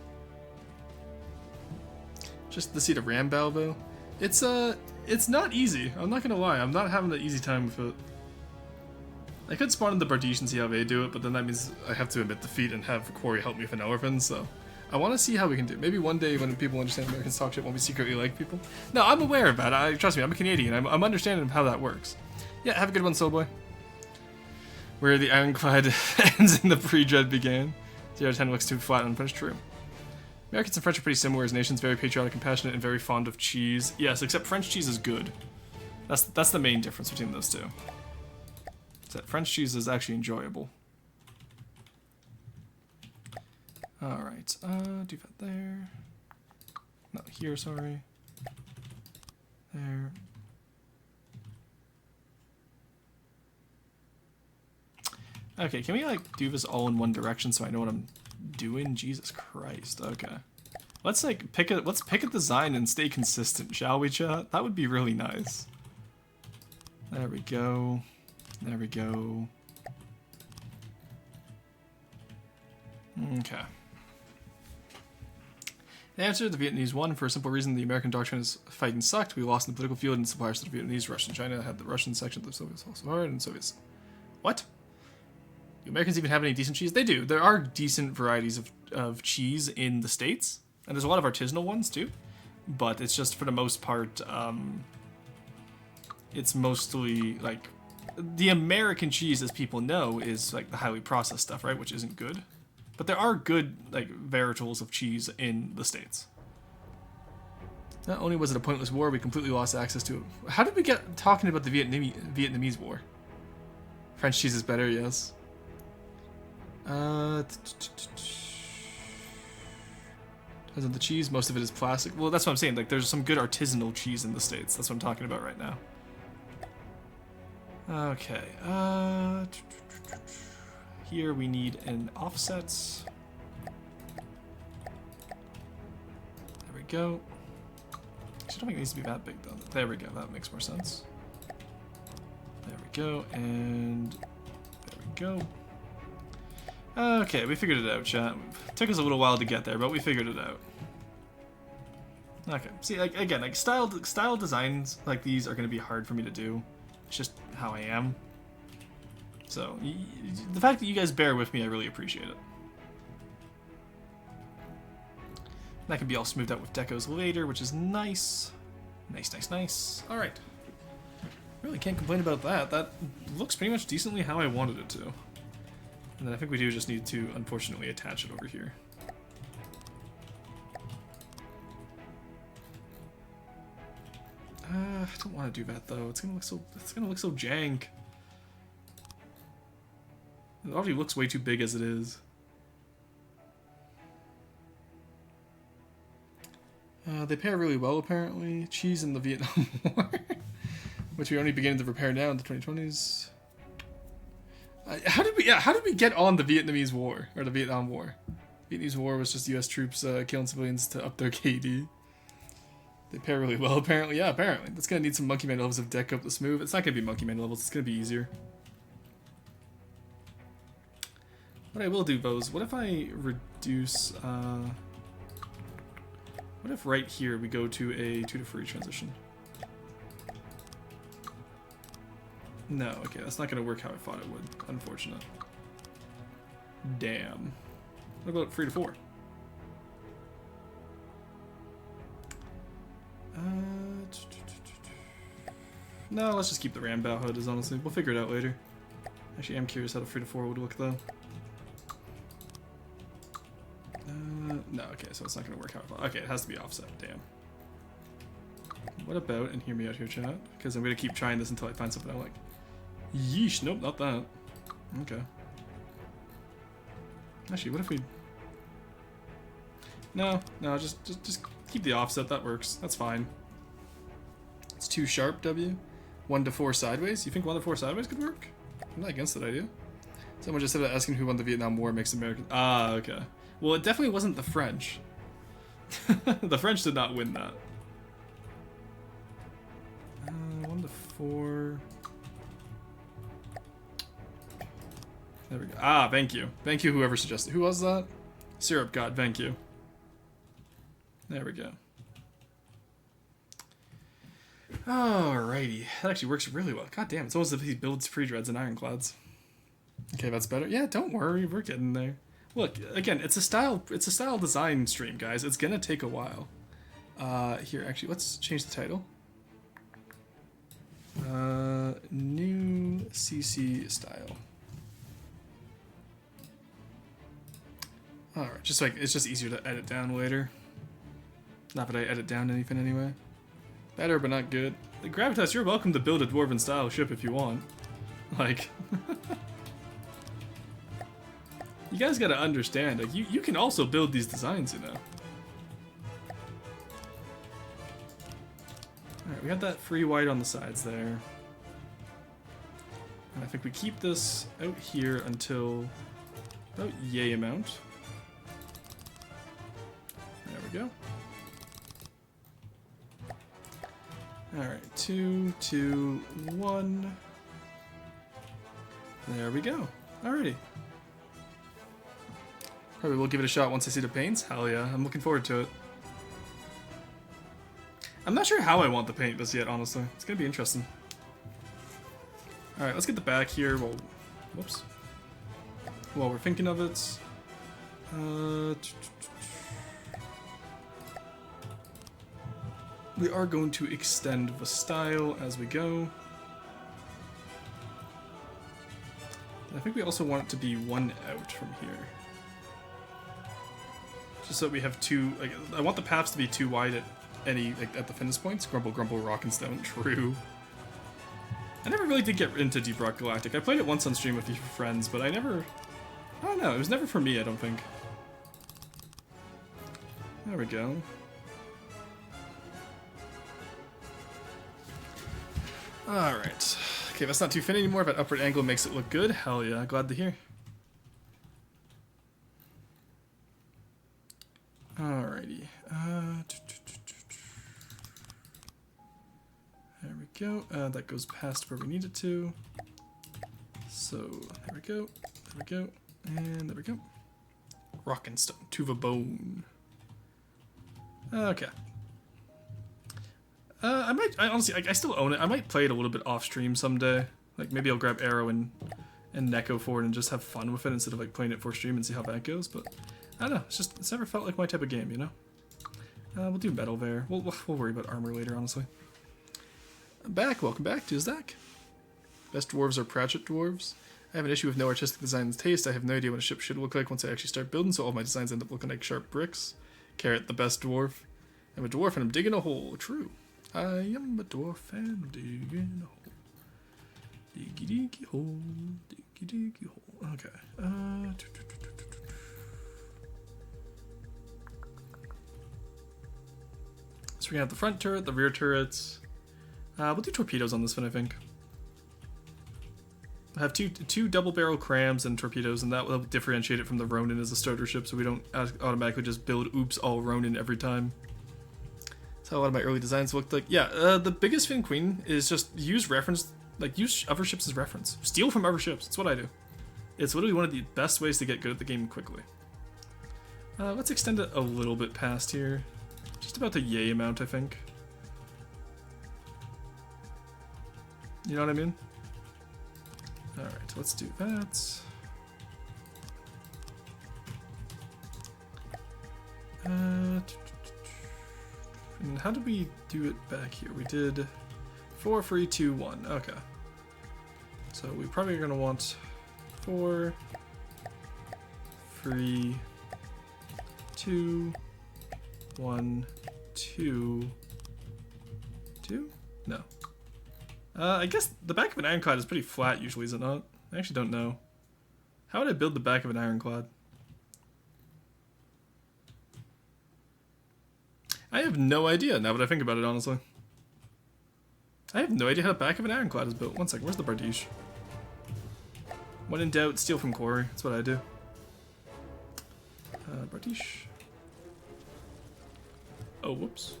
Just to see the ram bow, though. It's not easy. I'm not gonna lie. I'm not having an easy time with it. I could spawn in the Bardiche and see how they do it, but then that means I have to admit defeat and have Quarry help me with an elephant, so... I want to see how we can do. Maybe one day when people understand Americans talk shit when we secretly like people. No, I'm aware of that. Trust me, I'm a Canadian. I'm understanding how that works. Yeah, have a good one, Soulboy. Where the ironclad ends and the pre-dread began. 0-10 looks too flat and unfinished. True. Americans and French are pretty similar as nations, very patriotic, compassionate, and very fond of cheese. Yes, except French cheese is good. That's the main difference between those two. Is that French cheese is actually enjoyable. Alright, do that there. Not here, sorry. There. Okay, can we, like, do this all in one direction so I know what I'm doing? Jesus Christ, okay. Let's, like, let's pick a design and stay consistent, shall we, chat? That would be really nice. There we go. There we go. Okay. The answer, the Vietnamese won for a simple reason. The American doctrine is fighting sucked. We lost in the political field and suppliers to the Vietnamese. Russia and China had the Russian section, the Soviets also hard, and Soviets... What? Do Americans even have any decent cheese? They do. There are decent varieties of cheese in the States, and there's a lot of artisanal ones too, but it's just for the most part, it's mostly, like, the American cheese, as people know, is, like, the highly processed stuff, right, which isn't good. But there are good, like, varieties of cheese in the States. Not only was it a pointless war, we completely lost access to it. How did we get talking about the Vietnamese war? French cheese is better, yes. Depends on the cheese, most of it is plastic. Well, that's what I'm saying, like, there's some good artisanal cheese in the States. That's what I'm talking about right now. Okay, here we need an offsets. There we go. don't think it needs to be that big though. There we go, that makes more sense. There we go, and there we go. Okay, we figured it out, chat. Took us a little while to get there, but we figured it out. Okay, see, like, again, like style designs like these are going to be hard for me to do. It's just how I am. So, the fact that you guys bear with me, I really appreciate it. That can be all smoothed out with decos later, which is nice. Nice, nice, nice. Alright. Really can't complain about that. That looks pretty much decently how I wanted it to. And then I think we do just need to, unfortunately, attach it over here. I don't want to do that though. It's gonna look so jank. It already looks way too big as it is. They pair really well, apparently. Cheese in the Vietnam War, which we only beginning to repair now in the 2020s. How did we get on the Vietnamese War or the Vietnam War? Vietnamese War was just U.S. troops killing civilians to up their KD. They pair really well, apparently. Yeah, apparently. That's gonna need some Monkey Man levels of deck up to smooth. It's not gonna be Monkey Man levels. It's gonna be easier. What I will do, though, is what if I reduce? What if right here we go to a 2 to 3 transition? No, okay, that's not gonna work how I thought it would. Unfortunate. Damn. What about 3 to 4? No, let's just keep the ram bow hood as honestly. We'll figure it out later. Actually, I'm curious how the 3 to 4 would look though. No, okay, so it's not gonna work how I thought. Okay, it has to be offset, damn. What about, and hear me out here, chat, because I'm gonna keep trying this until I find something I like. Yeesh, nope, not that. Okay. Actually, what if we... No, just keep the offset, that works. That's fine. It's too sharp, W. 1 to 4 sideways? You think 1 to 4 sideways could work? I'm not against that idea. Someone just said that asking who won the Vietnam War makes American... Ah, okay. Well, it definitely wasn't the French. The French did not win that. 1 to 4... There we go. Ah, thank you. Thank you, whoever suggested. Who was that? Syrup God, thank you. There we go. Alrighty. That actually works really well. God damn, it's almost as if he builds pre-dreads and ironclads. Okay, that's better. Yeah, don't worry, we're getting there. Look, again, it's a style design stream, guys. It's gonna take a while. Here, actually, let's change the title. New CC style. Alright, just like it's just easier to edit down later. Not that I edit down anything anyway. Better, but not good. Like, Gravitas, you're welcome to build a Dwarven style ship if you want. Like, you guys gotta understand, like, you can also build these designs, you know. Alright, we have that free white on the sides there. And I think we keep this out here until about yay amount. There we go. Alright, 2, 2, 1. There we go. Alrighty. Probably will give it a shot once I see the paints. Hell yeah, I'm looking forward to it. I'm not sure how I want the paint this yet, honestly. It's gonna be interesting. Alright, let's get the back here. Well, whoops. While we're thinking of it. We are going to extend the style as we go. And I think we also want it to be 1 out from here. Just so that we have 2, like, I want the paths to be 2 wide at any, like, at the finish points. Grumble, grumble, rock and stone, true. I never really did get into Deep Rock Galactic. I played it once on stream with a few friends, but I don't know, it was never for me, I don't think. There we go. Alright. Okay, that's not too thin anymore, but upward angle makes it look good. Hell yeah, glad to hear. Alrighty. go. That goes past where we need it to. So there we go. There we go. And there we go. Rock and stone. Tuva bone. Okay. I honestly, I still own it. I might play it a little bit off stream someday. Like maybe I'll grab Arrow and Neko for it and just have fun with it instead of like playing it for stream and see how that goes. But I don't know. It's never felt like my type of game, you know. We'll do metal there. We'll worry about armor later, honestly. I'm back. Welcome back to Zach. Best dwarves are Pratchett dwarves. I have an issue with no artistic design and taste. I have no idea what a ship should look like once I actually start building, so all my designs end up looking like sharp bricks. Carrot, the best dwarf. I'm a dwarf and I'm digging a hole. True. I am a dwarf and I'm digging a hole. Diggy diggy hole. Diggy diggy hole. Okay. So we're gonna have the front turret, the rear turrets. We'll do torpedoes on this one, I think. I have two double barrel crams and torpedoes, and that will differentiate it from the Ronin as a starter ship, so we don't automatically just build oops all Ronin every time. That's how a lot of my early designs looked like. Yeah, the biggest thing, Queen, is just use other ships as reference. Steal from other ships. That's what I do. It's literally one of the best ways to get good at the game quickly. Let's extend it a little bit past here. Just about the yay amount, I think. You know what I mean? Alright, let's do that. And how did we do it back here? We did 4, 3, 2, 1. Okay. So we probably are going to want 4, 3, 2, 1, 2, 2? No. I guess the back of an ironclad is pretty flat usually, is it not? I actually don't know. How would I build the back of an ironclad? I have no idea now that I think about it, honestly. I have no idea how the back of an ironclad is built. One second, where's the Bardiche? When in doubt, steal from Quarry. That's what I do. Bardiche. Oh, whoops.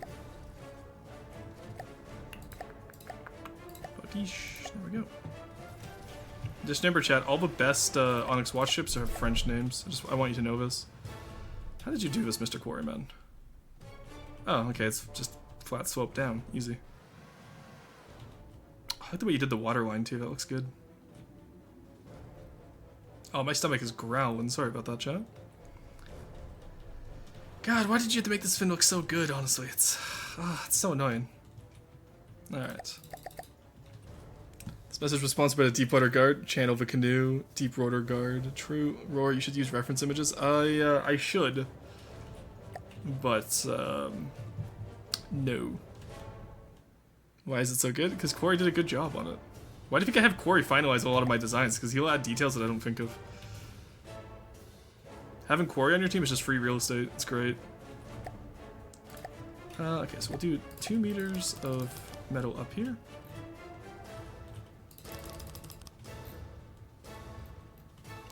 There we go. Just remember, chat, all the best Onyx Watch ships have French names. I want you to know this. How did you do this, Mr. Quarryman? Oh, okay, it's just flat slope down. Easy. I like the way you did the water line, too. That looks good. Oh, my stomach is growling. Sorry about that, chat. God, why did you have to make this fin look so good, honestly? It's so annoying. Alright. This message was sponsored by the Deep Water Guard, Channel the Canoe, Deep Rotor Guard. True, Roar, you should use reference images. I should. But, no. Why is it so good? Because Corey did a good job on it. Why do you think I have Corey finalize a lot of my designs? Because he'll add details that I don't think of. Having Corey on your team is just free real estate. It's great. Okay, so we'll do 2 meters of metal up here.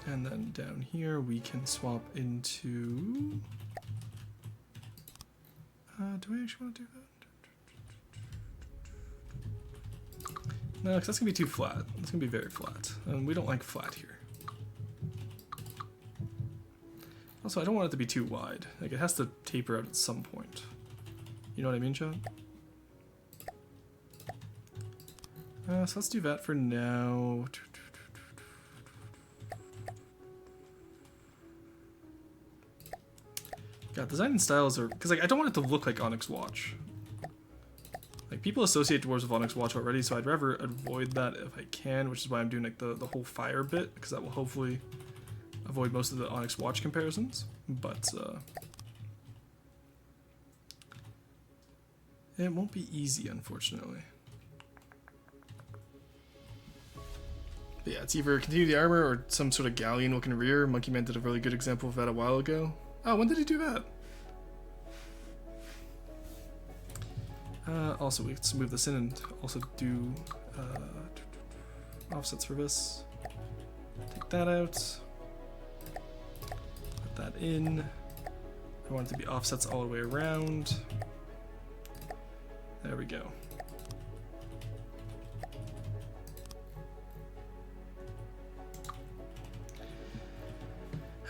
And then down here we can swap into... do I actually want to do that? No, because that's going to be too flat. It's going to be very flat. And we don't like flat here. Also, I don't want it to be too wide. Like, it has to taper out at some point. You know what I mean, Chad? So let's do that for now. God, design and styles are... Because, like, I don't want it to look like Onyx Watch. Like, people associate dwarves with Onyx Watch already, so I'd rather avoid that if I can, which is why I'm doing, like, the whole fire bit, because that will hopefully avoid most of the Onyx Watch comparisons. But, it won't be easy, unfortunately. But yeah, it's either continue the armor or some sort of galleon-looking rear. Monkey Man did a really good example of that a while ago. Oh, when did he do that? Also, let's move this in and also do offsets for this. Take that out. Put that in. I want it to be offsets all the way around. There we go.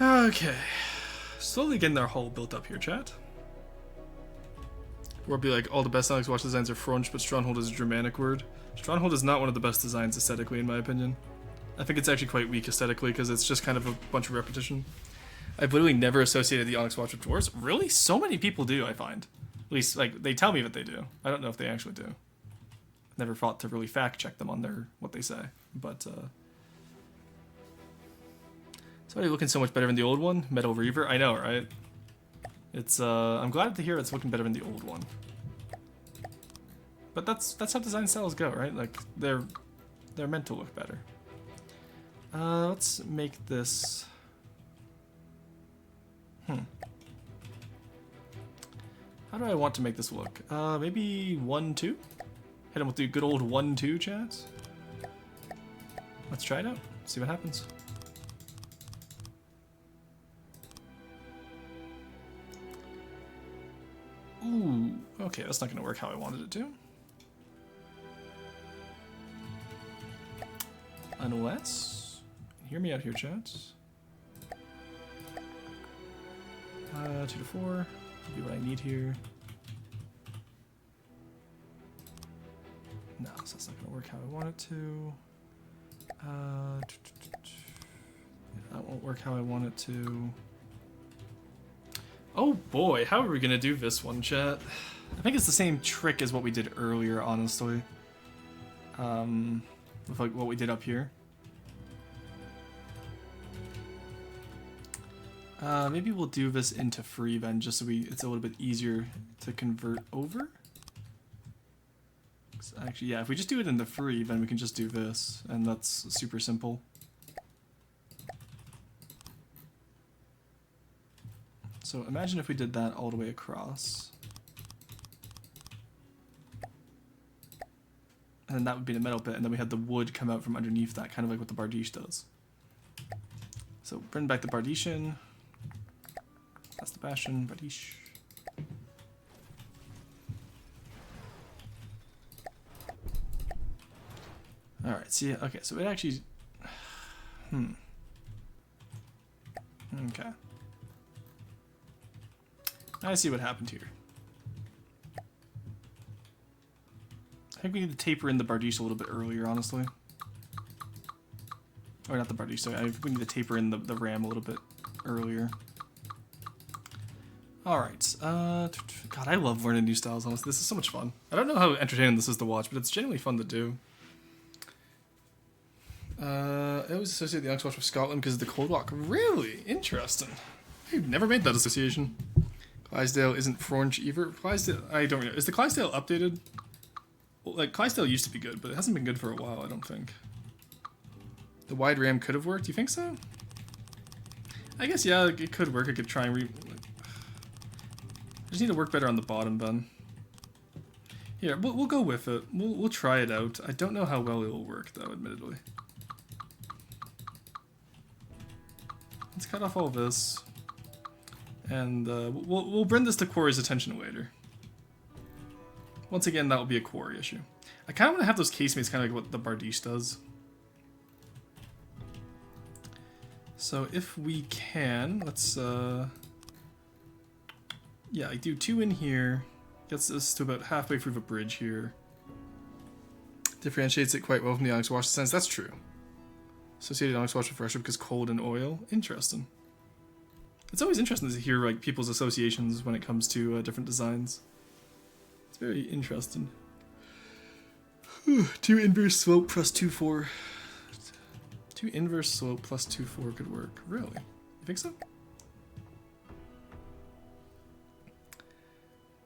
Okay. Slowly getting our hull built up here, chat. Or be like, all the best Alex Watch designs are French, but Stronghold is a Germanic word. Stronghold is not one of the best designs aesthetically, in my opinion. I think it's actually quite weak aesthetically, because it's just kind of a bunch of repetition. I've literally never associated the Onyx Watch with dwarves. Really? So many people do, I find. At least, like, they tell me that they do. I don't know if they actually do. Never thought to really fact check them on their what they say. But, it's already looking so much better than the old one. Metal Reaver. I know, right? It's, I'm glad to hear it's looking better than the old one. But that's how design styles go, right? Like, they're meant to look better. Let's make this... How do I want to make this look? Maybe 1-2? Hit him with the good old 1-2 chats. Let's try it out. See what happens. Ooh, okay, that's not gonna work how I wanted it to. Unless... Hear me out here, chats. 2 to 4. Be what I need here. No, so that's not gonna work how I want it to. That won't work how I want it to. Oh boy, how are we gonna do this one, chat? I think it's the same trick as what we did earlier, honestly. With like what we did up here. Maybe we'll do this into free then, just so it's a little bit easier to convert over. Actually, yeah, if we just do it in the free, then we can just do this, and that's super simple. So imagine if we did that all the way across. And then that would be the metal bit, and then we had the wood come out from underneath that, kind of like what the Bardiche does. So bring back the Bardician. That's the Bastion, Bardiche. Alright, see, okay, so it actually... Okay. I see what happened here. I think we need to taper in the Bardiche a little bit earlier, honestly. Or not the Bardiche, sorry. I think we need to taper in the Ram a little bit earlier. Alright. God, I love learning new styles, honestly. This is so much fun. I don't know how entertaining this is to watch, but it's genuinely fun to do. I always associate the Onyx Watch with Scotland because of the Cold Walk. Really? Interesting. I've never made that association. Clydesdale isn't French either. Clydesdale, I don't know. Is the Clydesdale updated? Well, like, Clydesdale used to be good, but it hasn't been good for a while, I don't think. The wide ram could have worked. Do you think so? I guess, yeah, it could work. I could try and I just need to work better on the bottom, then. Here, we'll go with it. We'll try it out. I don't know how well it will work, though, admittedly. Let's cut off all this. And we'll bring this to Quarry's attention later. Once again, that will be a Quarry issue. I kind of want to have those casemates kind of like what the Bardiche does. So if we can, let's yeah, I do 2 in here. Gets us to about halfway through the bridge here. Differentiates it quite well from the Onyx Watch sense. That's true. Associated Onyx Watch with Russia because cold and oil. Interesting. It's always interesting to hear like people's associations when it comes to different designs. It's very interesting. 2 inverse slope plus 2-4. 2 inverse slope plus 2-4 could work. Really? You think so?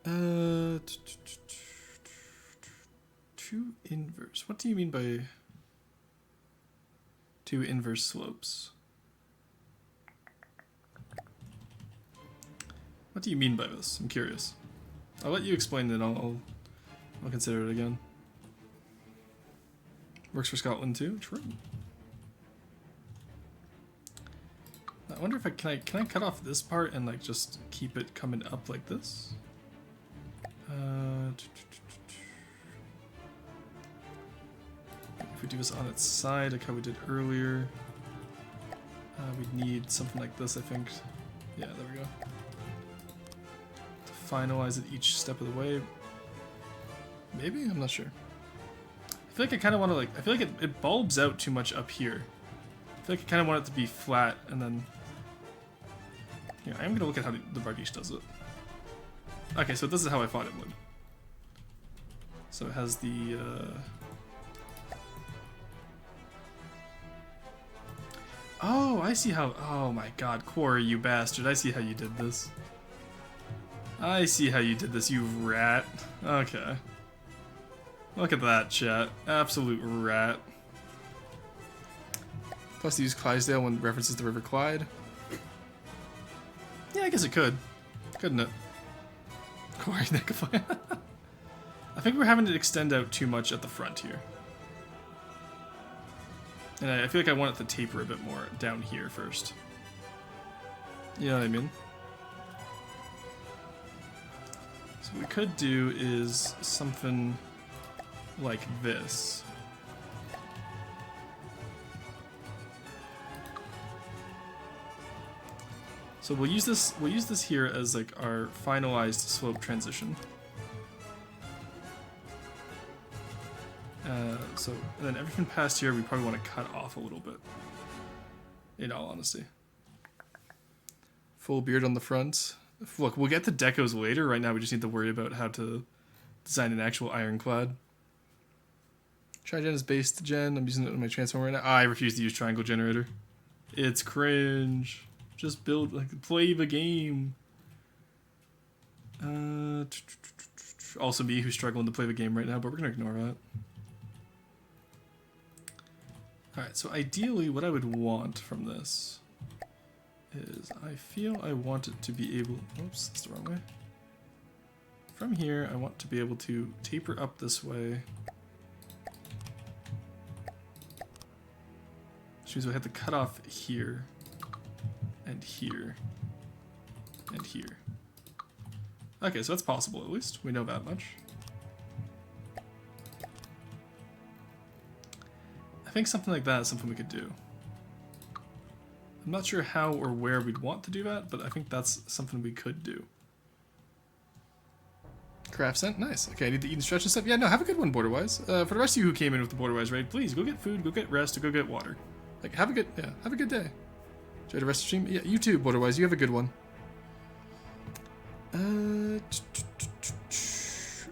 2 inverse. What do you mean by 2 inverse slopes? What do you mean by this? I'm curious. I'll let you explain it. I'll consider it again. Works for Scotland too. True. I wonder if can I cut off this part and like just keep it coming up like this? If we do this on its side, like how we did earlier. We'd need something like this, I think. Yeah, there we go. To finalize it each step of the way. Maybe? I'm not sure. I feel like I kind of want to like... I feel like it bulbs out too much up here. I feel like I kind of want it to be flat and then... Yeah, I am going to look at how the Bardiche does it. Okay, so this is how I thought it would. So it has the... Oh, I see how... Oh my god, Quarry, you bastard. I see how you did this. I see how you did this, you rat. Okay. Look at that, chat. Absolute rat. Plus, they use Clydesdale when references the River Clyde. Yeah, I guess it could. Couldn't it? Quarry Necrophile. I think we're having to extend out too much at the front here. And I feel like I want it to taper a bit more down here first. You know what I mean? So what we could do is something like this. So we'll use this here as like our finalized slope transition. And then everything past here we probably want to cut off a little bit. In all honesty. Full beard on the front. Look, we'll get the decos later. Right now we just need to worry about how to design an actual ironclad. Trigen is based gen. I'm using it in my transformer right now. I refuse to use triangle generator. It's cringe. Just build, like, play the game. Also me who's struggling to play the game right now, but we're gonna ignore that. Alright, so ideally what I would want from this is I feel I want it to be able... Oops, that's the wrong way. From here, I want to be able to taper up this way. Which means I have to cut off here, and here, and here. Okay, so that's possible at least. We know that much. I think something like that is something we could do. I'm not sure how or where we'd want to do that, but I think that's something we could do. Craft scent, nice. Okay, I need to eat and stretch and stuff. Yeah, no, have a good one, Borderwise. For the rest of you who came in with the Borderwise raid, please go get food, go get rest, or go get water. Like, have a good day. Enjoy the rest of the stream. Yeah, you too, Borderwise. You have a good one.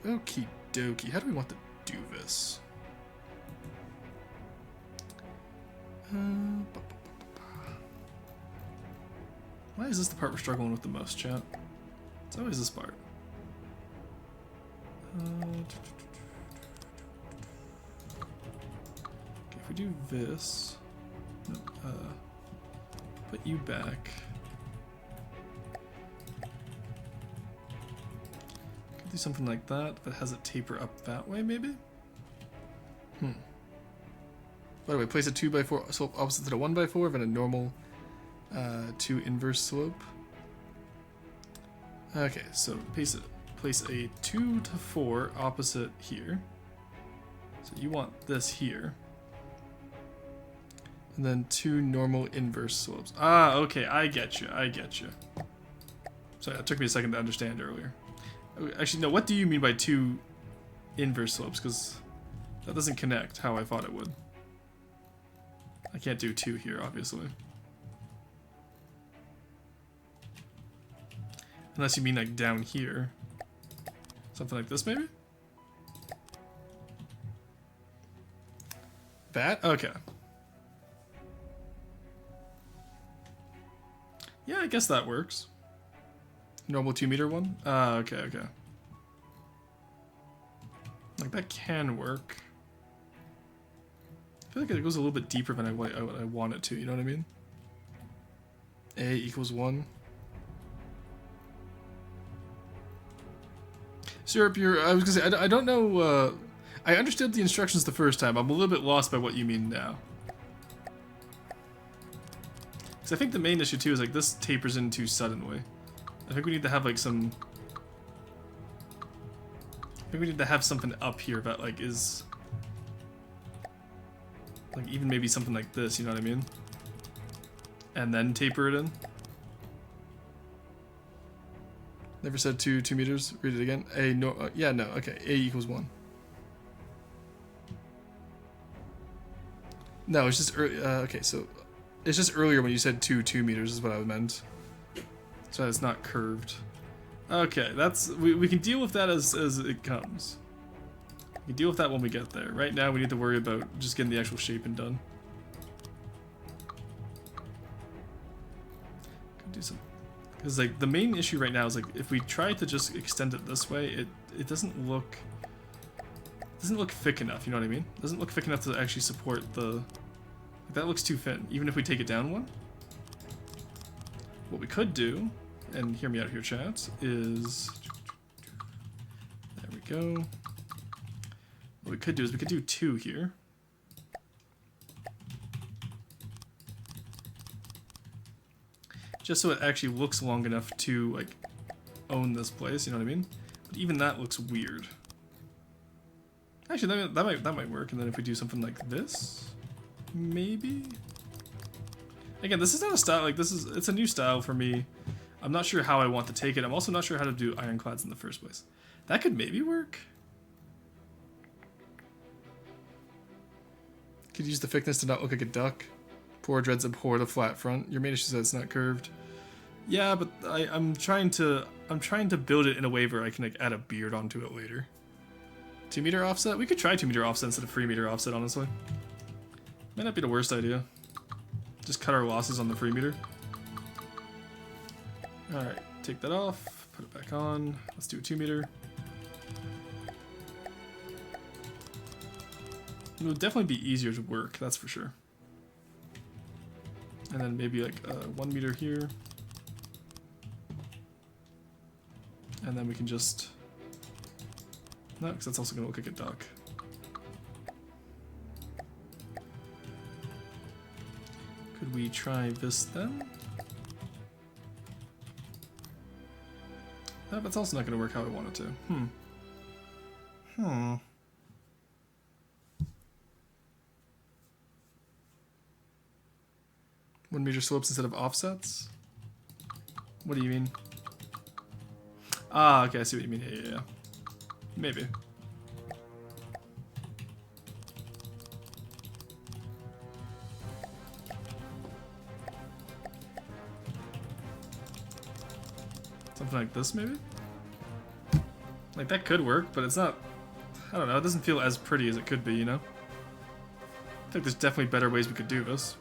Okie dokie. How do we want to do this? Why is this the part we're struggling with the most, chat? It's always this part. Okay, if we do this, put you back. Could do something like that, but has it taper up that way, maybe? By the way, place a 2x4 slope opposite to the 1x4 and a normal 2 inverse slope. Okay, so place a 2 to 4 opposite here. So you want this here. And then 2 normal inverse slopes. Ah, okay, I get you. Sorry, that took me a second to understand earlier. Actually, no, what do you mean by 2 inverse slopes? Because that doesn't connect how I thought it would. I can't do 2 here, obviously. Unless you mean like down here. Something like this, maybe? That? Okay. Yeah, I guess that works. Normal 2-meter one? Okay. Like, that can work. I feel like it goes a little bit deeper than I want it to, you know what I mean? A equals 1. Syrup, I was gonna say, I don't know, I understood the instructions the first time. I'm a little bit lost by what you mean now. Because I think the main issue too is like this tapers in too suddenly. I think we need to have like some... I think we need to have something up here that like is... Like even maybe something like this, you know what I mean? and then taper it in. Never said 2 meters. Read it again. A no. Yeah, no. Okay. A equals 1. No, it's just okay. So it's just earlier when you said 2 meters is what I meant. So it's not curved. Okay, we can deal with that as it comes. We can deal with that when we get there. Right now, we need to worry about just getting the actual shaping done. Could do some. Because like the main issue right now is like if we try to just extend it this way, it doesn't look thick enough. You know what I mean? It doesn't look thick enough to actually support the. Like, that looks too thin. Even if we take it down one. What we could do, and hear me out here, chat, is there we go. What we could do is we could do 2 here. Just so it actually looks long enough to like own this place, you know what I mean? But even that looks weird. Actually, that might work. And then if we do something like this, maybe. Again, this is not a style. Like it's a new style for me. I'm not sure how I want to take it. I'm also not sure how to do ironclads in the first place. That could maybe work. Could use the thickness to not look like a duck. Poor dreads abhor the flat front. Your main issue says it's not curved. Yeah, but I'm trying to build it in a way where I can like add a beard onto it later. 2 meter offset? We could try 2 meter offset instead of 3 meter offset, honestly. Might not be the worst idea. Just cut our losses on the 3 meter. Alright, take that off, put it back on. Let's do a 2 meter. It would definitely be easier to work, that's for sure. And then maybe like 1 meter here. And then we can just... No, because that's also going to look like a duck. Could we try this then? No, that's also not going to work how I want it to. 1 meter slopes instead of offsets? What do you mean? Ah, okay, I see what you mean. Yeah. Maybe. Something like this, maybe? Like, that could work, but it's not... I don't know, it doesn't feel as pretty as it could be, you know? I think there's definitely better ways we could do this.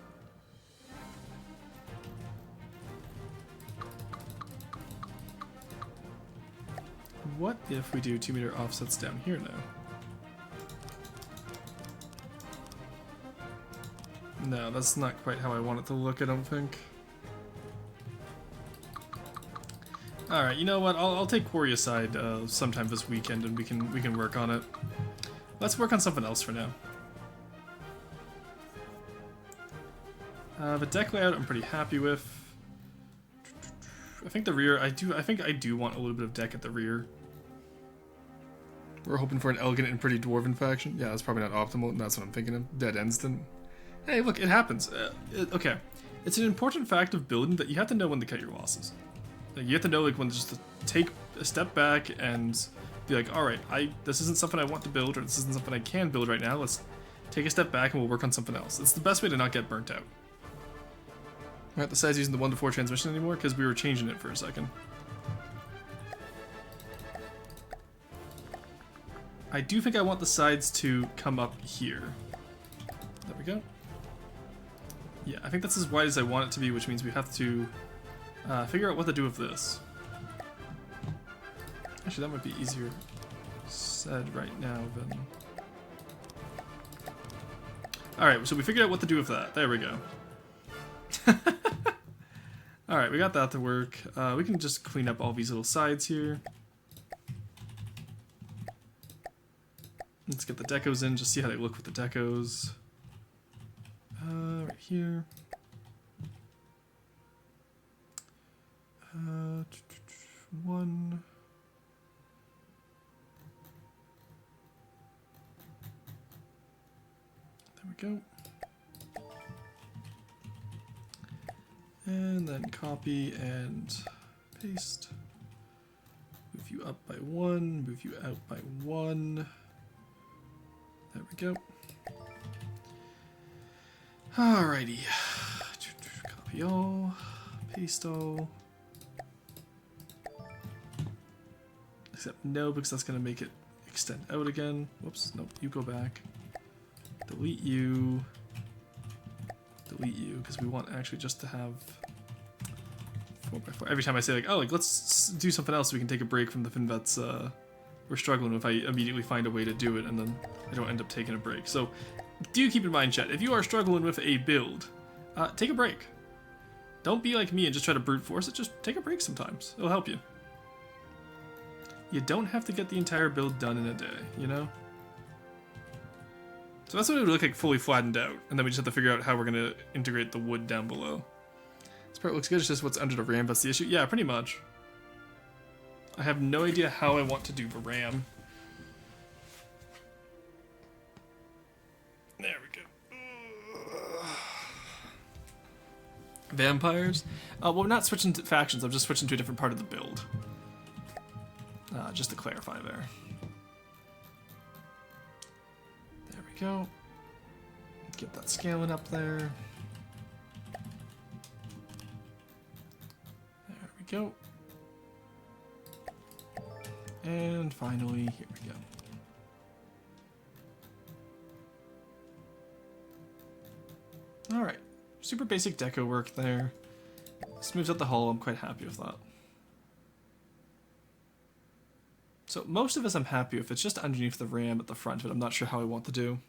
What if we do 2 meter offsets down here now? No, that's not quite how I want it to look, I don't think. Alright, you know what? I'll take Quarry aside sometime this weekend and we can work on it. Let's work on something else for now. The deck layout I'm pretty happy with. I think the rear, I think I do want a little bit of deck at the rear. We're hoping for an elegant and pretty dwarven faction. Yeah, that's probably not optimal. That's what I'm thinking of. Dead ends then. Hey, look, it happens. Okay, it's an important fact of building that you have to know when to cut your losses. Like, you have to know like when just to take a step back and be like, all right, this isn't something I want to build, or this isn't something I can build right now. Let's take a step back and we'll work on something else. It's the best way to not get burnt out. We're not the size using the 1-to-4 transmission anymore because we were changing it for a second. I do think I want the sides to come up here. There we go. Yeah, I think that's as wide as I want it to be, which means we have to figure out what to do with this. Actually, that might be easier said right now than... Alright, so we figured out what to do with that. There we go. Alright, we got that to work. We can just clean up all these little sides here. Let's get the decos in, just see how they look with the decos. Right here. One. There we go. And then copy and paste. Move you up by 1, move you out by 1. There we go. Alrighty. Copy all, paste all. Except no, because that's going to make it extend out again. Whoops, nope, you go back. Delete you, because we want actually just to have 4x4. Every time I say like, oh, like let's do something else so we can take a break from the thing that's we're struggling with, I immediately find a way to do it and then I don't end up taking a break. So do keep in mind, chat, if you are struggling with a build, take a break. Don't be like me and just try to brute force it, just take a break sometimes. It'll help you. You don't have to get the entire build done in a day, you know? So that's what it would look like fully flattened out, and then we just have to figure out how we're going to integrate the wood down below. This part looks good, it's just what's under the RAM that's the issue. Yeah, pretty much. I have no idea how I want to do the RAM. There we go. Vampires? Well, we're not switching to factions, I'm just switching to a different part of the build. Just to clarify there. There we go. Get that scaling up there. There we go. And finally, here we go. Alright. Super basic deco work there. Smooths out the hull, I'm quite happy with that. So most of this I'm happy with. It's just underneath the RAM at the front, but I'm not sure how I want to do.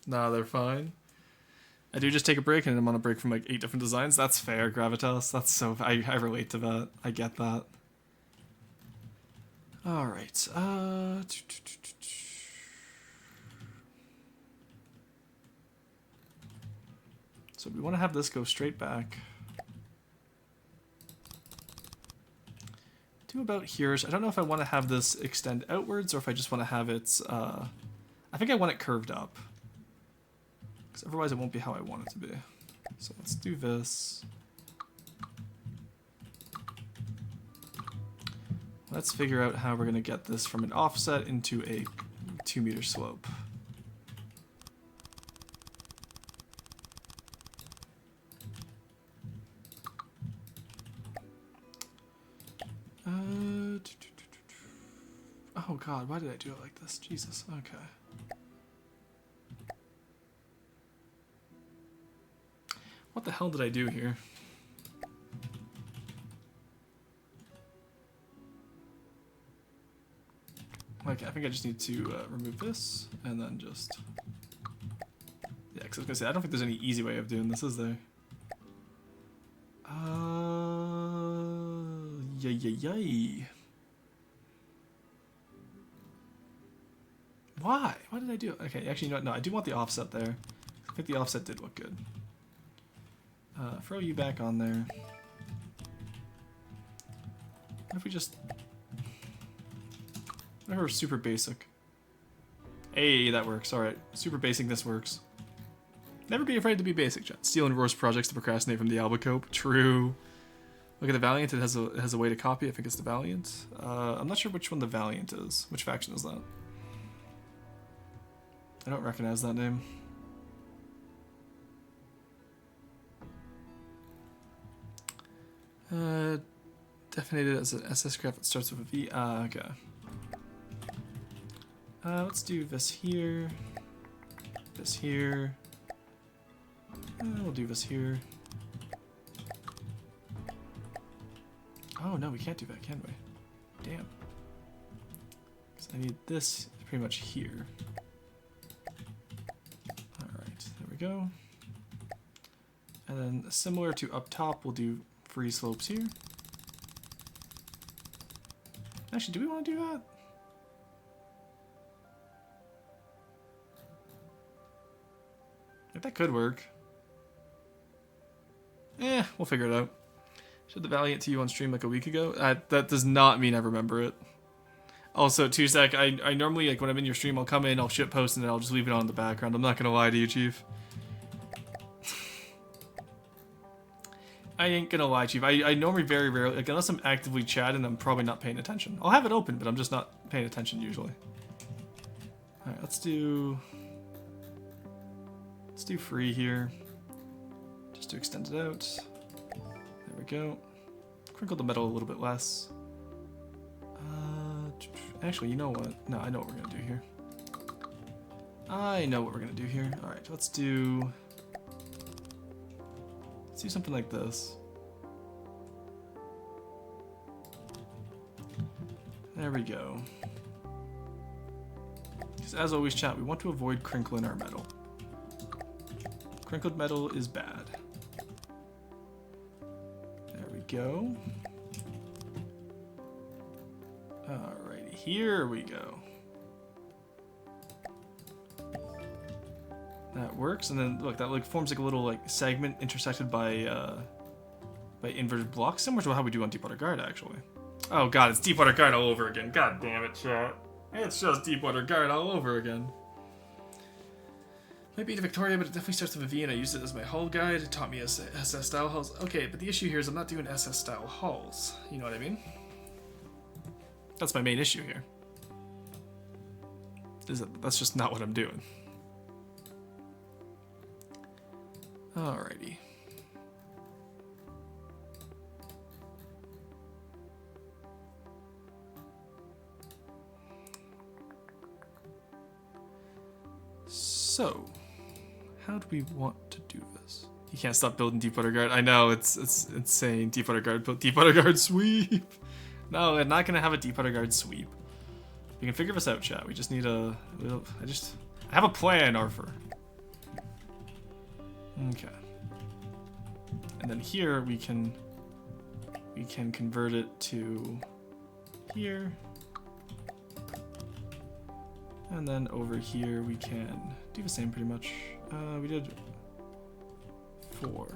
Nah, they're fine. I do just take a break, and I'm on a break from like 8 different designs. That's fair, Gravitas. That's so... I relate to that. I get that. Alright. So we want to have this go straight back. About here. I don't know if I want to have this extend outwards or if I just want to have it, I think I want it curved up. Because otherwise it won't be how I want it to be. So let's do this. Let's figure out how we're going to get this from an offset into a 2-meter slope. Oh god, why did I do it like this? Jesus, okay. What the hell did I do here? Okay, I think I just need to remove this, and then just... Yeah, because I was going to say, I don't think there's any easy way of doing this, is there? Yay. Why? Why did I do it? Okay, actually, you know what? No, I do want the offset there. I think the offset did look good. Throw you back on there. What if we just... Whatever, super basic. Hey, that works. Alright, super basic, this works. Never be afraid to be basic, chat. Steal and roast projects to procrastinate from the Albacope. True. Look at the Valiant, it has a way to copy. I think it's the Valiant. I'm not sure which one the Valiant is. Which faction is that? I don't recognize that name. Definited as an SS craft that starts with a V. Okay. Let's do this here. This here. We'll do this here. Oh no, we can't do that, can we? Damn. Because I need this pretty much here. Alright, there we go. And then similar to up top, we'll do free slopes here. Actually, do we want to do that? If that could work. We'll figure it out. Showed the Valiant to you on stream like a week ago. That does not mean I remember it. Also, 2 sec, I normally, like, when I'm in your stream, I'll come in, I'll shit post, and then I'll just leave it on in the background. I'm not gonna lie to you, Chief. I ain't gonna lie, Chief. I normally very rarely, like, unless I'm actively chatting, I'm probably not paying attention. I'll have it open, but I'm just not paying attention usually. Alright, let's do free here. Just to extend it out. There we go. Crinkle the metal a little bit less. Actually, you know what? No, I know what we're gonna do here. Alright, let's do something like this. There we go. Because as always, chat, we want to avoid crinkling our metal. Crinkled metal is bad. There we go. Alrighty, here we go. That works, and then look, that like forms like a little like segment intersected by inverted blocks, similar to how we do on Deepwater Guard, actually. Oh god, it's Deepwater Guard all over again. God damn it, chat. It's just Deepwater Guard all over again. Might be to Victoria, but it definitely starts with a V, and I used it as my hull guide. It taught me SS style hulls. Okay, but the issue here is I'm not doing SS style hulls. You know what I mean? That's my main issue here. That's just not what I'm doing. Alrighty. So, how do we want to do this? You can't stop building Deepwater Guard. I know, it's insane. Deepwater Guard built Deepwater Guard sweep. No, I'm not gonna have a Deepwater Guard sweep. We can figure this out, chat. We just need I have a plan, Arthur. Okay. And then here we can convert it to here. And then over here we can do the same pretty much. We did 4.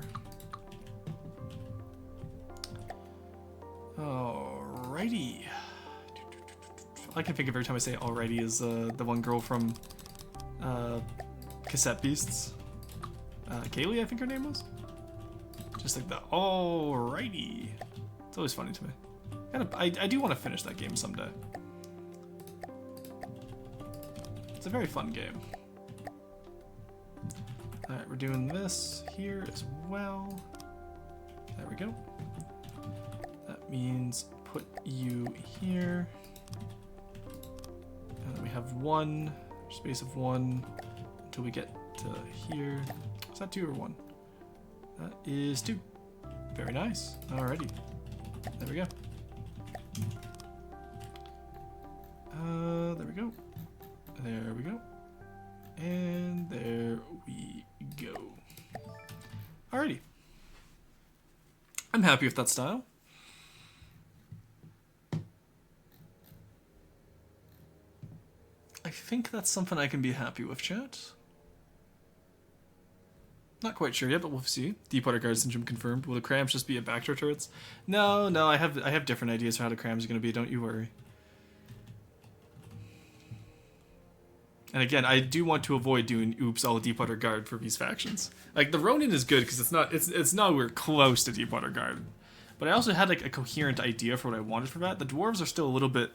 Alrighty. All I can think of every time I say alrighty is the one girl from Cassette Beasts. Kaylee, I think her name was. Just like the alrighty. It's always funny to me. I do want to finish that game someday. It's a very fun game. Alright, we're doing this here as well. There we go. That means put you here. And then we have 1, space of 1 until we get to here. Is that 2 or 1? That is 2. Very nice. Alrighty. There we go. There we go. There we go. And there we go. Alrighty. I'm happy with that style. I think that's something I can be happy with, chat. Not quite sure yet, but we'll see. Deepwater Guard syndrome confirmed. Will the crams just be a backdoor turrets? No, I have different ideas for how the crams are going to be. Don't you worry. And again, I do want to avoid doing oops all Deepwater Guard for these factions. Like the Ronin is good because it's nowhere close to Deepwater Guard. But I also had like a coherent idea for what I wanted for that. The dwarves are still a little bit,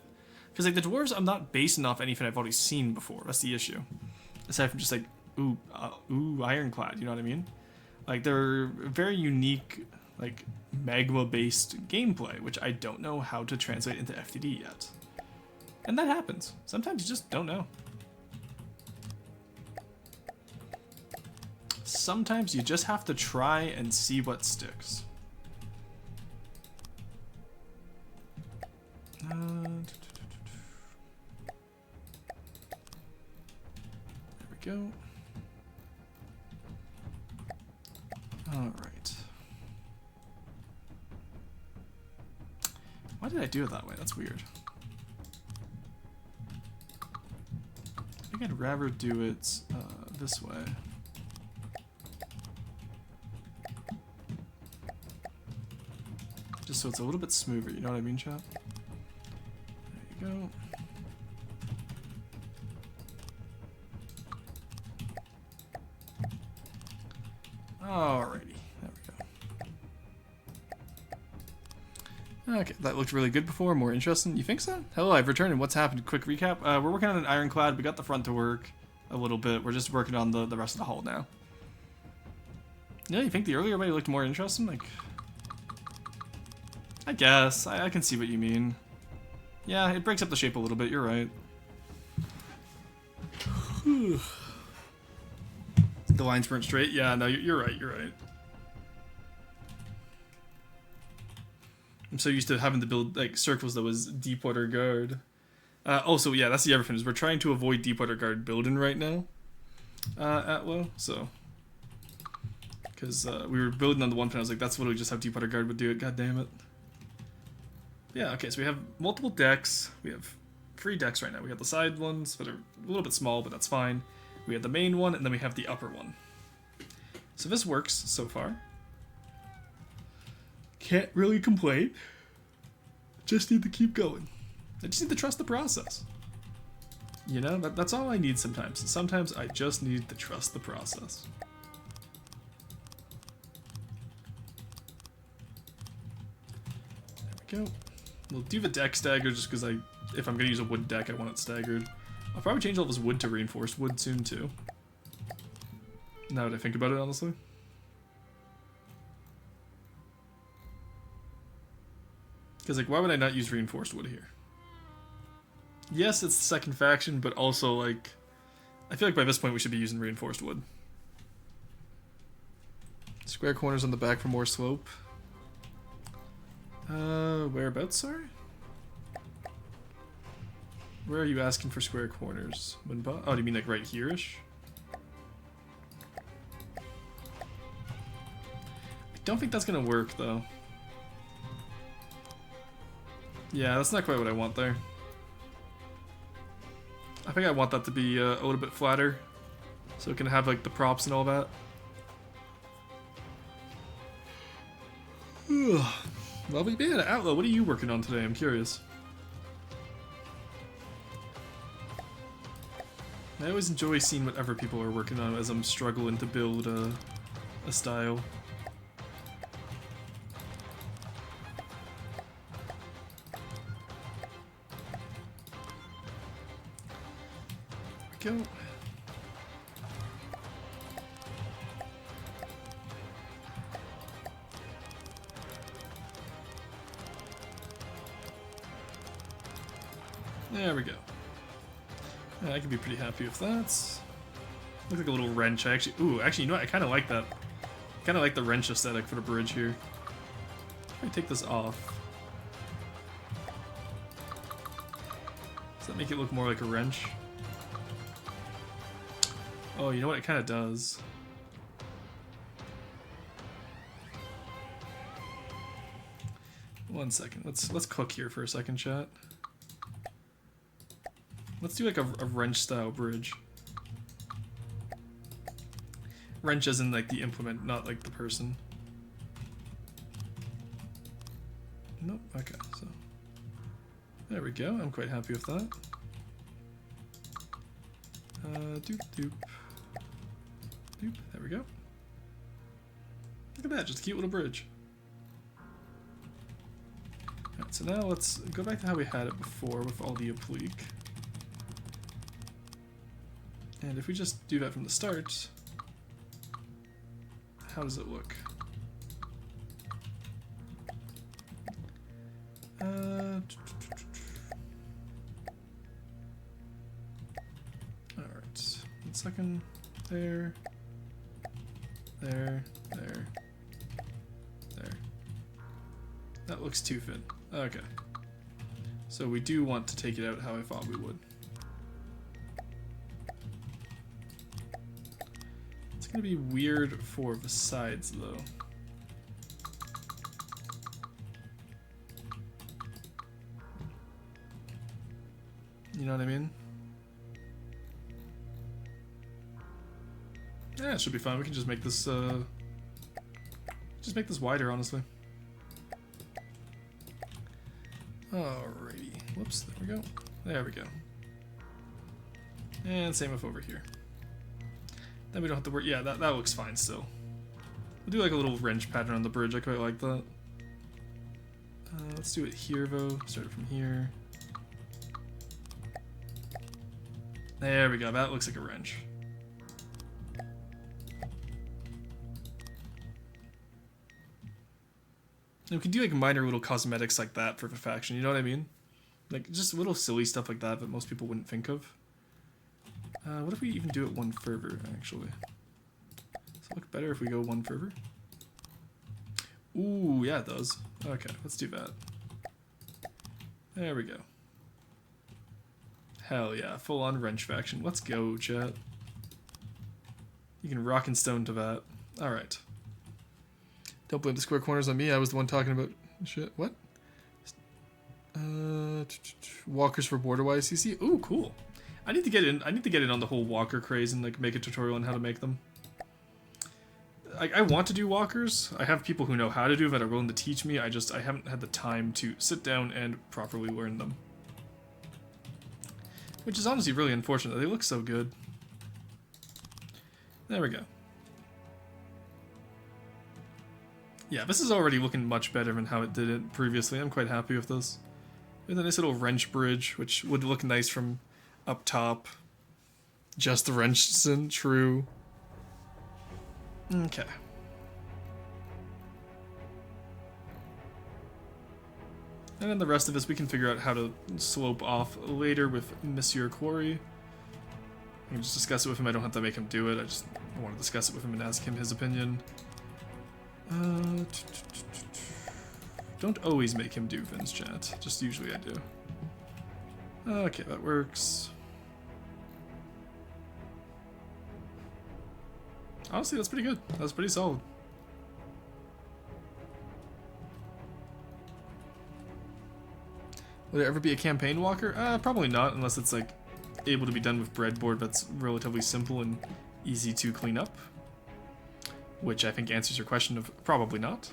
because like the dwarves I'm not basing off anything I've already seen before. That's the issue. Aside from just like ooh ironclad, you know what I mean? Like they're very unique, like magma-based gameplay, which I don't know how to translate into FTD yet. And that happens. Sometimes you just don't know. Sometimes you just have to try and see what sticks. There we go. Alright. Why did I do it that way? That's weird. I think I'd rather do it this way. Just so it's a little bit smoother, you know what I mean, chat? There you go. Alrighty, there we go. Okay, that looked really good before. More interesting. You think so? Hello, I've returned. And what's happened? Quick recap. We're working on an ironclad. We got the front to work a little bit. We're just working on the rest of the hull now. Yeah, you think the earlier way looked more interesting? Like, I guess. I can see what you mean. Yeah, it breaks up the shape a little bit. You're right. The lines weren't straight. Yeah, no, you're right. You're right. I'm so used to having to build like circles that was Deepwater Guard. Also, yeah, that's the other thing is we're trying to avoid Deepwater Guard building right now at low. So, because we were building on the one thing, I was like, that's literally just how Deepwater Guard would do it. God damn it. Yeah. Okay. So we have multiple decks. We have 3 decks right now. We have the side ones that are a little bit small, but that's fine. We have the main one, and then we have the upper one. So this works so far. Can't really complain. Just need to keep going. I just need to trust the process. You know, that's all I need sometimes. Sometimes I just need to trust the process. There we go. We'll do the deck stagger just because if I'm going to use a wood deck, I want it staggered. I'll probably change all this wood to reinforced wood soon too. Now that I think about it, honestly. Because, like, why would I not use reinforced wood here? Yes, it's the second faction, but also, like, I feel like by this point we should be using reinforced wood. Square corners on the back for more slope. Whereabouts, sorry? Where are you asking for square corners? Oh, do you mean, like, right here-ish? I don't think that's gonna work, though. Yeah, that's not quite what I want there. I think I want that to be a little bit flatter, so it can have like the props and all that. Well, we man, Outlaw, what are you working on today? I'm curious. I always enjoy seeing what other people are working on as I'm struggling to build a style. Go. There we go. Yeah, I can be pretty happy with that. Looks like a little wrench. Actually, you know what? I kind of like that. Kind of like the wrench aesthetic for the bridge here. Let me take this off. Does that make it look more like a wrench? Oh, you know what? It kind of does. One second. Let's cook here for a second, chat. Let's do like a wrench style bridge. Wrench as in like the implement, not like the person. Nope. Okay, so there we go. I'm quite happy with that. Doop doop. Doop. There we go. Look at that, just a cute little bridge. Alright, so now let's go back to how we had it before with all the oblique. And if we just do that from the start, how does it look? Alright, 1 second. There. There. That looks too thin. Okay. So we do want to take it out how I thought we would. It's gonna be weird for the sides though. You know what I mean? Yeah, it should be fine. We can just make this wider, honestly. Alrighty. Whoops, there we go. There we go. And same with over here. Then we don't have to worry. Yeah, that looks fine still. We'll do like a little wrench pattern on the bridge. I quite like that. Let's do it here, though. Start it from here. There we go. That looks like a wrench. And we can do like minor little cosmetics like that for the faction. You know what I mean? Like just little silly stuff like that that most people wouldn't think of. What if we even do it one further, actually? Does it look better if we go one further? Ooh, yeah, it does. Okay, let's do that. There we go. Hell yeah, full-on wrench faction. Let's go, chat. You can rock and stone to that. Alright. Don't blame the square corners on me, I was the one talking about shit. What? Walkers for border-wise CC? Ooh, cool. I need to get in on the whole walker craze and like make a tutorial on how to make them. I want to do walkers. I have people who know how to do that are willing to teach me. I haven't had the time to sit down and properly learn them. Which is honestly really unfortunate. They look so good. There we go. Yeah, this is already looking much better than how it did it previously. I'm quite happy with this. With a nice little wrench bridge, which would look nice from up top. Just the wrench, true. Okay. And then the rest of this we can figure out how to slope off later with Monsieur Quarry. I can just discuss it with him. I don't have to make him do it. I just want to discuss it with him and ask him his opinion. Don't always make him do Vin's chat. Just usually I do. Okay, that works. Honestly, that's pretty good. That's pretty solid. Will there ever be a campaign walker? Probably not, unless it's like able to be done with breadboard that's relatively simple and easy to clean up. Which I think answers your question of probably not.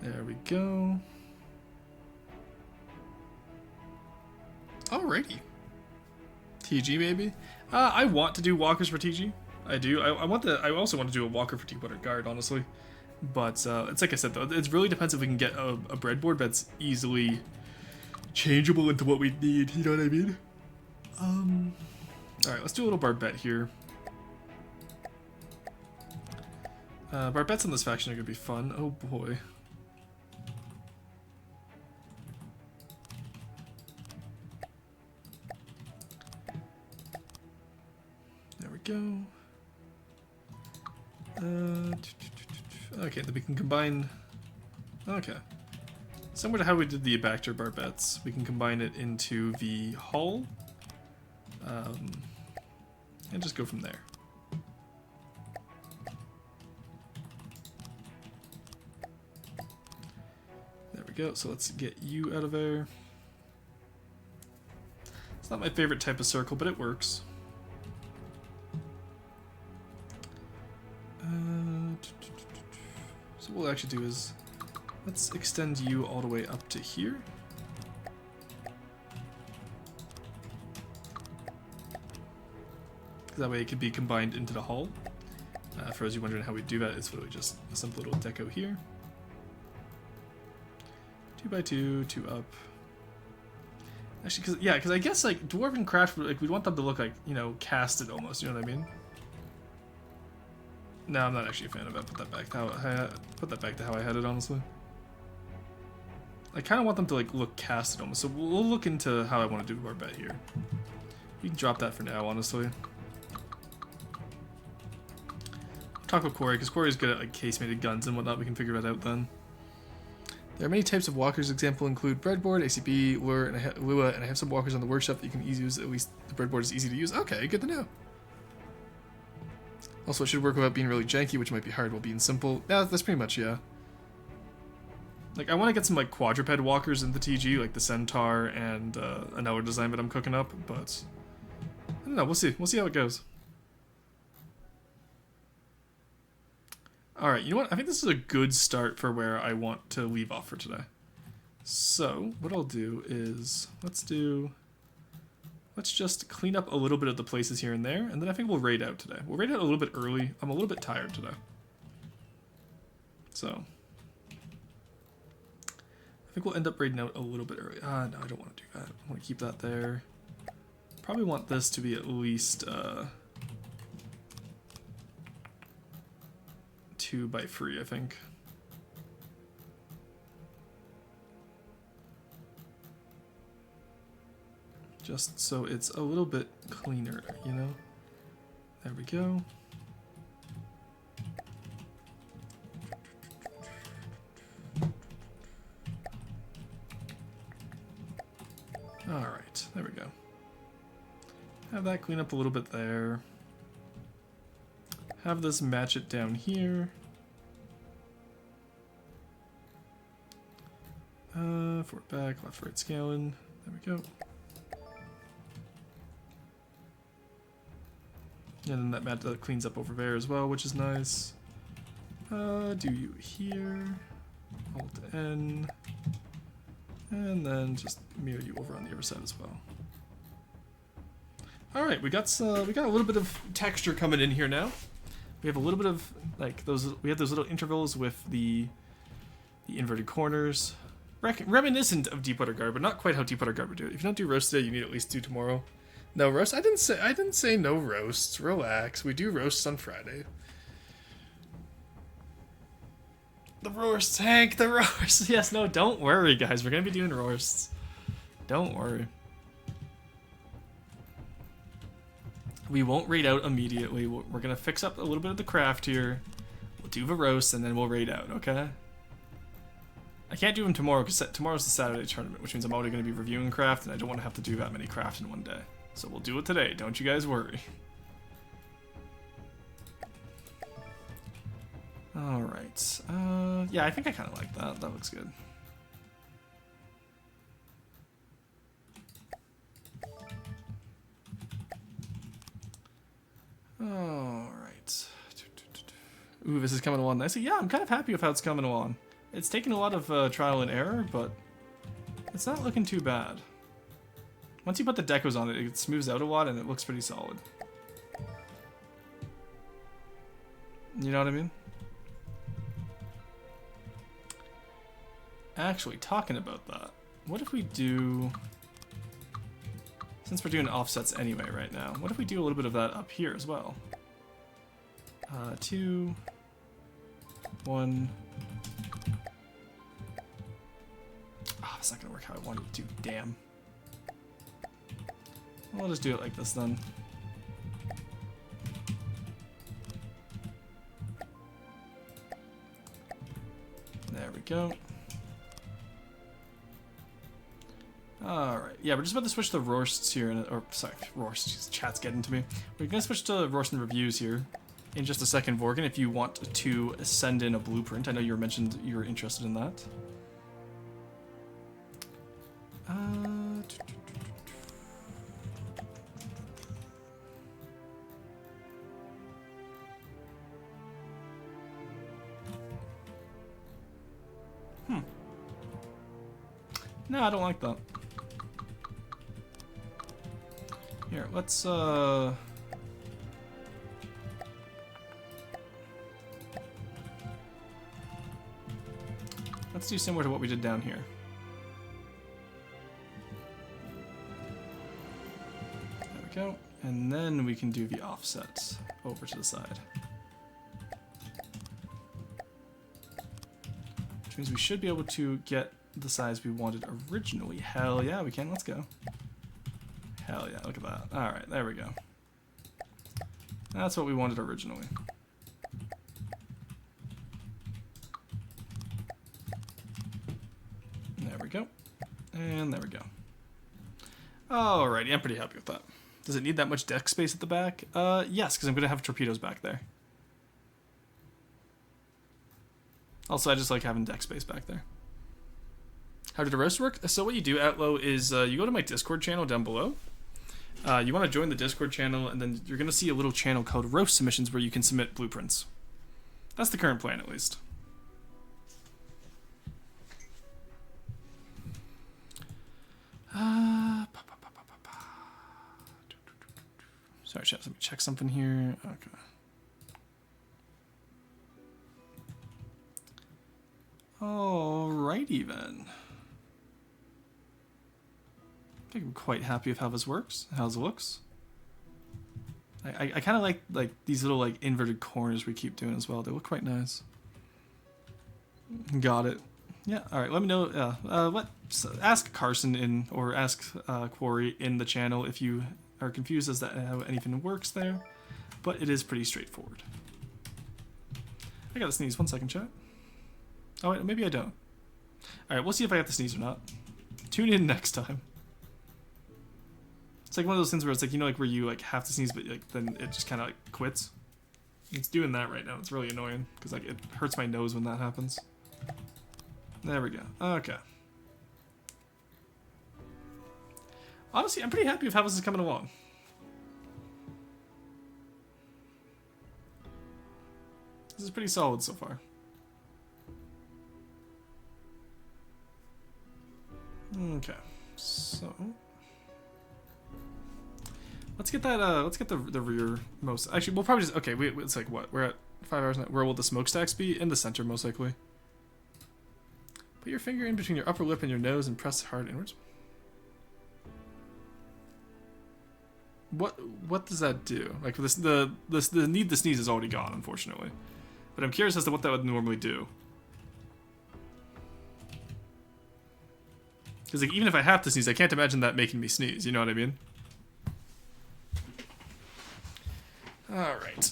There we go. Alrighty. TG maybe? I want to do walkers for TG. I do. I also want to do a walker for Deepwater Guard, honestly. But it's like I said though, it really depends if we can get a breadboard that's easily changeable into what we need. You know what I mean? All right, let's do a little barbette here. Barbettes in this faction are gonna be fun. Oh boy. There we go. Okay, then we can combine. Okay, similar to how we did the Abactor barbettes, we can combine it into the hull, and just go from there. There we go. So let's get you out of there. It's not my favorite type of circle, but it works. So what we'll actually do is, let's extend you all the way up to here. That way it could be combined into the hull. For those of you wondering how we do that, it's literally just a simple little deco here. 2x2, 2 up. Actually, because I guess like Dwarven Craft, like we'd want them to look like, you know, casted almost, you know what I mean? No, I'm not actually a fan of it. Put that back to how I had it, honestly. I kind of want them to like look casted almost, so we'll look into how I want to do our bet here. We can drop that for now, honestly. Talk with Quarry, because Quarry is good at like case-mated guns and whatnot. We can figure that out then. There are many types of walkers. Example include breadboard, ACB, lure, and Lua, and I have some walkers on the workshop that you can easily use. At least the breadboard is easy to use. Okay, good to know. Also, it should work without being really janky, which might be hard while being simple. Yeah, that's pretty much, yeah. Like, I want to get some, like, quadruped walkers in the TG, like the Centaur and another design that I'm cooking up, but I don't know, we'll see. We'll see how it goes. Alright, you know what? I think this is a good start for where I want to leave off for today. So, what I'll do is, let's just clean up a little bit of the places here and there, and then I think we'll raid out today. We'll raid out a little bit early. I'm a little bit tired today. So, think we'll end up raiding out a little bit early. No, I don't want to do that. I want to keep that there. Probably want this to be at least 2 by 3, I think. Just so it's a little bit cleaner, you know? There we go. Alright, there we go. Have that clean up a little bit there. Have this match it down here. Forward back, left right scaling. There we go. And then that cleans up over there as well, which is nice. Do you here. Alt N. And then just mirror you over on the other side as well. All right, we got a little bit of texture coming in here now. We have a little bit of like those. We had those little intervals with the inverted corners, reminiscent of Deepwater Guard, but not quite how Deepwater Guard would do it. If you don't do roast today, you need to at least do tomorrow. No roast. I didn't say no roasts. Relax. We do roasts on Friday. The roasts, Hank, the roasts. Yes, no, don't worry, guys. We're going to be doing roasts. Don't worry. We won't raid out immediately. We're going to fix up a little bit of the craft here. We'll do the roast, and then we'll raid out, okay? I can't do them tomorrow, because tomorrow's the Saturday tournament, which means I'm already going to be reviewing craft, and I don't want to have to do that many craft in one day. So we'll do it today. Don't you guys worry. Alright. Yeah, I think I kind of like that. That looks good. Alright. Ooh, this is coming along nicely. Yeah, I'm kind of happy with how it's coming along. It's taken a lot of trial and error, but it's not looking too bad. Once you put the decos on it, it smooths out a lot and it looks pretty solid. You know what I mean? Actually, talking about that, what if we do... Since we're doing offsets anyway right now, what if we do a little bit of that up here as well? 2... 1... Ah, it's not gonna work how I wanted it to, damn. I'll just do it like this then. There we go. Alright, yeah, we're just about to switch to roasts here, or sorry, roasts, chat's getting to me. We're gonna switch to roast and reviews here in just a second, Vorgan, if you want to send in a blueprint. I know you mentioned you were interested in that. No, I don't like that. Here, let's do similar to what we did down here. There we go. And then we can do the offset over to the side. Which means we should be able to get the size we wanted originally. Hell yeah, we can. Let's go. Hell yeah, look at that. Alright, there we go. That's what we wanted originally. There we go. And there we go. Alrighty, I'm pretty happy with that. Does it need that much deck space at the back? Yes, because I'm going to have torpedoes back there. Also, I just like having deck space back there. How did the roast work? So what you do, Outlow, is you go to my Discord channel down below. You want to join the Discord channel, and then you're going to see a little channel called Roast Submissions where you can submit blueprints. That's the current plan, at least. Sorry, chat, let me check something here. Okay. Alrighty then. think I'm quite happy with how this works, how this looks. I kind of like these little like inverted corners we keep doing as well. They look quite nice. Got it. Yeah. All right. Let me know. Ask Carson in or ask Quarry in the channel if you are confused as to how anything works there. But it is pretty straightforward. I gotta sneeze. 1 second, chat. Oh wait, maybe I don't. All right. We'll see if I have to sneeze or not. Tune in next time. It's like one of those things where it's like, you know, like where you like have to sneeze, but like then it just kind of like quits. It's doing that right now. It's really annoying because like it hurts my nose when that happens. There we go. Okay. Honestly, I'm pretty happy with how this is coming along. This is pretty solid so far. Okay. So let's get that. Let's get the rear most. Actually, we'll probably just. Okay, it's like what? We're at 5 hours now. Where will the smokestacks be? In the center, most likely. Put your finger in between your upper lip and your nose and press hard inwards. What does that do? Like this, the need to sneeze is already gone, unfortunately. But I'm curious as to what that would normally do. Because like even if I have to sneeze, I can't imagine that making me sneeze. You know what I mean? All right.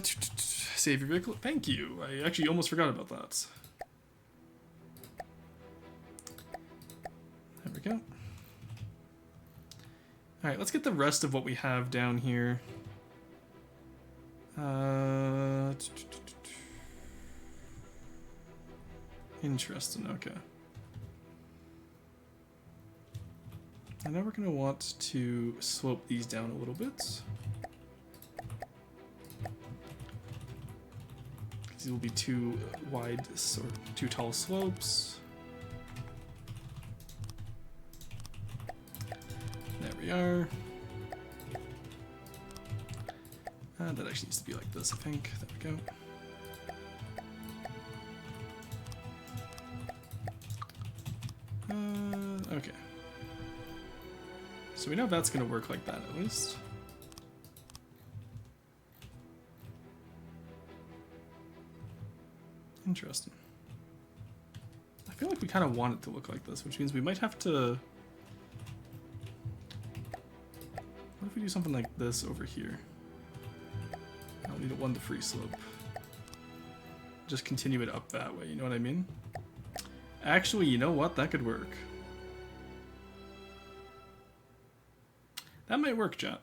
Save your vehicle. Thank you. I actually almost forgot about that. There we go. All right, let's get the rest of what we have down here. Interesting. Okay. I know we're gonna want to slope these down a little bit. These will be too wide, or too tall slopes. There we are. That actually needs to be like this, I think. There we go. Okay. So we know that's gonna work like that at least. Interesting. I feel like we kind of want it to look like this, which means we might have to... What if we do something like this over here? I don't need a 1 to free slope. Just continue it up that way, you know what I mean? Actually, you know what? That could work. That might work, chat.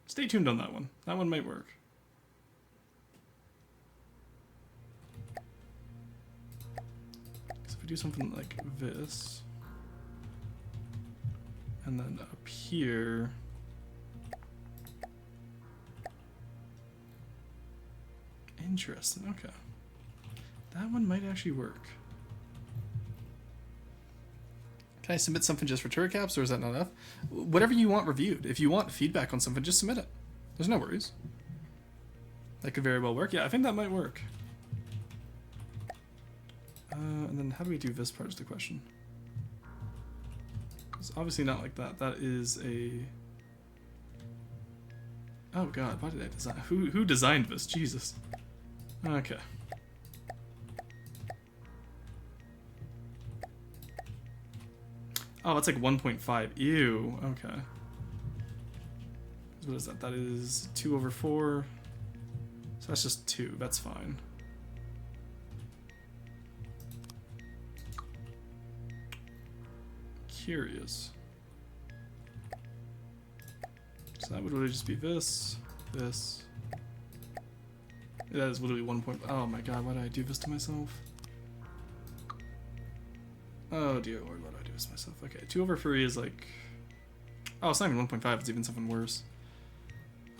Stay tuned on that one. That one might work. So if we do something like this, and then up here, interesting. Okay, that one might actually work. Can I submit something just for turret caps, or is that not enough? Whatever you want reviewed. If you want feedback on something, just submit it. There's no worries. That could very well work. Yeah, I think that might work. And then how do we do this part is the question. It's obviously not like that. That is a... Oh god, why did I design... Who designed this? Jesus. Okay. Oh, that's like 1.5. Ew. Okay. What is that? That is 2/4. So that's just 2. That's fine. Curious. So that would really just be this, this. That is literally 1. Oh my god, why did I do this to myself? Oh dear lord, why did I do this to myself? Okay, 2/3 is like... Oh, it's not even 1.5, it's even something worse.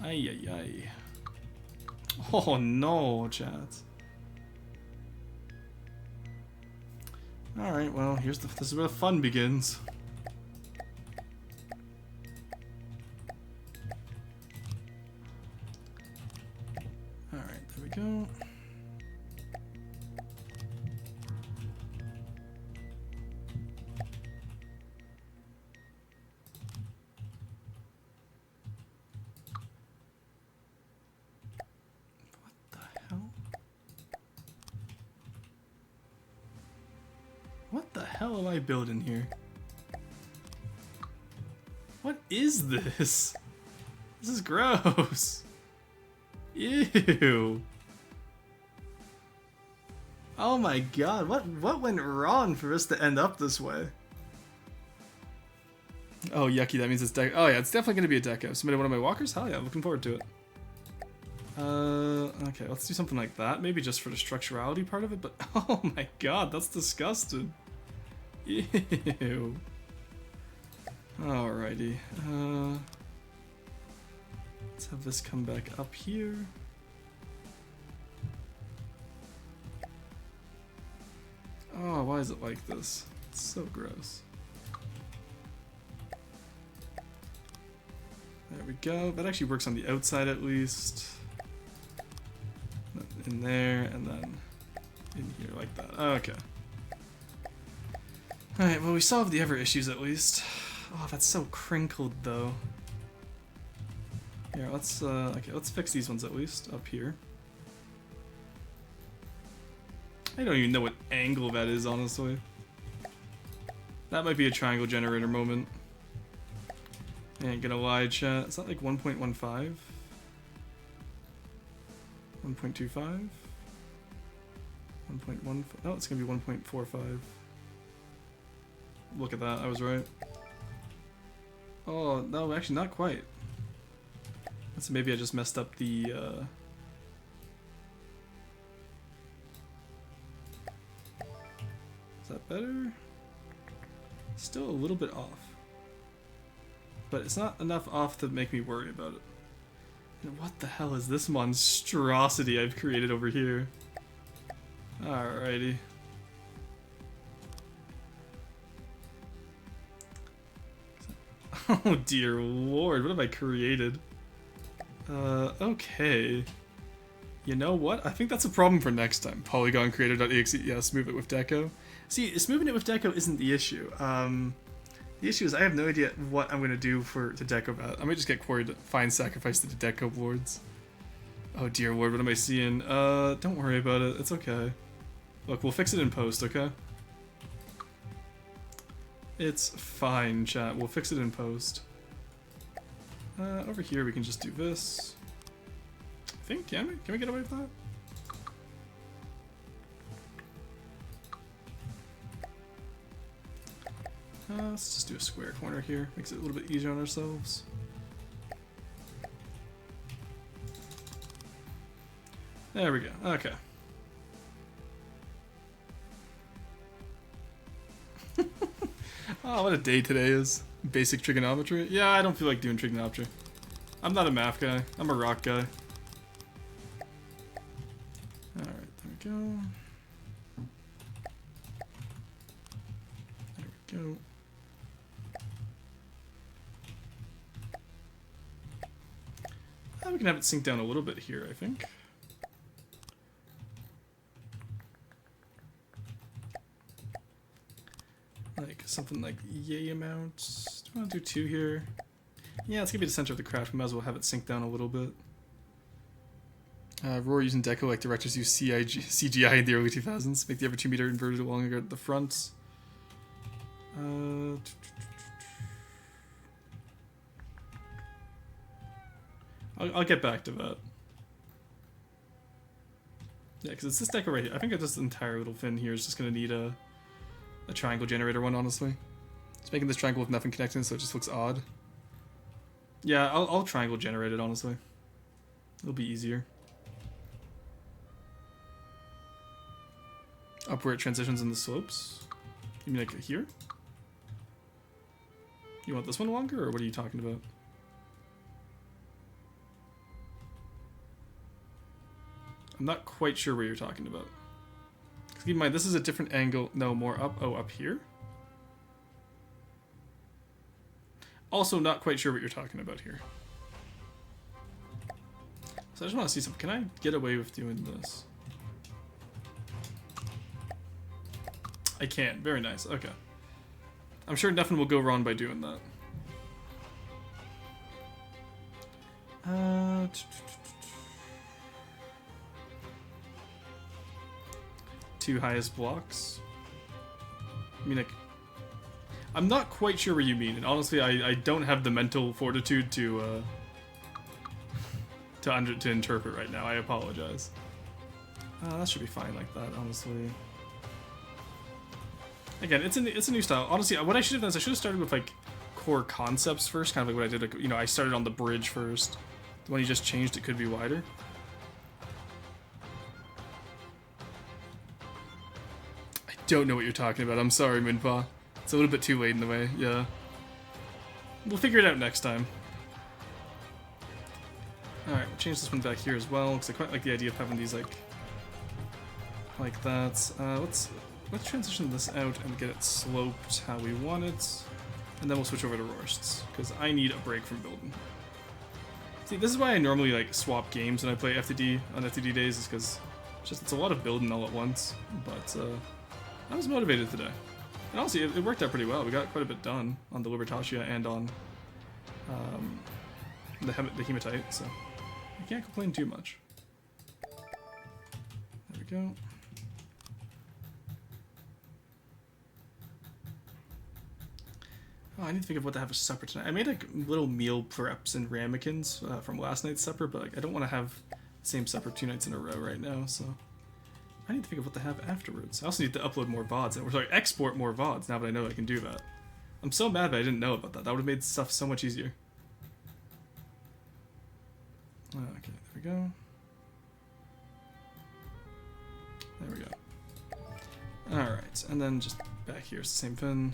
Ay, ay, ay. Oh no, chat. Alright, well, this is where the fun begins. Alright, there we go. hell am I building here? What is this? This is gross. Ew. Oh my god, what went wrong for us to end up this way? Oh, yucky, that means it's deck. Oh yeah, it's definitely gonna be a deco. Submitted one of my walkers? Hell yeah, I'm looking forward to it. Okay, let's do something like that. Maybe just for the structurality part of it, but oh my god, that's disgusting. Ew. Alrighty. Let's have this come back up here. Oh, why is it like this? It's so gross. There we go. That actually works on the outside at least. In there, and then in here like that. Okay. Alright, well we solved the ever issues at least. Oh, that's so crinkled though. Here, let's fix these ones at least up here. I don't even know what angle that is, honestly. That might be a triangle generator moment. I ain't gonna lie, chat. Is that like 1.15? 1.25? 1.1? Oh, it's gonna be 1.45. Look at that, I was right. Oh, no, actually not quite. So maybe I just messed up the, Is that better? Still a little bit off. But it's not enough off to make me worry about it. And what the hell is this monstrosity I've created over here? Alrighty. Oh dear lord, what have I created? Okay. You know what? I think that's a problem for next time. Polygon-creator.exe, yes, move it with deco. See, smoothing it with deco isn't the issue. The issue is I have no idea what I'm going to do to deco that. I might just get quarried to find sacrifice to the deco lords. Oh dear lord, what am I seeing? Don't worry about it, it's okay. Look, we'll fix it in post, okay? It's fine, chat, we'll fix it in post. Over here we can just do this. I think, can we get away with that? Let's just do a square corner here. Makes it a little bit easier on ourselves. There we go. Okay. Oh, what a day today is. Basic trigonometry? Yeah, I don't feel like doing trigonometry. I'm not a math guy. I'm a rock guy. Alright, there we go. There we go. We can have it sink down a little bit here, I think. Like something like yay amount. Do you want to do 2 here? Yeah, it's gonna be the center of the craft. We might as well have it sink down a little bit. Roar using deco like directors use CGI in the early 2000s. Make the every 2 meter inverted along the front. I'll get back to that. Yeah, because it's this deco right here. I think this entire little fin here is just going to need a triangle generator one, honestly. It's making this triangle with nothing connecting, so it just looks odd. Yeah, I'll triangle generate it, honestly. It'll be easier. Up where it transitions in the slopes? You mean like here? You want this one longer, or what are you talking about? I'm not quite sure what you're talking about. Keep in mind, this is a different angle. No, more up. Oh, up here? Also not quite sure what you're talking about here. So I just want to see something. Can I get away with doing this? I can. Very nice. Okay. I'm sure nothing will go wrong by doing that. 2 highest blocks. I mean, like, I'm not quite sure what you mean, and honestly, I don't have the mental fortitude to interpret right now. I apologize. That should be fine like that, honestly. Again, it's a new style. Honestly, what I should have done is I should have started with like core concepts first, kind of like what I did. Like, you know, I started on the bridge first. The one you just changed, it could be wider. I don't know what you're talking about. I'm sorry, Minpa. It's a little bit too late in the way. Yeah. We'll figure it out next time. Alright, we'll change this one back here as well, because I quite like the idea of having these like that. Let's transition this out and get it sloped how we want it. And then we'll switch over to roasts, because I need a break from building. See, this is why I normally like swap games when I play FTD on FTD days, is because it's a lot of building all at once. But I was motivated today. And honestly, it worked out pretty well. We got quite a bit done on the Libertatia and on the Hematite, so I can't complain too much. There we go. Oh, I need to think of what to have for supper tonight. I made like little meal preps and ramekins from last night's supper, but like I don't want to have the same supper 2 nights in a row right now, so I need to think of what to have afterwards. I also need to upload more VODs, or sorry, export more VODs now that I know I can do that. I'm so mad that I didn't know about that. That would have made stuff so much easier. Okay, there we go. There we go. Alright, and then just back here is the same thing.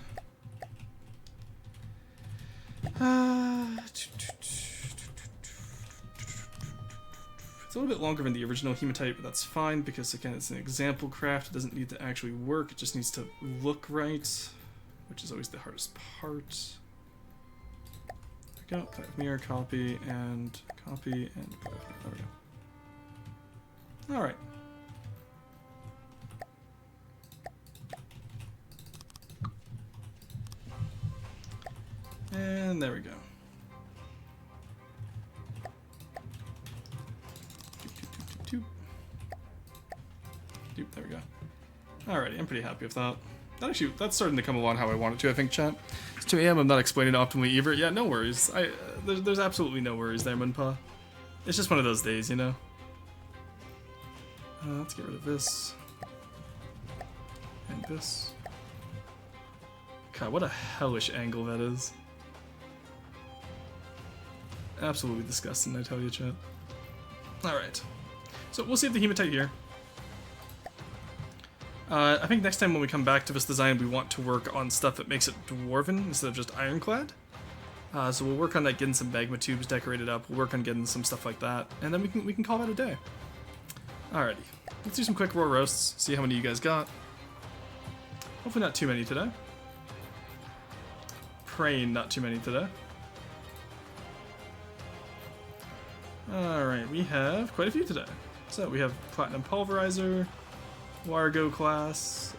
It's a little bit longer than the original Hematite, but that's fine because, again, it's an example craft. It doesn't need to actually work. It just needs to look right, which is always the hardest part. There we go. Play with mirror, copy, and play with mirror. There we go. Alright. And there we go. There we go. Alrighty, I'm pretty happy with that. That's starting to come along how I want it to, I think, chat. It's 2 AM, I'm not explaining it optimally either. Yeah, no worries. There's absolutely no worries there, Munpa. It's just one of those days, you know? Let's get rid of this. And this. God, what a hellish angle that is. Absolutely disgusting, I tell you, chat. Alright. So we'll save the Hematite here. I think next time when we come back to this design, we want to work on stuff that makes it dwarven instead of just ironclad. So we'll work on like getting some magma tubes decorated up. We'll work on getting some stuff like that, and then we can call that a day. Alrighty, let's do some quick raw roasts. See how many you guys got. Hopefully not too many today. Praying not too many today. Alright, we have quite a few today. So we have Platinum Pulverizer, Largo class,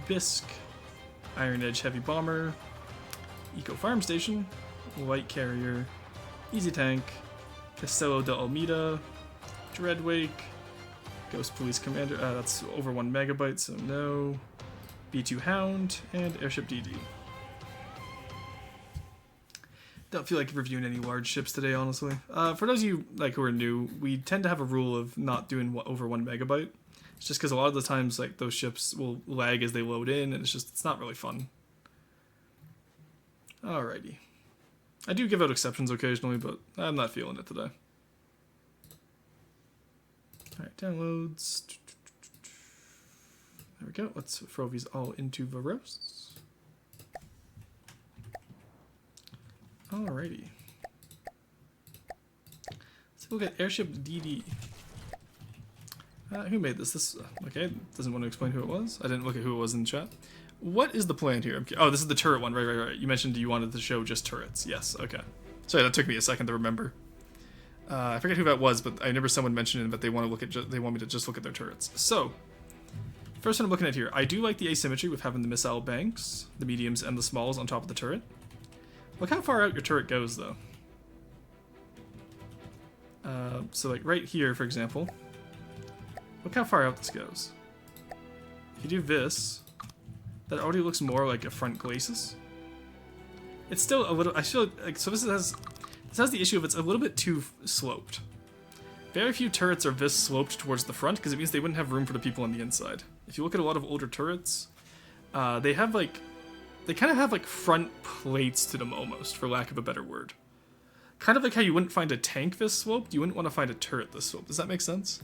Bisque, Iron Edge Heavy Bomber, Eco Farm Station, Light Carrier, Easy Tank, Castello de Almeida, Dreadwake, Ghost Police Commander, that's over 1 megabyte, so no, B2 Hound, and Airship DD. Don't feel like reviewing any large ships today, honestly. For those of you like who are new, we tend to have a rule of not doing over 1 megabyte. It's just because a lot of the times like those ships will lag as they load in, and it's not really fun. Alrighty. I do give out exceptions occasionally, but I'm not feeling it today. Alright, downloads. There we go. Let's throw these all into the roasts. Alrighty. Let's look at Airship DD. Who made this? Okay, doesn't want to explain who it was. I didn't look at who it was in the chat. What is the plan here? Oh, this is the turret one. Right. You mentioned you wanted to show just turrets. Yes, okay. Sorry, that took me a second to remember. I forget who that was, but I remember someone mentioning that they want to look at. They want me to just look at their turrets. So, first one I'm looking at here. I do like the asymmetry with having the missile banks, the mediums, and the smalls on top of the turret. Look how far out your turret goes, though. So, like right here, for example. Look how far out this goes. If you do this, that already looks more like a front glacis. It's still a little, I feel like, so this has the issue of it's a little bit too sloped. Very few turrets are this sloped towards the front because it means they wouldn't have room for the people on the inside. If you look at a lot of older turrets, they have like, they kind of have like front plates to them almost, for lack of a better word. Kind of like how you wouldn't find a tank this sloped, you wouldn't want to find a turret this sloped. Does that make sense?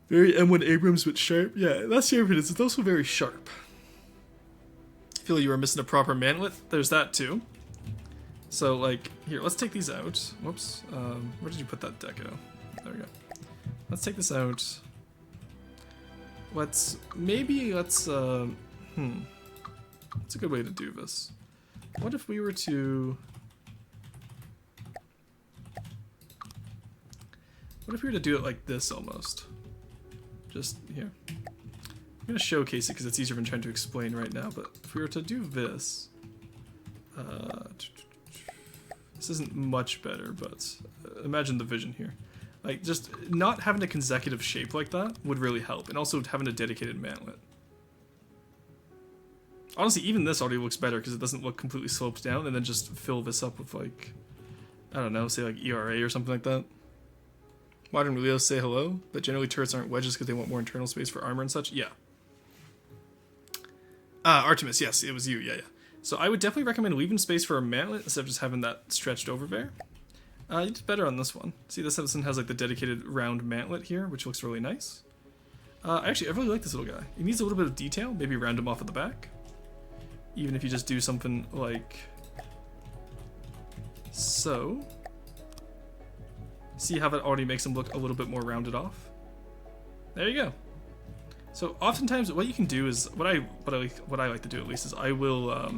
Very M1 Abrams but sharp. Yeah, that's the evidence. It's also very sharp. Feel you were missing a proper mantlet. There's that too. So like, here, let's take these out. Whoops. Where did you put that deco? There we go. Let's take this out. Let's, that's a good way to do this. What if we were to... What if we were to do it like this almost? Just here. I'm going to showcase it because it's easier than trying to explain right now, but if we were to do this... this isn't much better, but imagine the vision here. Like, just not having a consecutive shape like that would really help, and also having a dedicated mantlet. Honestly, even this already looks better because it doesn't look completely sloped down, and then just fill this up with, like, I don't know, say like ERA or something like that. Modern Leos say hello, but generally turrets aren't wedges because they want more internal space for armor and such. Yeah. Artemis, yes, it was you, yeah. So I would definitely recommend leaving space for a mantlet instead of just having that stretched over there. You did better on this one. See, this one has like the dedicated round mantlet here, which looks really nice. Actually, I really like this little guy. He needs a little bit of detail, maybe round him off at the back. Even if you just do something like so. See how that already makes him look a little bit more rounded off? There you go. So oftentimes what you can do is, what I like to do at least is I will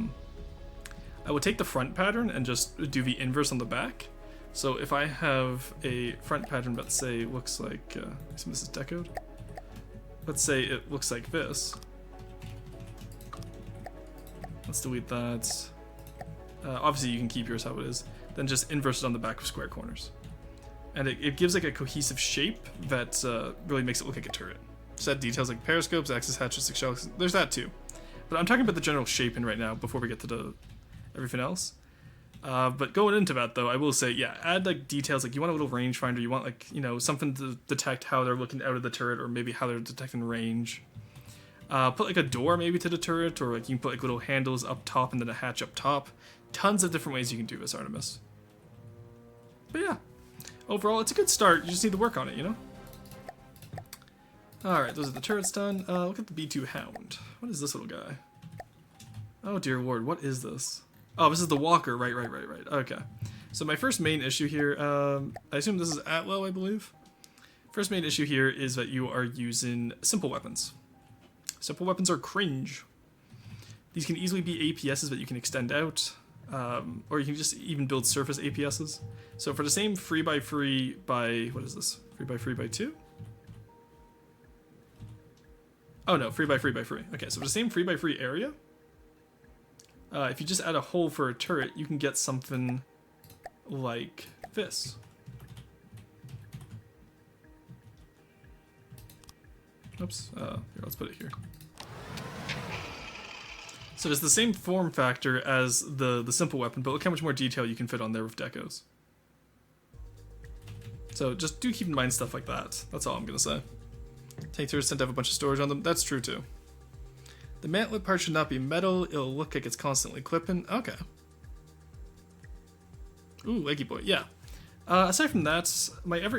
take the front pattern and just do the inverse on the back. So if I have a front pattern that say looks like, assume this is decoed. Let's say it looks like this. Let's delete that. Obviously you can keep yours how it is. Then just inverse it on the back with square corners. And it gives like a cohesive shape that really makes it look like a turret. Set details like periscopes, axis hatches, shells, there's that too. But I'm talking about the general shape in right now before we get to everything else. But going into that though, I will say, yeah, add like details, like you want a little rangefinder, you want like, you know, something to detect how they're looking out of the turret or maybe how they're detecting range. Put like a door maybe to the turret, or like you can put like little handles up top and then a hatch up top. Tons of different ways you can do this, Artemis. But yeah, overall it's a good start, you just need to work on it, you know? Alright, those are the turrets done. Look at the B2 Hound. What is this little guy? Oh dear lord, what is this? Oh, this is the walker, right. Okay. So my first main issue here, I assume this is Atlow, I believe. First main issue here is that you are using simple weapons. Simple weapons are cringe. These can easily be APSs that you can extend out, or you can just even build surface APSs. So for the same 3x3 by, what is this? 3x3 by 2? Oh no, 3x3 by 3. Okay, so for the same 3x3 area, if you just add a hole for a turret, you can get something like this. Oops, here, let's put it here. So it's the same form factor as the simple weapon, but look how much more detail you can fit on there with decos. So just do keep in mind stuff like that. That's all I'm gonna say. Tank turrets tend to have a bunch of storage on them. That's true too. The mantlet part should not be metal. It'll look like it's constantly clipping. Okay. Ooh, leggy boy. Yeah. Aside from that,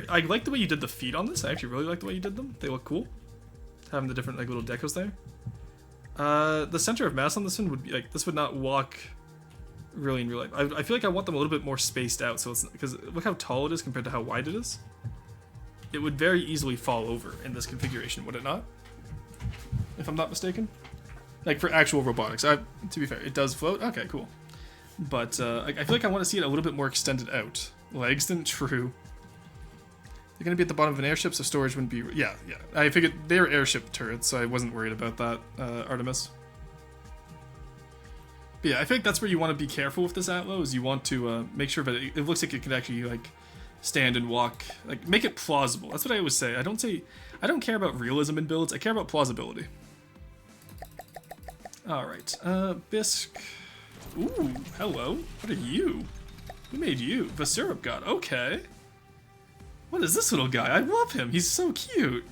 I like the way you did the feet on this. I actually really like the way you did them. They look cool. Having the different like little decos there. The center of mass on this one would be like, this would not walk really in real life. I feel like I want them a little bit more spaced out, so it's, because look how tall it is compared to how wide it is. It would very easily fall over in this configuration, would it not? If I'm not mistaken. Like for actual robotics. To be fair, it does float. Okay, cool. But I feel like I want to see it a little bit more extended out. Legs then true. They're going to be at the bottom of an airship, so storage wouldn't be... Yeah. I figured they were airship turrets, so I wasn't worried about that, Artemis. But yeah, I think that's where you want to be careful with this Atlow, is you want to make sure that it looks like it can actually, like, stand and walk. Like, make it plausible. That's what I always say. I don't care about realism in builds, I care about plausibility. Alright, Bisque. Ooh, hello. What are you? Who made you? The Syrup God. Okay. What is this little guy? I love him. He's so cute.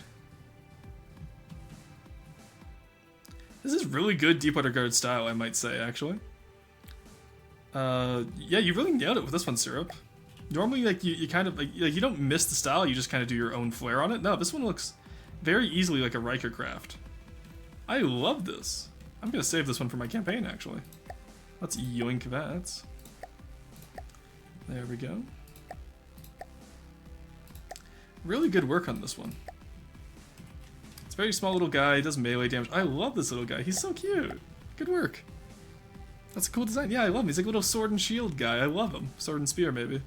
This is really good Deepwater Guard style, I might say, actually. Yeah, you really nailed it with this one, Syrup. Normally, like, you kind of, like, you don't miss the style, you just kind of do your own flair on it. No, this one looks very easily like a Riker craft. I love this. I'm gonna save this one for my campaign, actually. Let's yoink that. There we go. Really good work on this one. It's a very small little guy, does melee damage. I love this little guy, he's so cute. Good work. That's a cool design. Yeah, I love him. He's like a little sword and shield guy. I love him. Sword and spear, maybe.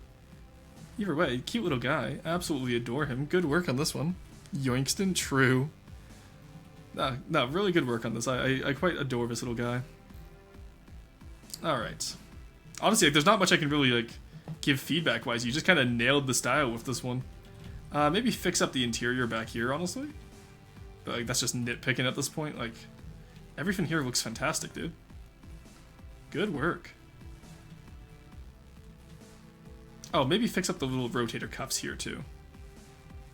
Either way, cute little guy. Absolutely adore him. Good work on this one. Yoinkston, true. No, really good work on this. I quite adore this little guy. Alright. Honestly, like, there's not much I can really, like, give feedback-wise. You just kind of nailed the style with this one. Maybe fix up the interior back here, honestly. But, like, that's just nitpicking at this point. Like, everything here looks fantastic, dude. Good work. Oh, maybe fix up the little rotator cuffs here too.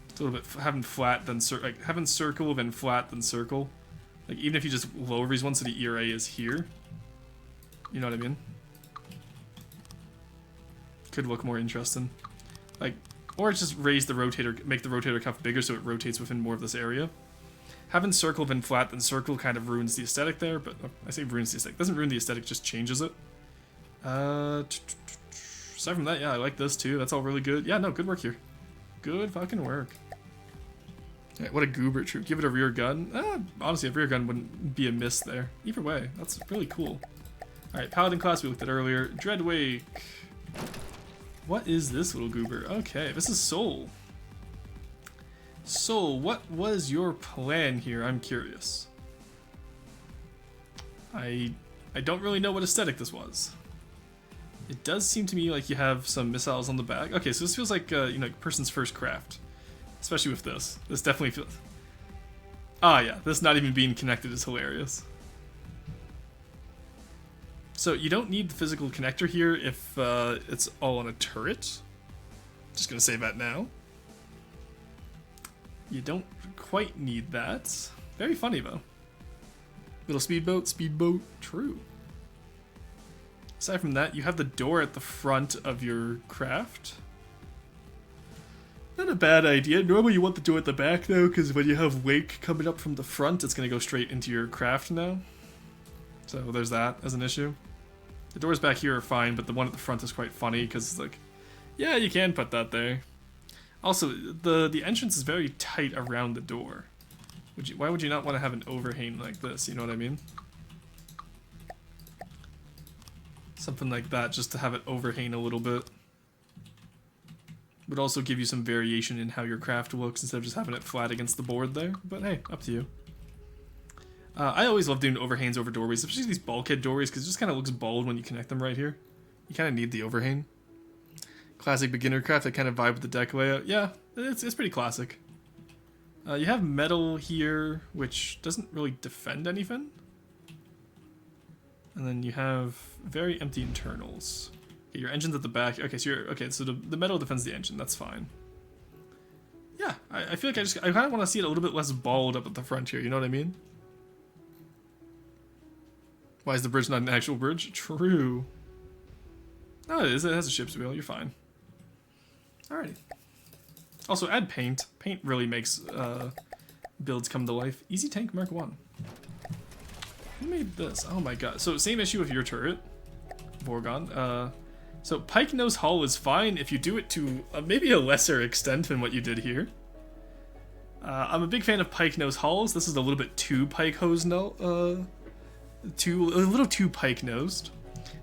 It's a little bit having flat then like having circle then flat then circle. Like even if you just lower these ones so the ERA is here. You know what I mean? Could look more interesting. Like, or just raise the rotator, make the rotator cuff bigger so it rotates within more of this area. Having circle then flat then circle kind of ruins the aesthetic there, but I say ruins the aesthetic. Doesn't ruin the aesthetic, just changes it. Aside from that, yeah, I like this too. That's all really good. Yeah, no, good work here. Good fucking work. Yeah, what a goober troop. Give it a rear gun. Honestly, a rear gun wouldn't be a miss there. Either way, that's really cool. Alright, Paladin class we looked at earlier. Dreadwake. What is this little goober? Okay, this is Soul. Soul, what was your plan here? I'm curious. I don't really know what aesthetic this was. It does seem to me like you have some missiles on the back. Okay, so this feels like, you know, person's first craft. Especially with this. This definitely feels... Ah, yeah, this not even being connected is hilarious. So you don't need the physical connector here if it's all on a turret. Just gonna say that now. You don't quite need that. Very funny, though. Little speedboat, true. Aside from that, you have the door at the front of your craft. Not a bad idea. Normally you want the door at the back, though, because when you have Wake coming up from the front, it's going to go straight into your craft now. So there's that as an issue. The doors back here are fine, but the one at the front is quite funny, because it's like, yeah, you can put that there. Also, the entrance is very tight around the door. Why would you not want to have an overhang like this? You know what I mean? Something like that, just to have it overhang a little bit. Would also give you some variation in how your craft looks instead of just having it flat against the board there. But hey, up to you. I always love doing overhangs over doorways, especially these bulkhead doorways, because it just kind of looks bald when you connect them right here. You kind of need the overhang. Classic beginner craft, I kind of vibe with the deck layout. Yeah, it's pretty classic. You have metal here, which doesn't really defend anything. And then you have very empty internals. Okay, your engine's at the back. Okay, so the metal defends the engine. That's fine. Yeah, I feel like I kind of want to see it a little bit less bald up at the front here. You know what I mean? Why is the bridge not an actual bridge? True. No, it is. It has a ship's wheel. You're fine. Alrighty. Also, add paint. Paint really makes builds come to life. Easy Tank Mark 1. Who made this? Oh my god. So, same issue with your turret, Vorgon. So, Pike Nose Hull is fine if you do it to maybe a lesser extent than what you did here. I'm a big fan of Pike Nose Hulls. This is a little bit too Pike Hose a little too Pike Nosed.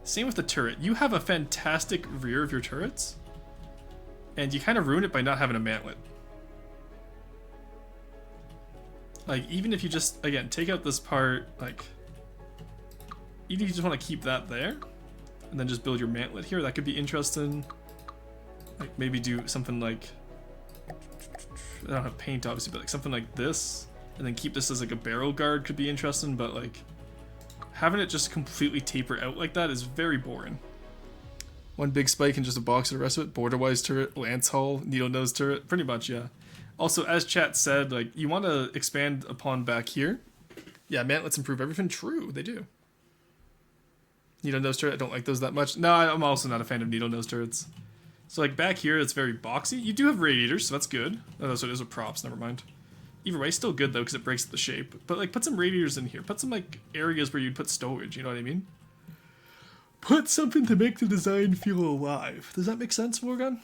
Same with the turret. You have a fantastic rear of your turrets, and you kind of ruin it by not having a mantlet. Like, even if you just, again, take out this part, like, even if you just want to keep that there, and then just build your mantlet here, that could be interesting. Like, maybe do something like, I don't have paint, obviously, but like something like this, and then keep this as like a barrel guard could be interesting, but like, Having it just completely taper out like that is very boring. One big spike and just a box of the rest of it. Borderwise turret, lance hull, needle nose turret. Pretty much, yeah. Also, as chat said, like, you want to expand upon back here. Yeah, mantlets improve everything. True, they do. Needle nose turret, I don't like those that much. No, I'm also not a fan of needle nose turrets. So, like, back here, it's very boxy. You do have radiators, so that's good. Oh, so those are props, never mind. Either way, still good, though, because it breaks the shape. But, like, put some radiators in here. Put some, like, areas where you'd put stowage, you know what I mean? Put something to make the design feel alive. Does that make sense, Morgan?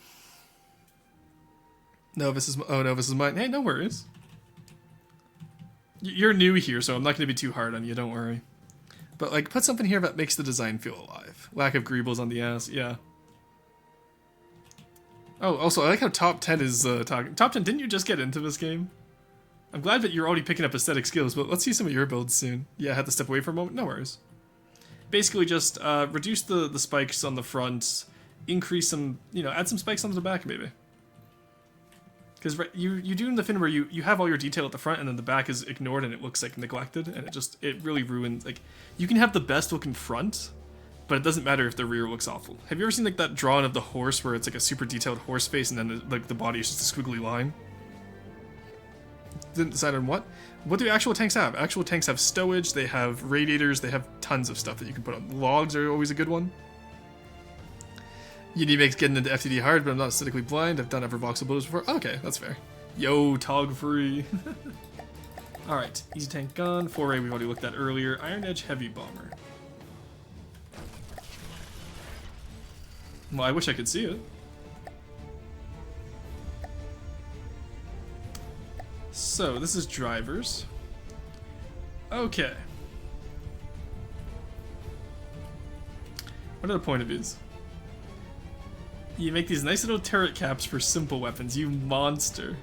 Novus is... Oh, Novus is mine. Hey, no worries. You're new here, so I'm not going to be too hard on you, don't worry. But, like, put something here that makes the design feel alive. Lack of greebles on the ass, yeah. Oh, also, I like how top 10 is talking. Top 10, didn't you just get into this game? I'm glad that you're already picking up aesthetic skills, but let's see some of your builds soon. Yeah, I had to step away for a moment. No worries. Basically just reduce the spikes on the front, increase some, you know, add some spikes onto the back maybe. Because you do in the fin where you have all your detail at the front and then the back is ignored and it looks like neglected and it really ruins, like, you can have the best looking front, but it doesn't matter if the rear looks awful. Have you ever seen like that drawing of the horse where it's like a super detailed horse face and then the body is just a squiggly line? Didn't decide on what. What do actual tanks have? Actual tanks have stowage, they have radiators, they have tons of stuff that you can put on. Logs are always a good one. Unity makes getting into FTD hard, but I'm not aesthetically blind. I've done upper voxel builders before. Okay, that's fair. Yo, Tog free. Alright, easy tank gun. 4A we've already looked at earlier. Iron Edge heavy bomber. Well, I wish I could see it. So, this is drivers. Okay. What are the point of these? You make these nice little turret caps for simple weapons, you monster.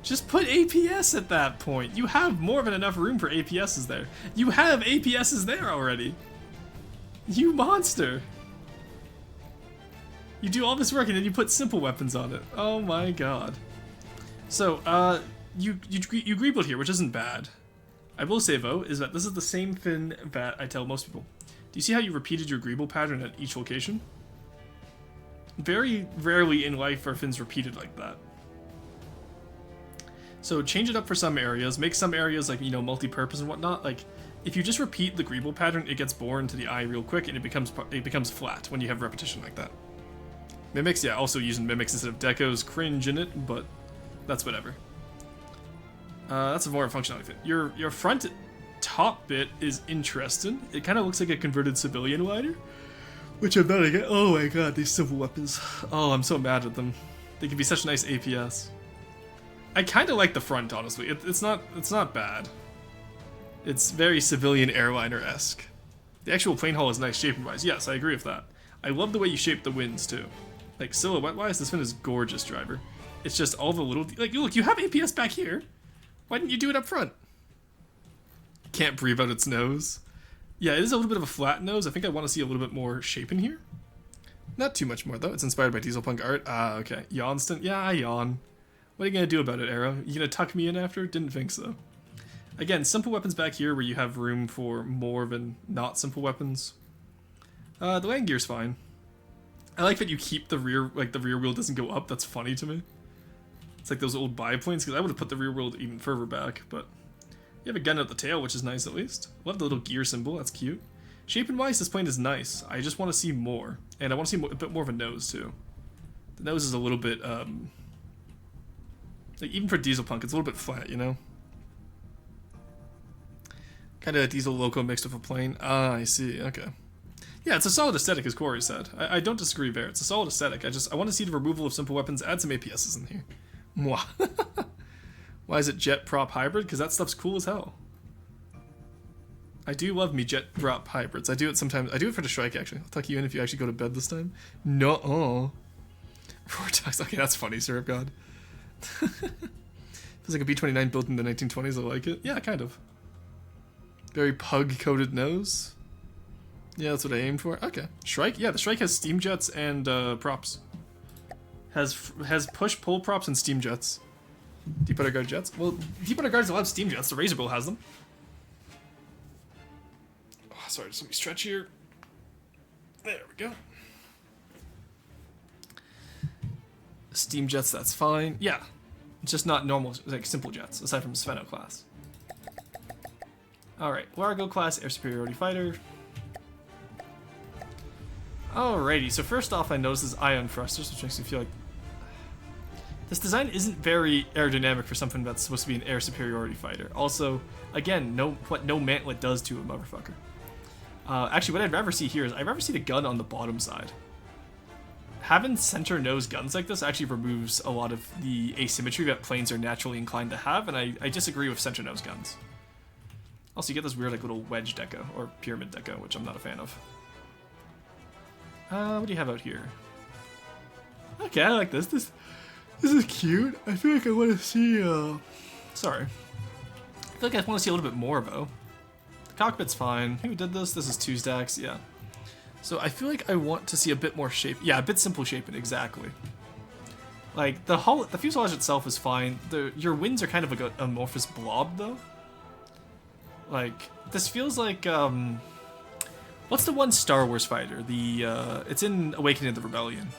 Just put APS at that point. You have more than enough room for APSs there. You have APSs there already. You monster. You do all this work and then you put simple weapons on it. Oh my god. So, you greebled here, which isn't bad. I will say though, is that this is the same thing that I tell most people. Do you see how you repeated your greeble pattern at each location? Very rarely in life are fins repeated like that. So change it up for some areas, make some areas like, you know, multi-purpose and whatnot. Like, if you just repeat the greeble pattern, it gets boring to the eye real quick and it becomes flat when you have repetition like that. Mimics, yeah, also using mimics instead of decos, cringe in it, but that's whatever. That's a more functionality fit. Your front top bit is interesting. It kind of looks like a converted civilian lighter, which I'm not again. Oh my god, these simple weapons. Oh, I'm so mad at them. They can be such nice APS. I kind of like the front, honestly. It's not bad. It's very civilian airliner-esque. The actual plane hull is nice shaping-wise. Yes, I agree with that. I love the way you shape the wings too. Like silhouette-wise, this one is gorgeous, driver. It's just all the little like look, you have APS back here. Why didn't you do it up front? Can't breathe out its nose. Yeah, it is a little bit of a flat nose. I think I want to see a little bit more shape in here. Not too much more though. It's inspired by Dieselpunk art. Ah, okay. Yawnston. Yeah, I yawn. What are you gonna do about it, Arrow? You gonna tuck me in after? Didn't think so. Again, simple weapons back here where you have room for more than not simple weapons. The land gear's fine. I like that you keep the rear, like the rear wheel doesn't go up. That's funny to me. It's like those old biplanes, because I would have put the rear wheel even further back, but you have a gun at the tail, which is nice at least. Love the little gear symbol, that's cute. Shape-wise, this plane is nice. I just want to see more, and I want to see a bit more of a nose too. The nose is a little bit, like even for Dieselpunk, it's a little bit flat, you know? Kind of a diesel loco mixed with a plane. Ah, I see, okay. Yeah, it's a solid aesthetic, as Corey said. I don't disagree there. It's a solid aesthetic. I want to see the removal of simple weapons, add some APSs in here. Mwah. Why is it jet prop hybrid? Because that stuff's cool as hell. I do love me jet prop hybrids. I do it sometimes. I do it for the strike, actually. I'll tuck you in if you actually go to bed this time. No-oh. Vortex. Okay, that's funny, Syrup God. Feels like a B-29 built in the 1920s. I like it. Yeah, kind of. Very pug-coated nose. Yeah, that's what I aimed for. Okay. Shrike? Yeah, the Shrike has steam jets and props. Has push-pull props and steam jets. Deep Outer Guard jets? Well, Deep Outer Guard's allowed steam jets. The Razor Bill has them. Oh, Sorry, just let me stretch here. There we go. Steam jets, that's fine. Yeah, it's just not normal, like simple jets, aside from Sveno class. All right, Largo class air superiority fighter. Alrighty, so first off, I notice this ion thrusters, which makes me feel like this design isn't very aerodynamic for something that's supposed to be an air superiority fighter. Also, again, what no mantlet does to a motherfucker. Actually, what I'd rather see here is I'd rather see the gun on the bottom side. Having center nose guns like this actually removes a lot of the asymmetry that planes are naturally inclined to have, and I disagree with center nose guns. Also, you get this weird like little wedge deco, or pyramid deco, which I'm not a fan of. What do you have out here? Okay, I like this. This is cute. I feel like I want to see, sorry. I feel like I want to see a little bit more, though. The cockpit's fine. Who did this? This is 2 stacks, yeah. So I feel like I want to see a bit more shape. Yeah, a bit simple shaping, exactly. Like, the fuselage itself is fine. Your wings are kind of like an amorphous blob, though. Like, this feels like, what's the one Star Wars fighter? It's in Awakening of the Rebellion.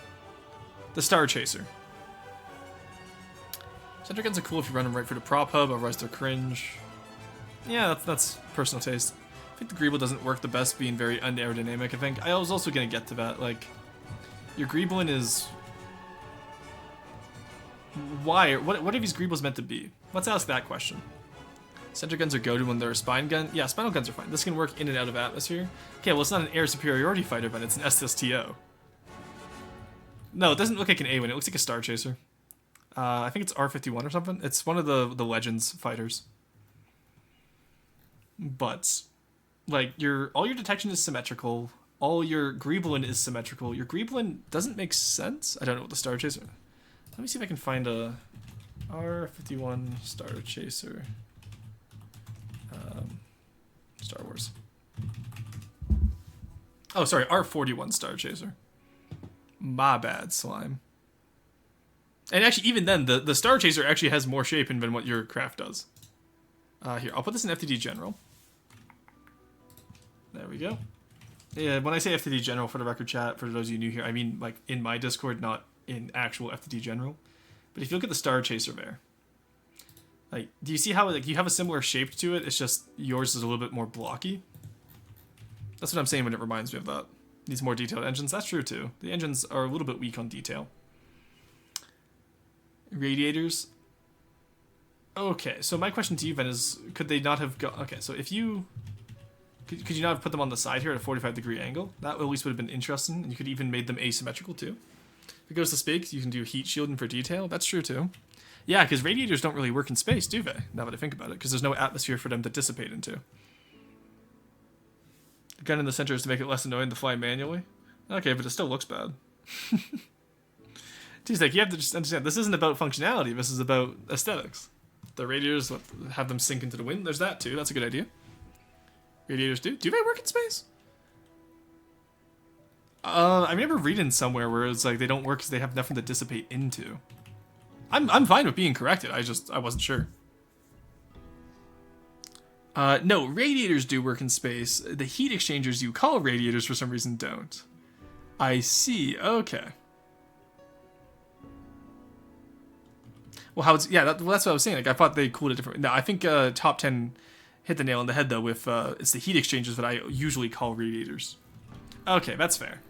The Star Chaser. Center guns are cool if you run them right through the prop hub, otherwise they're cringe. Yeah, that's personal taste. I think the Greeble doesn't work the best being very unaerodynamic, I think. I was also going to get to that, like, your Greebling is... Why? What are these Greebles meant to be? Let's ask that question. Center guns are goated when they're a spine gun. Yeah, spinal guns are fine. This can work in and out of atmosphere. Okay, well, it's not an air superiority fighter, but it's an SSTO. No, it doesn't look like an A-wing. It looks like a Star Chaser. I think it's R51 or something. It's one of the Legends fighters. But, like, all your detection is symmetrical. All your Greebling is symmetrical. Your Greebling doesn't make sense. I don't know what the Star Chaser... Let me see if I can find a R51 Star Chaser. Star Wars. Oh, sorry, R41 Star Chaser. My bad, slime. And actually, even then, the Star Chaser actually has more shape than what your craft does. Here, I'll put this in FTD General. There we go. Yeah, when I say FTD General, for the record chat, for those of you new here, I mean like in my Discord, not in actual FTD General. But if you look at the Star Chaser there, like, do you see how like you have a similar shape to it? It's just yours is a little bit more blocky. That's what I'm saying when it reminds me of that. Needs more detailed engines. That's true too. The engines are a little bit weak on detail. Radiators. Okay, so my question to you then is, could they not have got... Okay, so if you... Could you not have put them on the side here at a 45-degree angle? That at least would have been interesting, and you could even made them asymmetrical too. If it goes to space, you can do heat shielding for detail. That's true too. Yeah, because radiators don't really work in space, do they? Now that I think about it, because there's no atmosphere for them to dissipate into. The gun in the center is to make it less annoying to fly manually. Okay, but it still looks bad. Geez, like, you have to just understand, this isn't about functionality, this is about aesthetics. The radiators, have them sink into the wind, there's that too, that's a good idea. Radiators do they work in space? I remember reading somewhere where it's like they don't work because they have nothing to dissipate into. I'm fine with being corrected, I wasn't sure. No, radiators do work in space. The heat exchangers you call radiators for some reason don't. I see, okay. Well, that's what I was saying. Like, I thought they cooled it different. No, I think Top 10 hit the nail on the head though with it's the heat exchangers that I usually call radiators. Okay, that's fair.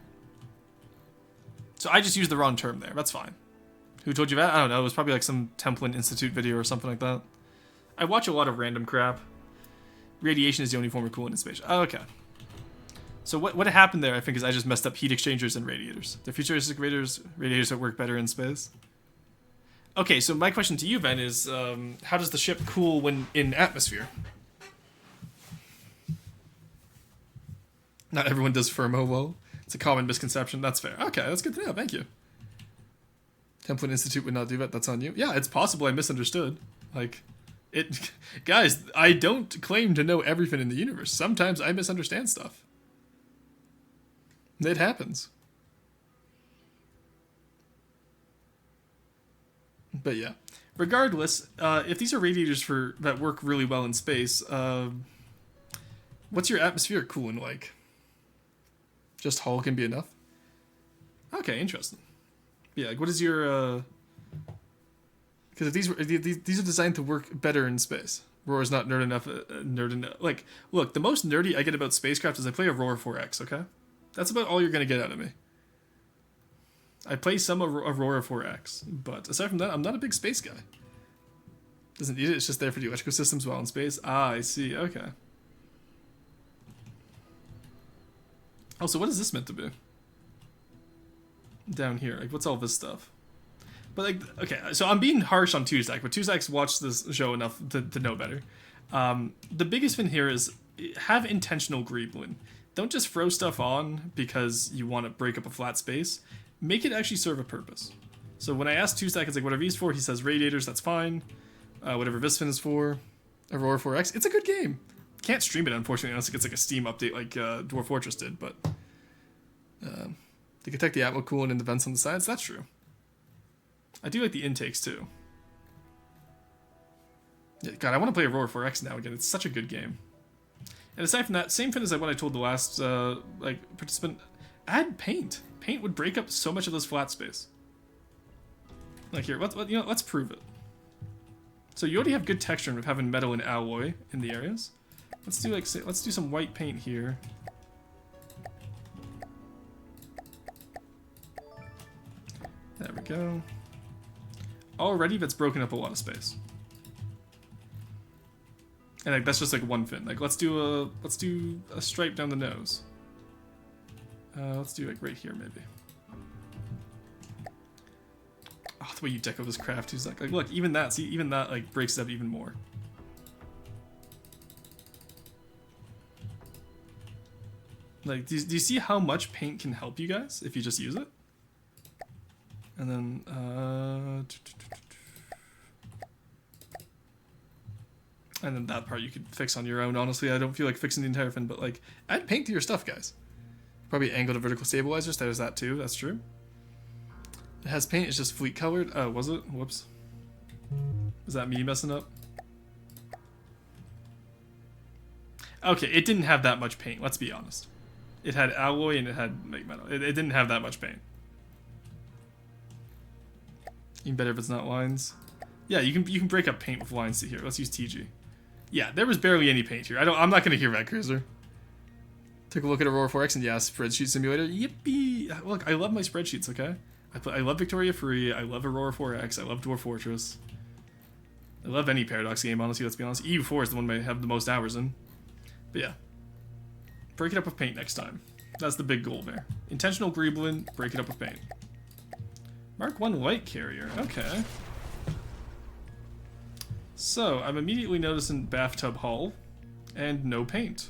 So I just used the wrong term there. That's fine. Who told you that? I don't know. It was probably like some Templin Institute video or something like that. I watch a lot of random crap. Radiation is the only form of coolant in space. Oh, okay. So what happened there, I think, is I just messed up heat exchangers and radiators. The futuristic radiators that work better in space. Okay, so my question to you, Ben, is how does the ship cool when in atmosphere? Not everyone does thermo well. It's a common misconception. That's fair. Okay, that's good to know. Thank you. Template Institute would not do that. That's on you. Yeah, it's possible I misunderstood. Like, guys, I don't claim to know everything in the universe. Sometimes I misunderstand stuff. It happens. But yeah. Regardless, if these are radiators that work really well in space, What's your atmospheric cooling like? Just hull can be enough? Okay, interesting. Yeah, like what is your because these are designed to work better in space. Roar's not nerd enough. Like, look, the most nerdy I get about spacecraft is I play Aurora 4X. Okay, that's about all you're gonna get out of me. I play some Aurora 4X, but aside from that, I'm not a big space guy. Doesn't need it. It's just there for the electrical systems while in space. Ah, I see. Okay. Oh, so what is this meant to be? Down here, like, what's all this stuff? But like, okay, so I'm being harsh on Tuzak, but Tuzak's watched this show enough to know better. The biggest thing here is have intentional greebling. Don't just throw stuff on because you want to break up a flat space. Make it actually serve a purpose. So when I ask Tuzak, it's like, whatever he's for, he says radiators, that's fine. Whatever Visfin is for, Aurora 4X, it's a good game. Can't stream it, unfortunately, unless it gets like a Steam update like Dwarf Fortress did, but they can take the atmo coolant and the vents on the sides, that's true. I do like the intakes too. Yeah, God, I want to play Aurora 4X now again. It's such a good game. And aside from that, same thing as like what I told the last like participant, add paint. Paint would break up so much of this flat space. Like here, let's prove it. So you already have good texture with having metal and alloy in the areas. Let's do let's do some white paint here. There we go. Already that's broken up a lot of space. And like that's just like one fin. Like let's do a stripe down the nose. Let's do like right here maybe. Oh, the way you deco this craft is like look, even that, see, even that like breaks it up even more. Like, do you see how much paint can help you guys if you just use it? And then that part you could fix on your own. Honestly, I don't feel like fixing the entire fin, but like, add paint to your stuff, guys. Probably angle to vertical stabilizers. There's that too. That's true. It has paint. It's just fleet colored. Oh, was it? Whoops. Is that me messing up? Okay, it didn't have that much paint. Let's be honest. It had alloy and it had like metal. It didn't have that much paint. Even better if it's not lines. Yeah, you can break up paint with lines to here. Let's use TG. Yeah, there was barely any paint here. I'm not gonna hear that cruiser. Took a look at Aurora 4X and yeah, spreadsheet simulator. Yippee! Look, I love my spreadsheets. Okay, I love Victoria Free. I love Aurora 4X. I love Dwarf Fortress. I love any Paradox game. Honestly, let's be honest. EU4 is the one I have the most hours in. But yeah, break it up with paint next time. That's the big goal there. Intentional greebling. Break it up with paint. Mark 1 light carrier. Okay. So, I'm immediately noticing bathtub hull and no paint.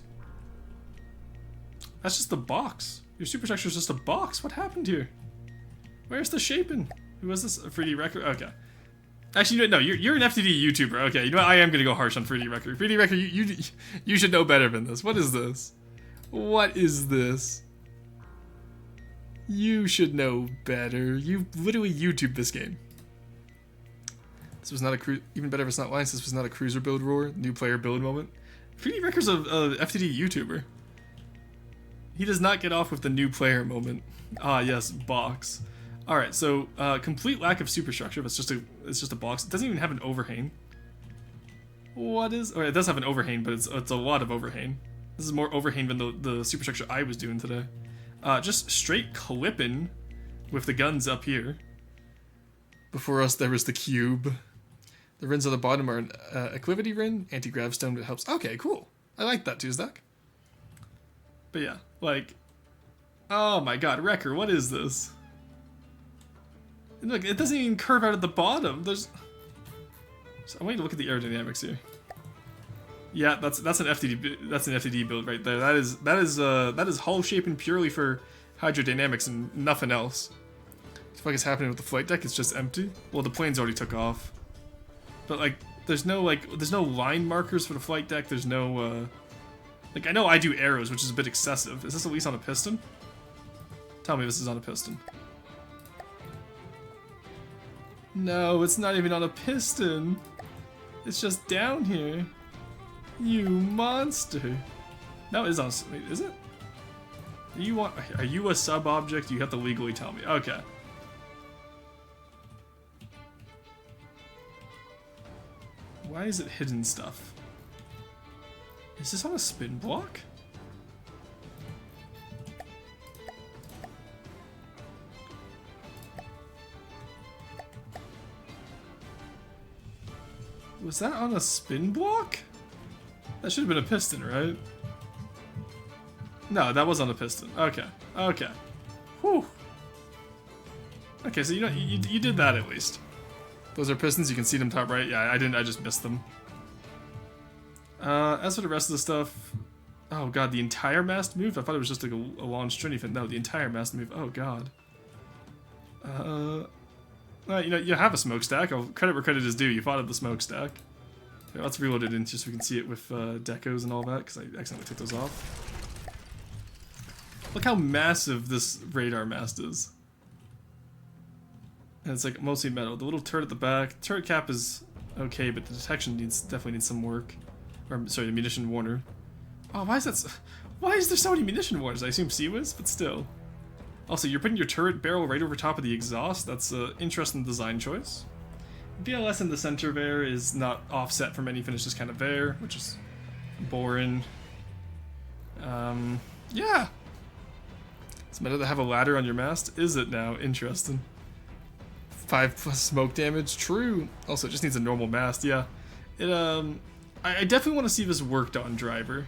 That's just the box. Your superstructure is just a box. What happened here? Where's the shaping? Who was this? A 3D record? Okay. Actually, no, you're an FTD YouTuber. Okay, you know what? I am gonna go harsh on 3D record. 3D record, you should know better than this. What is this? What is this? You should know better. You literally YouTubed this game. This was not a even better if it's not lines. This was not a cruiser build roar. New player build moment. 3D Record's a FTD YouTuber. He does not get off with the new player moment. Ah, yes, box. All right, so complete lack of superstructure. It's just a box. It doesn't even have an overhang. What is? Or it does have an overhang, but it's a lot of overhang. This is more overhang than the superstructure I was doing today. Just straight clipping with the guns up here. Before us, there was the cube. The rins on the bottom are an acclivity rin, anti-grav stone that helps. Okay, cool. I like that, Tuzak. But yeah, like, oh my god, Wrecker, what is this? And look, it doesn't even curve out at the bottom. There's. So I want you to look at the aerodynamics here. Yeah, that's an FTD build right there. That is hull shaping purely for hydrodynamics and nothing else. What the fuck is happening with the flight deck? It's just empty. Well, the planes already took off, but like, there's no line markers for the flight deck. There's no like, I know I do arrows, which is a bit excessive. Is this at least on a piston? Tell me this is on a piston. No, it's not even on a piston. It's just down here. You monster. No, it is on. Wait, is it? Are you a sub object? You have to legally tell me. Okay. Why is it hidden stuff? Is this on a spin block? Was that on a spin block? That should have been a piston, right? No, that was on a piston. Okay. Okay. Whew. Okay, so you did that at least. Those are pistons, you can see them top right. Yeah, I didn't, I just missed them. As for the rest of the stuff, oh god, the entire mast moved? I thought it was just like a long stringy fin. No, the entire mast moved. Oh god. You know, you have a smokestack. I'll credit where credit is due. You thought of the smokestack. Okay, let's reload it in just so we can see it with decos and all that, because I accidentally took those off. Look how massive this radar mast is. And it's like mostly metal. The little turret at the back, turret cap is okay, but the detection definitely needs some work. Or sorry, the munition warner. Oh, why is there so many munition warners? I assume CWIS, but still. Also, you're putting your turret barrel right over top of the exhaust. That's an interesting design choice. VLS in the center there is not offset from any finish, just kind of there, which is boring. Yeah. It's better to have a ladder on your mast. Is it now? Interesting. 5+ smoke damage. True. Also, it just needs a normal mast. Yeah. It I definitely want to see this worked on driver.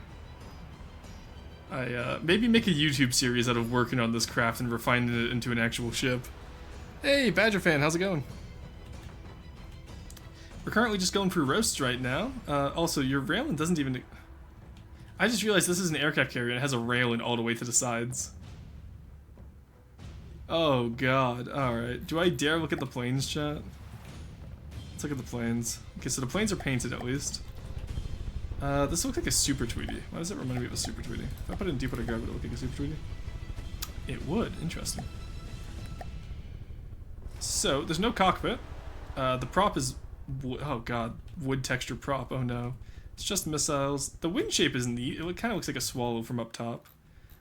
Maybe make a YouTube series out of working on this craft and refining it into an actual ship. Hey, Badger fan, how's it going? We're currently just going through roasts right now. Also, your railing doesn't even... I just realized this is an aircraft carrier and it has a railing all the way to the sides. Oh god, alright. Do I dare look at the planes, chat? Let's look at the planes. Okay, so the planes are painted at least. This looks like a Super Tweety. Why does it remind me of a Super Tweety? If I put it in Deepwater Gravity, would it look like a Super Tweety? It would. Interesting. So, there's no cockpit. The prop is... oh god. Wood texture prop. Oh no. It's just missiles. The wind shape is neat. It kind of looks like a swallow from up top.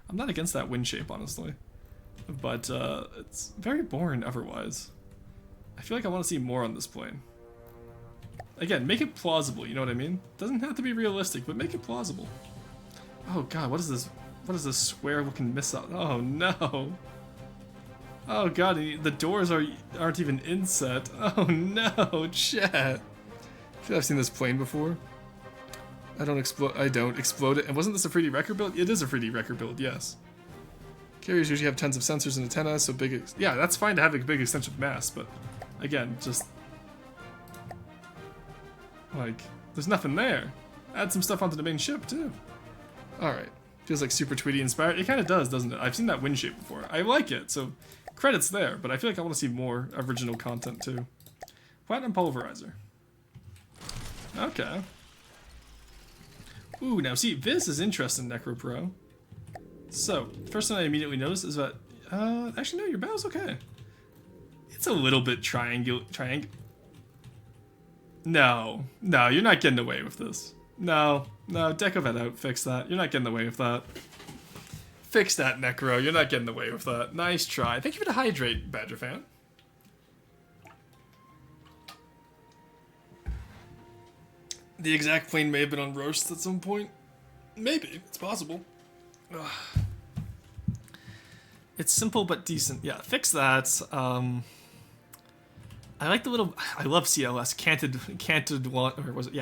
I'm not against that wind shape, honestly. But, it's very boring otherwise. I feel like I want to see more on this plane. Again, make it plausible, you know what I mean? Doesn't have to be realistic, but make it plausible. Oh god, what is this? What is this square-looking missile? Oh no! Oh god, the doors aren't even inset. Oh no, chat! I feel I've seen this plane before. I don't explode it. And wasn't this a 3D record build? It is a 3D record build, yes. Carriers usually have tons of sensors and antennas, so big... yeah, that's fine to have a big extensive mass, but... again, just... like, there's nothing there. Add some stuff onto the main ship, too. Alright. Feels like Super Tweety inspired. It kind of does, doesn't it? I've seen that wind shape before. I like it, so credits there, but I feel like I want to see more original content, too. Platinum Pulverizer. Okay. Ooh, now see, this is interesting, NecroPro. So, first thing I immediately noticed is that, actually no, your bow's okay. It's a little bit No, you're not getting away with this. No, deco that out, fix that. You're not getting away with that. Fix that, Necro, you're not getting away with that. Nice try. Thank you for the hydrate, Badger fan. The exact plane may have been on roast at some point. Maybe, it's possible. Ugh. It's simple but decent. Yeah, fix that. I like the little... I love CLS.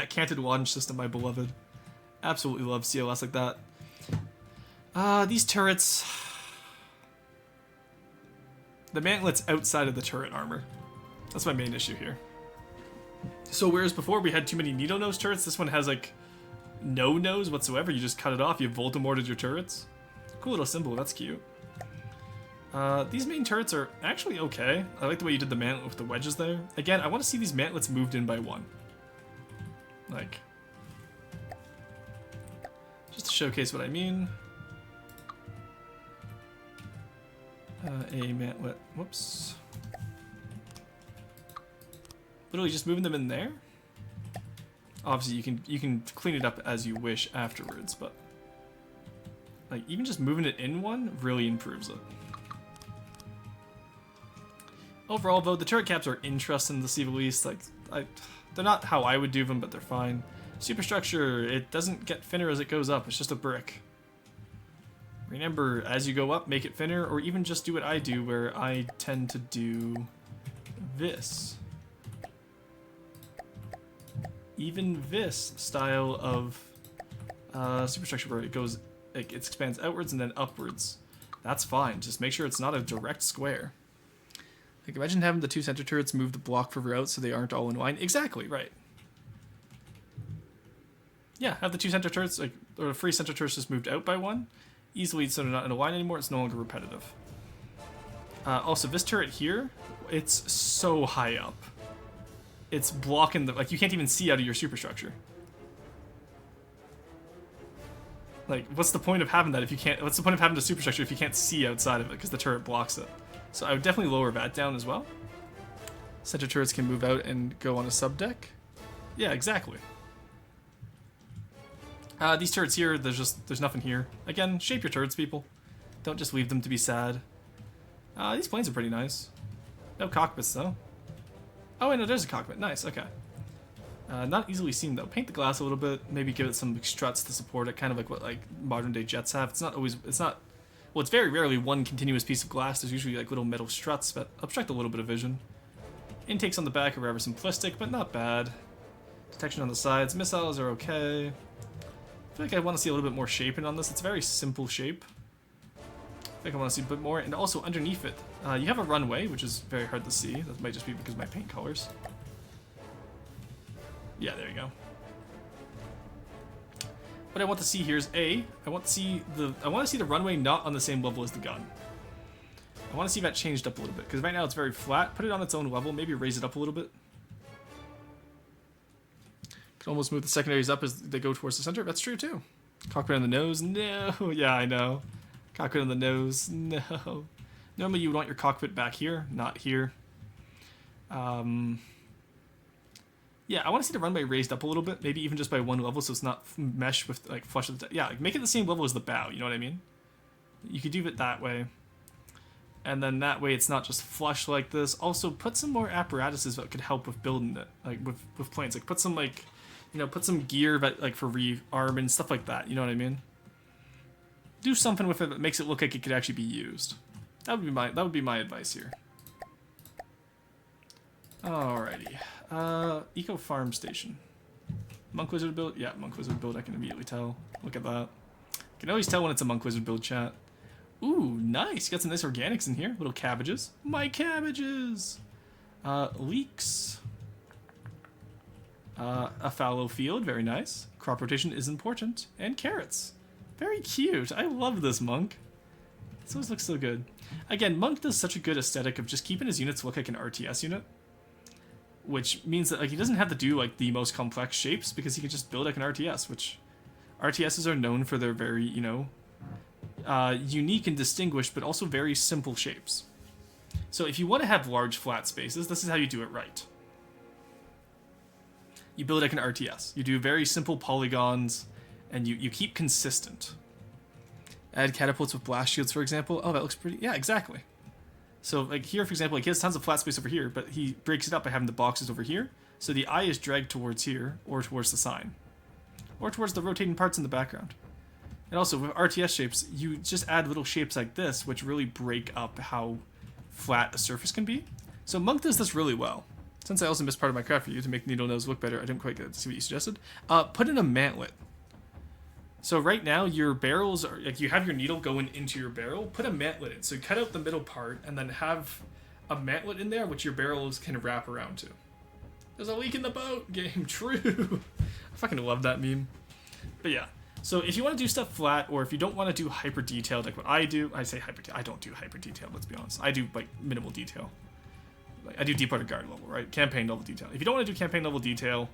Canted launch system, my beloved. Absolutely love CLS like that. These turrets... the mantlet's outside of the turret armor. That's my main issue here. So whereas before we had too many needle nose turrets, this one has like no nose whatsoever. You just cut it off, you Voldemorted your turrets. Cool little symbol, that's cute. These main turrets are actually okay. I like the way you did the mantlet with the wedges there. Again, I want to see these mantlets moved in by one. Like, just to showcase what I mean. A mantlet, whoops. Literally just moving them in there. Obviously, you can clean it up as you wish afterwards, but Like, even just moving it in one really improves it. Overall, though, the turret caps are interesting to see the least. Like, they're not how I would do them, but they're fine. Superstructure, it doesn't get thinner as it goes up. It's just a brick. Remember, as you go up, make it thinner, or even just do what I do, where I tend to do this. Even this style of superstructure where it goes, like, it expands outwards and then upwards. That's fine. Just make sure it's not a direct square. Like, imagine having the two center turrets move the block further out so they aren't all in line. Exactly, right. Yeah, have the two center turrets, like, or the three center turrets just moved out by one. Easily, so they're not in a line anymore. It's no longer repetitive. Also, this turret here, it's so high up. It's blocking the, like, you can't even see out of your superstructure. Like, what's the point of having that if you can't, what's the point of having the superstructure if you can't see outside of it because the turret blocks it? So I would definitely lower that down as well. Center turrets can move out and go on a subdeck. Yeah, exactly. These turrets here, there's nothing here. Again, shape your turrets, people. Don't just leave them to be sad. These planes are pretty nice. No cockpits, though. Oh, wait, no, there's a cockpit. Nice, okay. Not easily seen, though. Paint the glass a little bit. Maybe give it some struts to support it, kind of like what, like, modern-day jets have. It's not always, well, it's very rarely one continuous piece of glass. There's usually, like, little metal struts that obstruct a little bit of vision. Intakes on the back are rather simplistic, but not bad. Detection on the sides. Missiles are okay. I feel like I want to see a little bit more shaping on this. It's a very simple shape. I feel like I want to see a bit more. And also underneath it, you have a runway, which is very hard to see. That might just be because of my paint colors. Yeah, there you go. What I want to see here is I want to see the runway not on the same level as the gun. I want to see that changed up a little bit because right now it's very flat. Put it on its own level. Maybe raise it up a little bit. Almost move the secondaries up as they go towards the center. That's true too. Cockpit on the nose. No. Yeah, I know. Cockpit on the nose. No. Normally you would want your cockpit back here, not here. Yeah, I want to see the runway raised up a little bit, maybe even just by one level, so it's not mesh with, like, flush with the, yeah, like, make it the same level as the bow. You know what I mean? You could do it that way, and then that way it's not just flush like this. Also, put some more apparatuses that could help with building it, like with planes. Like, put some, like, you know, put some gear that, like, for rearm and stuff like that. You know what I mean? Do something with it that makes it look like it could actually be used. That would be my advice here. Alrighty. Eco Farm Station. Monk Wizard build? Yeah, Monk Wizard build, I can immediately tell. Look at that. I can always tell when it's a Monk Wizard build, chat. Ooh, nice. Got some nice organics in here. Little cabbages. My cabbages! Leeks. A fallow field, very nice. Crop rotation is important. And carrots. Very cute. I love this Monk. This always looks so good. Again, Monk does such a good aesthetic of just keeping his units look like an RTS unit. Which means that, like, he doesn't have to do, like, the most complex shapes because he can just build like an RTS, which RTSs are known for their very, you know, unique and distinguished, but also very simple shapes. So if you want to have large flat spaces, this is how you do it right. You build like an RTS. You do very simple polygons, and you keep consistent. Add catapults with blast shields, for example. Oh, that looks pretty... Yeah, exactly. So, like, here, for example, like, he has tons of flat space over here, but he breaks it up by having the boxes over here. So the eye is dragged towards here, or towards the sign. Or towards the rotating parts in the background. And also, with RTS shapes, you just add little shapes like this, which really break up how flat a surface can be. So Monk does this really well. Since I also missed part of my craft for you to make the needle nose look better, I didn't quite get to see what you suggested. Put in a mantlet. So right now, your barrels are, like, you have your needle going into your barrel, put a mantlet in. So cut out the middle part, and then have a mantlet in there, which your barrels can wrap around to. There's a leak in the boat! Game, true! I fucking love that meme. But yeah, so if you want to do stuff flat, or if you don't want to do hyper detailed, like what I do, I say hyper I don't do hyper detailed, let's be honest. I do, like, minimal detail. Like, I do Deep Water Guard level, right? Campaign level detail. If you don't want to do campaign level detail,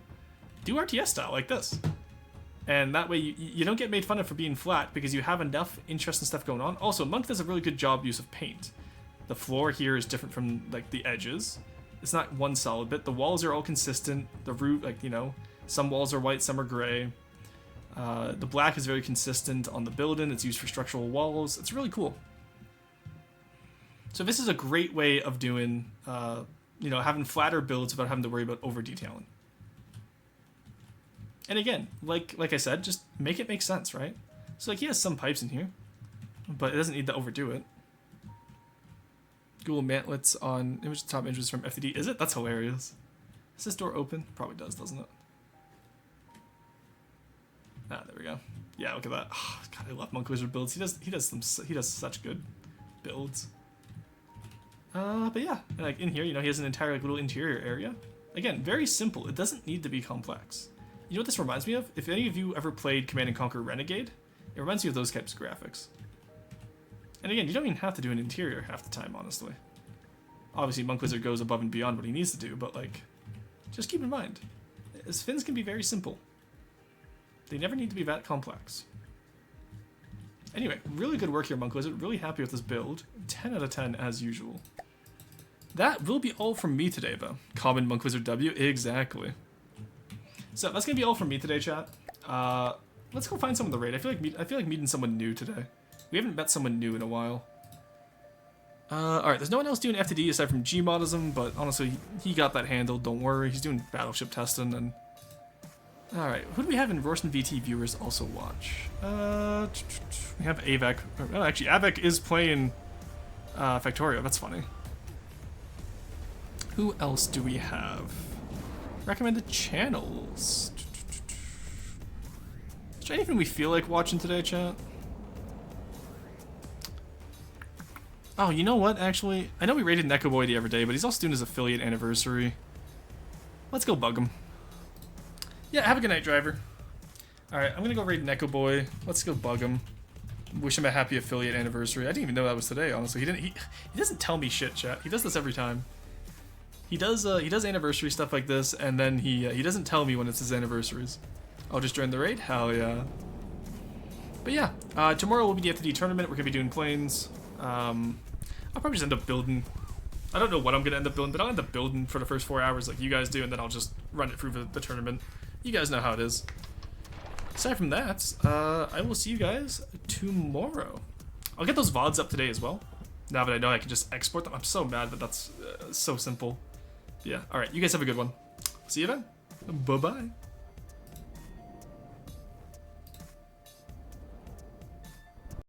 do RTS style, like this. And that way you don't get made fun of for being flat because you have enough interesting stuff going on. Also, Monk does a really good job use of paint. The floor here is different from, like, the edges. It's not one solid bit. The walls are all consistent. The roof, like, you know, some walls are white, some are gray. The black is very consistent on the building. It's used for structural walls. It's really cool. So this is a great way of doing, having flatter builds without having to worry about over detailing. And again, like I said, just make it make sense, right? So like he has some pipes in here, but it doesn't need to overdo it. Google mantlets on image top images from FTD. Is it? That's hilarious. Is this door open? Probably does, doesn't it? Ah, there we go. Yeah, look at that. Oh, God, I love Monk Wizard builds. He does such good builds. But yeah, and like in here, he has an entire like little interior area. Again, very simple. It doesn't need to be complex. You know what this reminds me of? If any of you ever played Command and Conquer Renegade, it reminds me of those types of graphics. And again, you don't even have to do an interior half the time, honestly. Obviously, Monk Wizard goes above and beyond what he needs to do, but like, just keep in mind, fins can be very simple. They never need to be that complex. Anyway, really good work here, Monk Wizard. Really happy with this build. 10 out of 10 as usual. That will be all from me today, though. Common Monk Wizard W, exactly. So that's gonna be all from me today, chat. Let's go find someone to raid. I feel like meeting someone new today. We haven't met someone new in a while. Alright, there's no one else doing FTD aside from Gmodism, but honestly, he got that handled, don't worry. He's doing battleship testing, and... Alright, who do we have in Rorson VT viewers also watch? We have Avek. Oh, actually, Avek is playing Factorio, that's funny. Who else do we have? Recommended channels. Is there anything we feel like watching today, chat? Oh, you know what, actually? I know we rated Neko Boy the other day, but he's also doing his affiliate anniversary. Let's go bug him. Yeah, have a good night, driver. Alright, I'm gonna go raid Neko Boy. Let's go bug him. Wish him a happy affiliate anniversary. I didn't even know that was today, honestly. He doesn't tell me shit, chat. He does this every time. He does anniversary stuff like this, and then he doesn't tell me when it's his anniversaries. I'll just join the raid. Hell yeah. But yeah, tomorrow will be the FTD tournament. We're gonna be doing planes. I'll probably just end up building. I don't know what I'm gonna end up building, but I'll end up building for the first 4 hours like you guys do, and then I'll just run it through the tournament. You guys know how it is. Aside from that, I will see you guys tomorrow. I'll get those VODs up today as well. Now that I know I can just export them. I'm so mad that that's so simple. Yeah, alright, you guys have a good one. See you then. Bye-bye.